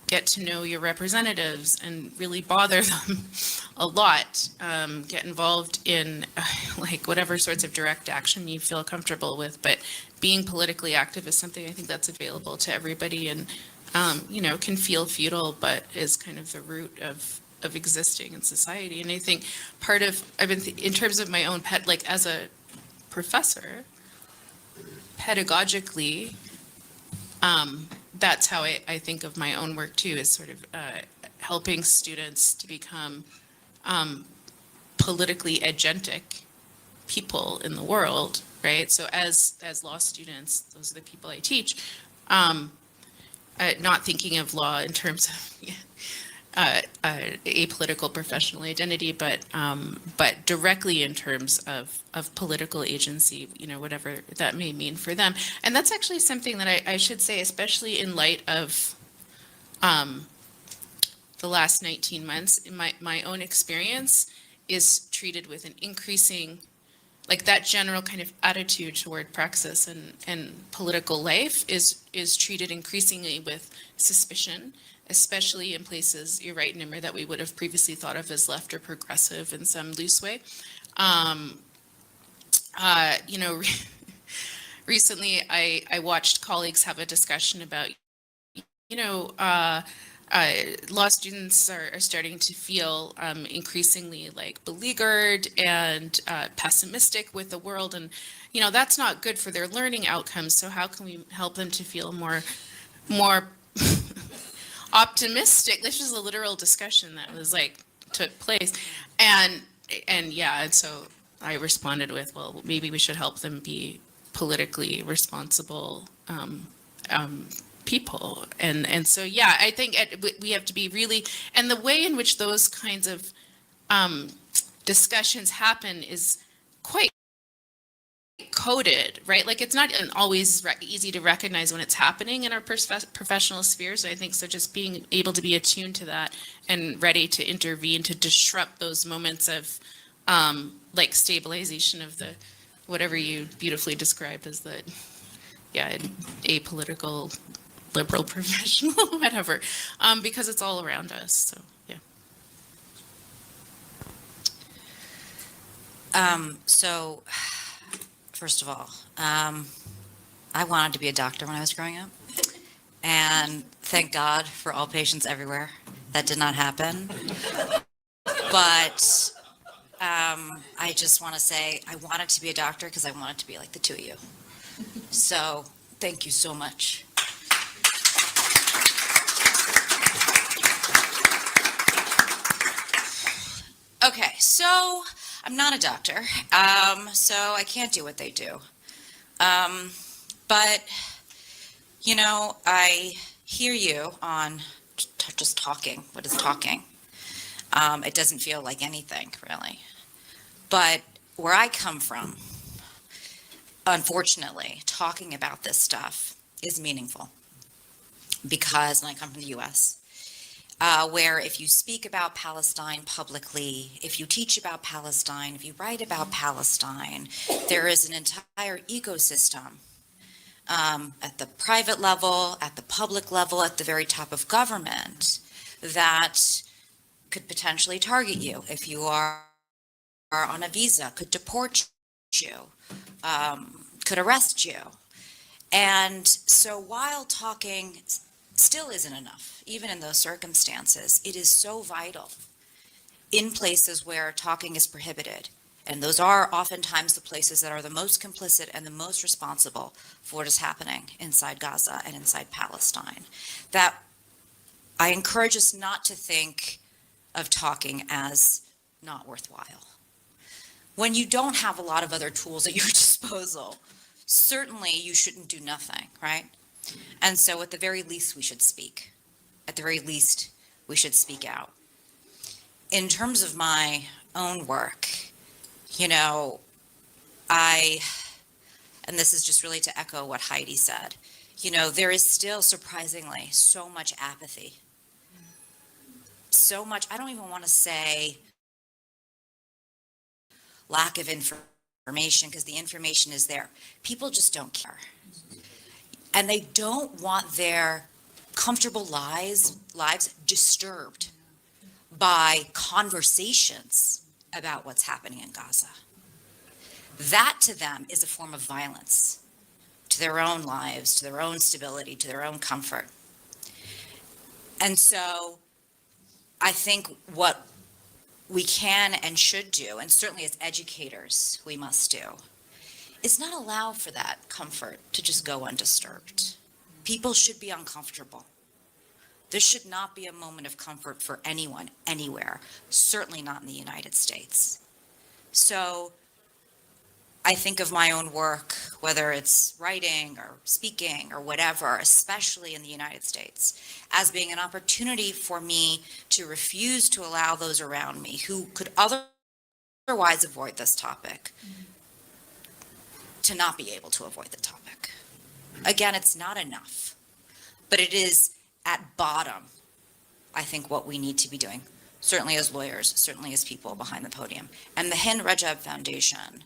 get to know your representatives and really bother them a lot. Get involved in like whatever sorts of direct action you feel comfortable with, but being politically active is something I think that's available to everybody, and can feel futile, but is kind of the root of existing in society. And I think part of, in terms of my own like as a professor, pedagogically, that's how I think of my own work too, is sort of helping students to become politically agentic people in the world, right? So as law students, those are the people I teach, not thinking of law in terms of apolitical professional identity, but directly in terms of political agency, whatever that may mean for them. And that's actually something that I should say, especially in light of the last 19 months, in my own experience, is treated with an increasing, like that general kind of attitude toward praxis and political life is treated increasingly with suspicion, especially in places, you're right, Nimr, that we would have previously thought of as left or progressive in some loose way. Recently I watched colleagues have a discussion about, law students are starting to feel increasingly like beleaguered and pessimistic with the world, and that's not good for their learning outcomes. So how can we help them to feel more optimistic? This was a literal discussion that was took place, and so I responded with, well, maybe we should help them be politically responsible people, and so I think we have to be really, and the way in which those kinds of discussions happen is quite coded, right? Like it's not always easy to recognize when it's happening in our professional spheres. I think so. Just being able to be attuned to that and ready to intervene to disrupt those moments of like stabilization of the whatever you beautifully described as the apolitical liberal professional, whatever, because it's all around us. So So first of all, I wanted to be a doctor when I was growing up, and thank God for all patients everywhere. That did not happen. But I just want to say I wanted to be a doctor because I wanted to be like the two of you. So thank you so much. Okay, so I'm not a doctor, so I can't do what they do. But You know, I hear you on just talking. What is talking? It doesn't feel like anything, really. But where I come from, unfortunately, talking about this stuff is meaningful. Because, and I come from the US, where if you speak about Palestine publicly, if you teach about Palestine, if you write about Palestine, there is an entire ecosystem at the private level, at the public level, at the very top of government that could potentially target you if you are on a visa, could deport you, could arrest you. And so while talking still isn't enough, even in those circumstances, it is so vital in places where talking is prohibited. And those are oftentimes the places that are the most complicit and the most responsible for what is happening inside Gaza and inside Palestine. That I encourage us not to think of talking as not worthwhile. When you don't have a lot of other tools at your disposal, certainly you shouldn't do nothing, right? And so at the very least, we should speak. At the very least, we should speak out. In terms of my own work, you know, and this is just really to echo what Heidi said, you know, there is still surprisingly so much apathy. So much, I don't even want to say lack of information, because the information is there. People just don't care. And they don't want their comfortable lives disturbed by conversations about what's happening in Gaza. That to them is a form of violence to their own lives, to their own stability, to their own comfort. And so I think what we can and should do, and certainly as educators we must do, is not allow for that comfort to just go undisturbed. People should be uncomfortable. This should not be a moment of comfort for anyone, anywhere, certainly not in the United States. So I think of my own work, whether it's writing or speaking or whatever, especially in the United States, as being an opportunity for me to refuse to allow those around me who could otherwise avoid this topic to not be able to avoid the topic. Again, it's not enough, but it is at bottom, I think, what we need to be doing, certainly as lawyers, certainly as people behind the podium. And the Hind Rajab Foundation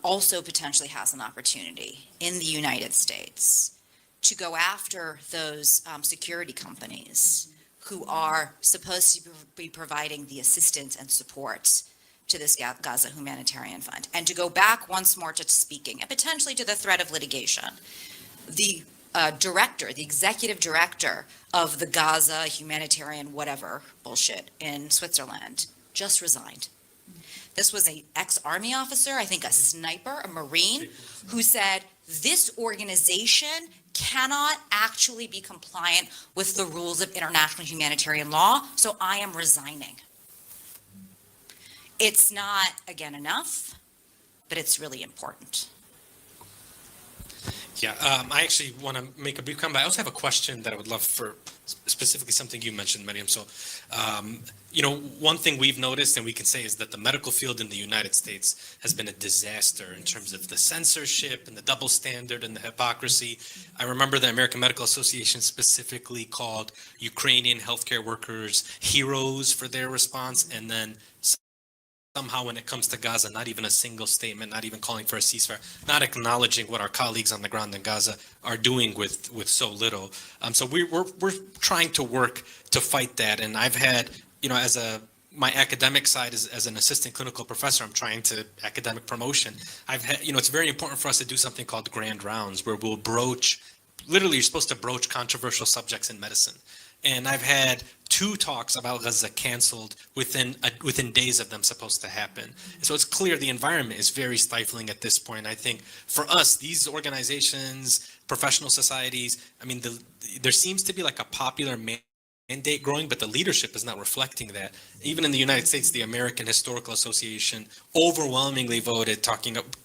also potentially has an opportunity in the United States to go after those security companies who are supposed to be providing the assistance and support to this Gaza Humanitarian Fund, and to go back once more to speaking and potentially to the threat of litigation. The director, the executive director of the Gaza Humanitarian whatever bullshit in Switzerland just resigned. This was an ex-army officer, I think a sniper, a Marine, who said, this organization cannot actually be compliant with the rules of international humanitarian law, so I am resigning. It's not, again, enough, but it's really important. Yeah, I actually want to make a brief comment. I also have a question that I would love for specifically something you mentioned, Mariam. So, you know, one thing we've noticed and we can say is that the medical field in the United States has been a disaster in terms of the censorship and the double standard and the hypocrisy. I remember the American Medical Association specifically called Ukrainian healthcare workers heroes for their response, and then somehow when it comes to Gaza, not even a single statement, not even calling for a ceasefire, not acknowledging what our colleagues on the ground in Gaza are doing with so little. So we're trying to work to fight that. And I've had, you know, my academic side as an assistant clinical professor, I'm trying to academic promotion. I've had, you know, it's very important for us to do something called grand rounds, where we'll broach, literally you're supposed to broach controversial subjects in medicine. And I've had 2 talks about Gaza canceled within days of them supposed to happen. So it's clear the environment is very stifling at this point. I think for us, these organizations, professional societies, I mean, there seems to be like a popular mandate growing, but the leadership is not reflecting that. Even in the United States, the American Historical Association overwhelmingly voted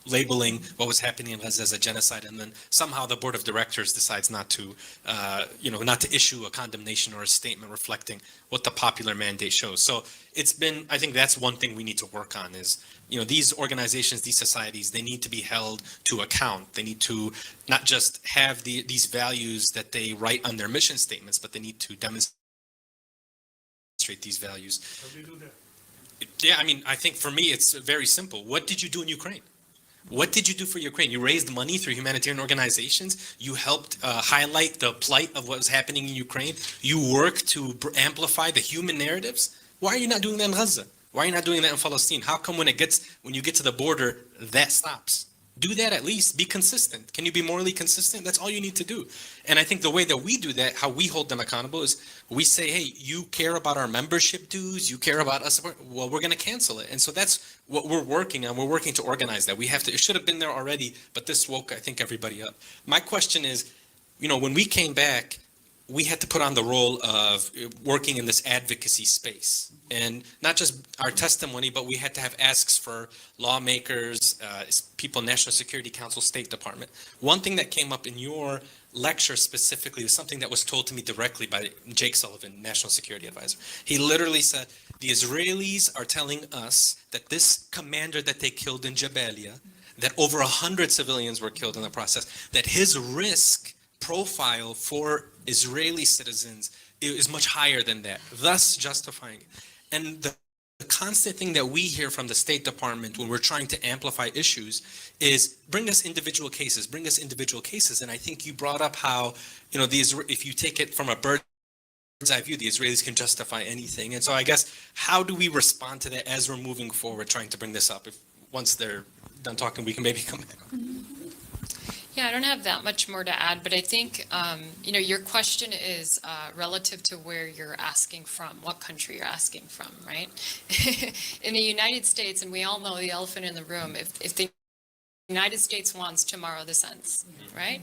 labeling what was happening in Gaza as a genocide, and then somehow the board of directors decides not to, not to issue a condemnation or a statement reflecting what the popular mandate shows. So it's been, I think that's one thing we need to work on is, these organizations, these societies, they need to be held to account. They need to not just have these values that they write on their mission statements, but they need to demonstrate these values. How do you do that? Yeah, I mean, I think for me, it's very simple. What did you do in Ukraine? What did you do for Ukraine? You raised money through humanitarian organizations. You helped highlight the plight of what was happening in Ukraine. You worked to amplify the human narratives. Why are you not doing that in Gaza? Why are you not doing that in Palestine? How come when you get to the border, that stops? Do that at least. Be consistent. Can you be morally consistent? That's all you need to do. And I think the way that we do that, how we hold them accountable is we say, hey, you care about our membership dues, you care about us, well, we're going to cancel it. And so that's what we're working on. We're working to organize that. It should have been there already, but this woke, I think, everybody up. My question is, when we came back, we had to put on the role of working in this advocacy space, and not just our testimony, but we had to have asks for lawmakers, people, National Security Council, State Department. One thing that came up in your lecture specifically was something that was told to me directly by Jake Sullivan, National Security Advisor. He literally said, the Israelis are telling us that this commander that they killed in Jabalia, that over 100 civilians were killed in the process, that his risk profile for Israeli citizens is much higher than that, thus justifying it. And the constant thing that we hear from the State Department when we're trying to amplify issues is bring us individual cases, bring us individual cases. And I think you brought up how, if you take it from a bird's eye view, the Israelis can justify anything. And so I guess, how do we respond to that as we're moving forward, trying to bring this up? If once they're done talking, we can maybe come back. Yeah, I don't have that much more to add, but I think, your question is relative to where you're asking from, what country you're asking from, right? In the United States, and we all know the elephant in the room, if the United States wants, tomorrow this ends, right?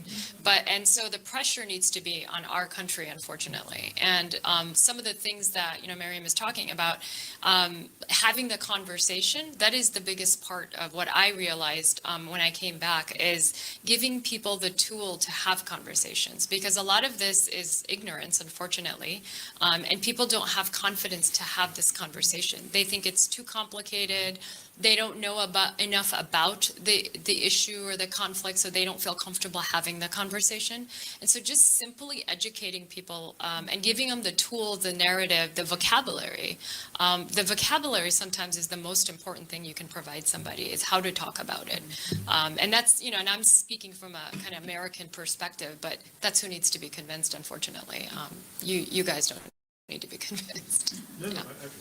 And so the pressure needs to be on our country, unfortunately. And some of the things that, Miriam is talking about, having the conversation, that is the biggest part of what I realized when I came back, is giving people the tool to have conversations, because a lot of this is ignorance, unfortunately, and people don't have confidence to have this conversation. They think it's too complicated. They don't know enough about the issue or the conflict, so they don't feel comfortable having the conversation. And so just simply educating people and giving them the tools, the narrative, the vocabulary. The vocabulary sometimes is the most important thing you can provide somebody, is how to talk about it. And that's, and I'm speaking from a kind of American perspective, but that's who needs to be convinced, unfortunately. You guys don't need to be convinced. No, I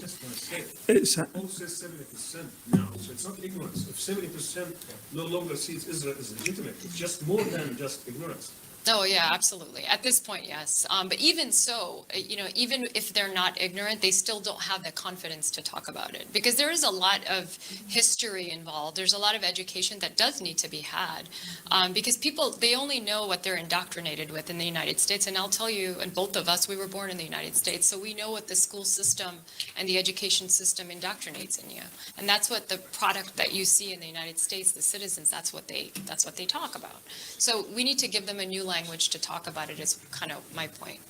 just want to say, it says 70% now, so it's not ignorance. If 70% no longer sees Israel as legitimate, it's just more than just ignorance. Oh, yeah, absolutely. At this point, yes. But even so, even if they're not ignorant, they still don't have the confidence to talk about it, because there is a lot of history involved. There's a lot of education that does need to be had, because people, they only know what they're indoctrinated with in the United States. And I'll tell you, and both of us, we were born in the United States, so we know what the school system and the education system indoctrinates in you. And that's what the product that you see in the United States, the citizens, that's what they talk about. So we need to give them a new language to talk about it, is kind of my point.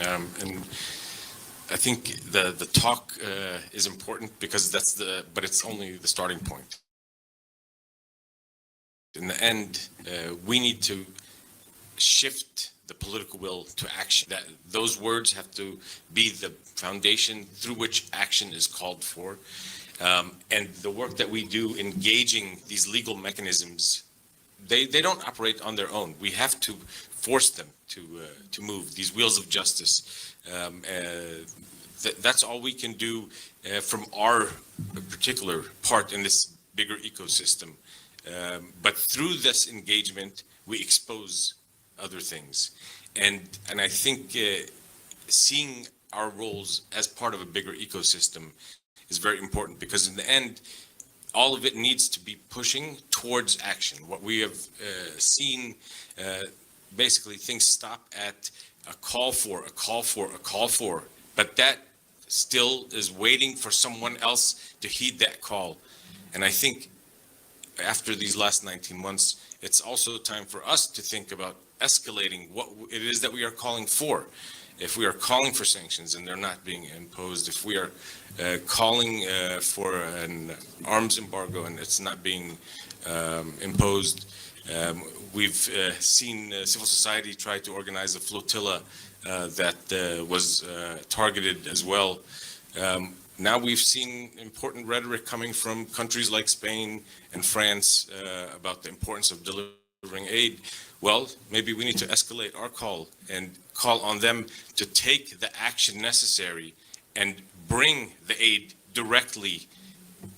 And I think the talk is important, because but it's only the starting point. In the end, we need to shift the political will to action. Those words have to be the foundation through which action is called for. And the work that we do engaging these legal mechanisms, they don't operate on their own. We have to force them to move these wheels of justice. That's all we can do from our particular part in this bigger ecosystem. But through this engagement, we expose other things. And I think seeing our roles as part of a bigger ecosystem is very important, because in the end, all of it needs to be pushing towards action. What we have seen, basically things stop at a call for, but that still is waiting for someone else to heed that call. And I think after these last 19 months, it's also time for us to think about escalating what it is that we are calling for. If we are calling for sanctions and they're not being imposed, if we are calling for an arms embargo and it's not being imposed, we've seen civil society try to organize a flotilla that was targeted as well. Now we've seen important rhetoric coming from countries like Spain and France about the importance of delivering aid. Well, maybe we need to escalate our call and call on them to take the action necessary and bring the aid directly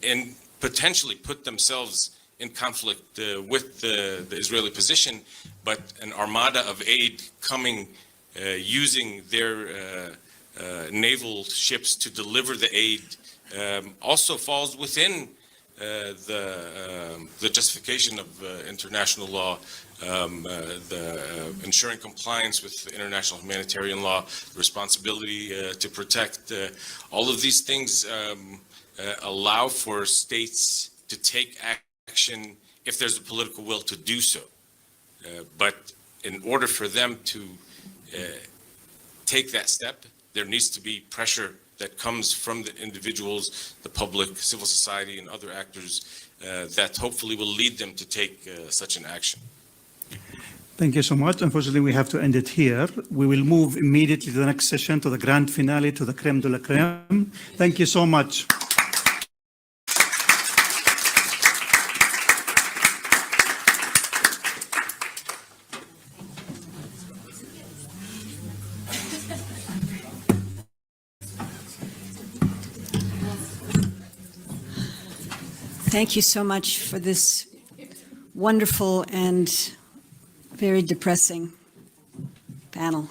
and potentially put themselves in conflict with the Israeli position, but an armada of aid coming using their naval ships to deliver the aid also falls within the justification of international law, the ensuring compliance with international humanitarian law, the responsibility to protect. All of these things allow for states to take action if there's a political will to do so. But in order for them to take that step, there needs to be pressure that comes from the individuals, the public, civil society, and other actors that hopefully will lead them to take such an action. Thank you so much. Unfortunately, we have to end it here. We will move immediately to the next session, to the grand finale, to the creme de la creme. Thank you so much. Thank you so much for this wonderful and very depressing panel.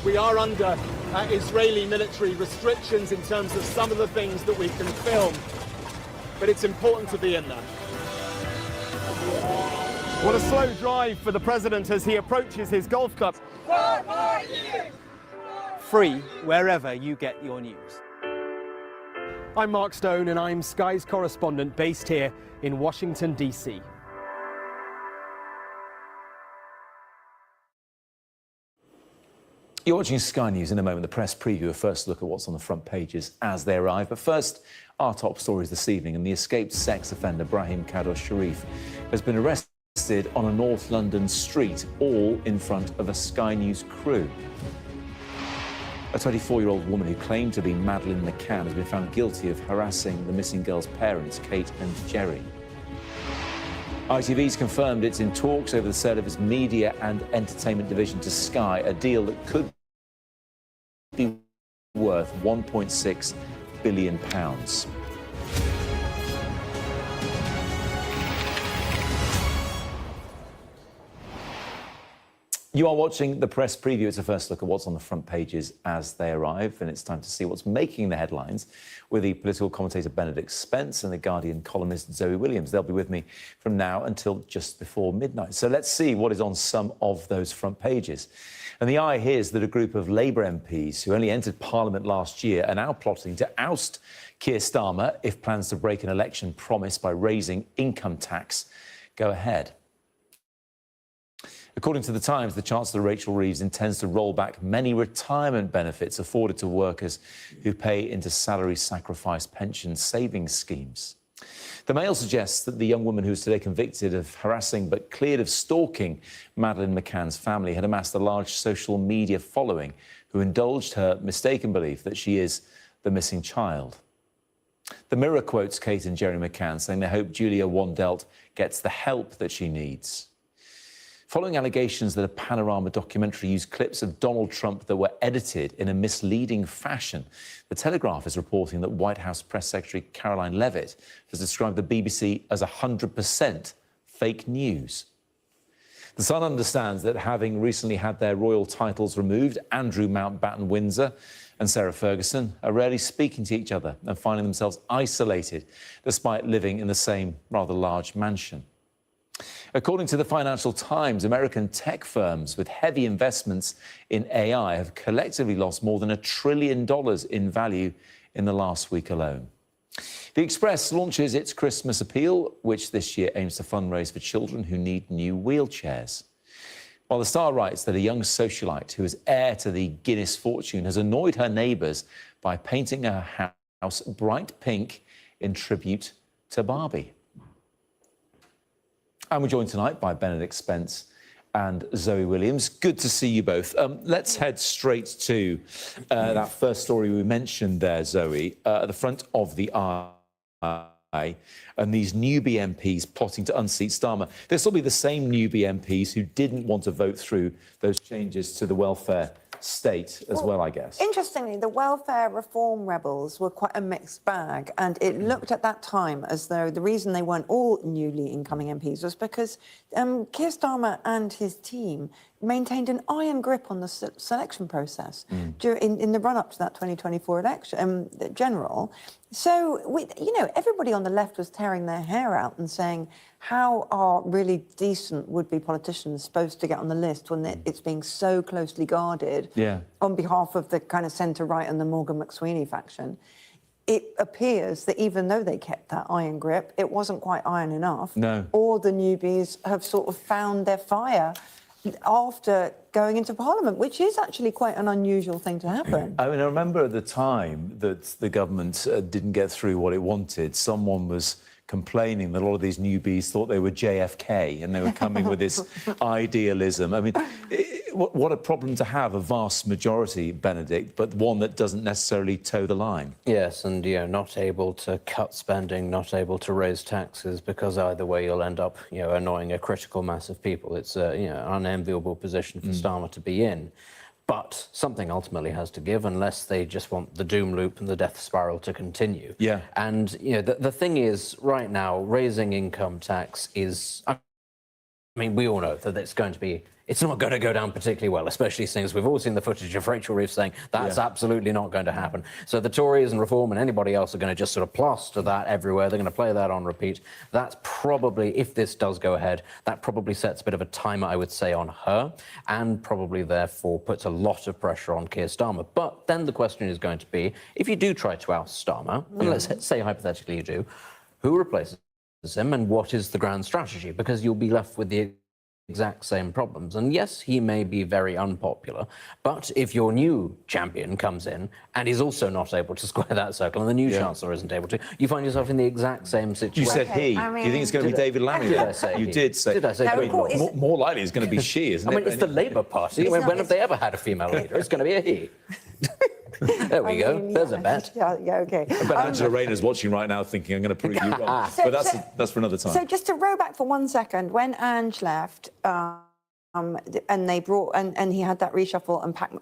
We are under Israeli military restrictions in terms of some of the things that we can film, but it's important to be in there. What a slow drive for the president as he approaches his golf club. Free wherever you get your news. I'm Mark Stone and I'm Sky's correspondent based here in Washington, D.C. You're watching Sky News. In a moment, the press preview, a first look at what's on the front pages as they arrive. But first, our top stories this evening. And the escaped sex offender, Brahim Kadosh Sharif, has been arrested on a North London street, all in front of a Sky News crew. A 24-year-old woman who claimed to be Madeleine McCann has been found guilty of harassing the missing girl's parents, Kate and Jerry. ITV's confirmed it's in talks over the sale of its media and entertainment division to Sky, a deal that could be worth £1.6 billion. You are watching the press preview. It's a first look at what's on the front pages as they arrive, and it's time to see what's making the headlines with the political commentator Benedict Spence and the Guardian columnist Zoe Williams. They'll be with me from now until just before midnight. So let's see what is on some of those front pages. And the eye hears that a group of Labour MPs who only entered Parliament last year are now plotting to oust Keir Starmer if plans to break an election promise by raising income tax go ahead. According to The Times, the Chancellor Rachel Reeves intends to roll back many retirement benefits afforded to workers who pay into salary sacrifice pension savings schemes. The Mail suggests that the young woman who was today convicted of harassing but cleared of stalking Madeleine McCann's family had amassed a large social media following who indulged her mistaken belief that she is the missing child. The Mirror quotes Kate and Jerry McCann saying they hope Julia Wandelt gets the help that she needs. Following allegations that a Panorama documentary used clips of Donald Trump that were edited in a misleading fashion, The Telegraph is reporting that White House Press Secretary Caroline Levitt has described the BBC as 100% fake news. The Sun understands that having recently had their royal titles removed, Andrew Mountbatten Windsor and Sarah Ferguson are rarely speaking to each other and finding themselves isolated despite living in the same rather large mansion. According to the Financial Times, American tech firms with heavy investments in AI have collectively lost more than $1 trillion in value in the last week alone. The Express launches its Christmas appeal, which this year aims to fundraise for children who need new wheelchairs. While the Star writes that a young socialite who is heir to the Guinness fortune has annoyed her neighbours by painting her house bright pink in tribute to Barbie. And we're joined tonight by Benedict Spence and Zoe Williams. Good to see you both. Let's head straight to that first story we mentioned there, Zoe, at the front of the eye, and these newbie MPs plotting to unseat Starmer. This will be the same newbie MPs who didn't want to vote through those changes to the welfare state as well, I guess. Interestingly, the welfare reform rebels were quite a mixed bag, and it looked at that time as though the reason they weren't all newly incoming MPs was because Keir Starmer and his team maintained an iron grip on the selection process in the run-up to that 2024 election, general. So, everybody on the left was tearing their hair out and saying, how are really decent would-be politicians supposed to get on the list when it's being so closely guarded on behalf of the kind of centre-right and the Morgan McSweeney faction? It appears that even though they kept that iron grip, it wasn't quite iron enough. No. Or the newbies have sort of found their fire after going into Parliament, which is actually quite an unusual thing to happen. I mean, I remember at the time that the government didn't get through what it wanted, someone was complaining that a lot of these newbies thought they were JFK and they were coming with this idealism. I mean, what a problem to have, a vast majority, Benedict, but one that doesn't necessarily toe the line. Yes, and, not able to cut spending, not able to raise taxes, because either way you'll end up, annoying a critical mass of people. It's an unenviable position for Starmer to be in. But something ultimately has to give, unless they just want the doom loop and the death spiral to continue. Yeah. And, the thing is, right now, raising income tax is... mean, we all know that it's not going to go down particularly well, especially since we've all seen the footage of Rachel Reeves saying that's absolutely not going to happen. So the Tories and Reform and anybody else are going to just sort of plaster that everywhere. They're going to play that on repeat. That's probably, if this does go ahead, that probably sets a bit of a timer, I would say, on her, and probably therefore puts a lot of pressure on Keir Starmer. But then the question is going to be, if you do try to oust Starmer, and let's say hypothetically you do, who replaces him and what is the grand strategy? Because you'll be left with the exact same problems. And yes, he may be very unpopular, but if your new champion comes in and is also not able to square that circle and the new chancellor isn't able to, you find yourself in the exact same situation. You said he. I Do you think it's going to be David Lammy? Did I say You he? did say. Did I say he? More likely it's going to be she, isn't it? I mean, it's the Labour Party. When have they ever had a female leader? It's going to be a he. There we go. There's a bet. Yeah, okay. But Angela Rayner's watching right now thinking, I'm going to prove you wrong. But that's for another time. So just to row back for 1 second, when Ange left, and they brought, and he had that reshuffle, and Pat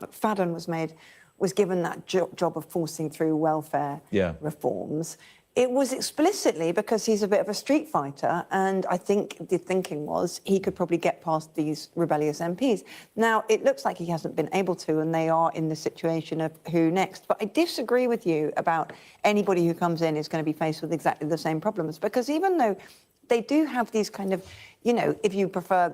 McFadden was given that job of forcing through welfare reforms. It was explicitly because he's a bit of a street fighter, and I think the thinking was he could probably get past these rebellious MPs. Now, it looks like he hasn't been able to, and they are in the situation of who next. But I disagree with you about anybody who comes in is going to be faced with exactly the same problems, because even though they do have these kind of, you know, if you prefer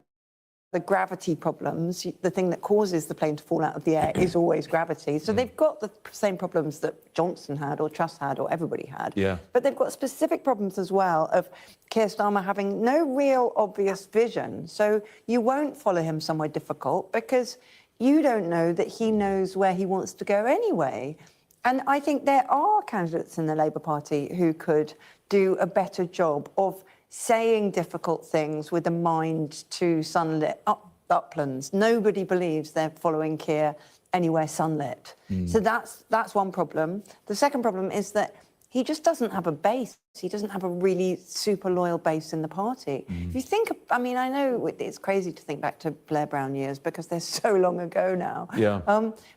the gravity problems, the thing that causes the plane to fall out of the air is always gravity. So they've got the same problems that Johnson had or Truss had or everybody had. Yeah. But they've got specific problems as well of Keir Starmer having no real obvious vision. So you won't follow him somewhere difficult because you don't know that he knows where he wants to go anyway. And I think there are candidates in the Labour Party who could do a better job of saying difficult things with a mind to sunlit uplands. Nobody believes they're following Keir anywhere sunlit. So that's one problem. The second problem is that he just doesn't have a base. He doesn't have a really super loyal base in the party. If you think, I mean, I know it's crazy to think back to Blair Brown years because they're so long ago now. Yeah.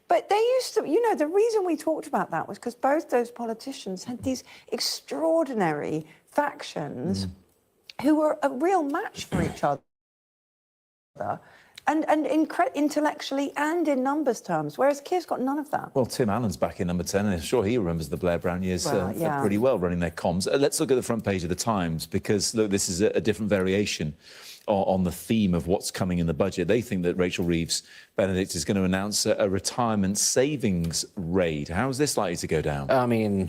But they used to, you know, the reason we talked about that was because both those politicians had these extraordinary factions who were a real match for each other, and intellectually and in numbers terms, whereas Keir's got none of that. Well, Tim Allen's back in number 10, and I'm sure he remembers the Blair Brown years pretty well, running their comms. Let's look at the front page of the Times, because, look, this is a different variation on the theme of what's coming in the budget. They think that Rachel Reeves Benedict is going to announce a retirement savings raid. How is this likely to go down? I mean,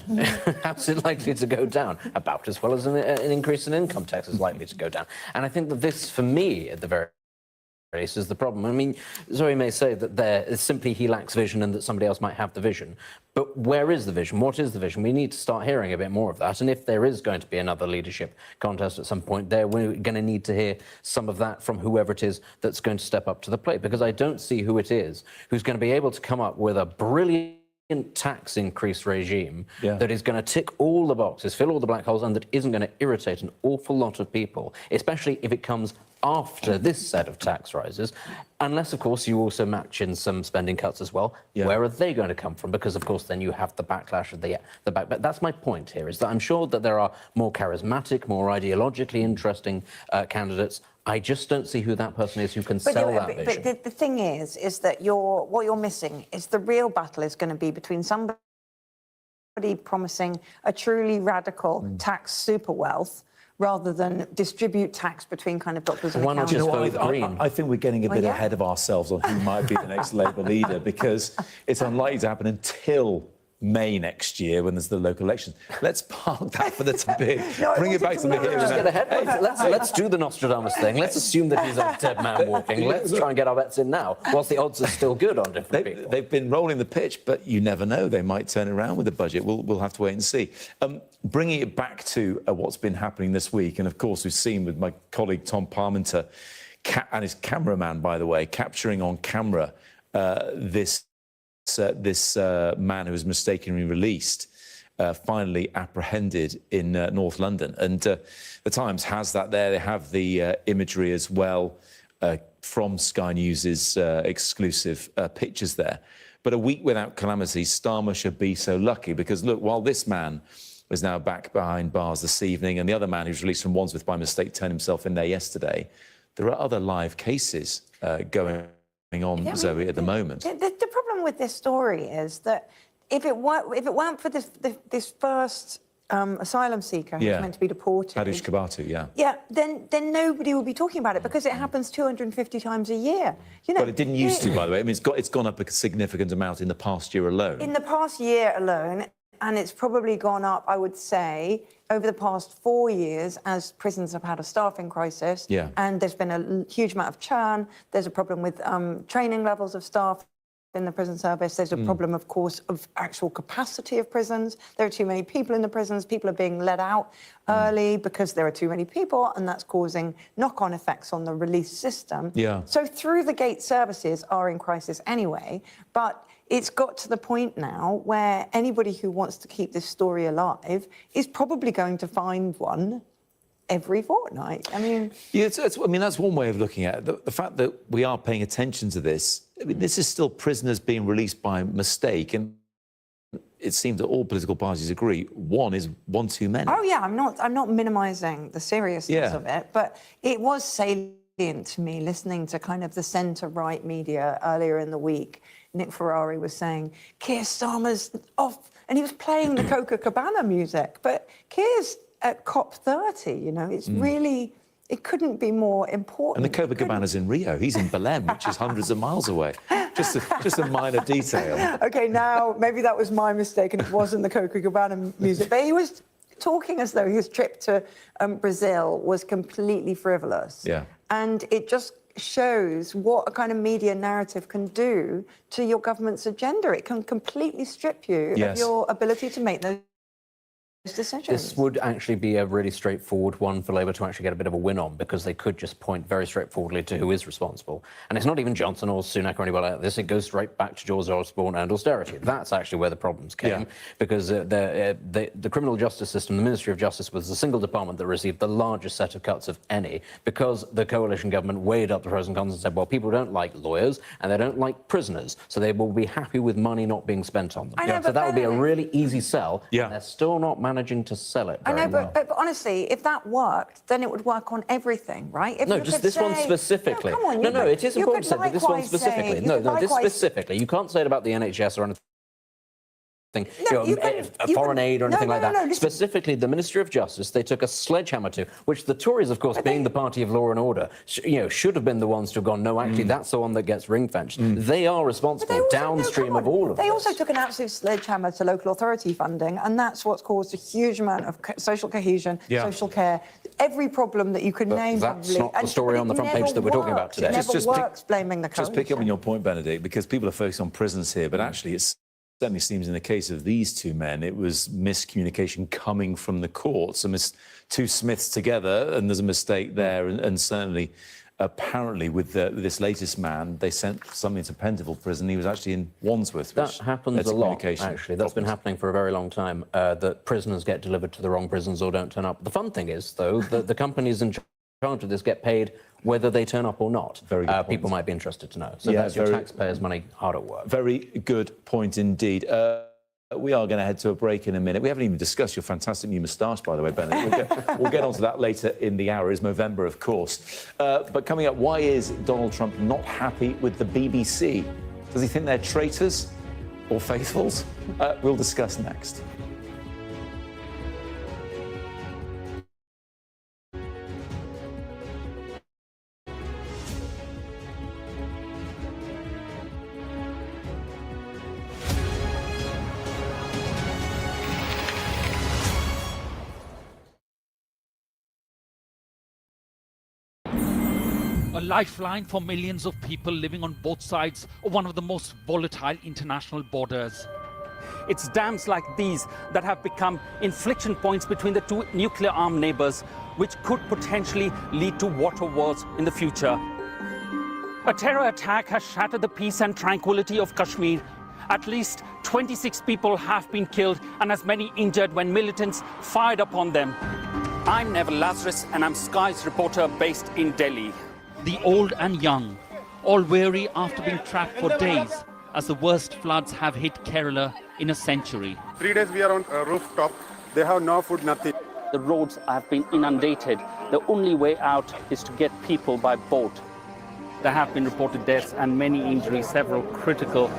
how's it likely to go down? About as well as an increase in income tax is likely to go down. And I think that this, for me, at the very least, is the problem. I mean, Zoe may say that there is simply he lacks vision and that somebody else might have the vision. But where is the vision? What is the vision? We need to start hearing a bit more of that. And if there is going to be another leadership contest at some point, we're going to need to hear some of that from whoever it is that's going to step up to the plate, because I don't see who it is who's going to be able to come up with a brilliant tax increase regime that is going to tick all the boxes, fill all the black holes, and that isn't going to irritate an awful lot of people, especially if it comes after this set of tax rises, unless, of course, you also match in some spending cuts as well. Where are they going to come from? Because, of course, then you have the backlash of the back. But that's my point here, is that I'm sure that there are more charismatic, more ideologically interesting candidates. I just don't see who that person is who can sell that vision. But the thing is that what you're missing is the real battle is going to be between somebody promising a truly radical tax super wealth rather than distribute tax between kind of doctors and accountants. You know, I think we're getting a bit ahead of ourselves on who might be the next Labour leader, because it's unlikely to happen until May next year when there's the local elections. Let's park that for the time being. Bring it back to the here and now. Let's do the Nostradamus thing. Let's assume that he's a dead man walking. Let's try and get our bets in now, whilst the odds are still good on different people. They've been rolling the pitch, but you never know. They might turn it around with the budget. We'll have to wait and see. Bringing it back to what's been happening this week, and of course we've seen with my colleague Tom Parmenter and his cameraman, by the way, capturing on camera this man who was mistakenly released, finally apprehended in North London. And the Times has that there. They have the imagery as well from Sky News's exclusive pictures there. But a week without calamity, Starmer should be so lucky, because, look, while this man was now back behind bars this evening, and the other man who's released from Wandsworth by mistake turned himself in there yesterday. There are other live cases going on, Zoe, at the moment. The problem with this story is that if it weren't for this first asylum seeker who's meant to be deported, Hadish Kabatu, then nobody will be talking about it because it happens 250 times a year. You know, but it didn't used to, by the way. I mean, it's gone up a significant amount in the past year alone. In the past year alone, and it's probably gone up, I would say, over the past 4 years as prisons have had a staffing crisis. And there's been a huge amount of churn. There's a problem with training levels of staff in the prison service. There's a problem, of course, of actual capacity of prisons. There are too many people in the prisons. People are being let out early because there are too many people, and that's causing knock-on effects on the release system. So through the gate services are in crisis anyway, but it's got to the point now where anybody who wants to keep this story alive is probably going to find one every fortnight. I mean... I mean, that's one way of looking at it. The fact that we are paying attention to this, I mean, this is still prisoners being released by mistake, and it seems that all political parties agree one is one too many. Oh, yeah, I'm not minimising the seriousness of it, but it was salient to me listening to kind of the centre-right media earlier in the week. Nick Ferrari was saying, Keir Starmer's off, and he was playing the Copacabana music, but Keir's at COP30, you know, it's really, it couldn't be more important. And the Copacabana's in Rio. He's in Belém, which is hundreds of miles away. Just a minor detail. OK, now, maybe that was my mistake and it wasn't the Copacabana music, but he was talking as though his trip to Brazil was completely frivolous. And it just shows what a kind of media narrative can do to your government's agenda. It can completely strip you of your ability to make those decisions. This would actually be a really straightforward one for Labour to actually get a bit of a win on, because they could just point very straightforwardly to who is responsible. And it's not even Johnson or Sunak or anybody like this. It goes straight back to George Osborne and austerity. That's actually where the problems came, because the criminal justice system, the Ministry of Justice, was the single department that received the largest set of cuts of any, because the coalition government weighed up the pros and cons and said, well, people don't like lawyers and they don't like prisoners, so they will be happy with money not being spent on them. So that would be a really easy sell, and they're still not managing to sell it very well. But honestly, if that worked, then it would work on everything, right? If no, just this one specifically. No, it is important to say that this one specifically. No, this specifically. You can't say it about the NHS or anything. Foreign aid or anything like that. Specifically, the Ministry of Justice, they took a sledgehammer to, which the Tories, of course, being the party of law and order, should have been the ones to have gone, no, actually, that's the one that gets ring-fenced. They are responsible downstream of all of this. They also took an absolute sledgehammer to local authority funding, and that's what's caused a huge amount of social cohesion, social care, every problem that you could name. That's not the story on the front page that we're talking about today. It never works blaming the coalition. Just pick up on your point, Benedict, because people are focused on prisons here, but actually it certainly seems in the case of these two men, it was miscommunication coming from the courts. Two Smiths together, and there's a mistake there, and certainly, apparently, with this latest man, they sent something to Pentonville prison. He was actually in Wandsworth. That happens a lot, actually. That's been happening for a very long time, that prisoners get delivered to the wrong prisons or don't turn up. The fun thing is, though, that the companies in charge of this get paid whether they turn up or not. Very good point. People might be interested to know. So that's your taxpayers' money hard at work. Very good point indeed. We are going to head to a break in a minute. We haven't even discussed your fantastic new moustache, by the way, Bennett. We'll get onto that later in the hour. It's Movember, of course. But coming up, why is Donald Trump not happy with the BBC? Does he think they're traitors or faithfuls? We'll discuss next. A lifeline for millions of people living on both sides of one of the most volatile international borders. It's dams like these that have become inflection points between the two nuclear-armed neighbors, which could potentially lead to water wars in the future. A terror attack has shattered the peace and tranquility of Kashmir. At least 26 people have been killed and as many injured when militants fired upon them. I'm Neville Lazarus, and I'm Sky's reporter based in Delhi. The old and young, all weary after being trapped for days as the worst floods have hit Kerala in a century. 3 days we are on a rooftop They have no food, nothing. The roads have been inundated. The only way out is to get people by boat. There have been reported deaths and many injuries, several critical.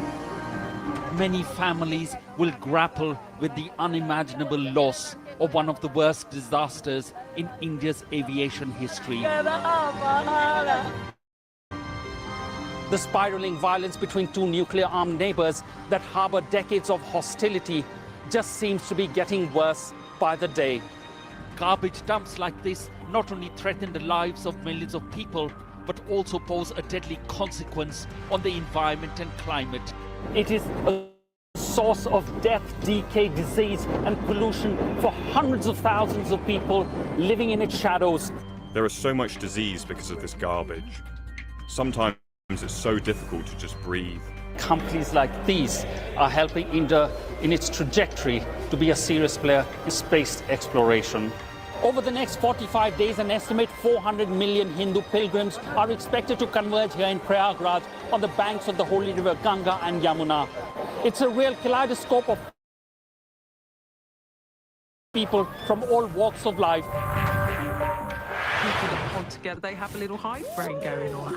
Many families will grapple with the unimaginable loss of one of the worst disasters in India's aviation history. The spiraling violence between two nuclear-armed neighbors that harbor decades of hostility just seems to be getting worse by the day. Garbage dumps like this not only threaten the lives of millions of people, but also pose a deadly consequence on the environment and climate. It is a source of death, decay, disease, and pollution for hundreds of thousands of people living in its shadows. There is so much disease because of this garbage. Sometimes it's so difficult to just breathe. Companies like these are helping India in its trajectory to be a serious player in space exploration. Over the next 45 days, an estimate 400 million Hindu pilgrims are expected to converge here in Prayagraj on the banks of the holy river Ganga and Yamuna. It's a real kaleidoscope of people from all walks of life. People that pond together, they have a little hive brain going on.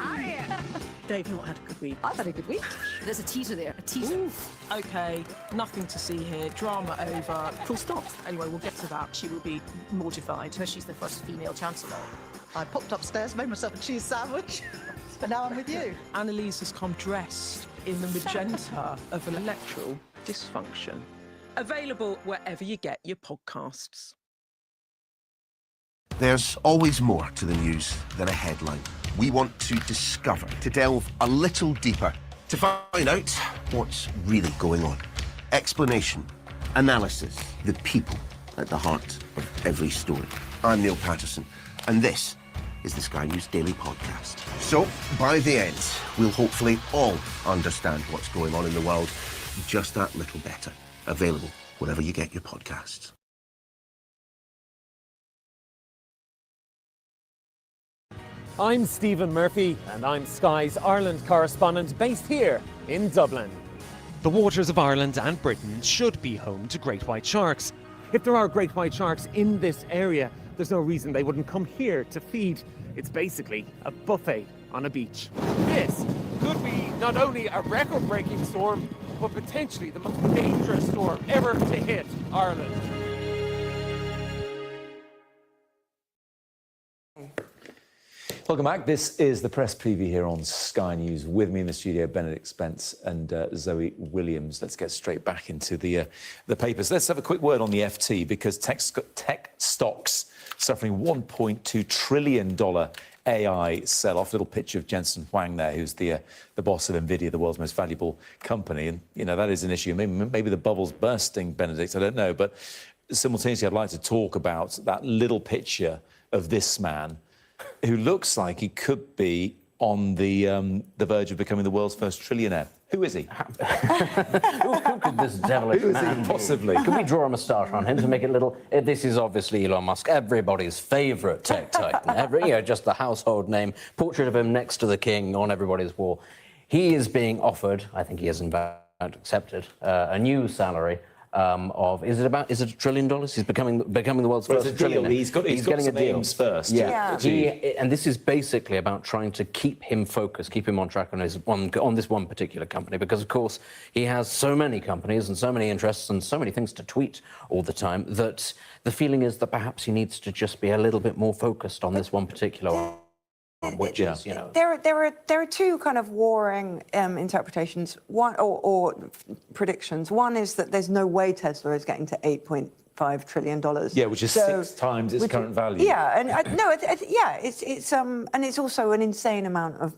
They've not had a good week. I've had a good week. There's a teaser there, a teaser. Oof. Okay, nothing to see here. Drama over. Full stop. Anyway, we'll get to that. She will be mortified. So she's the first female chancellor. I popped upstairs, made myself a cheese sandwich, but now I'm with you. Annalise has come dressed in the magenta of an electoral dysfunction. Available wherever you get your podcasts. There's always more to the news than a headline. We want to discover, to delve a little deeper, to find out what's really going on. Explanation, analysis, the people at the heart of every story. I'm Neil Patterson, and this is the Sky News Daily Podcast. So, by the end, we'll hopefully all understand what's going on in the world just that little better. Available wherever you get your podcasts. I'm Stephen Murphy, and I'm Sky's Ireland correspondent based here in Dublin. The waters of Ireland and Britain should be home to great white sharks. If there are great white sharks in this area, there's no reason they wouldn't come here to feed. It's basically a buffet on a beach. This could be not only a record-breaking storm, but potentially the most dangerous storm ever to hit Ireland. Welcome back. This is the press preview here on Sky News. With me in the studio, Benedict Spence and Zoe Williams. Let's get straight back into the papers. Let's have a quick word on the FT, because tech stocks suffering $1.2 trillion AI sell-off. Little picture of Jensen Huang there, who's the boss of NVIDIA, the world's most valuable company. And, you know, that is an issue. Maybe the bubble's bursting, Benedict, I don't know. But simultaneously, I'd like to talk about that little picture of this man, who looks like he could be on the verge of becoming the world's first trillionaire. Who is he? Who could this devilish man be? Possibly. Could we draw a moustache on him to make it little... This is obviously Elon Musk, everybody's favourite tech titan. Just the household name. Portrait of him next to the king on everybody's wall. He is being offered, I think he has in fact accepted, a new salary is it $1 trillion? He's becoming the world's first trillionaire. He's getting some aims first. Yeah. And this is basically about trying to keep him focused, keep him on track on this one particular company, because of course he has so many companies and so many interests and so many things to tweet all the time that the feeling is that perhaps he needs to just be a little bit more focused on this one particular one. Which is, you know, there are two kind of warring interpretations. One or predictions. One is that there's no way Tesla is getting to $8.5 trillion. Yeah, which is 6 times its current value. Yeah, and it's also an insane amount of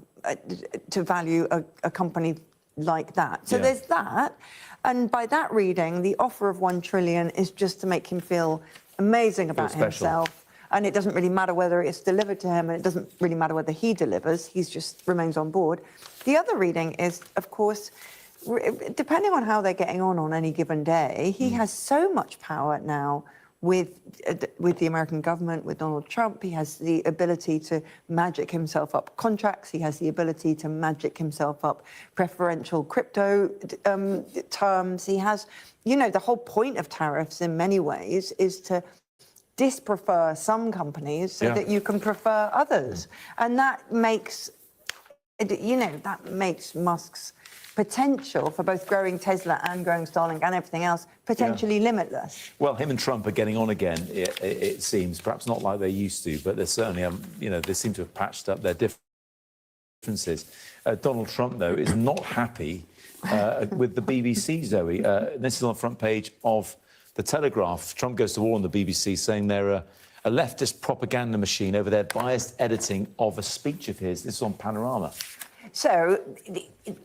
to value a company like that. So there's that, and by that reading, the offer of $1 trillion is just to make him feel amazing about himself. And it doesn't really matter whether it's delivered to him, and it doesn't really matter whether he delivers. He just remains on board. The other reading is, of course, depending on how they're getting on any given day, he has so much power now with the American government, with Donald Trump. He has the ability to magic himself up contracts. He has the ability to magic himself up preferential crypto terms. He has, the whole point of tariffs in many ways is to disprefer some companies so that you can prefer others. And that makes, Musk's potential for both growing Tesla and growing Starlink and everything else potentially limitless. Well, him and Trump are getting on again, it seems. Perhaps not like they used to, but they're certainly, they seem to have patched up their differences. Donald Trump, though, is not happy with the BBC, Zoe. This is on the front page of The Telegraph. Trump goes to war on the BBC, saying they're a leftist propaganda machine over their biased editing of a speech of his. This is on Panorama. So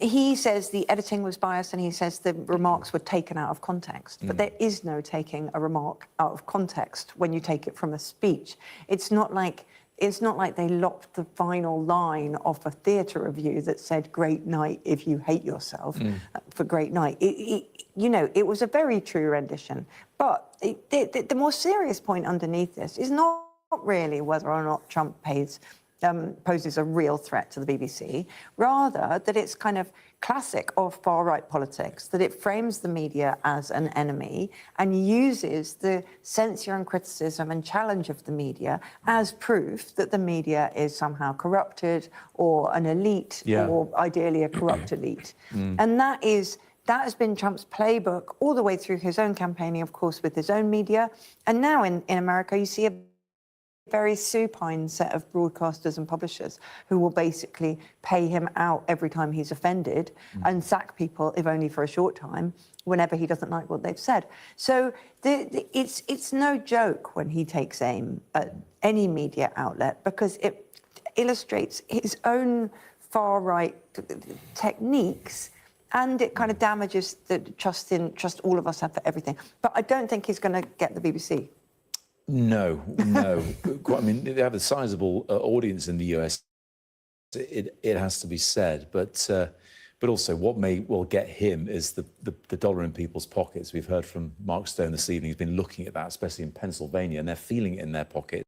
he says the editing was biased, and he says the remarks were taken out of context. But there is no taking a remark out of context when you take it from a speech. It's not like they lopped the final line off a theatre review that said "Great night if you hate yourself" for "Great night." It was a very true rendition. But the more serious point underneath this is not really whether or not Trump poses a real threat to the BBC, rather that it's kind of classic of far-right politics, that it frames the media as an enemy and uses the censure and criticism and challenge of the media as proof that the media is somehow corrupted or an elite or ideally a corrupt elite. And that has been Trump's playbook all the way through his own campaigning, of course, with his own media. And now in America, you see a very supine set of broadcasters and publishers who will basically pay him out every time he's offended and sack people, if only for a short time, whenever he doesn't like what they've said. So it's no joke when he takes aim at any media outlet, because it illustrates his own far-right techniques, and it kind of damages the trust all of us have for everything. But I don't think he's going to get the BBC. No. I mean, they have a sizable audience in the US. It has to be said, but also what may well get him is the dollar in people's pockets. We've heard from Mark Stone this evening. He's been looking at that, especially in Pennsylvania, and they're feeling it in their pockets.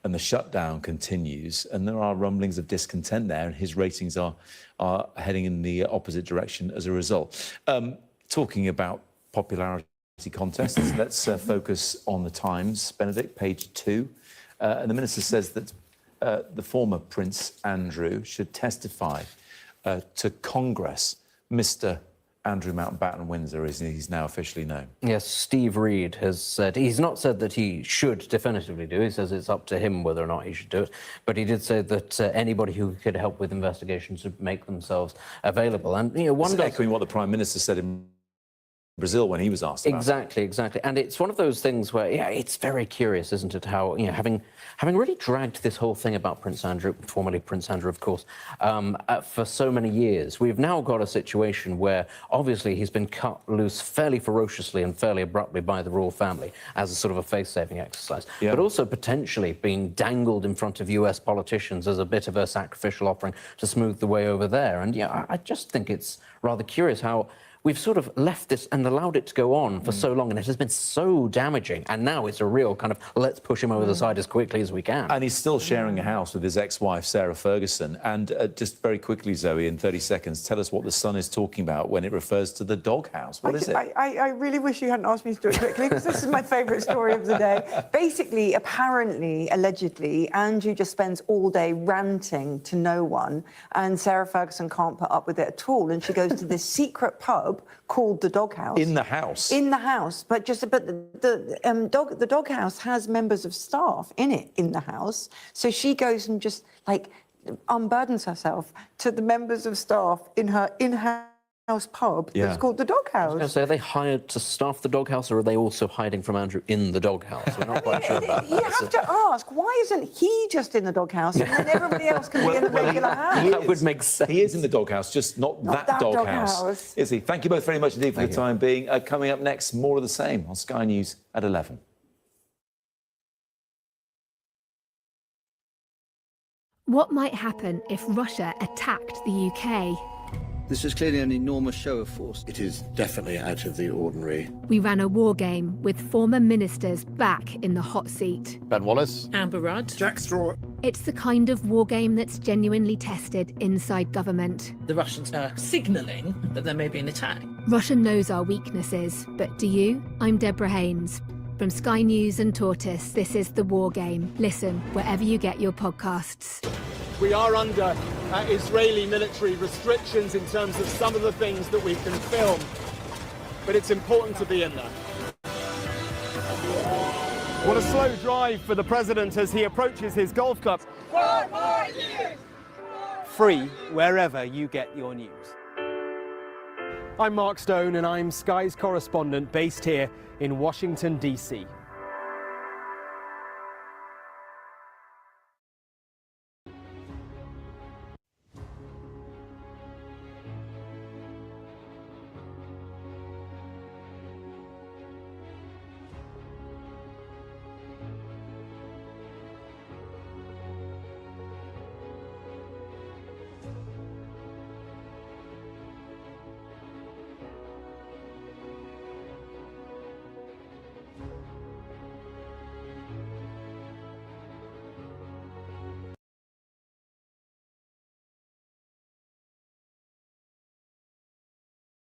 And the shutdown continues, and there are rumblings of discontent there, and his ratings are heading in the opposite direction as a result. Talking about popularity contests, let's focus on the Times. Benedict, page 2. And the minister says that the former Prince Andrew should testify to Congress. Mr. Andrew Mountbatten Windsor, he's now officially known. Yes, Steve Reed has said, he's not said that he should definitively do it. He says it's up to him whether or not he should do it. But he did say that anybody who could help with investigations should make themselves available. And, one does... echoing what the Prime Minister said in Brazil when he was asked about Exactly. And it's one of those things where, it's very curious, isn't it, how, having really dragged this whole thing about Prince Andrew, formerly Prince Andrew, of course, for so many years, we've now got a situation where, obviously, he's been cut loose fairly ferociously and fairly abruptly by the royal family as a sort of a face-saving exercise, but also potentially being dangled in front of US politicians as a bit of a sacrificial offering to smooth the way over there. And, I just think it's rather curious how we've sort of left this and allowed it to go on for so long, and it has been so damaging. And now it's a real kind of, let's push him over the side as quickly as we can. And he's still sharing a house with his ex-wife, Sarah Ferguson. And just very quickly, Zoe, in 30 seconds, tell us what the Sun is talking about when it refers to the doghouse. What is it? I really wish you hadn't asked me to do it quickly, because this is my favourite story of the day. Basically, apparently, allegedly, Andrew just spends all day ranting to no one, and Sarah Ferguson can't put up with it at all. And she goes to this secret pub called the Doghouse. In the house? In the house, but the Doghouse has members of staff in it, in the house. So she goes and just, unburdens herself to the members of staff in her in-house pub that's called the Doghouse. I was going to say, are they hired to staff the Doghouse, or are they also hiding from Andrew in the Doghouse? We're not quite sure about that. You have to ask, why isn't he just in the Doghouse and then everybody else can be in the regular house? That would make sense. He is in the Doghouse, just not that doghouse. Is he? Thank you both very much indeed for the time being. Coming up next, more of the same on Sky News at 11. What might happen if Russia attacked the UK? This is clearly an enormous show of force. It is definitely out of the ordinary. We ran a war game with former ministers back in the hot seat. Ben Wallace. Amber Rudd. Jack Straw. It's the kind of war game that's genuinely tested inside government. The Russians are signalling that there may be an attack. Russia knows our weaknesses, but do you? I'm Deborah Haynes. From Sky News and Tortoise, this is The War Game. Listen wherever you get your podcasts. We are under Israeli military restrictions in terms of some of the things that we can film, but it's important to be in there. What a slow drive for the president as he approaches his golf club. 4 more years! Free wherever you get your news. I'm Mark Stone and I'm Sky's correspondent based here in Washington, D.C.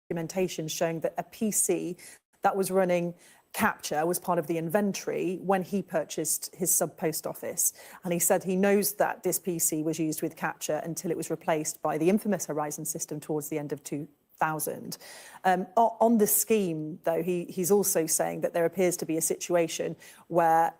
Documentation showing that a PC that was running capture was part of the inventory when he purchased his sub-post office. And he said he knows that this PC was used with capture until it was replaced by the infamous Horizon system towards the end of 2000. On the scheme, though, he's also saying that there appears to be a situation where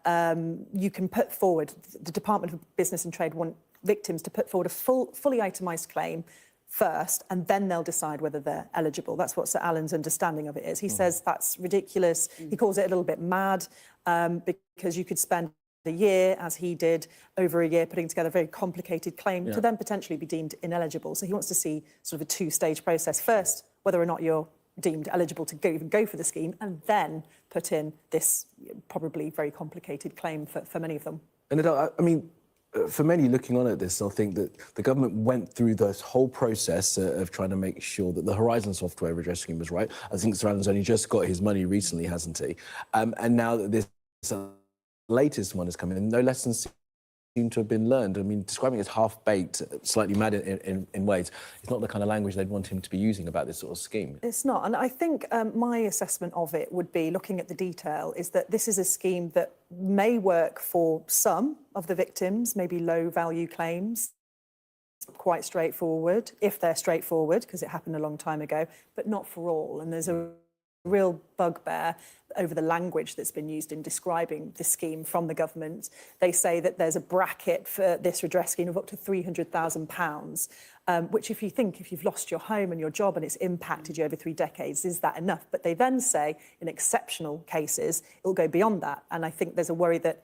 you can put forward, the Department of Business and Trade want victims to put forward a fully itemised claim first, and then they'll decide whether they're eligible. That's what Sir Alan's understanding of it is. He says that's ridiculous. He calls it a little bit mad because you could spend a year, as he did, over a year putting together a very complicated claim to then potentially be deemed ineligible. So he wants to see sort of a two-stage process. First, whether or not you're deemed eligible to even go for the scheme, and then put in this probably very complicated claim for many of them. And I mean, for many looking on at this, I think that the government went through this whole process of trying to make sure that the Horizon software redress scheme was right. I think Sir Alan's only just got his money recently, hasn't he? And now that this latest one has come in, no lessons seem to have been learned. I mean, describing it as half-baked, slightly mad in ways, it's not the kind of language they'd want him to be using about this sort of scheme. It's not. And I think my assessment of it would be, looking at the detail, is that this is a scheme that may work for some of the victims, maybe low-value claims, quite straightforward, if they're straightforward, because it happened a long time ago, but not for all. And there's a real bugbear over the language that's been used in describing the scheme from the government. They say that there's a bracket for this redress scheme of up to £300,000, which if you've lost your home and your job and it's impacted you over 3 decades, is that enough? But they then say in exceptional cases, it'll go beyond that. And I think there's a worry that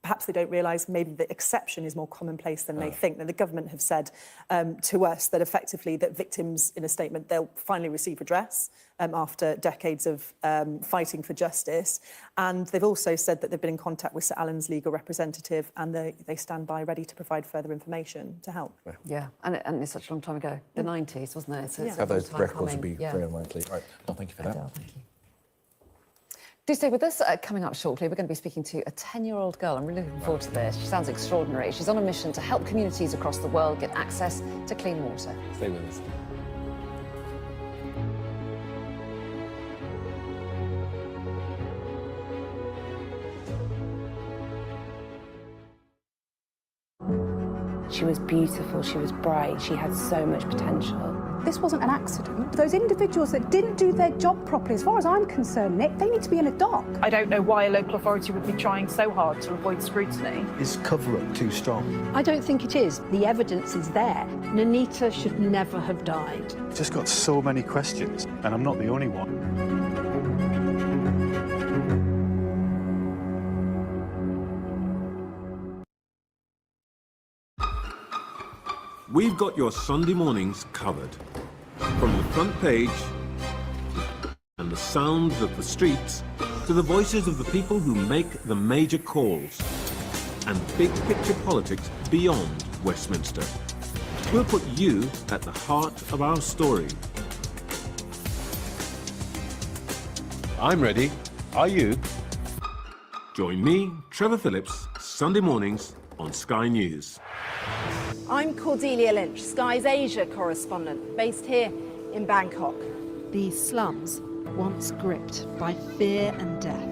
perhaps they don't realise maybe the exception is more commonplace than they think. Now, the government have said to us that effectively that victims, in a statement, they'll finally receive redress after decades of fighting for justice. And they've also said that they've been in contact with Sir Alan's legal representative, and they stand by ready to provide further information to help. Yeah, and it's such a long time ago, the 90s, wasn't it? So it's Have those records would be yeah. very unlikely. Right, well, thank you for that. Thank you. Do stay with us. Coming up shortly, we're going to be speaking to a 10-year-old girl. I'm really looking forward to this. She sounds extraordinary. She's on a mission to help communities across the world get access to clean water. Stay with us. She was beautiful, she was bright, she had so much potential. This wasn't an accident. Those individuals that didn't do their job properly, as far as I'm concerned, Nick, they need to be in a dock. I don't know why a local authority would be trying so hard to avoid scrutiny. Is cover-up too strong? I don't think it is. The evidence is there. Nanita should never have died. I've just got so many questions, and I'm not the only one. We've got your Sunday mornings covered. From the front page and the sounds of the streets to the voices of the people who make the major calls and big picture politics beyond Westminster. We'll put you at the heart of our story. I'm ready. Are you? Join me, Trevor Phillips, Sunday mornings on Sky News. I'm Cordelia Lynch, Sky's Asia correspondent, based here in Bangkok. These slums, once gripped by fear and death.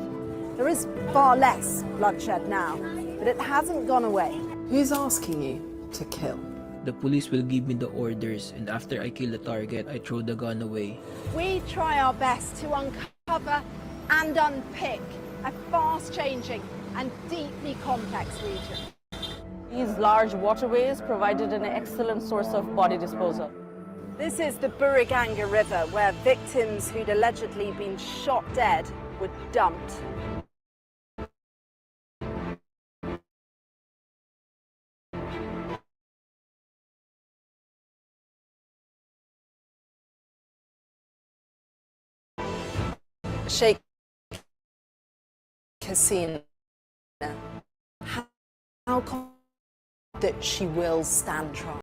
There is far less bloodshed now, but it hasn't gone away. Who's asking you to kill? The police will give me the orders, and after I kill the target, I throw the gun away. We try our best to uncover and unpick a fast-changing and deeply complex region. These large waterways provided an excellent source of body disposal. This is the Buriganga River, where victims who'd allegedly been shot dead were dumped. Sheikh Hasina, how confident that she will stand trial?